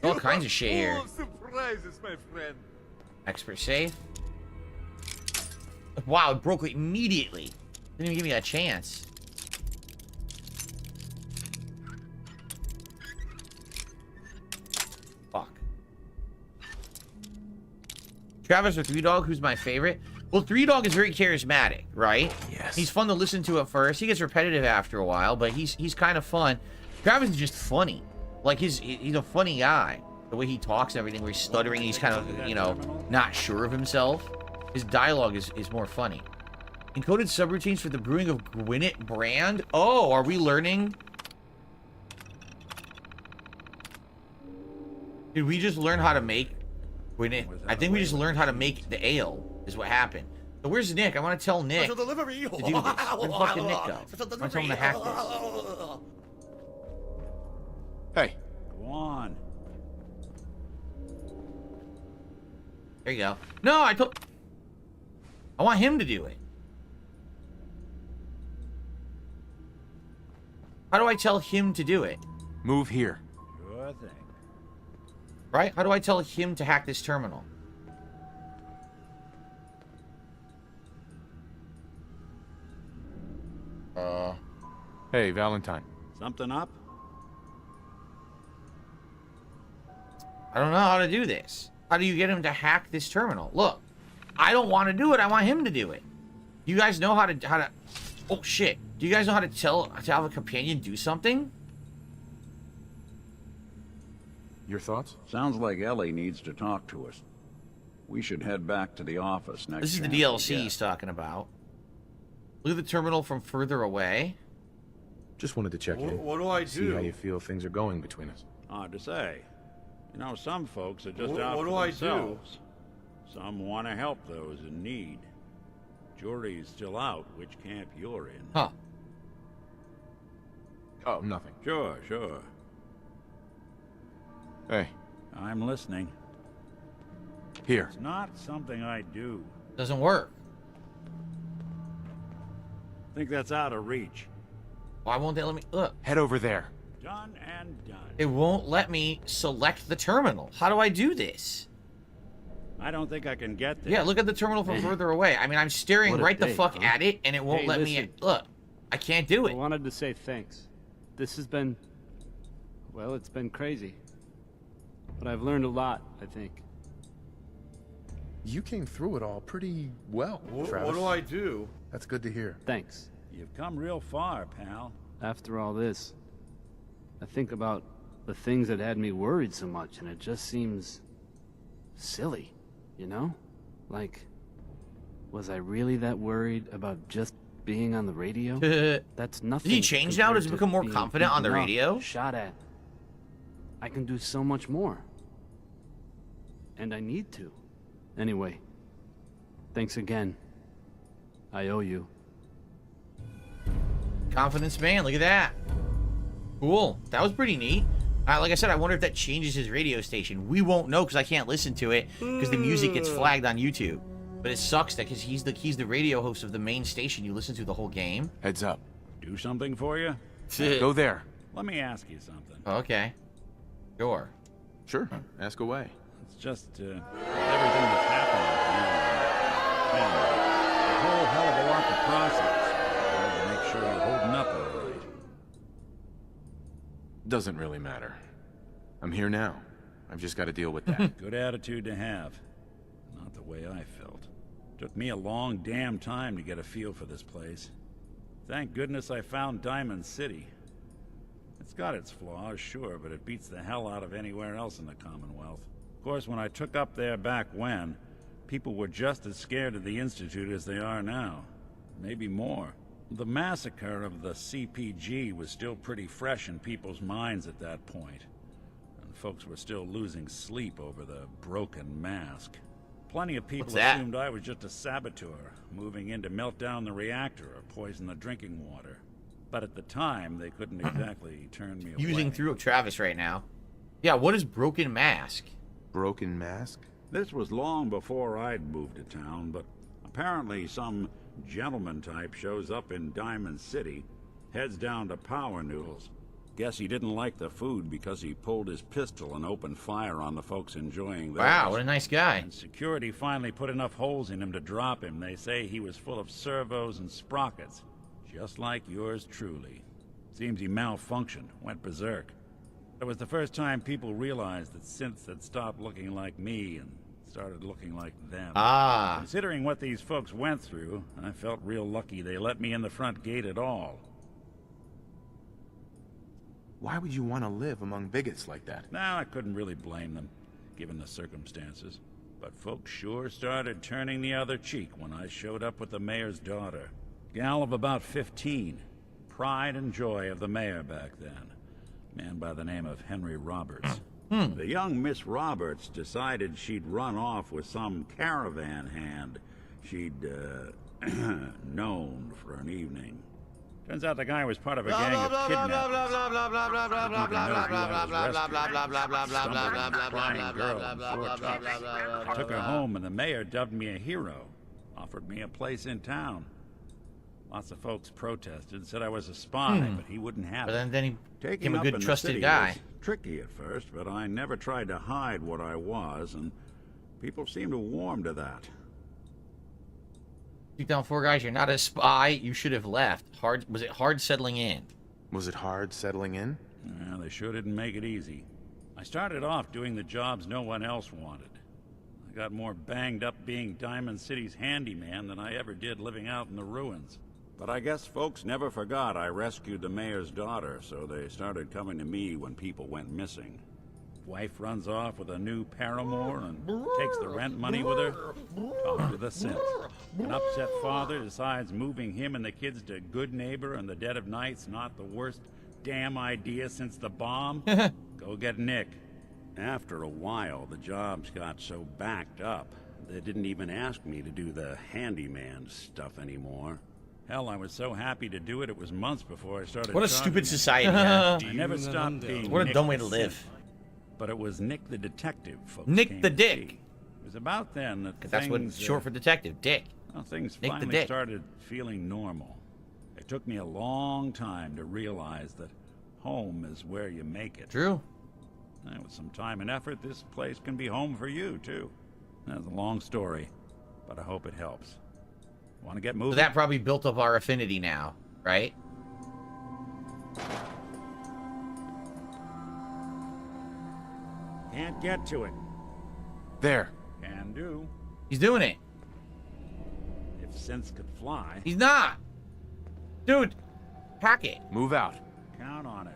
All kinds of shit here. Full of surprises, my friend. Expert safe. Wow, it broke immediately. Didn't even give me a chance. Fuck. Travis or Three Dog, who's my favorite? Well, Three Dog is very charismatic, right? Yes. He's fun to listen to at first. He gets repetitive after a while, but he's kind of fun. Travis is just funny. Like, he's a funny guy. The way he talks and everything, where he's stuttering, he's kind of, you know, not sure of himself. His dialogue is more funny. Encoded subroutines for the brewing of Gwyneth brand? Oh, are we learning? Did we just learn how to make Gwyneth? I think we just learned how to make the ale, is what happened. So where's Nick? I want to tell Nick to do this. Where'd fucking Nick go? I want to tell him to hack this. Hey. Go on. There you go. No, I want him to do it. How do I tell him to do it? Move here. Sure thing. Right? How do I tell him to hack this terminal? Hey, Valentine. Something up? I don't know how to do this. How do you get him to hack this terminal? Look, I don't want to do it. I want him to do it. You guys know how to... Oh, shit. Do you guys know how to have a companion do something? Your thoughts? Sounds like Ellie needs to talk to us. We should head back to the office next. This is the DLC he's talking about. Look at the terminal from further away. Just wanted to check in. What do I See do? how you feel things are going between us. Hard to say. You know, some folks are just out What for do I themselves. Some want to help those in need. Jury's still out which camp you're in. Huh. Oh, nothing. Sure. Hey. I'm listening. Here. It's not something I do. Doesn't work. Think that's out of reach. Why won't they let me... Look. Head over there. Done and done. It won't let me select the terminal. How do I do this? I don't think I can get there. Yeah, look at the terminal from further away. I mean, I'm staring What a right the day, fuck huh? at it, and it won't Hey, let listen. me... Look, I can't do I it. wanted to say thanks. This has been... Well, it's been crazy. But I've learned a lot, I think. You came through it all pretty well, Travis. What do I do? That's good to hear. Thanks. You've come real far, pal. After all this, I think about the things that had me worried so much, and it just seems... silly, you know? Like, was I really that worried about just being on the radio? That's nothing. Did he change now? Does he become more compared to confident on the beaten up, radio? Shot at. I can do so much more. And I need to. Anyway, thanks again. I owe you. Confidence man, look at that. Cool. That was pretty neat. Like I said, I wonder if that changes his radio station. We won't know because I can't listen to it because the music gets flagged on YouTube. But it sucks that because he's the radio host of the main station you listen to the whole game. Heads up. Do something for you? Go there. Let me ask you something. Okay. Sure. Sure. Ask away. It's just everything that's happened. A whole hell of a lot to process. I want to make sure you're holding up all right. Doesn't really matter. I'm here now. I've just got to deal with that. Good attitude to have. Not the way I felt. Took me a long damn time to get a feel for this place. Thank goodness I found Diamond City. It's got its flaws, sure, but it beats the hell out of anywhere else in the Commonwealth. Of course, when I took up there back when, people were just as scared of the Institute as they are now. Maybe more. The massacre of the CPG was still pretty fresh in people's minds at that point, and folks were still losing sleep over the broken mask. Plenty of people assumed I was just a saboteur, moving in to melt down the reactor or poison the drinking water. But at the time, they couldn't exactly turn me away. Using through Travis right now. Yeah, what is Broken Mask? Broken Mask? This was long before I'd moved to town, but apparently some gentleman type shows up in Diamond City, heads down to Power Noodles, Guess he didn't like the food because he pulled his pistol and opened fire on the folks enjoying theirs. Wow, what a nice guy. And security finally put enough holes in him to drop him. They say he was full of servos and sprockets, just like yours truly. Seems he malfunctioned, went berserk. It was the first time people realized that synths had stopped looking like me and started looking like them. Ah. Considering what these folks went through, I felt real lucky they let me in the front gate at all. Why would you want to live among bigots like that? Now, I couldn't really blame them, given the circumstances. But folks sure started turning the other cheek when I showed up with the mayor's daughter. Gal of about 15. Pride and joy of the mayor back then. Man by the name of Henry Roberts. The young Miss Roberts decided she'd run off with some caravan hand she'd, known for an evening. Turns out the guy was part of a gang of kidnappers. I took her home and the mayor dubbed me a hero. Offered me a place in town. Lots of folks protested, said I was a spy, but he wouldn't have it. But then he became a up good, in the trusted city guy. was tricky at first, but I never tried to hide what I was, and people seemed to warm to that. You down 4 guys, you're not a spy. You should have left. Was it hard settling in? Was it hard settling in? Yeah, they sure didn't make it easy. I started off doing the jobs no one else wanted. I got more banged up being Diamond City's handyman than I ever did living out in the ruins. But I guess folks never forgot I rescued the mayor's daughter, so they started coming to me when people went missing. Wife runs off with a new paramour and takes the rent money with her. Talk to the synth. An upset father decides moving him and the kids to Good Neighbor in the dead of night's not the worst damn idea since the bomb. Go get Nick. After a while, the jobs got so backed up, they didn't even ask me to do the handyman stuff anymore. Hell, I was so happy to do it, it was months before I started. What a stupid society, man. I never stopped being What a Nick dumb way the to live. Synth. But it was Nick the detective, folks. Nick the came to Dick. see. It was about then that Because that's what it's short for detective, Dick. Well, things Nick the finally Dick. started feeling normal. It took me a long time to realize that home is where you make it. True. And with some time and effort, this place can be home for you, too. That's a long story, but I hope it helps. Want to get moving? So that probably built up our affinity now, right? Can't get to it. There. Can do. He's doing it. If synths could fly. He's not. Dude, pack it. Move out. Count on it.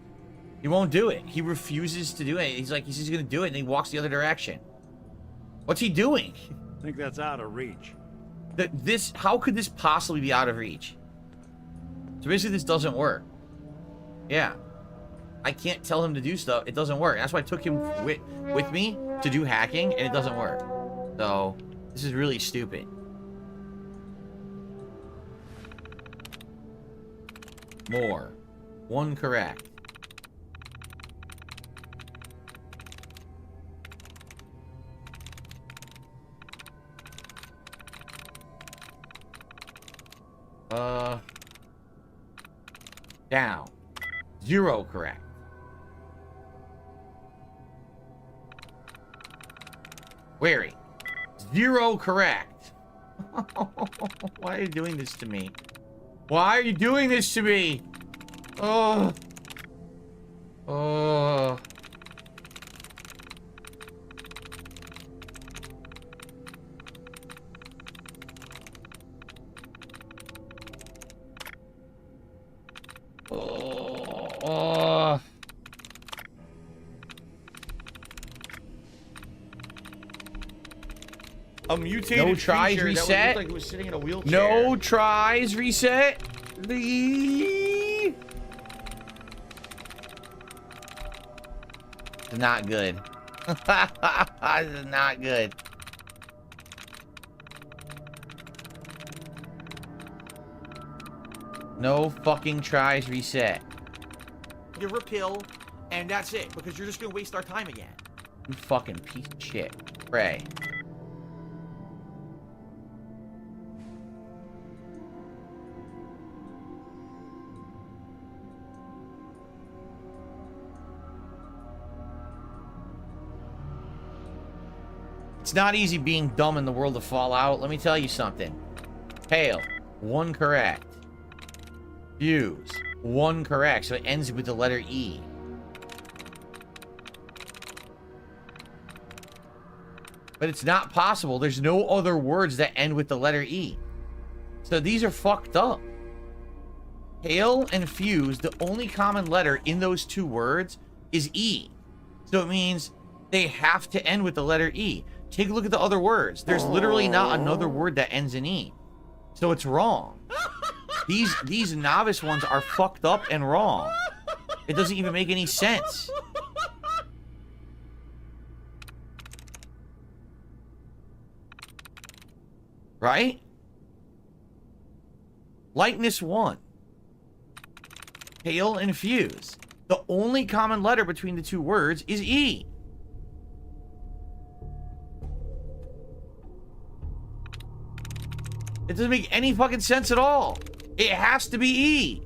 He won't do it. He refuses to do it. He's like, he's just going to do it, and he walks the other direction. What's he doing? I think that's out of reach. How could this possibly be out of reach? So basically this doesn't work. Yeah. I can't tell him to do stuff. It doesn't work. That's why I took him with me to do hacking, and it doesn't work. So, this is really stupid. More. 1 correct. Down. 0 correct. Wary. 0 correct. Why are you doing this to me? Why are you doing this to me? Oh. Oh. Oh. A mutated No tries creature reset? that looked like it was sitting in a wheelchair. No tries reset? It's not good. This is not good. No fucking tries reset. Give her a pill, and that's it, because you're just gonna waste our time again. You fucking piece of shit. Pray. It's not easy being dumb in the world of Fallout. Let me tell you something. Hail, 1 correct. Fuse, 1 correct. So it ends with the letter E. But it's not possible. There's no other words that end with the letter E. So these are fucked up. Hail and fuse, the only common letter in those 2 words is E. So it means they have to end with the letter E. Take a look at the other words. There's literally not another word that ends in E. So it's wrong. These novice ones are fucked up and wrong. It doesn't even make any sense. Right? Lightness 1. Hail and fuse. The only common letter between the 2 words is E. It doesn't make any fucking sense at all. It has to be E.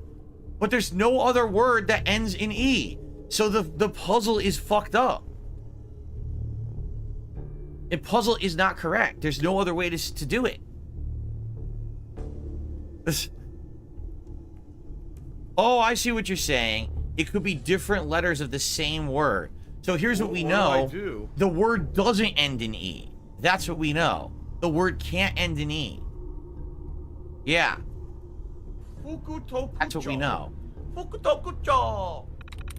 But there's no other word that ends in E. So the puzzle is fucked up. The puzzle is not correct. There's no other way to do it. Oh, I see what you're saying. It could be different letters of the same word. So here's what we know. The word doesn't end in E. That's what we know. The word can't end in E. Yeah. That's what we know.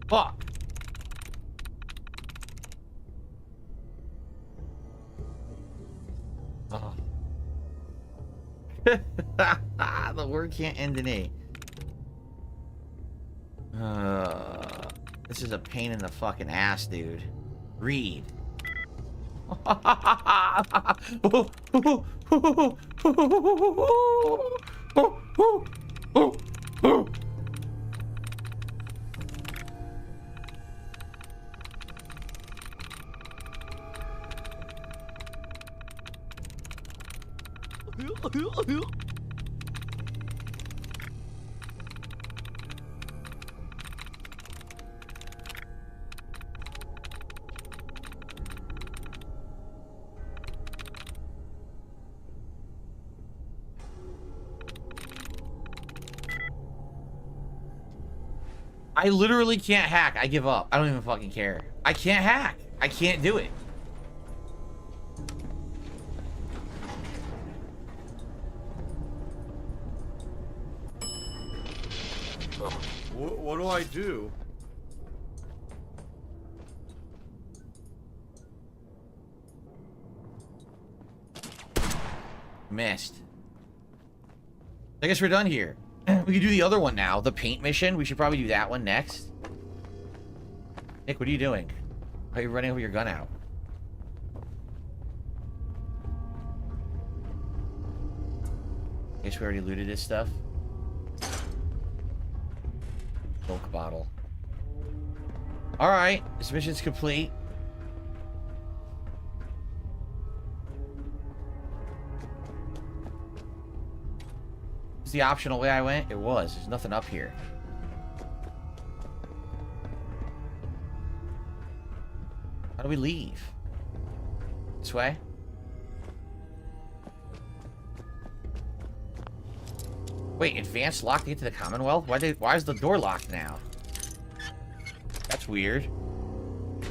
Fuck. Oh. The word can't end in E. This is a pain in the fucking ass, dude. Read. I literally can't hack. I give up. I don't even fucking care. I can't hack. I can't do it. What do I do? Missed. I guess we're done here. We can do the other one now. The paint mission. We should probably do that one next. Nick, what are you doing? Why are you running over your gun out? Guess we already looted this stuff. Milk bottle. Alright. This mission's complete. Is the optional way I went? It was. There's nothing up here. How do we leave? This way? Wait, advanced lock to get to the Commonwealth? Why is the door locked now? That's weird.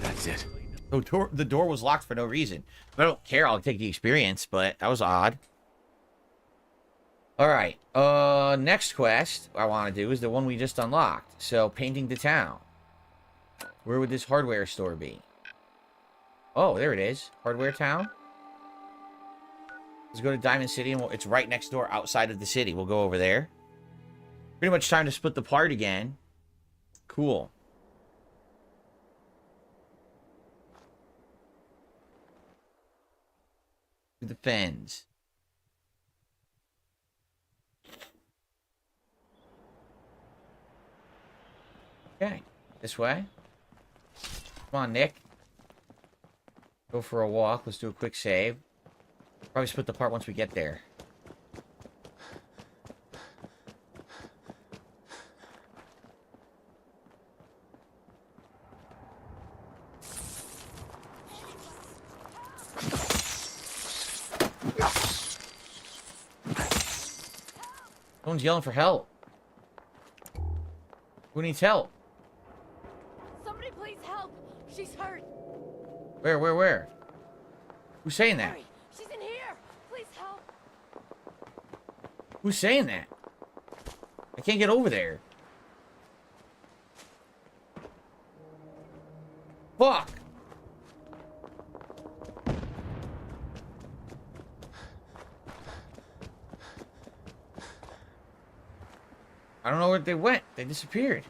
That's it. The door was locked for no reason. I don't care. I'll take the experience, but that was odd. Alright, next quest I want to do is the one we just unlocked. So, painting the town. Where would this hardware store be? Oh, there it is. Hardware town. Let's go to Diamond City, and it's right next door outside of the city. We'll go over there. Pretty much time to split the part again. Cool. The fens. Okay, this way. Come on, Nick. Go for a walk. Let's do a quick save. Probably split the part once we get there. Someone's yelling for help. Who needs help? Somebody please help. She's hurt. Where? Who's saying that? Hurry. She's in here. Please help. Who's saying that? I can't get over there. Fuck! I don't know where they went. They disappeared.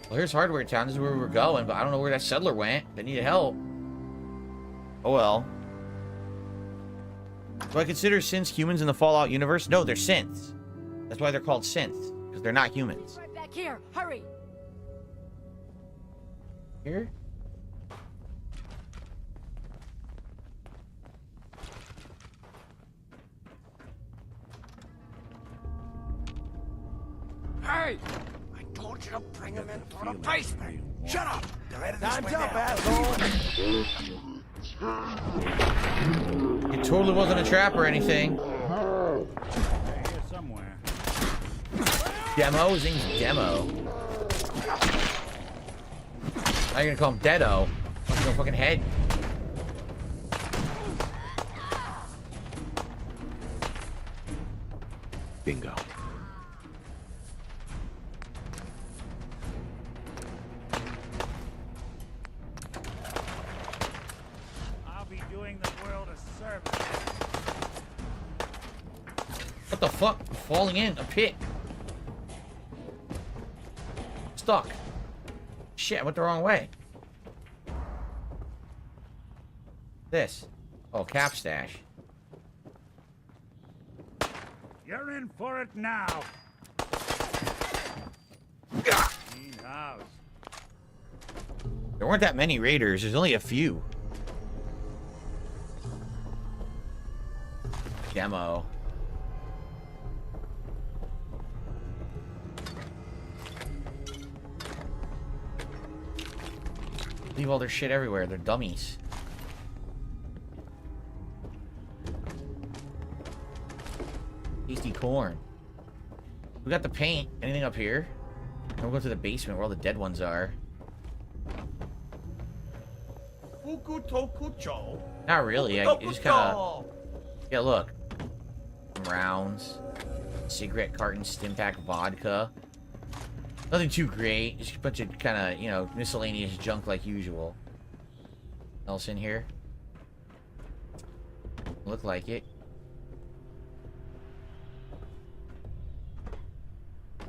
Well, here's Hardware Town. This is where we were going, but I don't know where that settler went. They needed help. Oh well. Do I consider synths humans in the Fallout universe? No, they're synths. That's why they're called synths, because they're not humans. Right back here. Hurry. Here? Hey! I told you to bring him in from the basement. Shut up! They're headed this way up, now. asshole. It totally wasn't a trap or anything. Here somewhere. Demo? His name's Demo. Now you're gonna call him Deado. Fucking no fucking head. Bingo. I'll be doing the world a service. What the fuck? I'm falling in a pit. Stuck. Shit, I went the wrong way. This. Oh, cap stash. You're in for it now. Clean house. There weren't that many raiders. There's only a few. Demo. Leave all their shit everywhere. They're dummies. Tasty corn. We got the paint. Anything up here? And we'll go to the basement where all the dead ones are. Not really. You just kind of... Yeah, look. Rounds. Cigarette carton, stim pack, vodka. Nothing too great. Just a bunch of kind of, you know, miscellaneous junk like usual. Else in here? Look like it.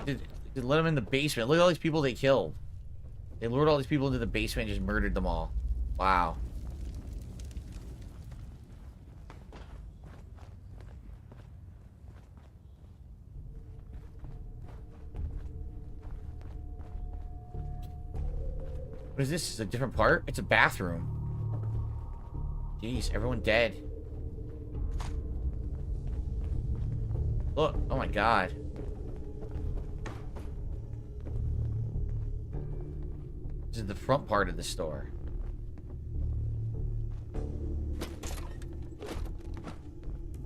They let them in the basement. Look at all these people they killed. They lured all these people into the basement and just murdered them all. Wow. What is this? Is a different part? It's a bathroom. Jeez, everyone dead. Look, oh my god. This is the front part of the store.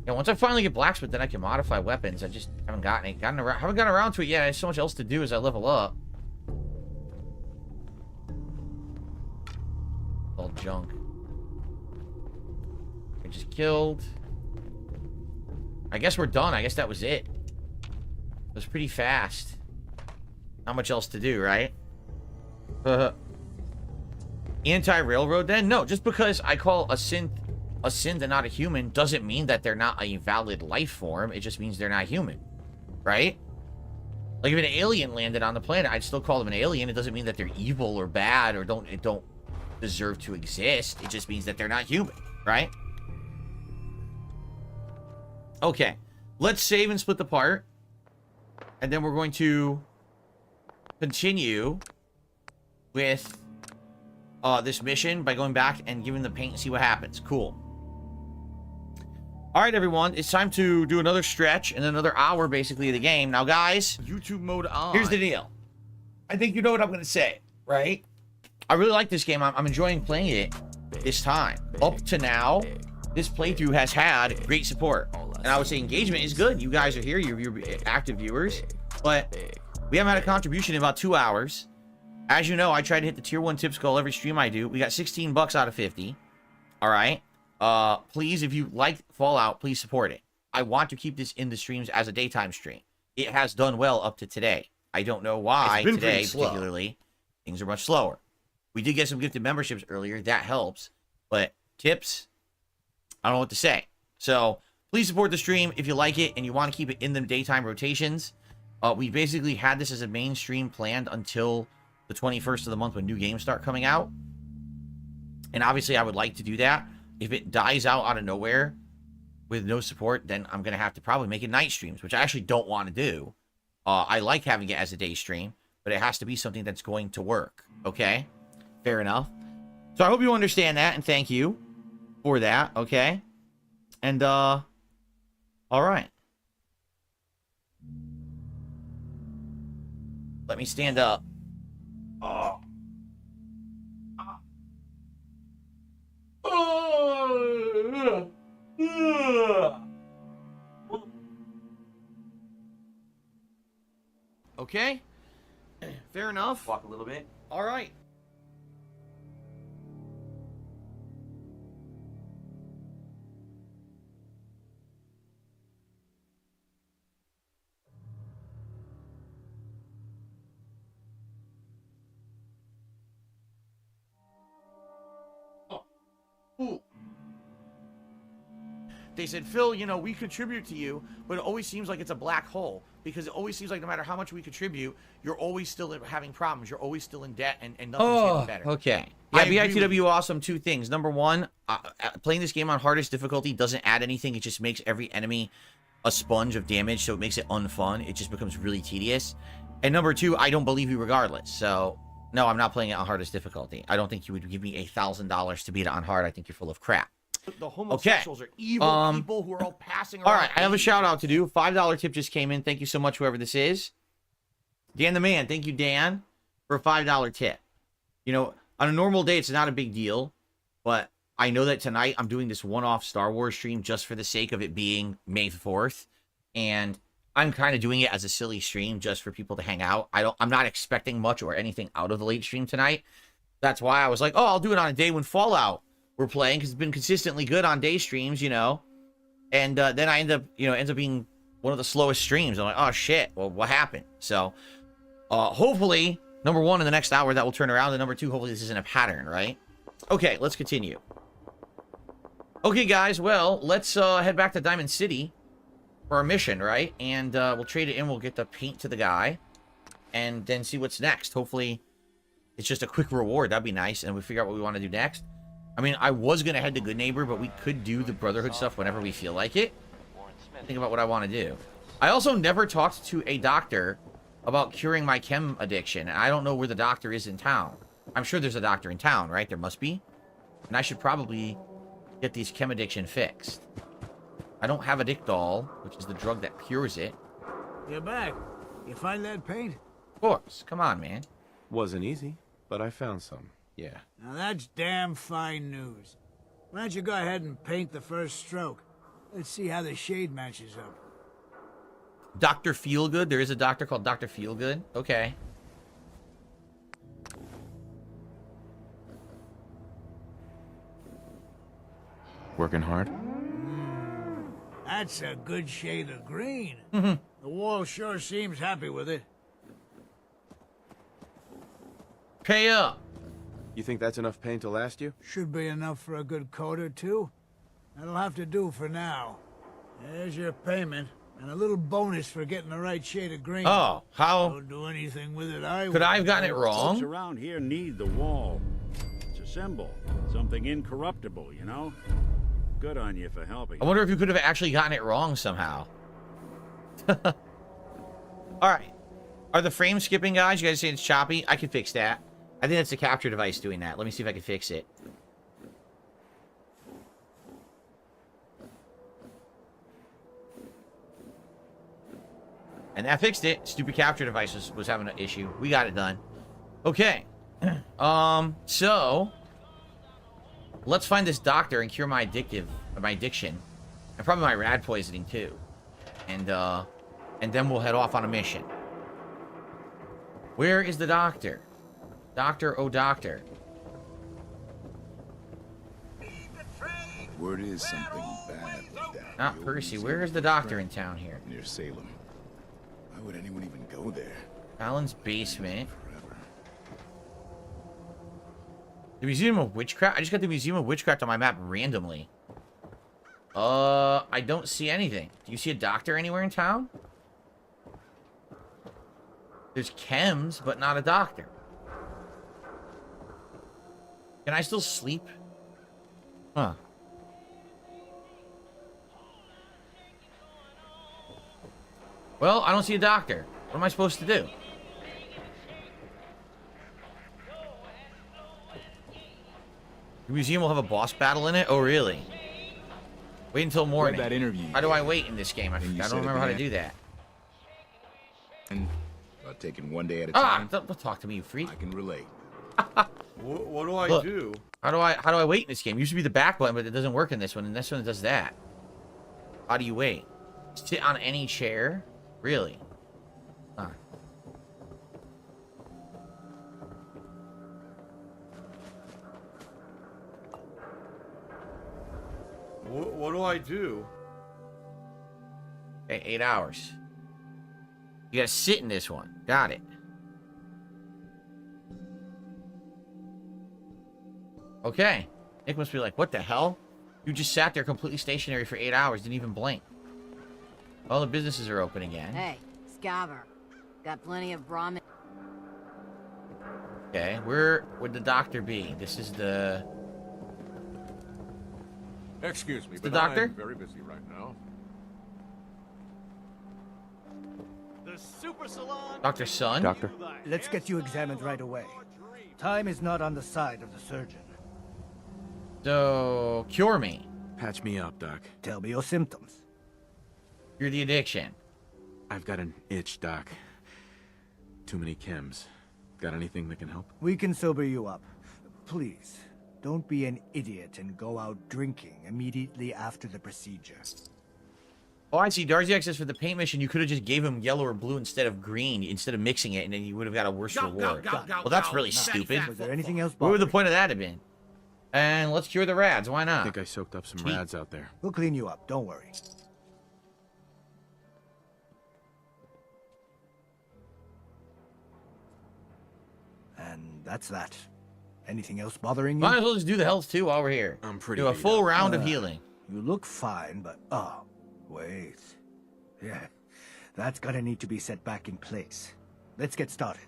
Yeah, once I finally get blacksmith, then I can modify weapons. I just haven't haven't gotten around to it yet. There's so much else to do as I level up. All junk. I just killed. I guess we're done. I guess that was it. It was pretty fast. Not much else to do, right? Anti-railroad then? No, just because I call a synth and not a human doesn't mean that they're not a valid life form. It just means they're not human. Right? Like if an alien landed on the planet, I'd still call them an alien. It doesn't mean that they're evil or bad or don't deserve to exist. It just means that they're not human, right? Okay. Let's save and split the part. And then we're going to continue with this mission by going back and giving the paint and see what happens. Cool. All right, everyone. It's time to do another stretch and another hour, basically, of the game. Now, guys, YouTube mode on. Here's the deal. I think you know what I'm going to say, right? I really like this game. I'm enjoying playing it this time. Up to now, this playthrough has had great support. And I would say engagement is good. You guys are here, you're active viewers. But we haven't had a contribution in about 2 hours. As you know, I try to hit the tier 1 tips goal every stream I do. We got 16 bucks out of 50. All right. Please, if you like Fallout, please support it. I want to keep this in the streams as a daytime stream. It has done well up to today. I don't know why today, particularly, things are much slower. We did get some gifted memberships earlier. That helps. But tips, I don't know what to say. So please support the stream if you like it and you want to keep it in the daytime rotations. We basically had this as a main stream planned until the 21st of the month when new games start coming out. And obviously I would like to do that. If it dies out of nowhere with no support, then I'm going to have to probably make it night streams, which I actually don't want to do. I like having it as a day stream, but it has to be something that's going to work. Okay? Fair enough. So I hope you understand that, and thank you for that, okay? And, all right. Let me stand up. Oh. Okay. Fair enough. Walk a little bit. All right. Ooh. They said, Phil, you know, we contribute to you, but it always seems like it's a black hole. Because it always seems like no matter how much we contribute, you're always still having problems. You're always still in debt, and nothing's getting better. Okay. Yeah, BITW awesome. 2 things. Number 1, playing this game on hardest difficulty doesn't add anything. It just makes every enemy a sponge of damage, so it makes it unfun. It just becomes really tedious. And number 2, I don't believe you regardless. So, no, I'm not playing it on hardest difficulty. I don't think you would give me $1,000 to beat it on hard. I think you're full of crap. The homosexuals are evil people who are all passing around. All right, I have a shout out to do. $5 tip just came in. Thank you so much, whoever this is. Dan the Man. Thank you, Dan, for a $5 tip. You know, on a normal day, it's not a big deal, but I know that tonight I'm doing this one-off Star Wars stream just for the sake of it being May 4th, and I'm kind of doing it as a silly stream just for people to hang out. I'm not expecting much or anything out of the late stream tonight. That's why I was like, oh, I'll do it on a day when Fallout we're playing, because it's been consistently good on day streams, you know. And then I ends up being one of the slowest streams. I'm like, oh shit, well, what happened? So hopefully, number 1, in the next hour that will turn around, and number 2, hopefully this isn't a pattern, right? Okay, let's continue. Okay, guys, well, let's head back to Diamond City for our mission, right? And we'll trade it in, we'll get the paint to the guy, and then see what's next. Hopefully it's just a quick reward. That'd be nice, and we figure out what we want to do next. I mean, I was going to head to Good Neighbor, but we could do the Brotherhood stuff whenever we feel like it. Think about what I want to do. I also never talked to a doctor about curing my chem addiction. And I don't know where the doctor is in town. I'm sure there's a doctor in town, right? There must be. And I should probably get these chem addiction fixed. I don't have Addictol, which is the drug that cures it. You're back. You find that paint? Of course. Come on, man. Wasn't easy, but I found some. Yeah. Now that's damn fine news. Why don't you go ahead and paint the first stroke? Let's see how the shade matches up. Dr. Feelgood? There is a doctor called Dr. Feelgood? Okay. Working hard? That's a good shade of green. Mm-hmm. The wall sure seems happy with it. Pay up. You think that's enough paint to last you? Should be enough for a good coat or 2. That'll have to do for now. There's your payment, and a little bonus for getting the right shade of green. Oh, how? Don't do anything with it, Could I have gotten it wrong? Folks around here need the wall. It's a symbol, something incorruptible, you know? Good on you for helping. I wonder if you could have actually gotten it wrong somehow. All right. Are the frames skipping, guys? You guys saying it's choppy? I can fix that. I think that's the capture device doing that. Let me see if I can fix it. And that fixed it. Stupid capture device was having an issue. We got it done. Okay. So let's find this doctor and cure my addictive my addiction, and probably my rad poisoning too. And then we'll head off on a mission. Where is the doctor? Doctor, oh doctor. Word is something bad went down. Not Percy. Where is the doctor in town here? Near Salem. Why would anyone even go there? Alan's basement. The Museum of Witchcraft? I just got the Museum of Witchcraft on my map randomly. I don't see anything. Do you see a doctor anywhere in town? There's chems, but not a doctor. Can I still sleep? Huh. Well, I don't see a doctor. What am I supposed to do? The museum will have a boss battle in it? Oh, really? Wait until morning. That interview. How do I wait in this game? I don't remember how to do that. And taking one day at a time. Don't talk to me, you freak. I can relate. What do I Look, do? How do I wait in this game? It used to be the back button, but it doesn't work in this one. And this one does that. How do you wait? Sit on any chair? Really? Huh. What do I do? Okay, 8 hours. You gotta sit in this one. Got it. Okay. Nick must be like, what the hell? You just sat there completely stationary for 8 hours, didn't even blink. All the businesses are open again. Hey, Scaver. Got plenty of Brahmin. Okay, where would the doctor be? This is the... Excuse me, the but doctor? I'm very busy right now. The Super Salon. Dr. Sun? Doctor. Let's get you examined right away. Time is not on the side of the surgeon. So, cure me. Patch me up, Doc. Tell me your symptoms. Cure the addiction. I've got an itch, Doc. Too many chems. Got anything that can help? We can sober you up. Please, don't be an idiot and go out drinking immediately after the procedure. Oh, I see. Darziak says for the paint mission, you could have just gave him yellow or blue instead of green, instead of mixing it, and then you would have got a worse reward. Well, that's really stupid. Was there anything else? What would the point of that have been? And let's cure the rads. Why not? I think I soaked up some rads out there. We'll clean you up. Don't worry. And that's that. Anything else bothering you? Might as well just do the health too while we're here. I'm pretty. Do a full round of healing. You look fine, but wait. Yeah, that's gonna need to be set back in place. Let's get started.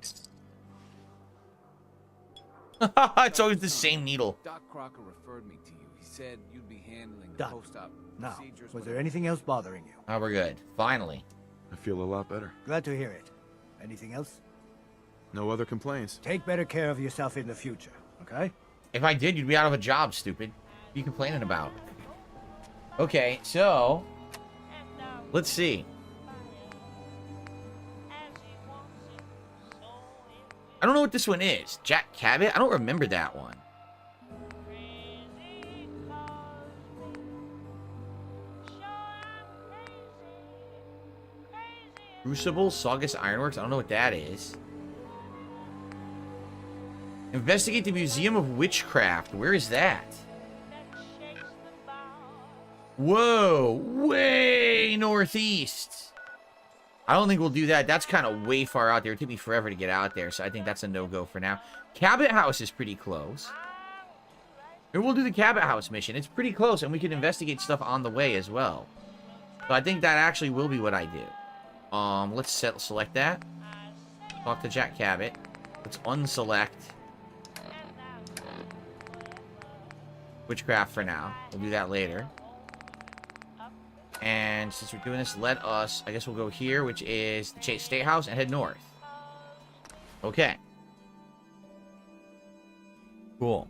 It's always the same needle. Doc Crocker referred me to you. He said you'd be handling the Done. post-op Now, procedures. was there anything else bothering you? Oh, we're good. Finally. I feel a lot better. Glad to hear it. Anything else? No other complaints. Take better care of yourself in the future, okay? If I did, you'd be out of a job, stupid. What are you complaining about? Okay, so... let's see. I don't know what this one is. Jack Cabot? I don't remember that one. Crucible? Saugus Ironworks? I don't know what that is. Investigate the Museum of Witchcraft. Where is that? Whoa! Way northeast! I don't think we'll do that. That's kind of way far out there. It took me forever to get out there, so I think that's a no-go for now. Cabot House is pretty close. Maybe we'll do the Cabot House mission. It's pretty close, and we can investigate stuff on the way as well. So I think that actually will be what I do. Let's select that. Talk to Jack Cabot. Let's unselect Witchcraft for now. We'll do that later. And since we're doing this, let us... I guess we'll go here, which is the Chase State House, and head north. Okay. Cool.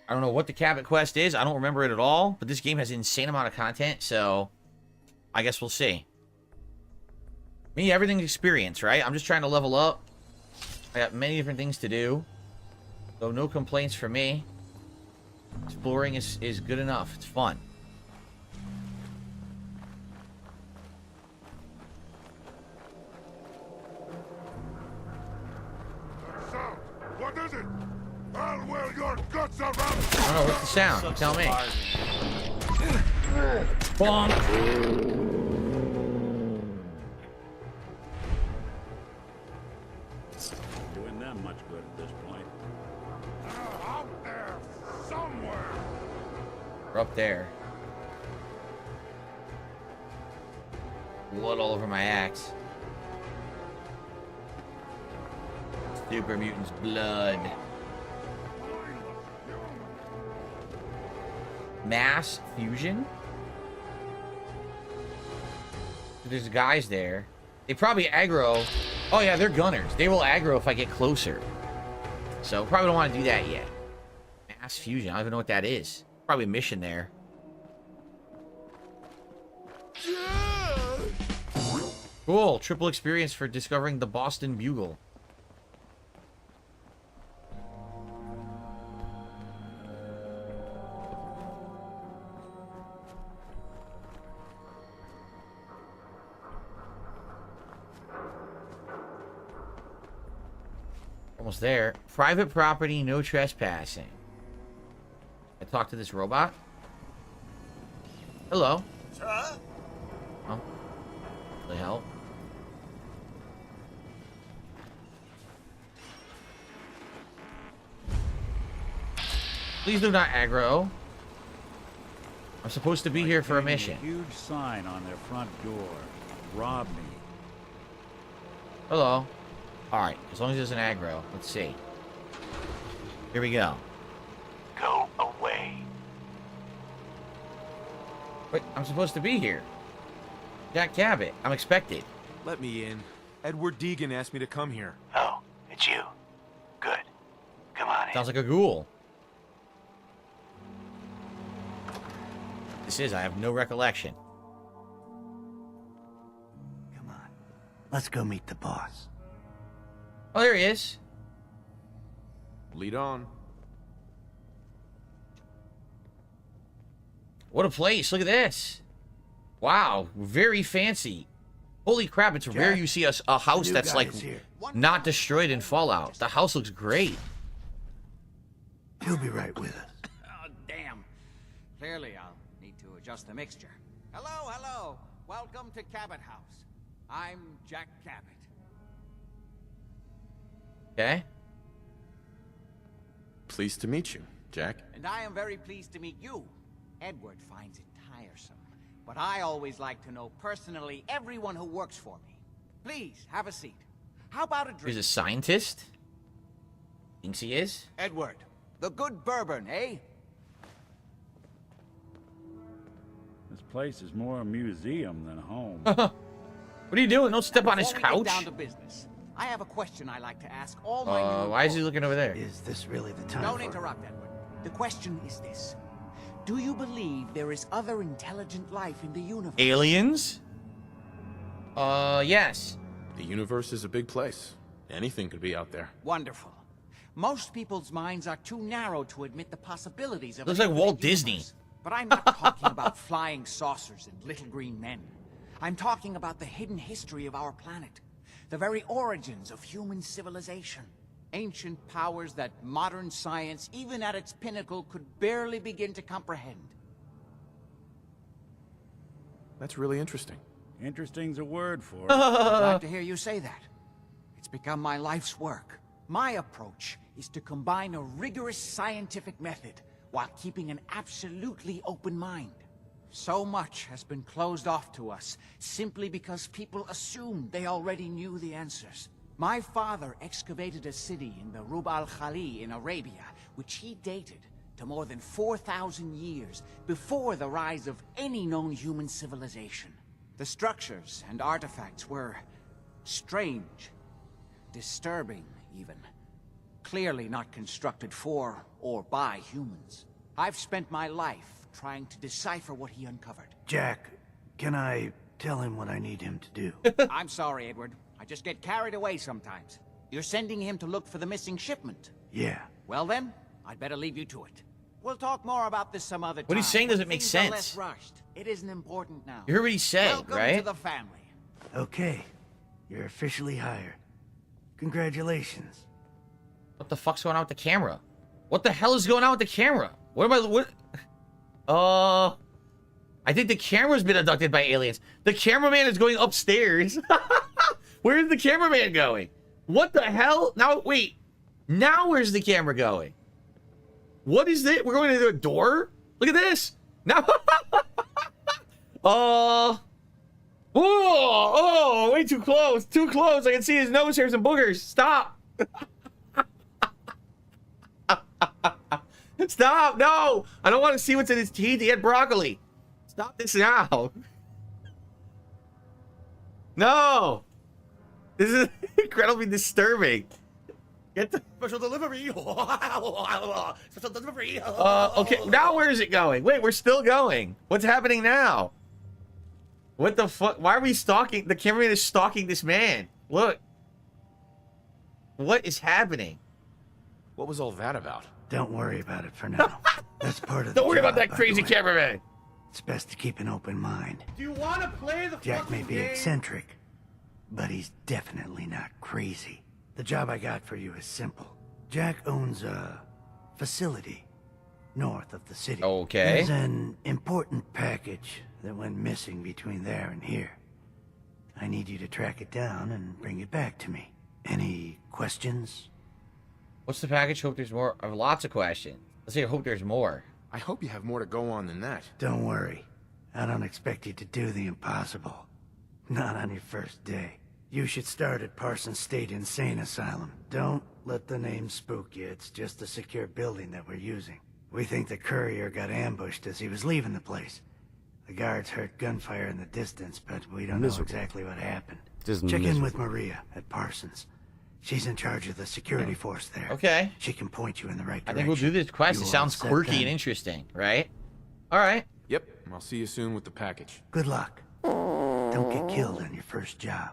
I don't know what the Cabot quest is. I don't remember it at all. But this game has an insane amount of content, so... I guess we'll see. Me, everything's experience, right? I'm just trying to level up. I got many different things to do. So no complaints for me. Exploring is good enough. It's fun. What is it? I'll wear your guts around. I don't know, what's the sound? You tell me. Bonk. Doing them much good at this point. Out there somewhere. We're up there. Blood all over my axe. Super mutant's blood. Mass fusion? There's guys there. They probably aggro. Oh yeah, they're gunners. They will aggro if I get closer. So probably don't want to do that yet. Mass fusion. I don't even know what that is. Probably a mission there. Cool. Triple experience for discovering the Boston Bugle. Almost there. Private property, no trespassing. I talk to this robot. Hello. Sir? Oh. Really help? Please do not aggro. I'm supposed to be here for a mission. Huge sign on their front door. Rob me. Hello. Alright, as long as there's an aggro. Let's see. Here we go. Go away. Wait, I'm supposed to be here. Jack Cabot. I'm expected. Let me in. Edward Deegan asked me to come here. Oh, it's you. Good. Come on in. Sounds like a ghoul. This is, I have no recollection. Come on. Let's go meet the boss. Oh, there he is. Lead on. What a place. Look at this. Wow. Very fancy. Holy crap. It's rare you see a house that's like not destroyed in Fallout. The house looks great. He'll be right with us. Oh, damn. Clearly, I'll need to adjust the mixture. Hello, hello. Welcome to Cabot House. I'm Jack Cabot. Okay. Pleased to meet you, Jack. And I am very pleased to meet you. Edward finds it tiresome, but I always like to know personally everyone who works for me. Please, have a seat. How about a drink? He's a scientist? Thinks he is? Edward, the good bourbon, eh? This place is more a museum than a home. What are you doing? Don't step on his Before we get couch. down to business, I have a question I like to ask all my new Why is he looking over there? Is this really the time Don't for interrupt, Edward. The question is this. Do you believe there is other intelligent life in the universe? Aliens? Yes. The universe is a big place. Anything could be out there. Wonderful. Most people's minds are too narrow to admit the possibilities of Looks like Walt Disney. But I'm not talking about flying saucers and little green men. I'm talking about the hidden history of our planet. The very origins of human civilization. Ancient powers that modern science, even at its pinnacle, could barely begin to comprehend. That's really interesting. Interesting's a word for it. I'm glad to hear you say that. It's become my life's work. My approach is to combine a rigorous scientific method while keeping an absolutely open mind. So much has been closed off to us simply because people assumed they already knew the answers. My father excavated a city in the Rub al-Khali in Arabia, which he dated to more than 4,000 years before the rise of any known human civilization. The structures and artifacts were strange, disturbing even. Clearly not constructed for or by humans. I've spent my life trying to decipher what he uncovered. Jack, can I tell him what I need him to do? I'm sorry, Edward. I just get carried away sometimes. You're sending him to look for the missing shipment? Yeah. Well then, I'd better leave you to it. We'll talk more about this some other time. What he's saying doesn't make Things are sense. less rushed. It isn't important now. You heard what he said, Welcome right? to the family. Okay, you're officially hired. Congratulations. What the fuck's going on with the camera? What the hell is going on with the camera? What am I... What? I think the camera's been abducted by aliens. The cameraman is going upstairs. Where is the cameraman going? What the hell? Now, wait. Now where's the camera going? What is it? We're going into a door? Look at this. Now... Oh, way too close. Too close. I can see his nose hairs and boogers. Stop. Stop. No. I don't want to see what's in his teeth. He had broccoli. Stop this now. No. This is incredibly disturbing. Get the special delivery. Special delivery. okay, now where is it going? Wait, we're still going. What's happening now? What the fuck? Why are we stalking? The cameraman is stalking this man. Look. What is happening? What was all that about? Don't worry about it for now. That's part of the Don't worry about job, that crazy by the way. cameraman. It's best to keep an open mind. Do you want to play the Jack may fucking be game? eccentric, but he's definitely not crazy. The job I got for you is simple. Jack owns a facility north of the city. Okay. There's an important package that went missing between there and here. I need you to track it down and bring it back to me. Any questions? What's the package? Hope there's more. I have lots of questions. Let's say I hope there's more. I hope you have more to go on than that. Don't worry. I don't expect you to do the impossible. Not on your first day. You should start at Parsons State Insane Asylum. Don't let the name spook you. It's just a secure building that we're using. We think the courier got ambushed as he was leaving the place. The guards heard gunfire in the distance, but we don't know exactly what happened. Check in with Maria at Parsons. She's in charge of the security force there. Okay. She can point you in the right I direction. think we'll do this quest. You It all sounds set quirky then? and interesting, right? All right. Yep, I'll see you soon with the package. Good luck. Don't get killed on your first job.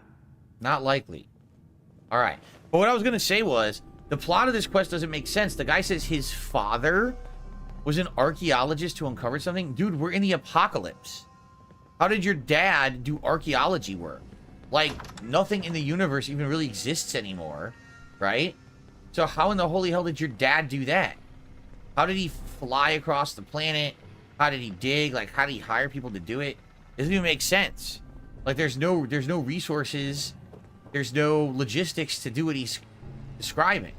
Not likely. All right. But what I was going to say was, the plot of this quest doesn't make sense. The guy says his father was an archaeologist who uncovered something. Dude, we're in the apocalypse. How did your dad do archaeology work? Like, nothing in the universe even really exists anymore, right? So how in the holy hell did your dad do that? How did he fly across the planet? How did he dig? Like, how did he hire people to do it? It doesn't even make sense. Like, there's no resources. There's no logistics to do what he's describing.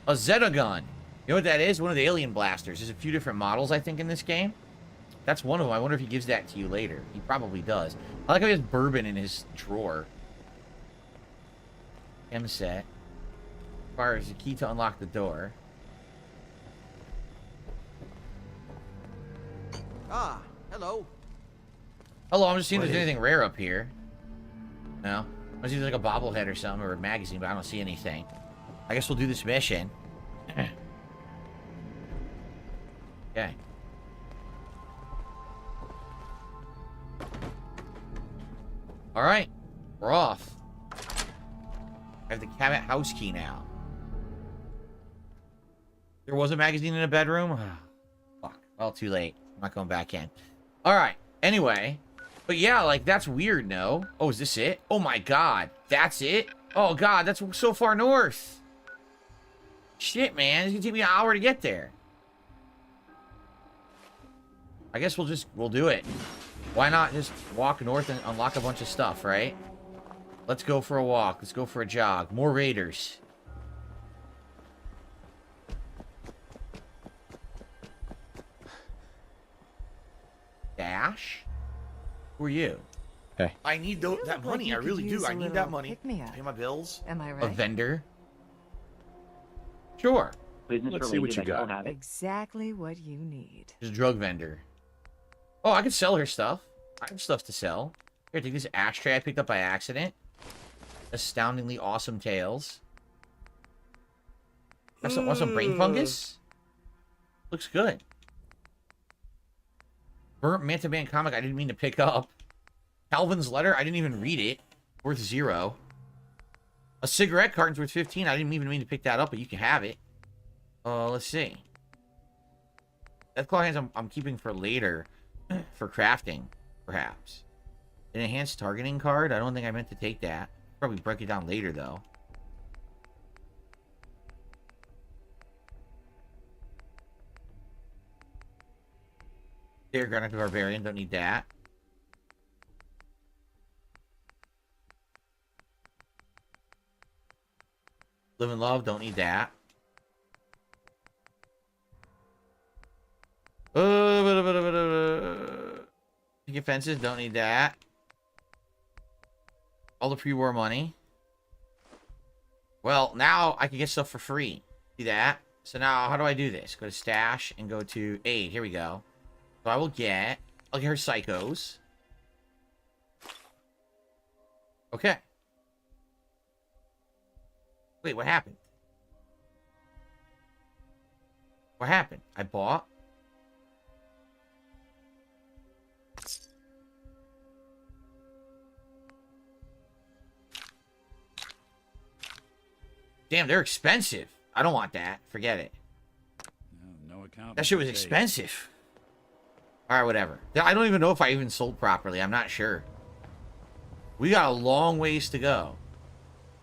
A Zeta gun. You know what that is? One of the alien blasters. There's a few different models, I think, in this game. That's one of them. I wonder if he gives that to you later. He probably does. I like how he has bourbon in his drawer. M set. Requires a key to unlock the door. Ah, hello. Hello, I'm just seeing if What there's is anything rare up here. No? I see there's like a bobblehead or something, or a magazine, but I don't see anything. I guess we'll do this mission. Okay. Alright. We're off. I have the cabinet house key now. There was a magazine in a bedroom? Fuck. Well, too late. I'm not going back in. Alright. Anyway. But yeah, like, that's weird, no? Oh, is this it? Oh my god. That's it? Oh god, that's so far north. Shit, man. It's gonna take me an hour to get there. I guess we'll do it. Why not just walk north and unlock a bunch of stuff, right? Let's go for a walk. Let's go for a jog. More raiders. Dash? Who are you? Hey. I need that money. I really do. I need that money. Pay my bills. Am I A right? vendor? Sure. Let's see what you got. Exactly what you need. Just a drug vendor. Oh, I could sell her stuff. I have stuff to sell. Here, take this ashtray I picked up by accident. Astoundingly awesome tales. Want some brain fungus? Looks good. Burnt Manta Man comic I didn't mean to pick up. Calvin's letter, I didn't even read it. Worth 0. A cigarette carton's worth 15. I didn't even mean to pick that up, but you can have it. Let's see. Deathclaw hands I'm keeping for later, for crafting, perhaps. An enhanced targeting card? I don't think I meant to take that. Probably break it down later, though. There, Garnet Barbarian, don't need that. Live and Love, don't need that. Picket Fences, don't need that. All the pre-war money. Well, now I can get stuff for free. See that? So now, how do I do this? Go to Stash and go to Aid. Here we go. So I'll get her Psychos. Okay. Wait, what happened? What happened? I bought. Damn, they're expensive. I don't want that. Forget it. No account. That shit was expensive. Alright, whatever. I don't even know if I even sold properly. I'm not sure. We got a long ways to go.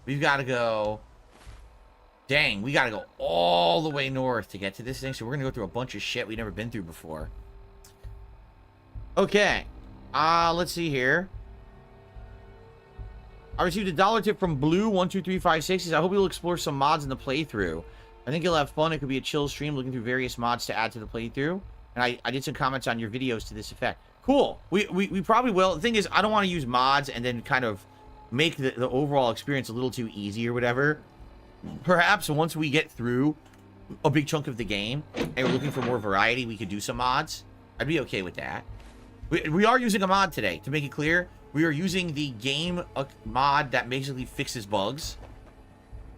We've got to go... Dang, we got to go all the way north to get to this thing. So we're going to go through a bunch of shit we've never been through before. Okay. Let's see here. I received a $1 tip from Blue12356. I hope you'll explore some mods in the playthrough. I think you'll have fun. It could be a chill stream looking through various mods to add to the playthrough. And I did some comments on your videos to this effect. Cool. We probably will. The thing is, I don't want to use mods and then kind of make the overall experience a little too easy or whatever. Perhaps once we get through a big chunk of the game and we're looking for more variety, we could do some mods. I'd be okay with that. We are using a mod today, to make it clear. We are using the game mod that basically fixes bugs.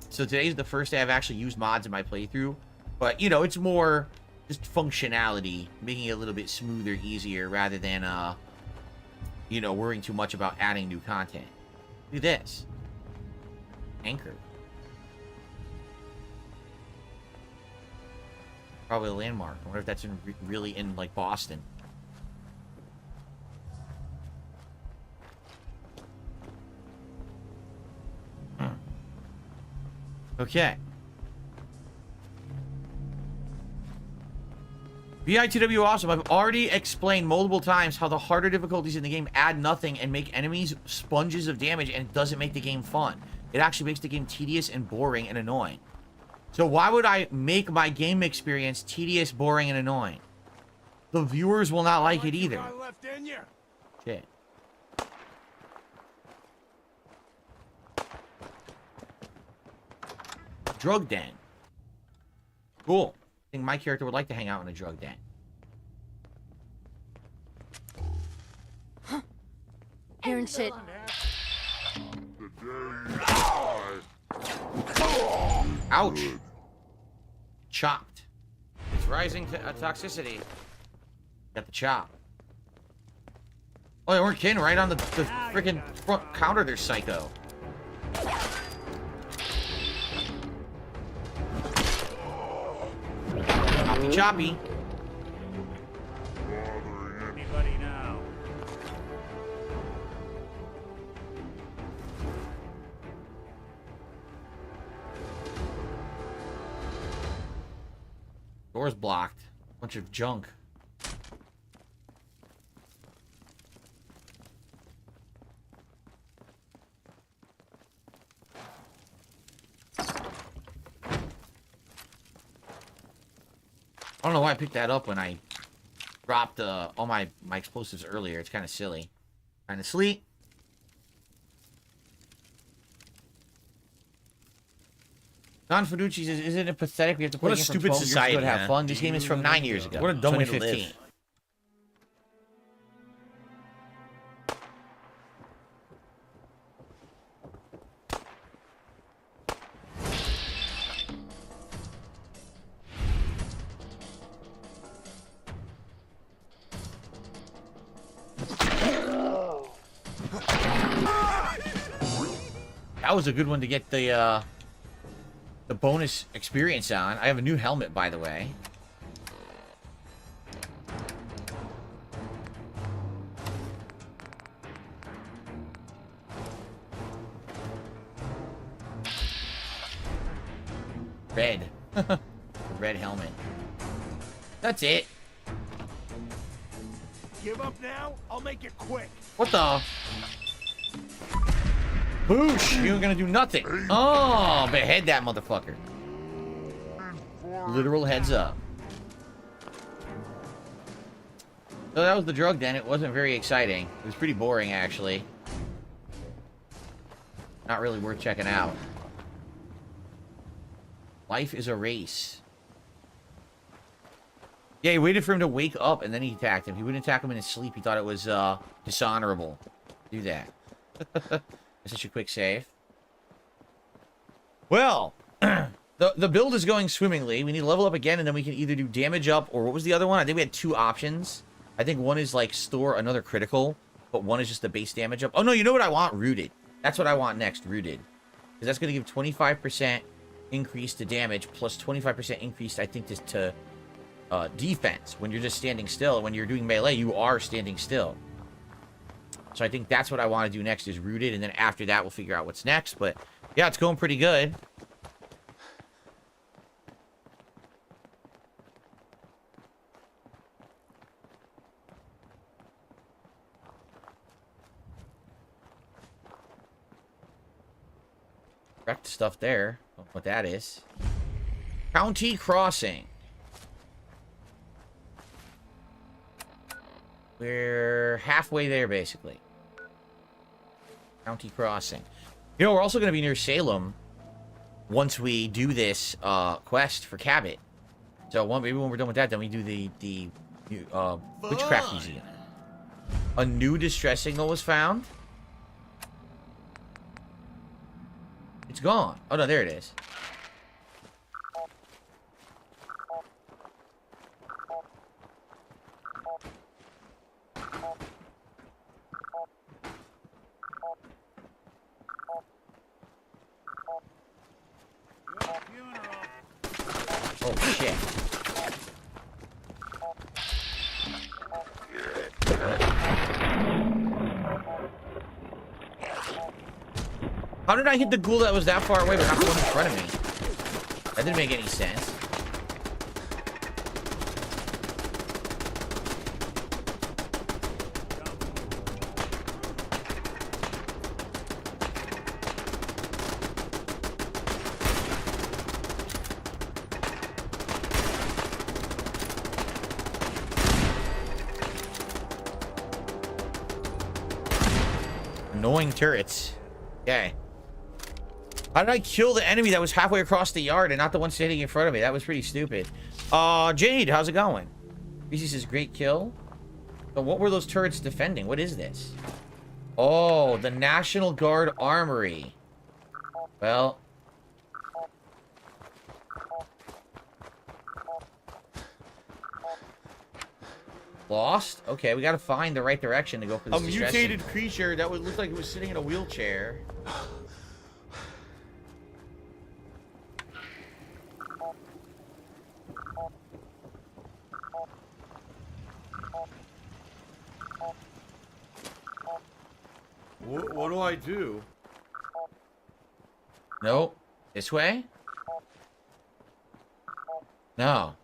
So today's the first day I've actually used mods in my playthrough. But, you know, it's more just functionality, making it a little bit smoother, easier, rather than, you know, worrying too much about adding new content. Do this. Anchor. Probably a landmark. I wonder if that's really in, like, Boston. Okay. BI2W awesome. I've already explained multiple times how the harder difficulties in the game add nothing and make enemies sponges of damage, and it doesn't make the game fun. It actually makes the game tedious and boring and annoying. So why would I make my game experience tedious, boring, and annoying? The viewers will not like it either. Shit. Drug den. Cool. I think my character would like to hang out in a drug den. Hearing shit. Ouch. Chopped. It's rising to toxicity. Got the chop. Oh, they weren't kidding. Right on the freaking front counter, there's Psycho. Choppy. Anybody now? Door's blocked. Bunch of junk. I don't know why I picked that up when I dropped all my explosives earlier. It's kind of silly. Kind of sleep. Don Fiducci says, isn't it pathetic we have to play What a a game stupid from 12 years society, ago to have man. fun? This game is from 9 years ago. What a dumb way to 2015. live. That was a good one to get the bonus experience on. I have a new helmet, by the way. red. The red helmet. That's it. Give up now? I'll make it quick. What the? Boosh! You ain't gonna do nothing. Oh, behead that motherfucker. Literal heads up. So that was the drug den. It wasn't very exciting. It was pretty boring, actually. Not really worth checking out. Life is a race. Yeah, he waited for him to wake up, and then he attacked him. He wouldn't attack him in his sleep. He thought it was dishonorable. Do that. That's such a quick save. Well, the build is going swimmingly. We need to level up again, and then we can either do damage up, or what was the other one? I think we had 2 options. I think one is, like, store another critical, but one is just the base damage up. Oh, no, you know what I want? Rooted. That's what I want next, Rooted. Because that's going to give 25% increase to damage, plus 25% increase, I think, to defense. When you're just standing still. When you're doing melee, you are standing still. So I think that's what I want to do next, is Rooted, and then after that, we'll figure out what's next. But, yeah, it's going pretty good. Wrecked stuff there. Don't know what that is. County Crossing. We're halfway there, basically. County Crossing. You know, we're also going to be near Salem once we do this quest for Cabot. So maybe when we're done with that, then we do the Witchcraft Museum. A new distress signal was found. It's gone. Oh, no, there it is. Oh, shit. How did I hit the ghoul that was that far away but not the one in front of me? That didn't make any sense. Annoying turrets. Okay. How did I kill the enemy that was halfway across the yard and not the one standing in front of me? That was pretty stupid. Jade, how's it going? BC says, great kill. So what were those turrets defending? What is this? Oh, the National Guard Armory. Well. Lost? Okay, we gotta find the right direction to go for this. A mutated creature that would look like it was sitting in a wheelchair. What do I do? Nope. This way? No.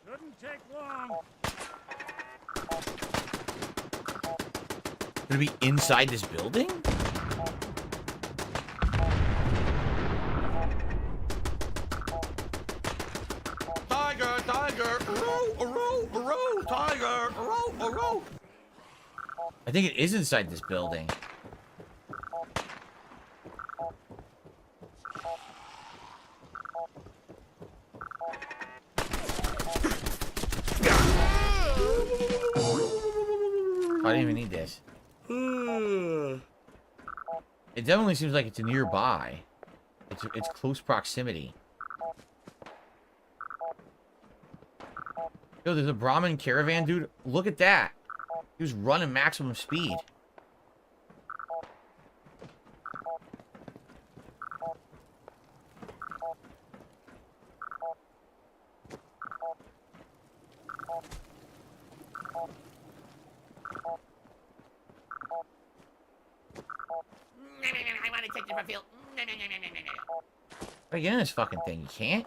Shouldn't take long. Gonna be inside this building? Tiger, tiger, tiger, I think it is inside this building. I didn't even need this. It definitely seems like it's nearby. It's close proximity. Yo, there's a Brahmin caravan, dude. Look at that. He was running maximum speed. I want to take the field. But get in this fucking thing. You can't.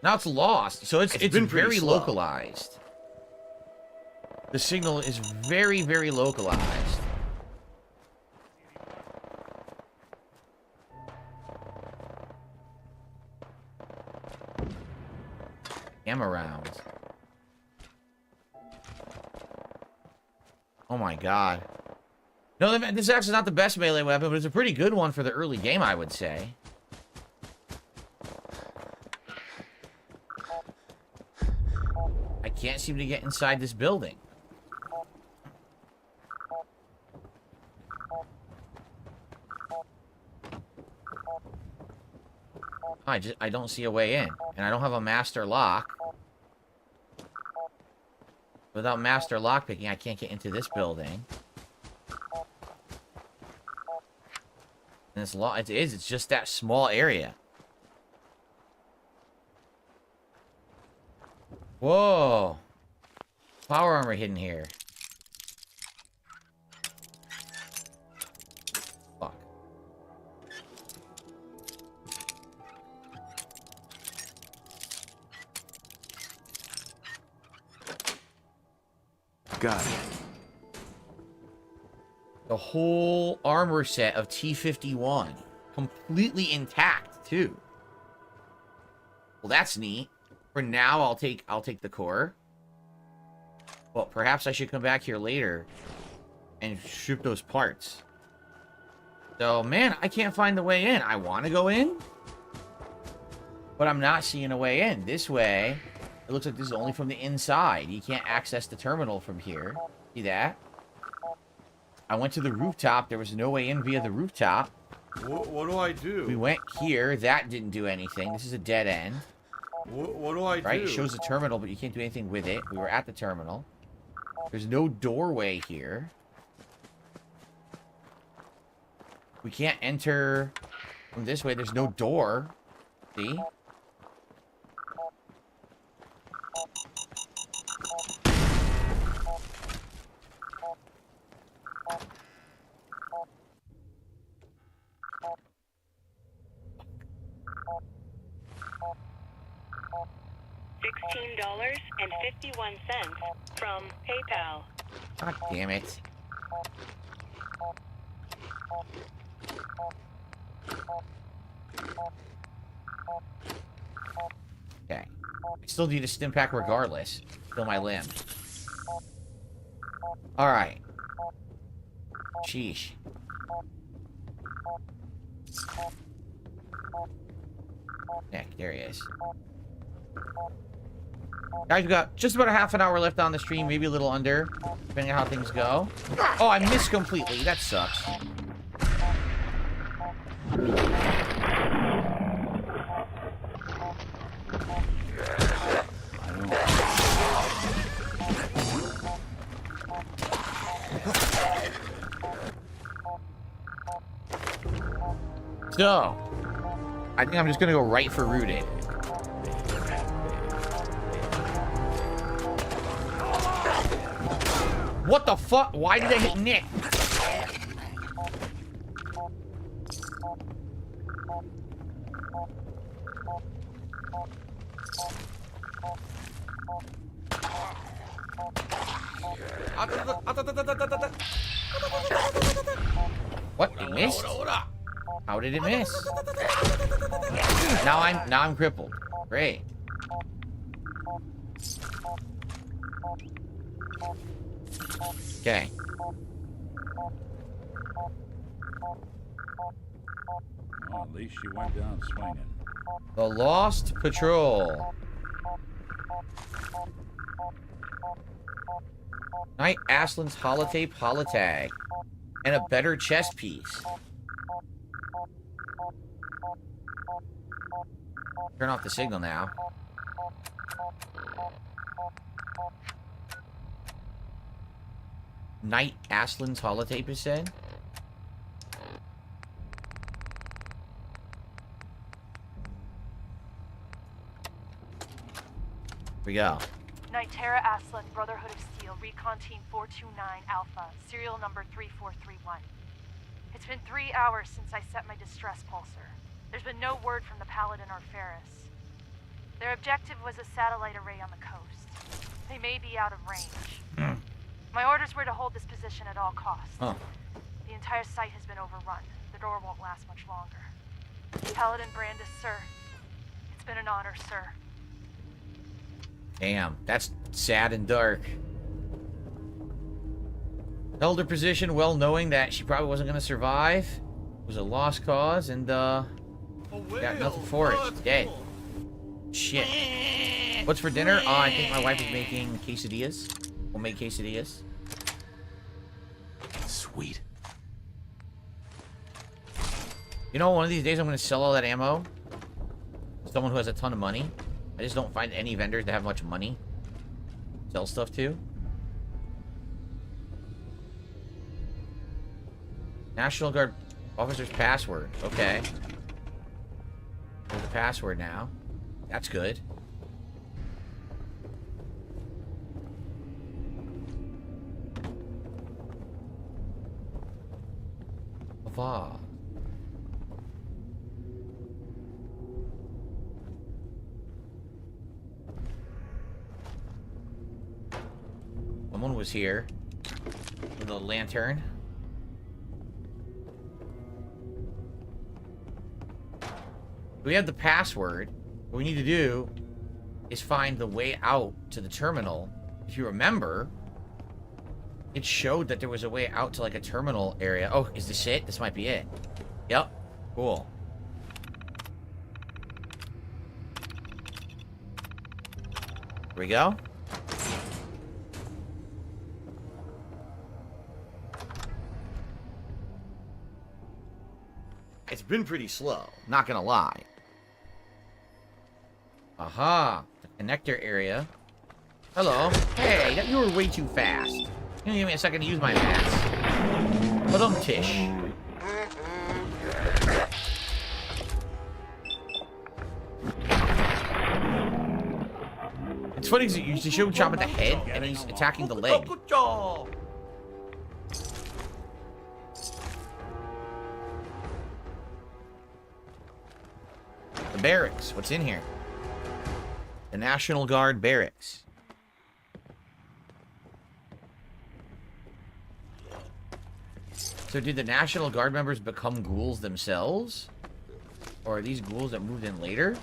Now it's lost. So it's been pretty very slow. localized. The signal is very, very localized. Gamma rounds. Oh my god. No, this is actually not the best melee weapon, but it's a pretty good one for the early game, I would say. I can't seem to get inside this building. I don't see a way in, and I don't have a master lock. Without master lockpicking, I can't get into this building. And it's just that small area. Whoa. Power armor hidden here. Fuck. Got it. The whole armor set of T-51. Completely intact, too. Well, that's neat. For now, I'll take the core. Well, perhaps I should come back here later and strip those parts. So, man, I can't find the way in. I want to go in, but I'm not seeing a way in. This way, it looks like this is only from the inside. You can't access the terminal from here. See that? I went to the rooftop. There was no way in via the rooftop. What do I do? We went here. That didn't do anything. This is a dead end. What do I do? Right? It shows the terminal, but you can't do anything with it. We were at the terminal. There's no doorway here. We can't enter from this way. There's no door. See? $16.51 from PayPal. God damn it. Okay. I still need a stim pack regardless. Still my limb. Alright. Sheesh. Nick, there he is. Guys, we got just about a half an hour left on the stream, maybe a little under, depending on how things go. Oh, I missed completely. That sucks. So, I think I'm just gonna go right for rooted. What the fuck? Why did I hit Nick? What? It missed? How did it miss? Now I'm crippled. Great. Okay. Well, at least she went down swinging. The Lost Patrol. Knight Aslan's holotape holotag. And a better chess piece. Turn off the signal now. Knight Aslan's holotape is said. Here we go. Knight Terra Aslan, Brotherhood of Steel. reveal Recon Team 429 Alpha, serial number 3431. It's been 3 hours since I set my distress pulsar. There's been no word from the Paladin or Ferris. Their objective was a satellite array on the coast. They may be out of range. My orders were to hold this position at all costs. The entire site has been overrun. The door won't last much longer. Paladin Brandis, sir. It's been an honor, sir. Damn, that's sad and dark. Held her position well knowing that she probably wasn't going to survive. It was a lost cause, and got nothing for it. Dead. Shit. What's for dinner? Oh, I think my wife is making quesadillas. We'll make quesadillas. Sweet. You know, one of these days I'm going to sell all that ammo. Someone who has a ton of money. I just don't find any vendors that have much money. Sell stuff to. National Guard officer's password. Okay. There's the password now. That's good. Lava. Someone was here with a lantern. We have the password. What we need to do is find the way out to the terminal. If you remember, it showed that there was a way out to like a terminal area. Oh, is this it? This might be it. Yep. Cool. Here we go. It's been pretty slow, not gonna lie. Aha, the connector area. Hello. Hey, you were way too fast. You didn't give me a second to use my mats. But tish. It's funny because you show him chop at the head and he's attacking the leg. The barracks. What's in here? The National Guard barracks. So did the National Guard members become ghouls themselves? Or are these ghouls that moved in later?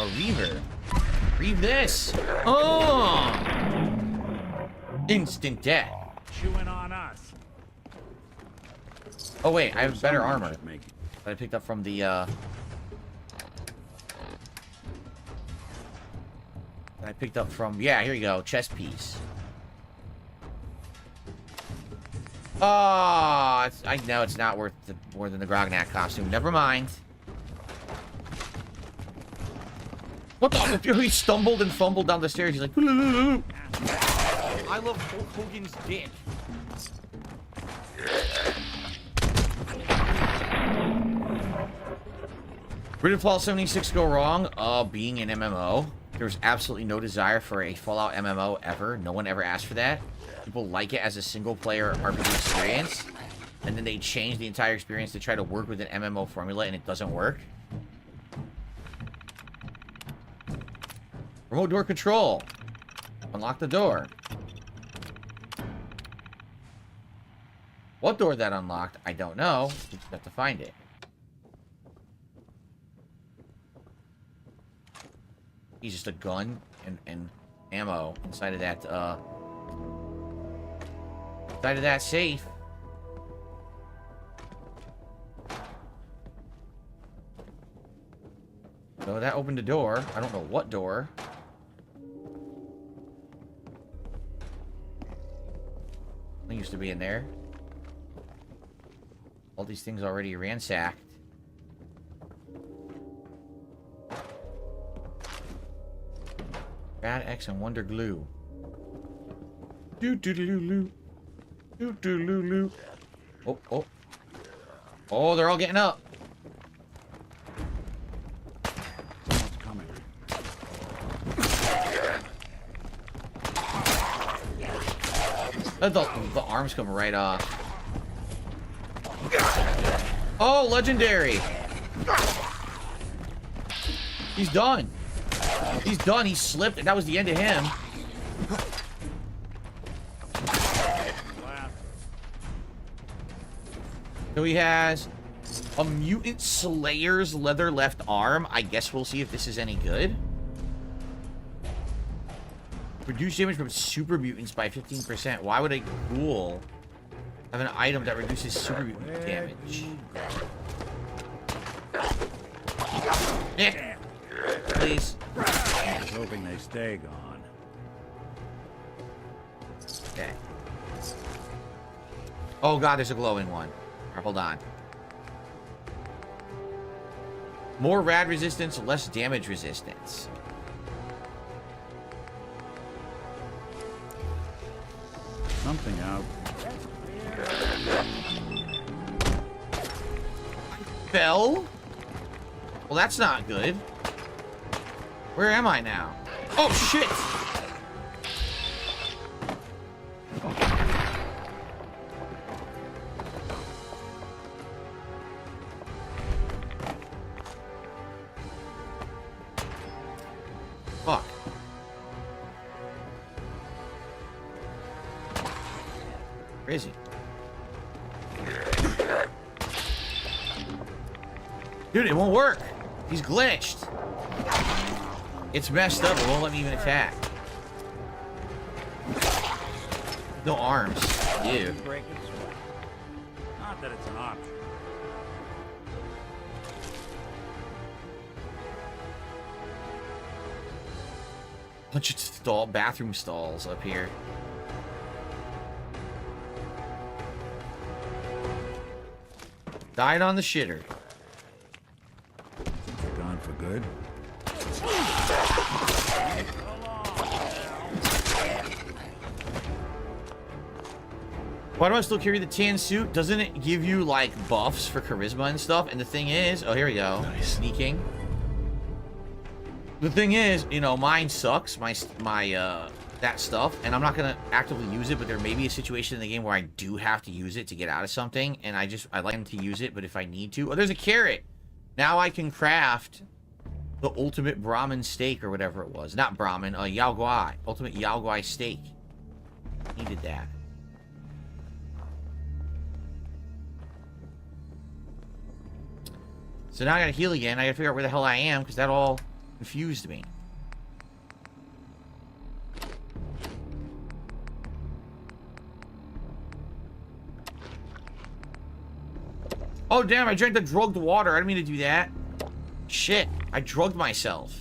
A Reaver. Reave this. Oh! Instant death. Chewing on us. Oh wait, I have better armor that I picked up from the that I picked up from, yeah, here you go, chest piece. Oh, I know it's not worth more than the Grognak costume. Never mind. What the? He stumbled and fumbled down the stairs. He's like, I love Hulk Hogan's dick. Where did Fallout 76 go wrong? Being an MMO. There was absolutely no desire for a Fallout MMO ever. No one ever asked for that. People like it as a single-player RPG experience. And then they change the entire experience to try to work with an MMO formula, and it doesn't work. Remote door control. Unlock the door. What door that unlocked, I don't know. We just have to find it. He's just a gun and ammo inside of that safe. So that opened a door. I don't know what door. Something used to be in there. All these things already ransacked. Bad X and Wonder Glue. Doo-doo-doo-doo. Doo-doo-doo-doo. Oh, oh. Oh, they're all getting up. The arms come right off. Oh, legendary. He's done. He's done. He slipped, and that was the end of him. So he has a Mutant Slayer's leather left arm. I guess we'll see if this is any good. Reduce damage from super mutants by 15%. Why would a ghoul have an item that reduces super mutant damage? Yeah. Please. I was hoping they stay gone. Okay. Oh god, there's a glowing one. Right, hold on. More rad resistance, less damage resistance. Something out. Fell? Well, that's not good. Where am I now? Oh, shit! Fuck. Where is he? Dude, it won't work. He's glitched. It's messed up. It won't let me even attack. No arms. Ew. Not that it's an option. Bunch of bathroom stalls up here. Died on the shitter. Gone for good. Why do I still carry the tan suit? Doesn't it give you like buffs for charisma and stuff? And the thing is, oh, here we go. Nice. Sneaking. The thing is, you know, mine sucks. My that stuff, and I'm not gonna actively use it. But there may be a situation in the game where I do have to use it to get out of something, and I like to use it. But if I need to, oh, there's a carrot. Now I can craft the ultimate Brahmin steak or whatever it was. Not Brahmin, Yao Guai. Ultimate Yao Guai steak. Needed that. So now I gotta heal again. I gotta figure out where the hell I am, because that all confused me. Oh, damn, I drank the drugged water. I didn't mean to do that. Shit, I drugged myself.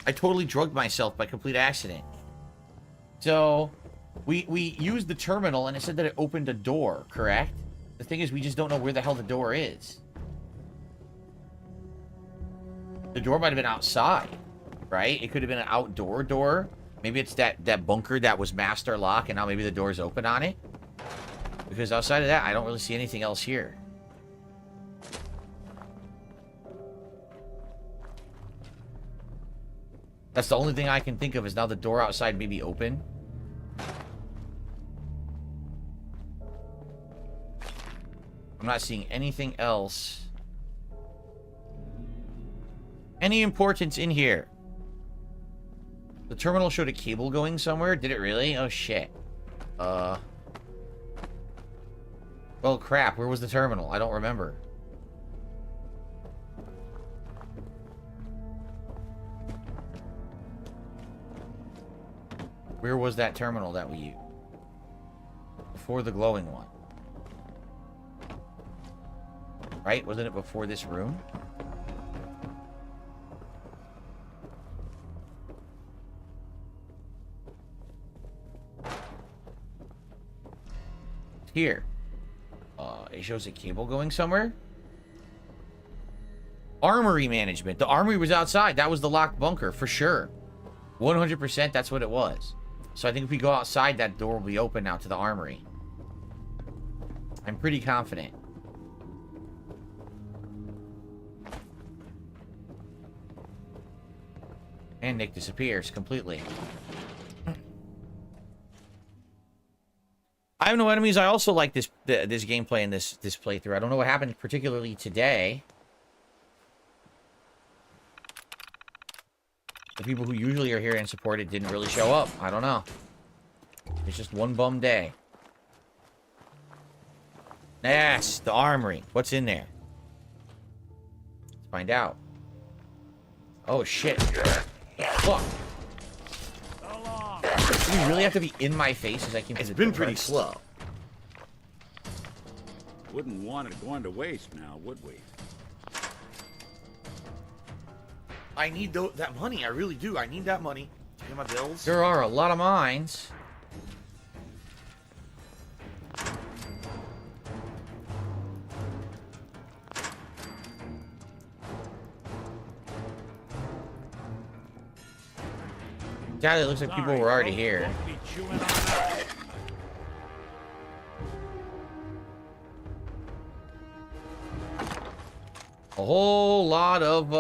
I totally drugged myself by complete accident. So, we used the terminal, and it said that it opened a door, correct? The thing is, we just don't know where the hell the door is. The door might have been outside, right? It could have been an outdoor door. Maybe it's that bunker that was master lock, and now maybe the door's open on it. Because outside of that, I don't really see anything else here. That's the only thing I can think of is now the door outside may be open. I'm not seeing anything else. Any importance in here? The terminal showed a cable going somewhere. Did it really? Oh, shit. Well, crap. Where was the terminal? I don't remember. Where was that terminal that we used? Before the glowing one. Right? Wasn't it before this room? Here. It shows a cable going somewhere. Armory management. The armory was outside. That was the locked bunker, for sure. 100% that's what it was. So I think if we go outside, that door will be open now to the armory. I'm pretty confident. And Nick disappears completely. I have no enemies. I also like this gameplay and this playthrough. I don't know what happened particularly today. The people who usually are here and support it didn't really show up. I don't know. It's just one bum day. Yes, the armory. What's in there? Let's find out. Oh, shit. Fuck. Do we really have to be in my face as I keep... It's been pretty slow. Wouldn't want it going to waste now, would we? I need that money. I really do. I need that money to pay my bills. There are a lot of mines. Daddy, it looks like people were already here. A whole lot of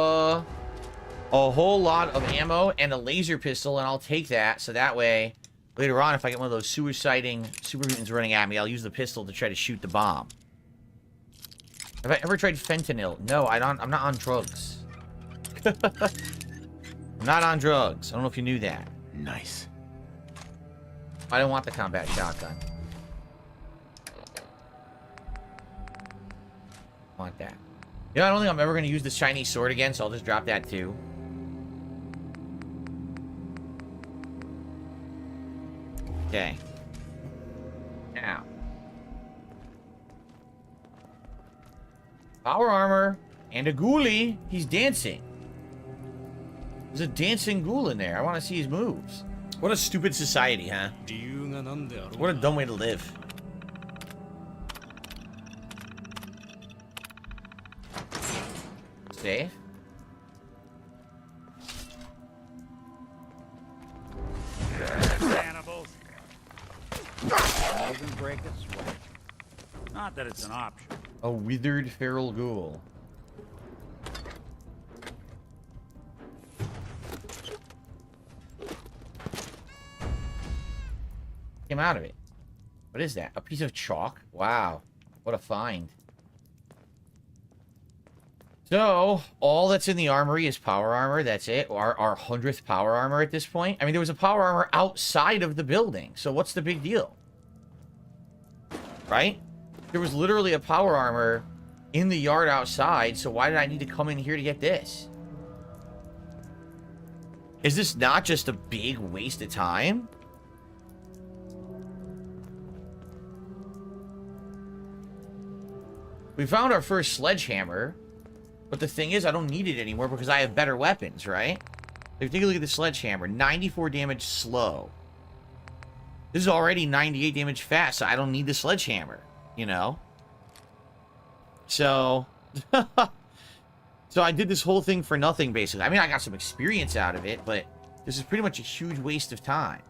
ammo and a laser pistol, and I'll take that. So that way, later on, if I get one of those suiciding super mutants running at me, I'll use the pistol to try to shoot the bomb. Have I ever tried fentanyl? No, I'm not on drugs. I'm not on drugs. I don't know if you knew that. Nice. I don't want the combat shotgun. I want that. You know, I don't think I'm ever going to use this Chinese sword again, so I'll just drop that too. Okay. Now. Power armor and a ghoulie. He's dancing. There's a dancing ghoul in there. I want to see his moves. What a stupid society, huh? What a dumb way to live. Safe. Cannibals. Doesn't break a sweat. Not that it's an option. A withered feral ghoul. Came out of it. What is that? A piece of chalk? Wow. What a find. So, all that's in the armory is power armor. That's it. Our 100th power armor at this point. I mean, there was a power armor outside of the building. So what's the big deal? Right? There was literally a power armor in the yard outside. So why did I need to come in here to get this? Is this not just a big waste of time? We found our first sledgehammer. But the thing is, I don't need it anymore because I have better weapons, right? Like, take a look at the sledgehammer. 94 damage slow. This is already 98 damage fast, so I don't need the sledgehammer, you know? So... so I did this whole thing for nothing, basically. I mean, I got some experience out of it, but this is pretty much a huge waste of time.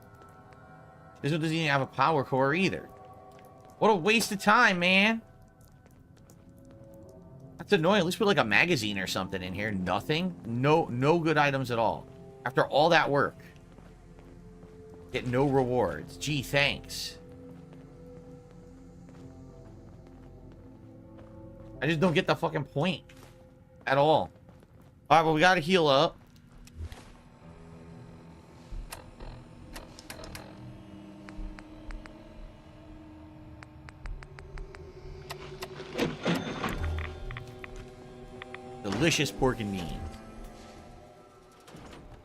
This one doesn't even have a power core either. What a waste of time, man! That's annoying. At least put like a magazine or something in here. Nothing. No good items at all. After all that work. Get no rewards. Gee, thanks. I just don't get the fucking point. At all. Alright, well, we gotta heal up. Delicious pork and beans.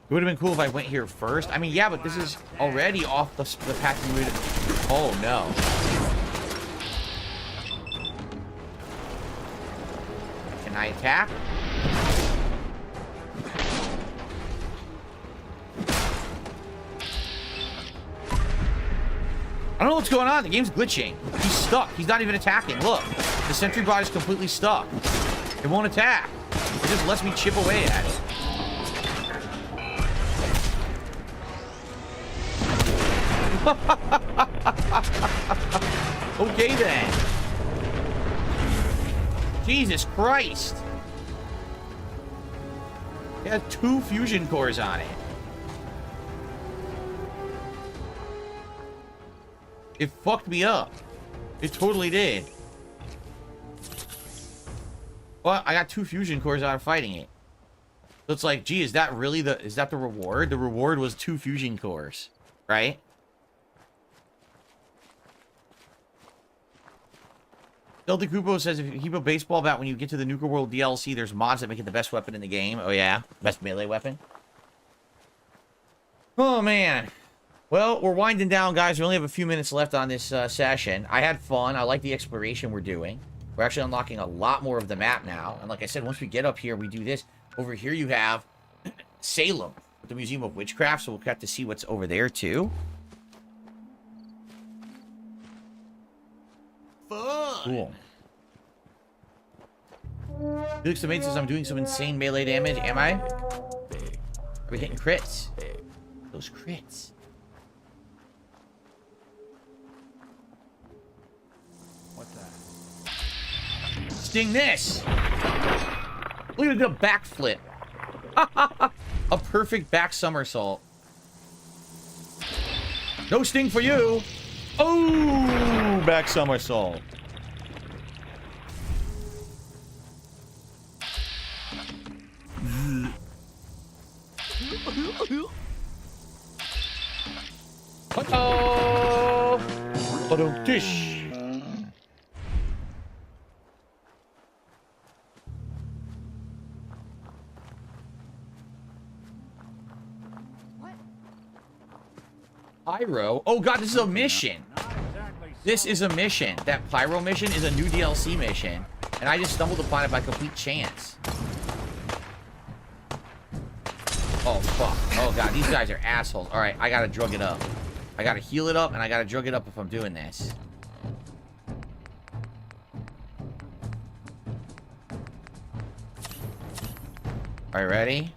It would have been cool if I went here first. I mean, yeah, but this is already off the path you would... Oh, no. Can I attack? I don't know what's going on. The game's glitching. He's stuck. He's not even attacking. Look. The sentry bot is completely stuck. It won't attack. It just lets me chip away at it. Okay then. Jesus Christ. It has 2 fusion cores on it. It fucked me up. It totally did. Well, I got 2 fusion cores out of fighting it. So it's like, gee, is that really the reward? The reward was 2 fusion cores, right? Delta Kupo says if you keep a baseball bat when you get to the Nuka World DLC, there's mods that make it the best weapon in the game. Oh yeah, best melee weapon. Oh man. Well, we're winding down, guys. We only have a few minutes left on this session. I had fun. I like the exploration we're doing. We're actually unlocking a lot more of the map now. And like I said, once we get up here, we do this. Over here you have Salem, the Museum of Witchcraft, so we'll have to see what's over there too. Fun. Cool. Felix the Maid says I'm doing some insane melee damage. Am I? Are we hitting crits? Those crits. What's that? Sting this! Look at the backflip. A perfect back somersault. No sting for you. Oh, back somersault. Uh-oh. Ba-dum-tish. Pyro? Oh god, this is a mission. This is a mission. That Pyro mission is a new DLC mission. And I just stumbled upon it by complete chance. Oh, fuck. Oh god, these guys are assholes. Alright, I gotta drug it up. I gotta heal it up, and I gotta drug it up if I'm doing this. Alright, ready?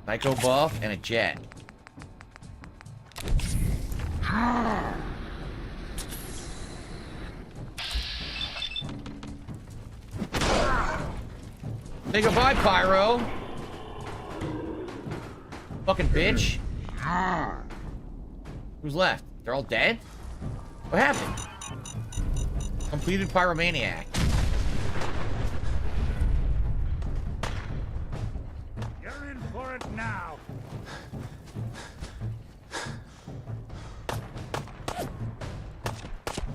Psycho buff and a jet. Say goodbye, Pyro. Fucking bitch. Who's left? They're all dead? What happened? Completed Pyromaniac. You're in for it now.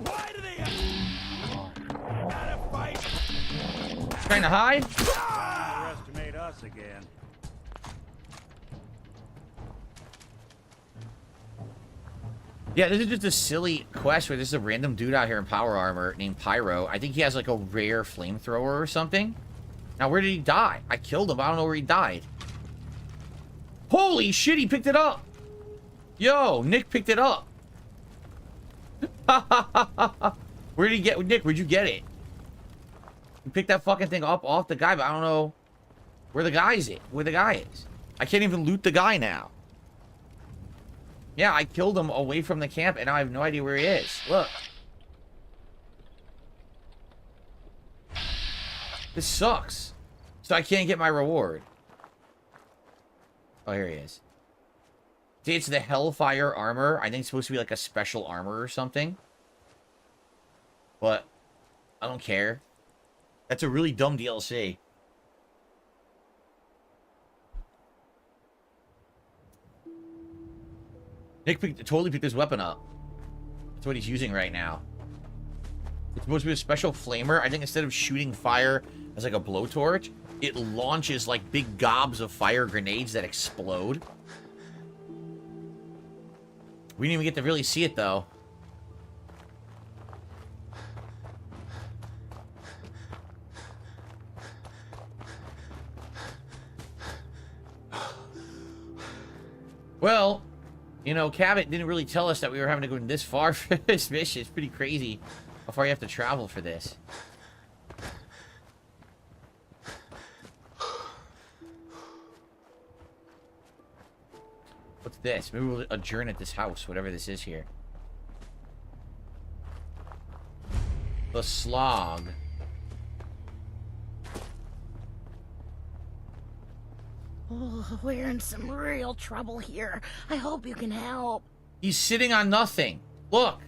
Why do they gotta fight? Trying to hide? Underestimate us again. Yeah, this is just a silly quest where there's a random dude out here in power armor named Pyro. I think he has like a rare flamethrower or something. Now, where did he die? I killed him. I don't know where he died. Holy shit, he picked it up. Yo, Nick picked it up. Where did he get... Nick, where'd you get it? You picked that fucking thing up off the guy, but I don't know where the guy is. I can't even loot the guy now. Yeah, I killed him away from the camp, and now I have no idea where he is. Look. This sucks. So I can't get my reward. Oh, here he is. See, it's the Hellfire armor. I think it's supposed to be like a special armor or something. But I don't care. That's a really dumb DLC. Nick totally picked his weapon up. That's what he's using right now. It's supposed to be a special flamer. I think instead of shooting fire as like a blowtorch, it launches like big gobs of fire grenades that explode. We didn't even get to really see it though. Well, you know, Cabot didn't really tell us that we were having to go this far for this mission. It's pretty crazy how far you have to travel for this. What's this? Maybe we'll adjourn at this house, whatever this is here. The Slog. Oh, we're in some real trouble here. I hope you can help. He's sitting on nothing. Look.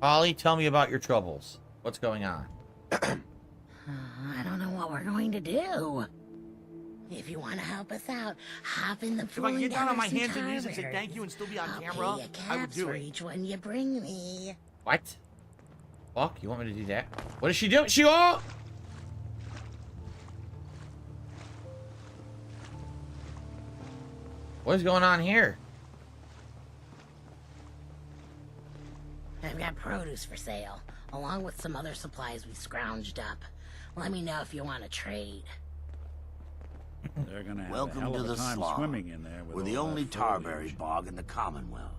Ollie, tell me about your troubles. What's going on? I don't know what we're going to do. If you want to help us out, hop in the If pool I could and get down on my gather hands some and knees and say tar thank you and still be on berries. camera, I'll pay you I would caps do for it. each one you bring me. What? Fuck, you want me to do that? What is she doing? She all... What is going on here? I've got produce for sale, along with some other supplies we scrounged up. Let me know if you want to trade. They're gonna have a Welcome hell to of a the time Slough. swimming in there. With We're the all only that tarberry foliage. bog in the Commonwealth.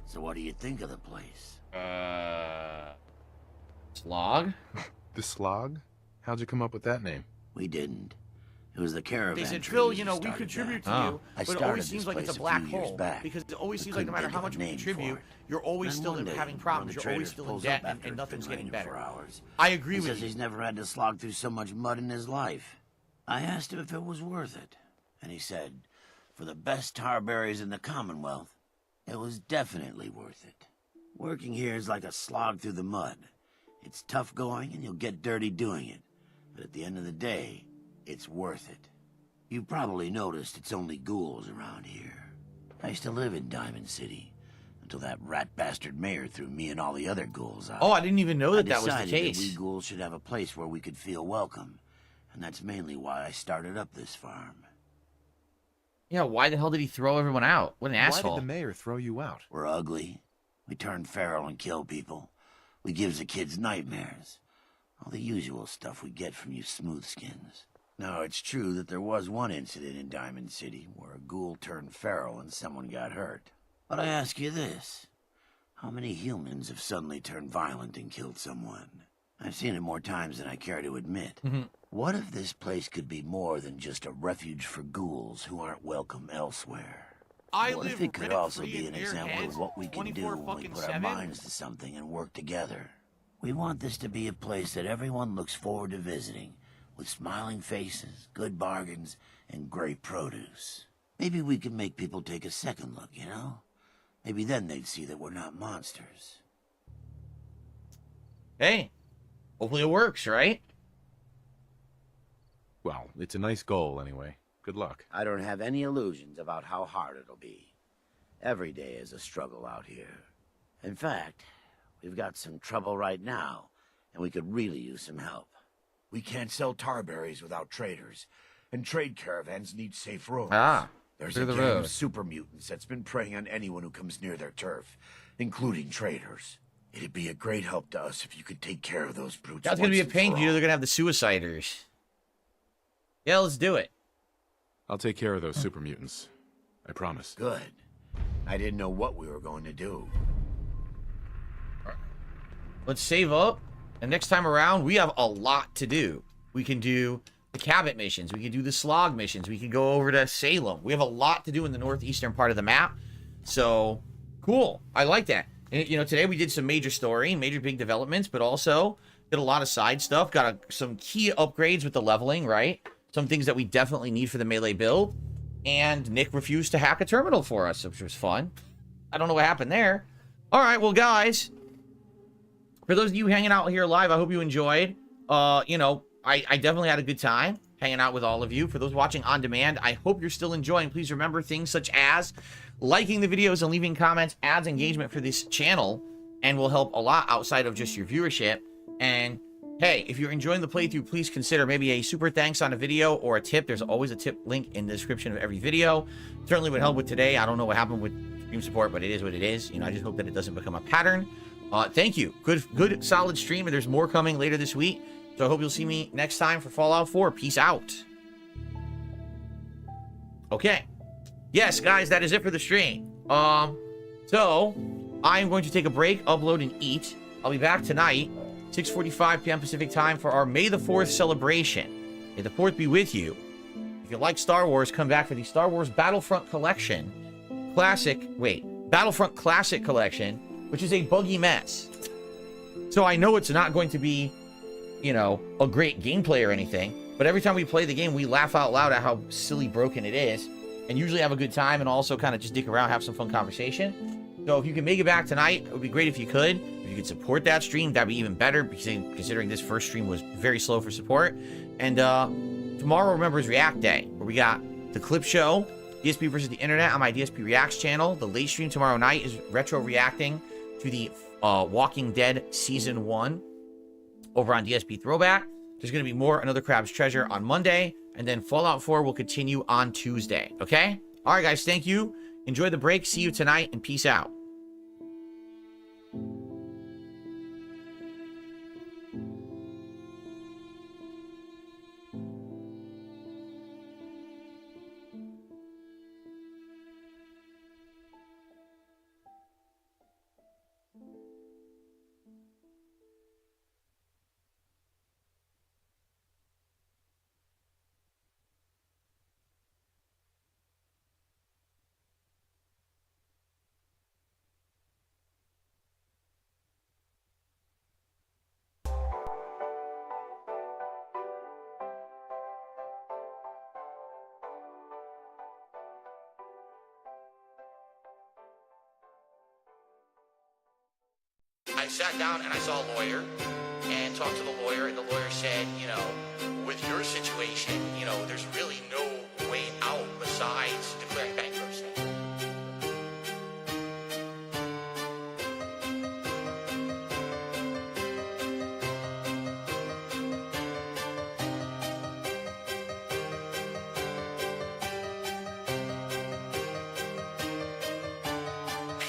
So what do you think of the place? Slog? The Slog? How'd you come up with that name? We didn't. It was the caravan. They said, traders Phil, who you know, we started contribute that. to you, I but it started always this seems like it's place a black few years hole. back. Because it always We seems like no couldn't matter how think of much a we name contribute, for it. you're always Then still one day, having one problems. of the You're always traders still in pulls debt up after and it's nothing's been getting raining better. for hours. I agree He with says you. he's never had to slog through so much mud in his life. I asked him if it was worth it, and he said, for the best tarberries in the Commonwealth, it was definitely worth it. Working here is like a slog through the mud. It's tough going, and you'll get dirty doing it. But at the end of the day, it's worth it. You've probably noticed it's only ghouls around here. I used to live in Diamond City, until that rat bastard mayor threw me and all the other ghouls out. Oh, I didn't even know that that was the decided case. that we ghouls should have a place where we could feel welcome, and that's mainly why I started up this farm. Yeah, why the hell did he throw everyone out? What an asshole. Why did the mayor throw you out? We're ugly. We turn feral and kill people. We gives the kids nightmares. All the usual stuff we get from you smoothskins. Now, it's true that there was one incident in Diamond City where a ghoul turned feral and someone got hurt. But I ask you this. How many humans have suddenly turned violent and killed someone? I've seen it more times than I care to admit. What if this place could be more than just a refuge for ghouls who aren't welcome elsewhere? What if it could also be an example of what we can do when we put our minds to something and work together? We want this to be a place that everyone looks forward to visiting, with smiling faces, good bargains, and great produce. Maybe we can make people take a second look, you know? Maybe then they'd see that we're not monsters. Hey, hopefully it works, right? Well, it's a nice goal anyway. Good luck. I don't have any illusions about how hard it'll be. Every day is a struggle out here. In fact, we've got some trouble right now, and we could really use some help. We can't sell tarberries without traders, and trade caravans need safe roads. There's clear a the gang road. of super mutants that's been preying on anyone who comes near their turf, including traders. It'd be a great help to us if you could take care of those brutes. That's gonna be a once and pain, for dude. all. They're gonna have the suiciders. Yeah, let's do it. I'll take care of those super mutants. I promise. Good. I didn't know what we were going to do. Let's save up. And next time around, we have a lot to do. We can do the Cabot missions. We can do the Slog missions. We can go over to Salem. We have a lot to do in the northeastern part of the map. So, cool. I like that. And, you know, today we did some major story, major big developments, but also did a lot of side stuff. Got some key upgrades with the leveling, right? Some things that we definitely need for the melee build. And Nick refused to hack a terminal for us, which was fun. I don't know what happened there. All right, well, guys, for those of you hanging out here live, I hope you enjoyed. You know, I definitely had a good time hanging out with all of you. For those watching on demand, I hope you're still enjoying. Please remember things such as liking the videos and leaving comments adds engagement for this channel and will help a lot outside of just your viewership. And hey, if you're enjoying the playthrough, please consider maybe a super thanks on a video or a tip. There's always a tip link in the description of every video. Certainly would help with today. I don't know what happened with stream support, but it is what it is. You know, I just hope that it doesn't become a pattern. Thank you. Good, solid stream, and there's more coming later this week. So I hope you'll see me next time for Fallout 4. Peace out. Okay. Yes, guys, that is it for the stream. So I am going to take a break, upload, and eat. I'll be back tonight, 6:45 p.m. Pacific time, for our May the 4th celebration. May the 4th be with you. If you like Star Wars, come back for the Star Wars Battlefront Collection. Battlefront Classic Collection, which is a buggy mess. So I know it's not going to be, you know, a great gameplay or anything, but every time we play the game, we laugh out loud at how silly broken it is. and usually have a good time and also kind of just dick around, have some fun conversation. So if you can make it back tonight, it would be great if you could. If you could support that stream, that'd be even better, because considering this first stream was very slow for support. And tomorrow, remember, is React Day, where we got the clip show, DSP versus the Internet on my DSP Reacts channel. The late stream tomorrow night is retro reacting to the Walking Dead Season 1 over on DSP Throwback. There's going to be more Another Crab's Treasure on Monday, and then Fallout 4 will continue on Tuesday, okay? All right, guys, thank you. Enjoy the break. See you tonight, and peace out. I sat down and I saw a lawyer and talked to the lawyer, and the lawyer said, you know, with your situation, you know, there's really no way out besides declaring bankruptcy.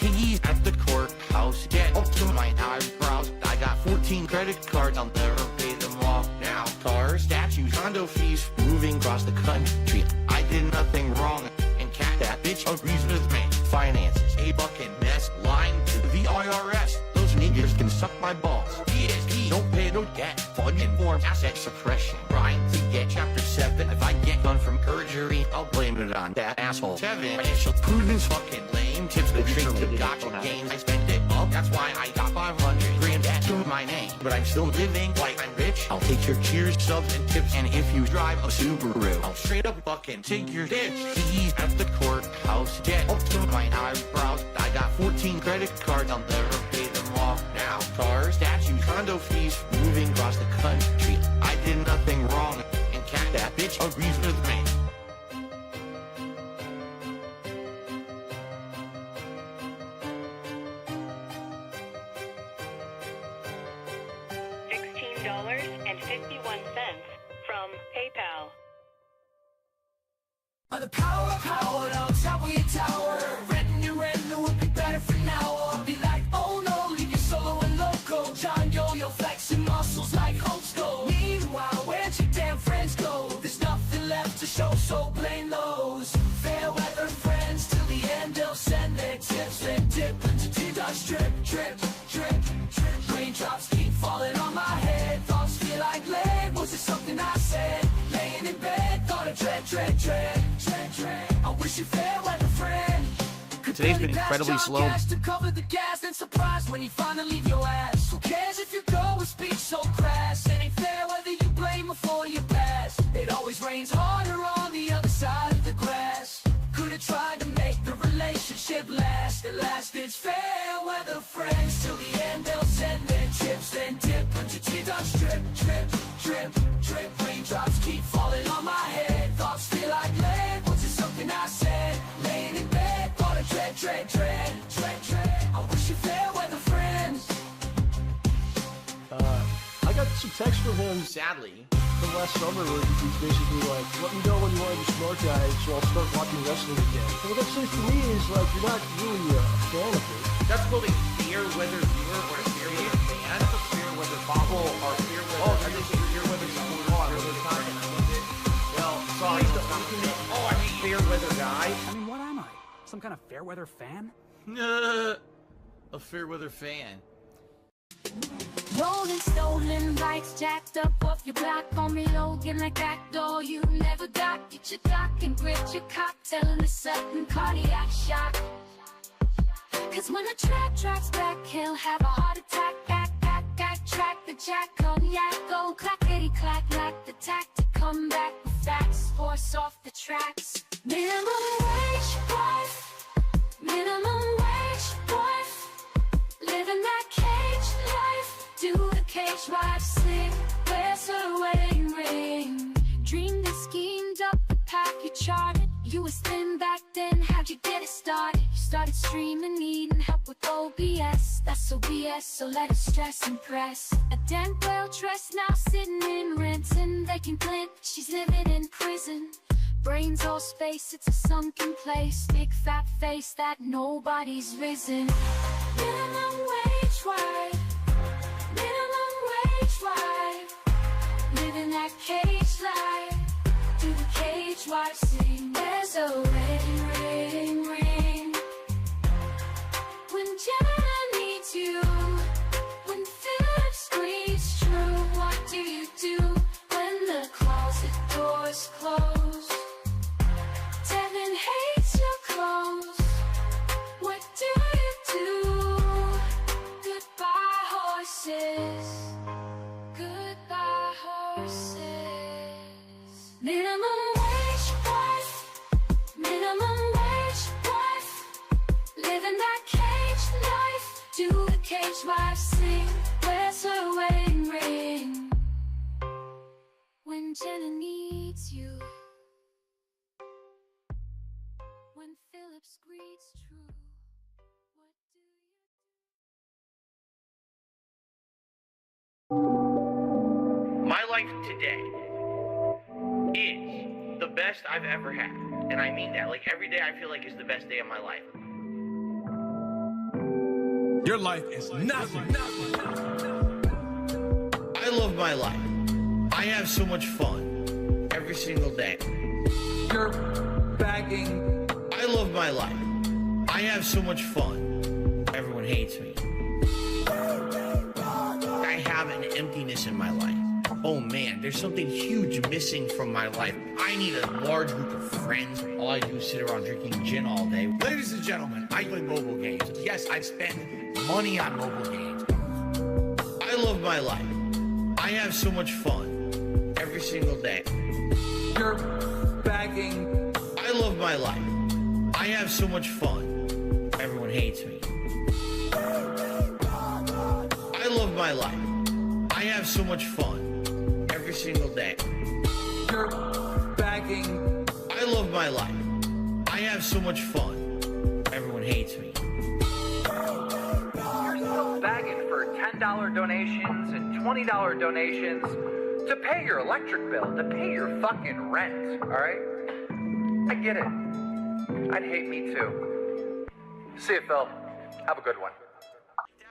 Piggy's at the courthouse, get up to my eyebrows. I got 14 credit cards, I'll never pay them off now. Cars, statues, condo fees, moving across the country. I did nothing wrong, and cat that bitch agrees with me. Finances, a bucket mess, lying to the IRS. Those niggers can suck my balls. DSP, don't pay no debt. Fucking forms, asset suppression. Trying to get chapter 7. If I get done from perjury, I'll blame it on that asshole. 7, financial prudence, fucking lame. Tips the trick to gotcha games. I spent it up, that's why I got 500 grand debt to my name. But I'm still living like I'm rich. I'll take your cheers, subs, and tips. And if you drive a Subaru, I'll straight up fucking take your ditch. He's at the courthouse, get up to my eyebrows. I got 14 credit cards, I'll never pay them off now. Cars, statues, condo fees, moving across the country. I did nothing wrong, and cat that bitch agrees with me. $16.51 from PayPal. The power, on top of your tower. Renting your rent would be better for now. Or I'll be like, oh no, leave your solo and loco. John Yo, flexing muscles like Hulk's go. Meanwhile, where'd your damn friends go? There's nothing left to show, so blame those fair weather friends. Till the end, they'll send their tips. Then dip into T-Dot, drip, drip, drip, drip. Raindrops keep falling on my head. Thoughts feel like lead. Was it something I said? Laying in bed, thought of dread, dread, dread. I wish you fair weather friend. Today's been incredibly slow. To cover the gas and surprise when you finally leave your ass. Who cares if you go with speech so crass? It ain't fair whether you blame before you pass. It always rains harder on the other side of the grass. Could've tried to make the relationship last. At last it's fair weather friends. Till the end they'll send their chips. Then dip into T-Dot, drip, drip, drip, drip. Raindrops keep falling on my head. Thoughts feel like lead. Was it something I said? Laying in bed, thought of dread, dread, dread, dread, dread. I wish you fair weather friends. I got some text from him. Sadly. From last summer where he's basically like, let me know when you want to be smart guys, so I'll start watching wrestling again. So what that says to me is like, you're not really a fan of it. That's called a fair weather viewer or a fair weather fan. That's a fair weather bobble or fair weather. Oh, I just say fair weather supporter. Well, sorry. Oh, I mean fair weather guy. I mean, what am I? Some kind of fair weather fan? A fair weather fan. Rolling stolen bikes jacked up off your block on me Logan like that door you never got. Get your dock and grip your cocktail in a sudden cardiac shock. Cause when the track drops back, he'll have a heart attack. Back, track the jack, cognac, go clackety clack, like the tactic, come back with facts, force off the tracks. Minimum wage wife, minimum wage wife, living that cage life, do the cage wife sleep, where's her wedding ring? Dreamed and schemed up the path you charted, you was thin back then, how'd you get it started? You started streaming, needing help with OBS, that's OBS, so let it stress and press. A damn well dressed now sitting in Rant, and they can glint, she's living in prison. Brains all space, it's a sunken place, big fat face that nobody's risen. Minimum wage wife, minimum wage wife, living that cage life, do the cage wife sing, there's a wedding ring, ring. When Gemini needs you, when Philip screams true, what do you do when the closet doors close? Devin hates your clothes, what do you do? Goodbye horses, goodbye horses. Minimum wage wife, minimum wage wife, living that cage life, do the cage wife sing, where's her wedding ring? When Jenna needs you, when Phillips greets true, what do you? My life today is the best I've ever had. And I mean that. Like, every day I feel like is the best day of my life. Your life is nothing. I love my life. I have so much fun every single day. You're bagging. I love my life. I have so much fun. Everyone hates me. I have an emptiness in my life. Oh man, there's something huge missing from my life. I need a large group of friends. All I do is sit around drinking gin all day. Ladies and gentlemen, I play mobile games. Yes, I spend money on mobile games. I love my life. I have so much fun every single day. You're bagging. I love my life. I have so much fun. Everyone hates me. I love my life. I have so much fun every single day. You're bagging. I love my life. I have so much fun. Everyone hates me. You're still bagging for $10 donations and $20 donations to pay your electric bill, to pay your fucking rent, alright? I get it. I'd hate me too. See you, Phil. Have a good one.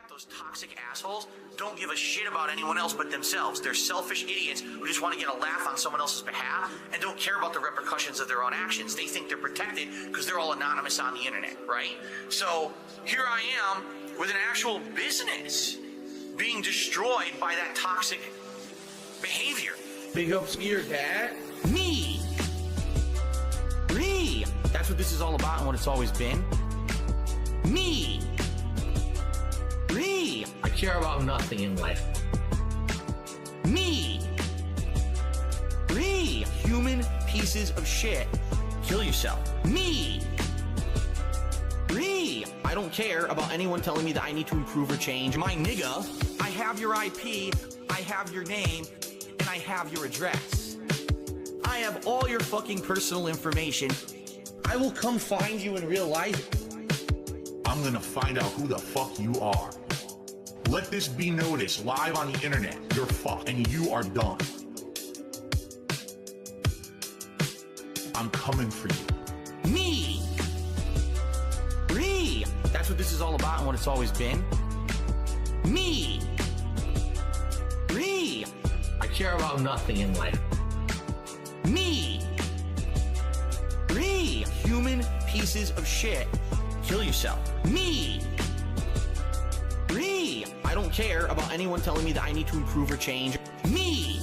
Those toxic assholes don't give a shit about anyone else but themselves. They're selfish idiots who just want to get a laugh on someone else's behalf and don't care about the repercussions of their own actions. They think they're protected because they're all anonymous on the internet, right? So here I am with an actual business being destroyed by that toxic behavior. Big ups to your dad. Me. That's what this is all about and what it's always been. Me. I care about nothing in life. Me. Human pieces of shit. Kill yourself. Me. I don't care about anyone telling me that I need to improve or change. My nigga, I have your IP, I have your name, and I have your address. I have all your fucking personal information. I will come find you in real life. I'm gonna find out who the fuck you are. Let this be noticed live on the internet. You're fucked and you are done. I'm coming for you. Me. That's what this is all about and what it's always been. Me. I care about nothing in life. Me. Human pieces of shit. Kill yourself. Me. I don't care about anyone telling me that I need to improve or change. Me.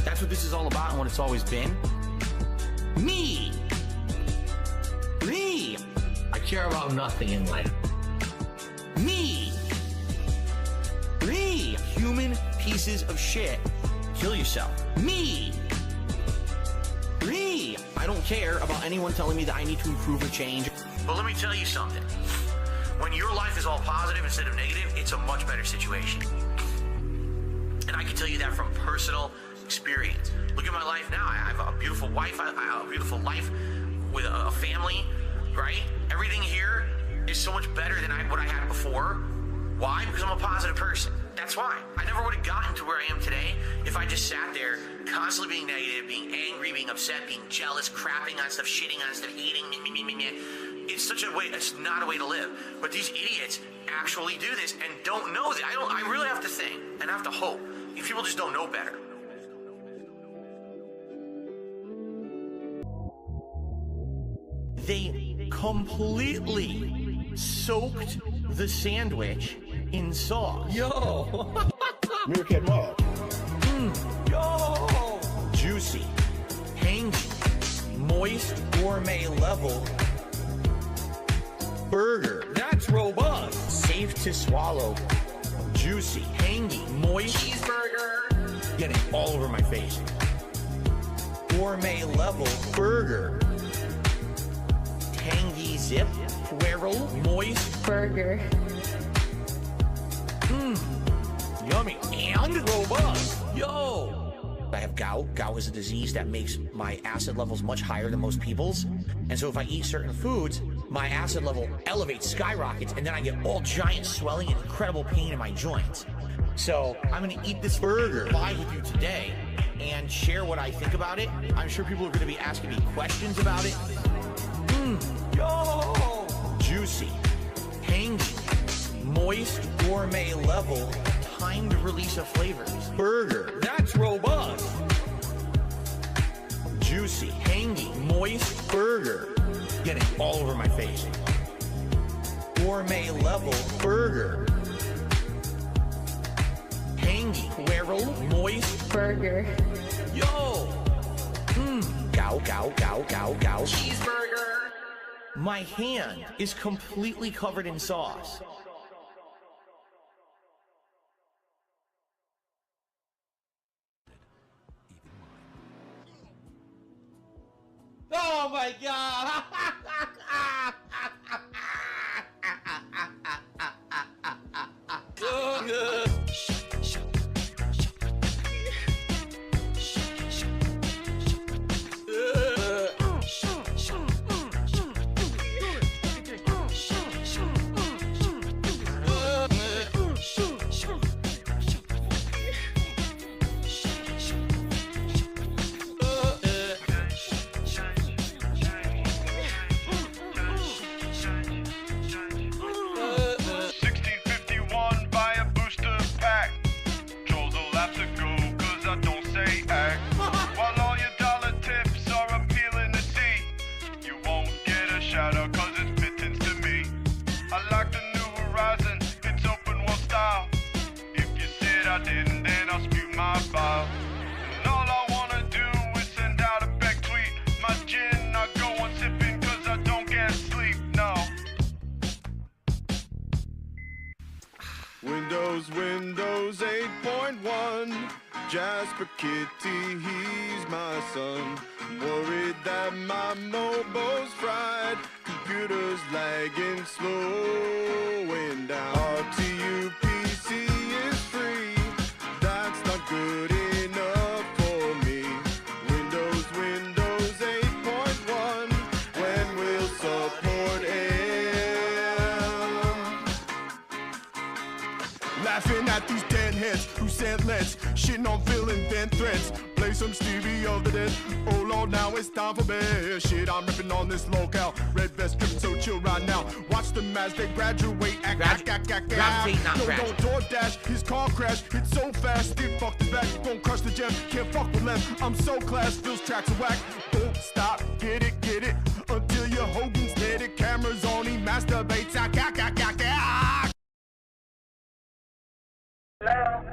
That's what this is all about and what it's always been. Me. I care about nothing in life. Me. Human pieces of shit. Kill yourself. Me. I don't care about anyone telling me that I need to improve or change. But let me tell you something. When your life is all positive instead of negative, it's a much better situation. And I can tell you that from personal experience. Look at my life now. I have a beautiful wife. I have a beautiful life with a family, right? Everything here is so much better than what I had before. Why? Because I'm a positive person. That's why. I never would have gotten to where I am today if I just sat there constantly being negative, being angry, being upset, being jealous, crapping on stuff, shitting on stuff, hating, me. It's such a way, it's not a way to live. But these idiots actually do this and don't know that. I really have to think and have to hope. These people just don't know better. They completely soaked the sandwich in sauce. Yo! Meerkat Mob. Yo! Juicy, tangy, moist, gourmet level burger. That's robust. Safe to swallow. Juicy, tangy, moist cheeseburger. Getting all over my face. Gourmet level burger. Tangy zip, swirl, moist burger. Yummy and robust. Yo! I have gout. Gout is a disease that makes my acid levels much higher than most people's. And so if I eat certain foods, my acid level elevates, skyrockets, and then I get all giant swelling and incredible pain in my joints. So I'm gonna eat this burger live with you today and share what I think about it. I'm sure people are gonna be asking me questions about it. Yo! Juicy, tangy, moist, gourmet level, timed release of flavors. Burger, that's robust. Juicy, tangy, moist burger. Getting all over my face. Gourmet level burger. Tangy, swirl, moist burger. Yo! Gow. Cheeseburger. My hand is completely covered in sauce. Oh my god! Windows 8.1. Jasper Kitty, he's my son. Worried that my mobile's fried. Computers lagging, slowing down. RTU PC is free. That's not good enough for me. Windows 8.1. When will support end? Laughing at these deadheads who sent let's shitting on Phil and vent threats. Play some Stevie of the Dead. Oh Lord, now it's time for bed. Shit, I'm ripping on this locale. Red vest dripping so chill right now. Watch them as they graduate. Gravitate, not no, crash. don't DoorDash. His car crash. Hit so fast. It fucked his back. Gon' crush the gem. Can't fuck with left. I'm so class. Phil's tracks are whack. Don't stop. Get it. Until your Hogan's dead. It cameras on. He masturbates. Hello?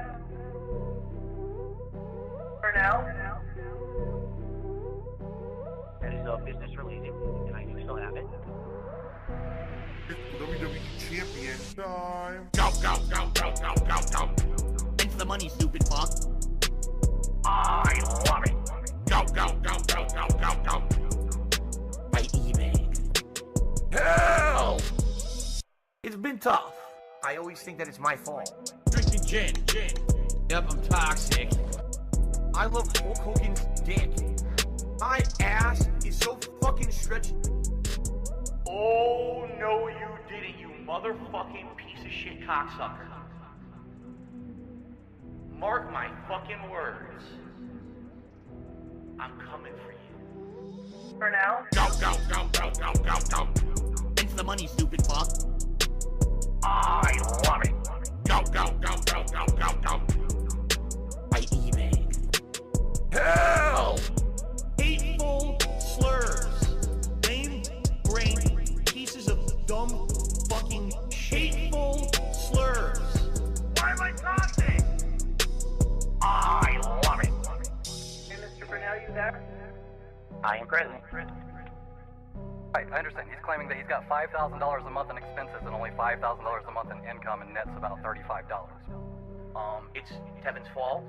For now? That is business related, and I do still have it. WWE Champion time. Go. Thanks for the money, stupid fuck. I love it. Go. tough. I always think that it's my fault. Drinking gin. Yep, I'm toxic. I love Hulk Hogan's dick. My ass is so fucking stretched. Oh, no you didn't, you motherfucking piece of shit cocksucker. Mark my fucking words. I'm coming for you. For now? Go. It's the money, stupid fuck. I love it. Go. By eBay. Hell! Hateful slurs. Lame brain pieces of dumb fucking hateful slurs. Why am I toxic? I love it. Hey, Mr. Brunel, you there? I am present. Right, I understand. He's claiming that he's got $5,000 a month in expenses and only $5,000 a month in income, and net's about $35. It's Tevin's fault.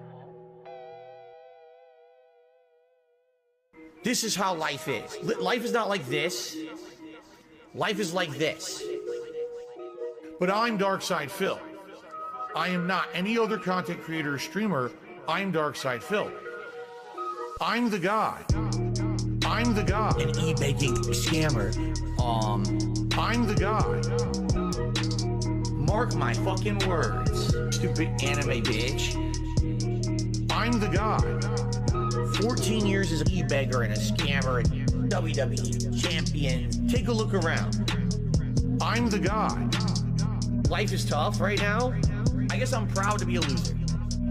This is how life is. Life is not like this. Life is like this. But I'm Darkside Phil. I am not any other content creator or streamer. I'm Darkside Phil. I'm the guy. I'm the guy. An e-baking scammer. I'm the guy. Mark my fucking words, stupid anime bitch. I'm the guy. 14 years as an e-beggar and a scammer and WWE champion. Take a look around. I'm the guy. Life is tough right now. I guess I'm proud to be a loser.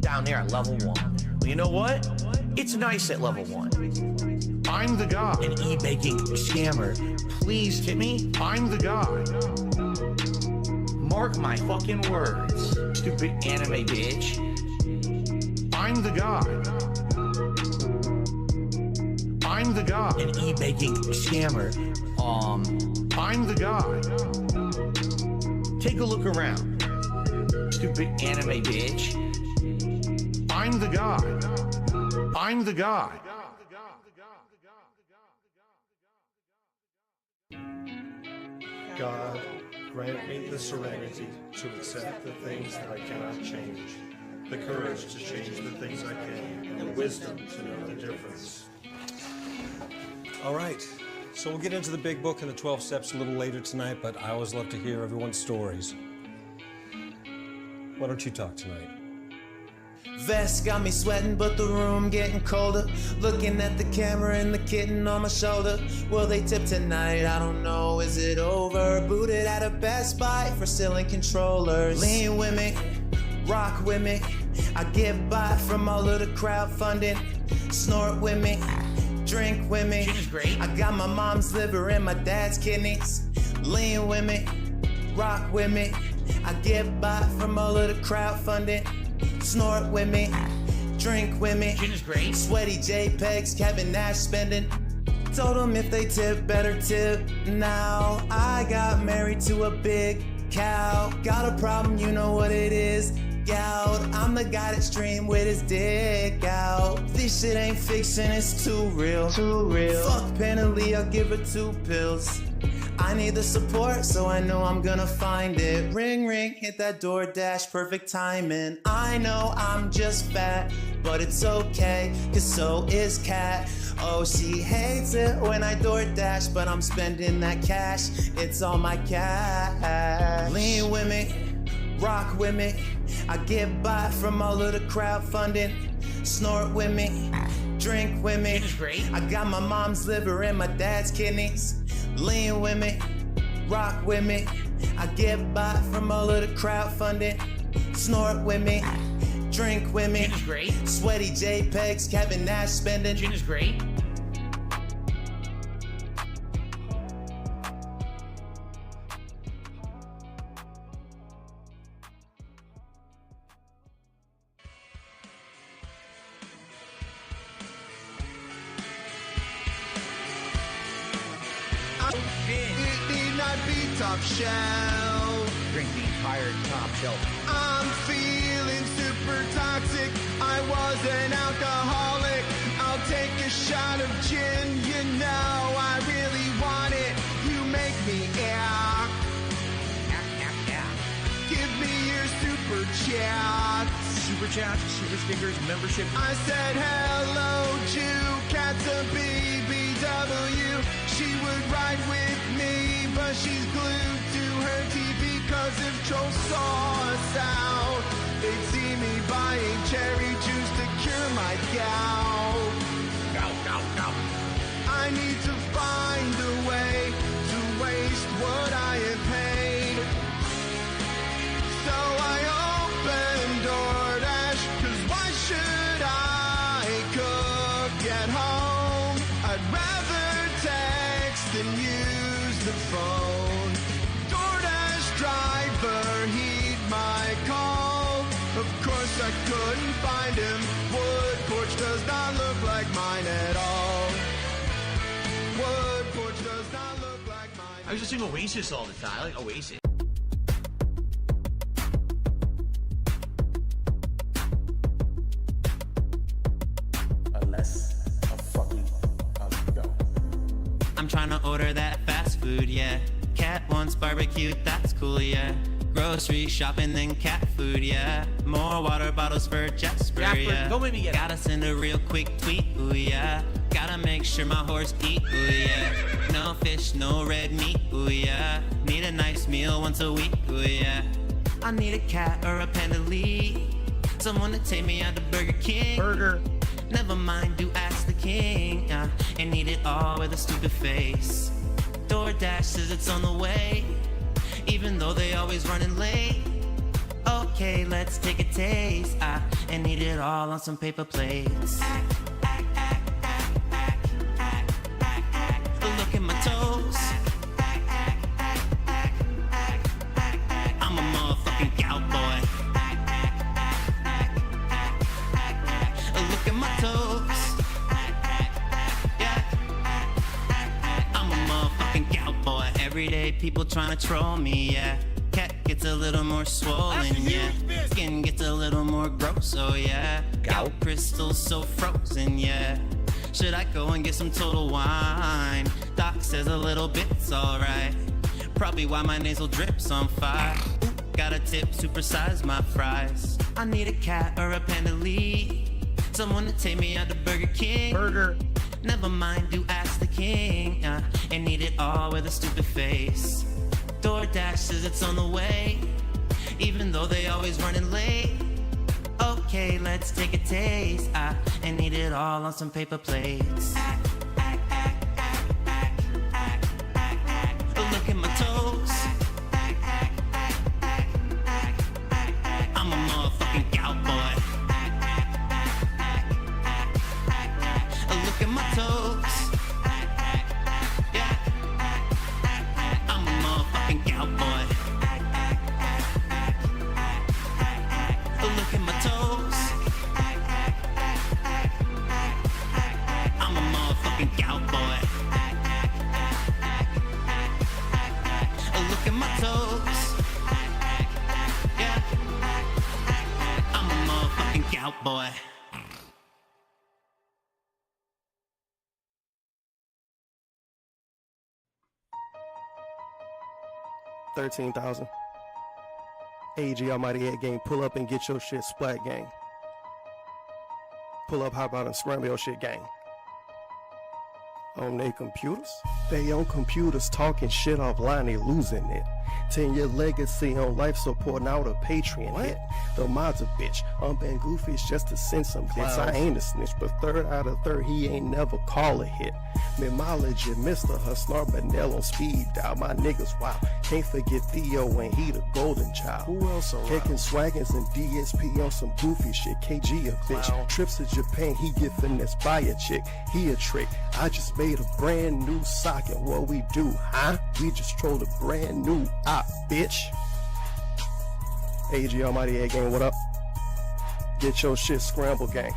Down there at level 1. Well, you know what? It's nice at level 1. I'm the guy. An e-baking scammer. Please tip me. I'm the guy. Mark my fucking words, stupid anime bitch. I'm the guy. I'm the guy. An e-baking scammer. I'm the guy. Take a look around. Stupid anime bitch. I'm the guy. I'm the guy. God, grant me the serenity to accept the things that I cannot change, the courage to change the things I can, and the wisdom to know the difference. All right, so we'll get into the big book and the 12 steps a little later tonight, but I always love to hear everyone's stories. Why don't you talk tonight? Vest got me sweating, but the room getting colder. Looking at the camera and the kitten on my shoulder. Will they tip tonight? I don't know. Is it over? Booted at a Best Buy for selling controllers. Lean with me, rock with me. I get by from all of the crowdfunding. Snort with me, drink with me. I got my mom's liver and my dad's kidneys. Lean with me, rock with me. I get by from all of the crowdfunding. Snort with me, drink with me. Sweaty JPEGs, Kevin Nash spending. Told them if they tip, better tip now. I got married to a big cow. Got a problem, you know what it is. Gout. I'm the guy that stream with his dick out. This shit ain't fiction, it's too real. Too real. Fuck Penalty, I'll give her 2 pills. I need the support, so I know I'm gonna find it. Ring, ring, hit that DoorDash, perfect timing. I know I'm just fat, but it's okay, cause so is Kat. Oh, she hates it when I DoorDash, but I'm spending that cash. It's all my cash. Lean with me, rock with me. I get by from all of the crowdfunding. Snort with me, drink with me. I got my mom's liver and my dad's kidneys. Lean with me, rock with me. I get by from all of the crowdfunding. Snort with me, drink with me. Sweaty JPEGs, Kevin Nash spending. Gin is great. It need not be top shelf. Drink the entire top shelf. I'm feeling super toxic. I was an alcoholic. I'll take a shot of gin. You know I really want it. You make me chats, super stickers, membership. I said hello, Jew, cat's a BBW. She would ride with me, but she's glued to her TV. Cause if trolls saw us out, they'd see me buying cherry juice to cure my gout. Gout. I need to find a way to waste what I have paid. So I opened DoorDash, cause why should I cook at home? I'd rather text than use the phone. DoorDash driver, heed my call. Of course I couldn't find him. Wood porch does not look like mine at all. Wood porch does not look like mine. I used to sing Oasis all the time. I like Oasis. I'm trying to order that fast food, yeah. Cat wants barbecue, that's cool, yeah. Grocery shopping, then cat food, yeah. More water bottles for Jasper, yeah. Don't make me get it. Gotta send a real quick tweet, ooh, yeah. Gotta make sure my horse eat, ooh, yeah. No fish, no red meat, ooh, yeah. Need a nice meal once a week, ooh, yeah. I need a cat or a panda lead. Someone to take me out to Burger King. Never mind, do ask the king. And need it all with a stupid face. DoorDash says it's on the way, even though they always running late. Okay, let's take a taste. And eat it all on some paper plates. Look at my toes. I'm a motherfucking cowboy. Look at my toes. Yeah. I'm a motherfucking cowboy. Everyday people trying to troll me, yeah. Cat gets a little more swollen, yeah. Skin gets a little more gross, oh yeah. Gout crystals so frozen, yeah. Should I go and get some Total Wine? Doc says a little bit's alright. Probably why my nasal drip's on fire. Ooh, got a tip, supersize my fries. I need a cat or a panda lead. Someone to take me out to Burger King. Never mind, do ask the king. And eat it all with a stupid face. DoorDash says it's on the way, even though they always running late. Okay, let's take a taste. And eat it all on some paper plates. Look at my toes. I'm a motherfucking cowboy. Look at my toes. Yeah. I'm a motherfucking cowboy. Look at my toes. I'm a motherfucking cowboy. Look at my toes. Yeah. I'm a motherfucking cowboy. $13,000. AG Almighty Ed gang, pull up and get your shit splat gang. Pull up, hop out and scramble your shit gang. On their computers? They on computers talking shit offline, they losing it. 10-year legacy on life support, now the Patreon hit. The mod's a bitch, unbanned goofies just to send some bits. I ain't a snitch, but third out of third, he ain't never call a hit. Mimology, Mr. Hustler, Benell on speed dial. My niggas wild, can't forget Theo when he the golden child. Who else around? Kicking swaggins and DSP on some goofy shit. KG a bitch, trips to Japan, he get finessed by a chick. He a trick, I just made a brand new sock, and what we do, huh? We just trolled a brand new op, bitch. AG Almighty Ed gang, what up? Get your shit scrambled, gang.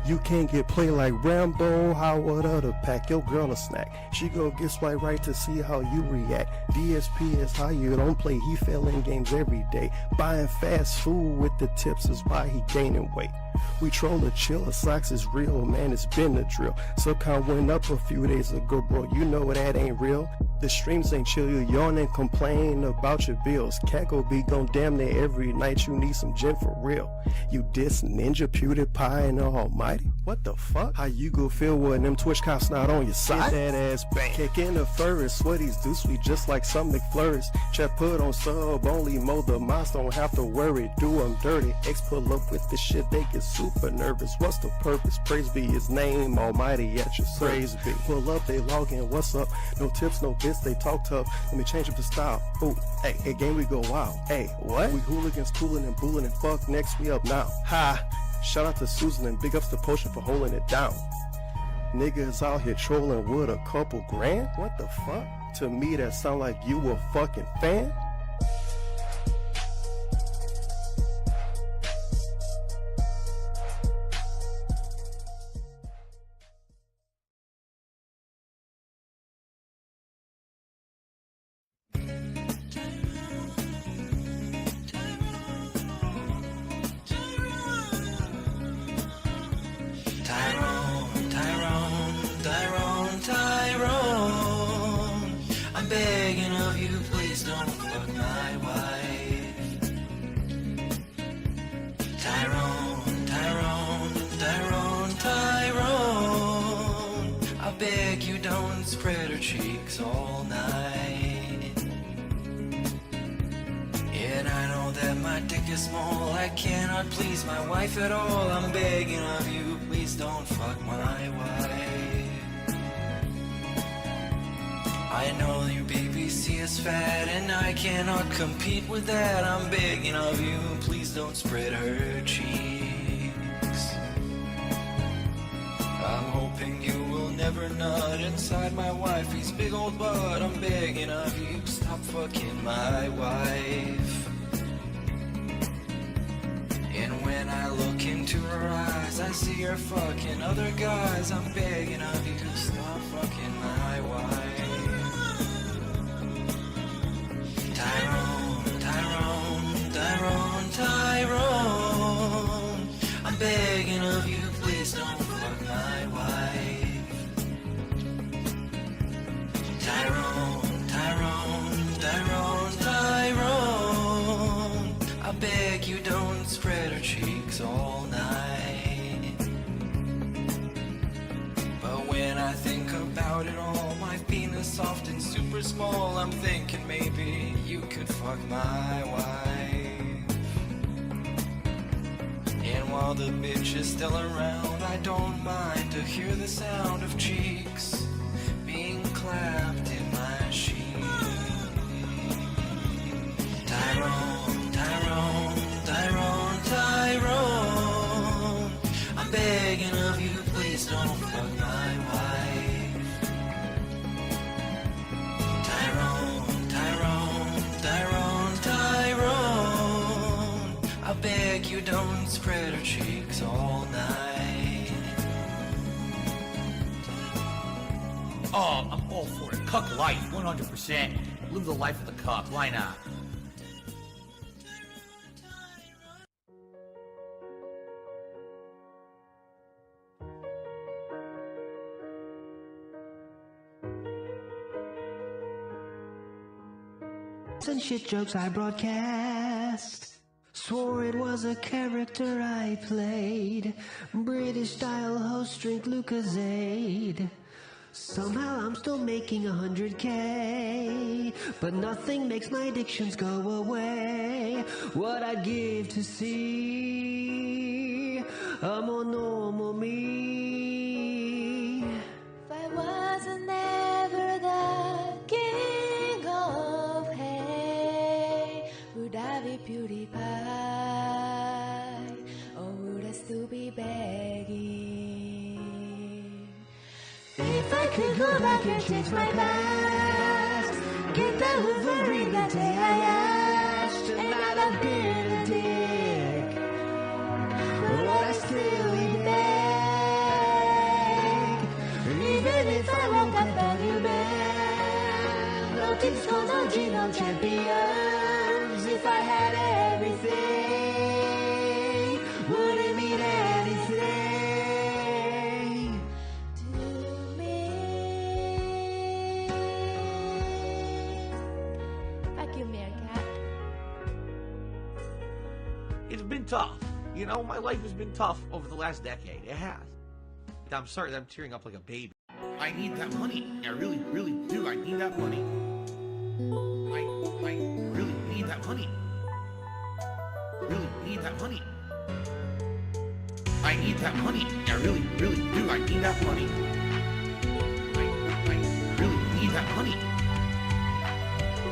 You can't get played like Rambo, Howard or to pack your girl a snack. She go get swipe right to see how you react. DSP is how you don't play, he fell in games every day. Buying fast food with the tips is why he gaining weight. We troll a chiller, socks is real, man, it's been the drill. Subcon went up a few days ago, bro, you know that ain't real. The streams ain't chill, you yawn and complain about your bills. Cackle be gon' damn near every night, you need some gin for real. You diss Ninja, PewDiePie, and the Almighty? What the fuck? How you go feel when them Twitch cops not on your side? Get that ass bang. Kicking the furries, sweaties do sweet just like some McFlurries. Chat put on sub, only mow the mouse, don't have to worry, do them dirty. X pull up with this shit, they get super nervous. What's the purpose? Praise be his name, Almighty at your service. Praise be. Pull up, they log in, what's up? No tips, no bits, they talk tough. Let me change up the style. Ooh, hey, game we go wild. Hey, what? We hooligans, cooling and bullying and fuck next, we up now. Ha! Shout out to Susan and big ups to Potion for holding it down. Niggas out here trolling with a couple grand? What the fuck? To me that sound like you a fucking fan? Tyrone, I'm begging of you, please don't fuck my wife. Tyrone, I beg you don't spread her cheeks all night. And I know that my dick is small, I cannot please my wife at all. I'm begging of you, please don't fuck my wife. I know your BBC is fat and I cannot compete with that. I'm begging of you, please don't spread her cheeks. I'm hoping you will never nut inside my wifey's big old butt. I'm begging of you, stop fucking my wife. And when I look into her eyes, I see her fucking other guys. I'm begging of you, stop fucking my wife. Tyrone, I'm begging of you, please don't fuck my wife. Tyrone, I beg you don't spread her cheeks all night. But when I think about it all, my penis soft and super small, I'm thinking maybe you could fuck my wife. And while the bitch is still around, I don't mind to hear the sound of cheeks being clapped in my sheet. Tyrone, I'm begging of you, please don't fuck my wife. Tyrone, I beg you don't spread her cheeks all night. Oh, I'm all for it. Cuck life, 100%. Live the life of the cuck. Why not? And shit jokes I broadcast. Swore it was a character I played. British style host drink Lucozade. Somehow I'm still making 100K, but nothing makes my addictions go away. What I'd give to see a more normal me. If I wasn't ever the king of hay, would I be PewDiePie, or would I still be begging? If I could go back and change my past, get that Wolverine that day I asked, and I'd have been a dick, would I still be beg? Even if I woke up a new man, no teams, no G, no champions. If I had everything, would it mean anything to me? been tough. You know, my life has been tough over the last decade. It has. I'm sorry that I'm tearing up like a baby. I need that money. I really, really do. I need that money. I really need that money. Really need that money. I need that money. I really, really do. I need that money. I really need that money.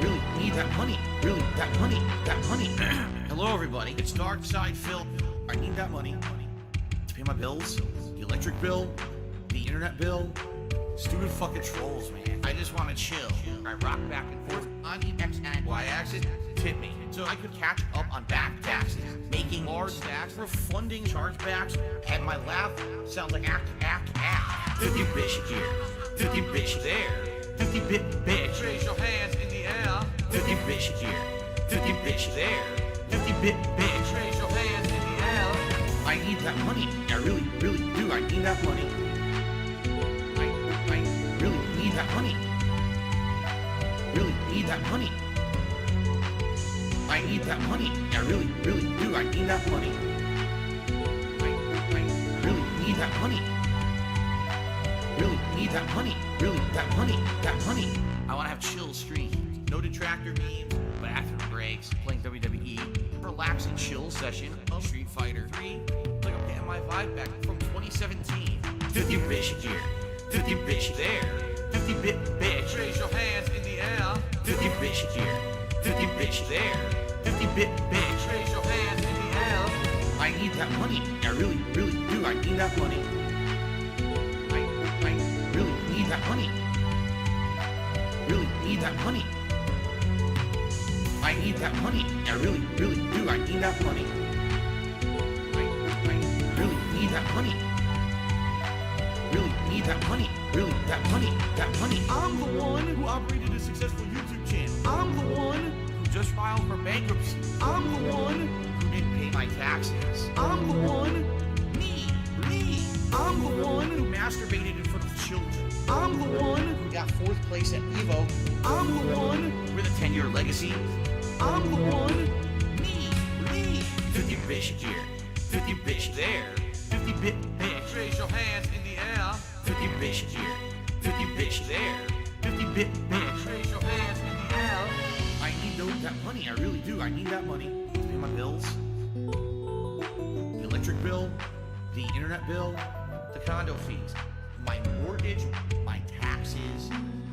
Really need that money. Really, that money. That money. Hello, everybody. It's Dark Side Phil. I need that money to pay my bills, the electric bill, the internet bill, stupid fucking trolls, man. I just want to chill. I rock back and forth on the X and Y axis. Tip me so I could catch up on back taxes, making large stacks, refunding chargebacks, and my laugh sounds like act. 50 bitch here, 50 bitch there, 50 bit bitch. Raise your hands in the air. 50 bitch here, 50 bitch there, 50 bit bitch. Raise your hands in the air. I need that money. I really, really do. I need that money. I really need that money. Really need that money. I need that money. I really, really do. I need that money. I really need that money. Really need that money. Really, that money. That money. I want to have chill streams. No detractor memes, bathroom breaks, playing WWE, relaxing chill session of Street Fighter 3. Like I'm getting my vibe back from 2017. 50 bitch here, 50 bitch there, 50 bit bitch. Raise your hands in the air. 50 bitch here, 50 bitch there, 50 bit bitch. Raise your hands in the air. I need that money. I really, really do. I need that money. I really need that money. Really need that money. I need that money. I really, really do. I need that money. I really need that money. Really need that money. Really, that money. That money. I'm the one who operated a successful YouTube channel. I'm the one who just filed for bankruptcy. I'm the one who didn't pay my taxes. I'm the one. Me. I'm the one who masturbated in front of children. I'm the one who got 4th place at Evo. I'm the one with a 10-year legacy. I'm the one. Me. 50 bitch here, 50 bitch there, 50 bit bitch. Raise your hands in the air. 50 bitch here, 50 bitch there, 50 bit bitch. Raise your hands in the air. I need that money. I really do. I need that money to pay my bills, the electric bill, the internet bill, the condo fees, my mortgage, my taxes,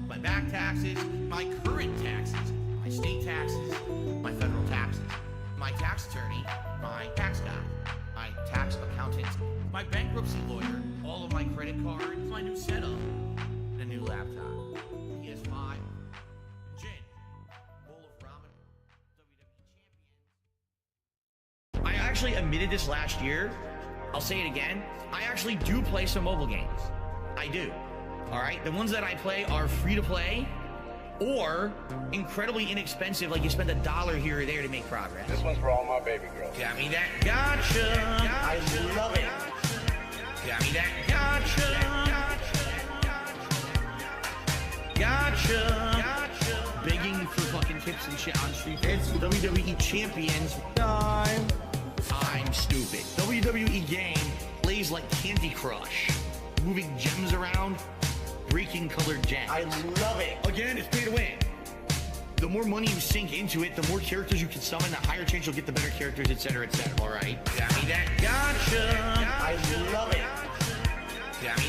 my back taxes, my current taxes, my state taxes, my federal taxes, my tax attorney, my tax guy, my tax accountant, my bankruptcy lawyer, all of my credit cards, my new setup, and a new laptop, PS5, gin, bowl of ramen, WWE champion. I actually admitted this last year. I'll say it again. I actually do play some mobile games. I do. All right? The ones that I play are free to play or incredibly inexpensive, like you spend $1 here or there to make progress. This one's for all my baby girls. Got me that gotcha. I love it. Got me that gotcha. Begging for fucking tips and shit on Street. It's WWE Champions time. I'm stupid. WWE game plays like Candy Crush. Moving gems around, breaking colored gems. I love it. Again, it's pay to win. The more money you sink into it, the more characters you can summon, the higher chance you'll get the better characters, etc., etc. All right? Got me that gotcha. I love it. Got me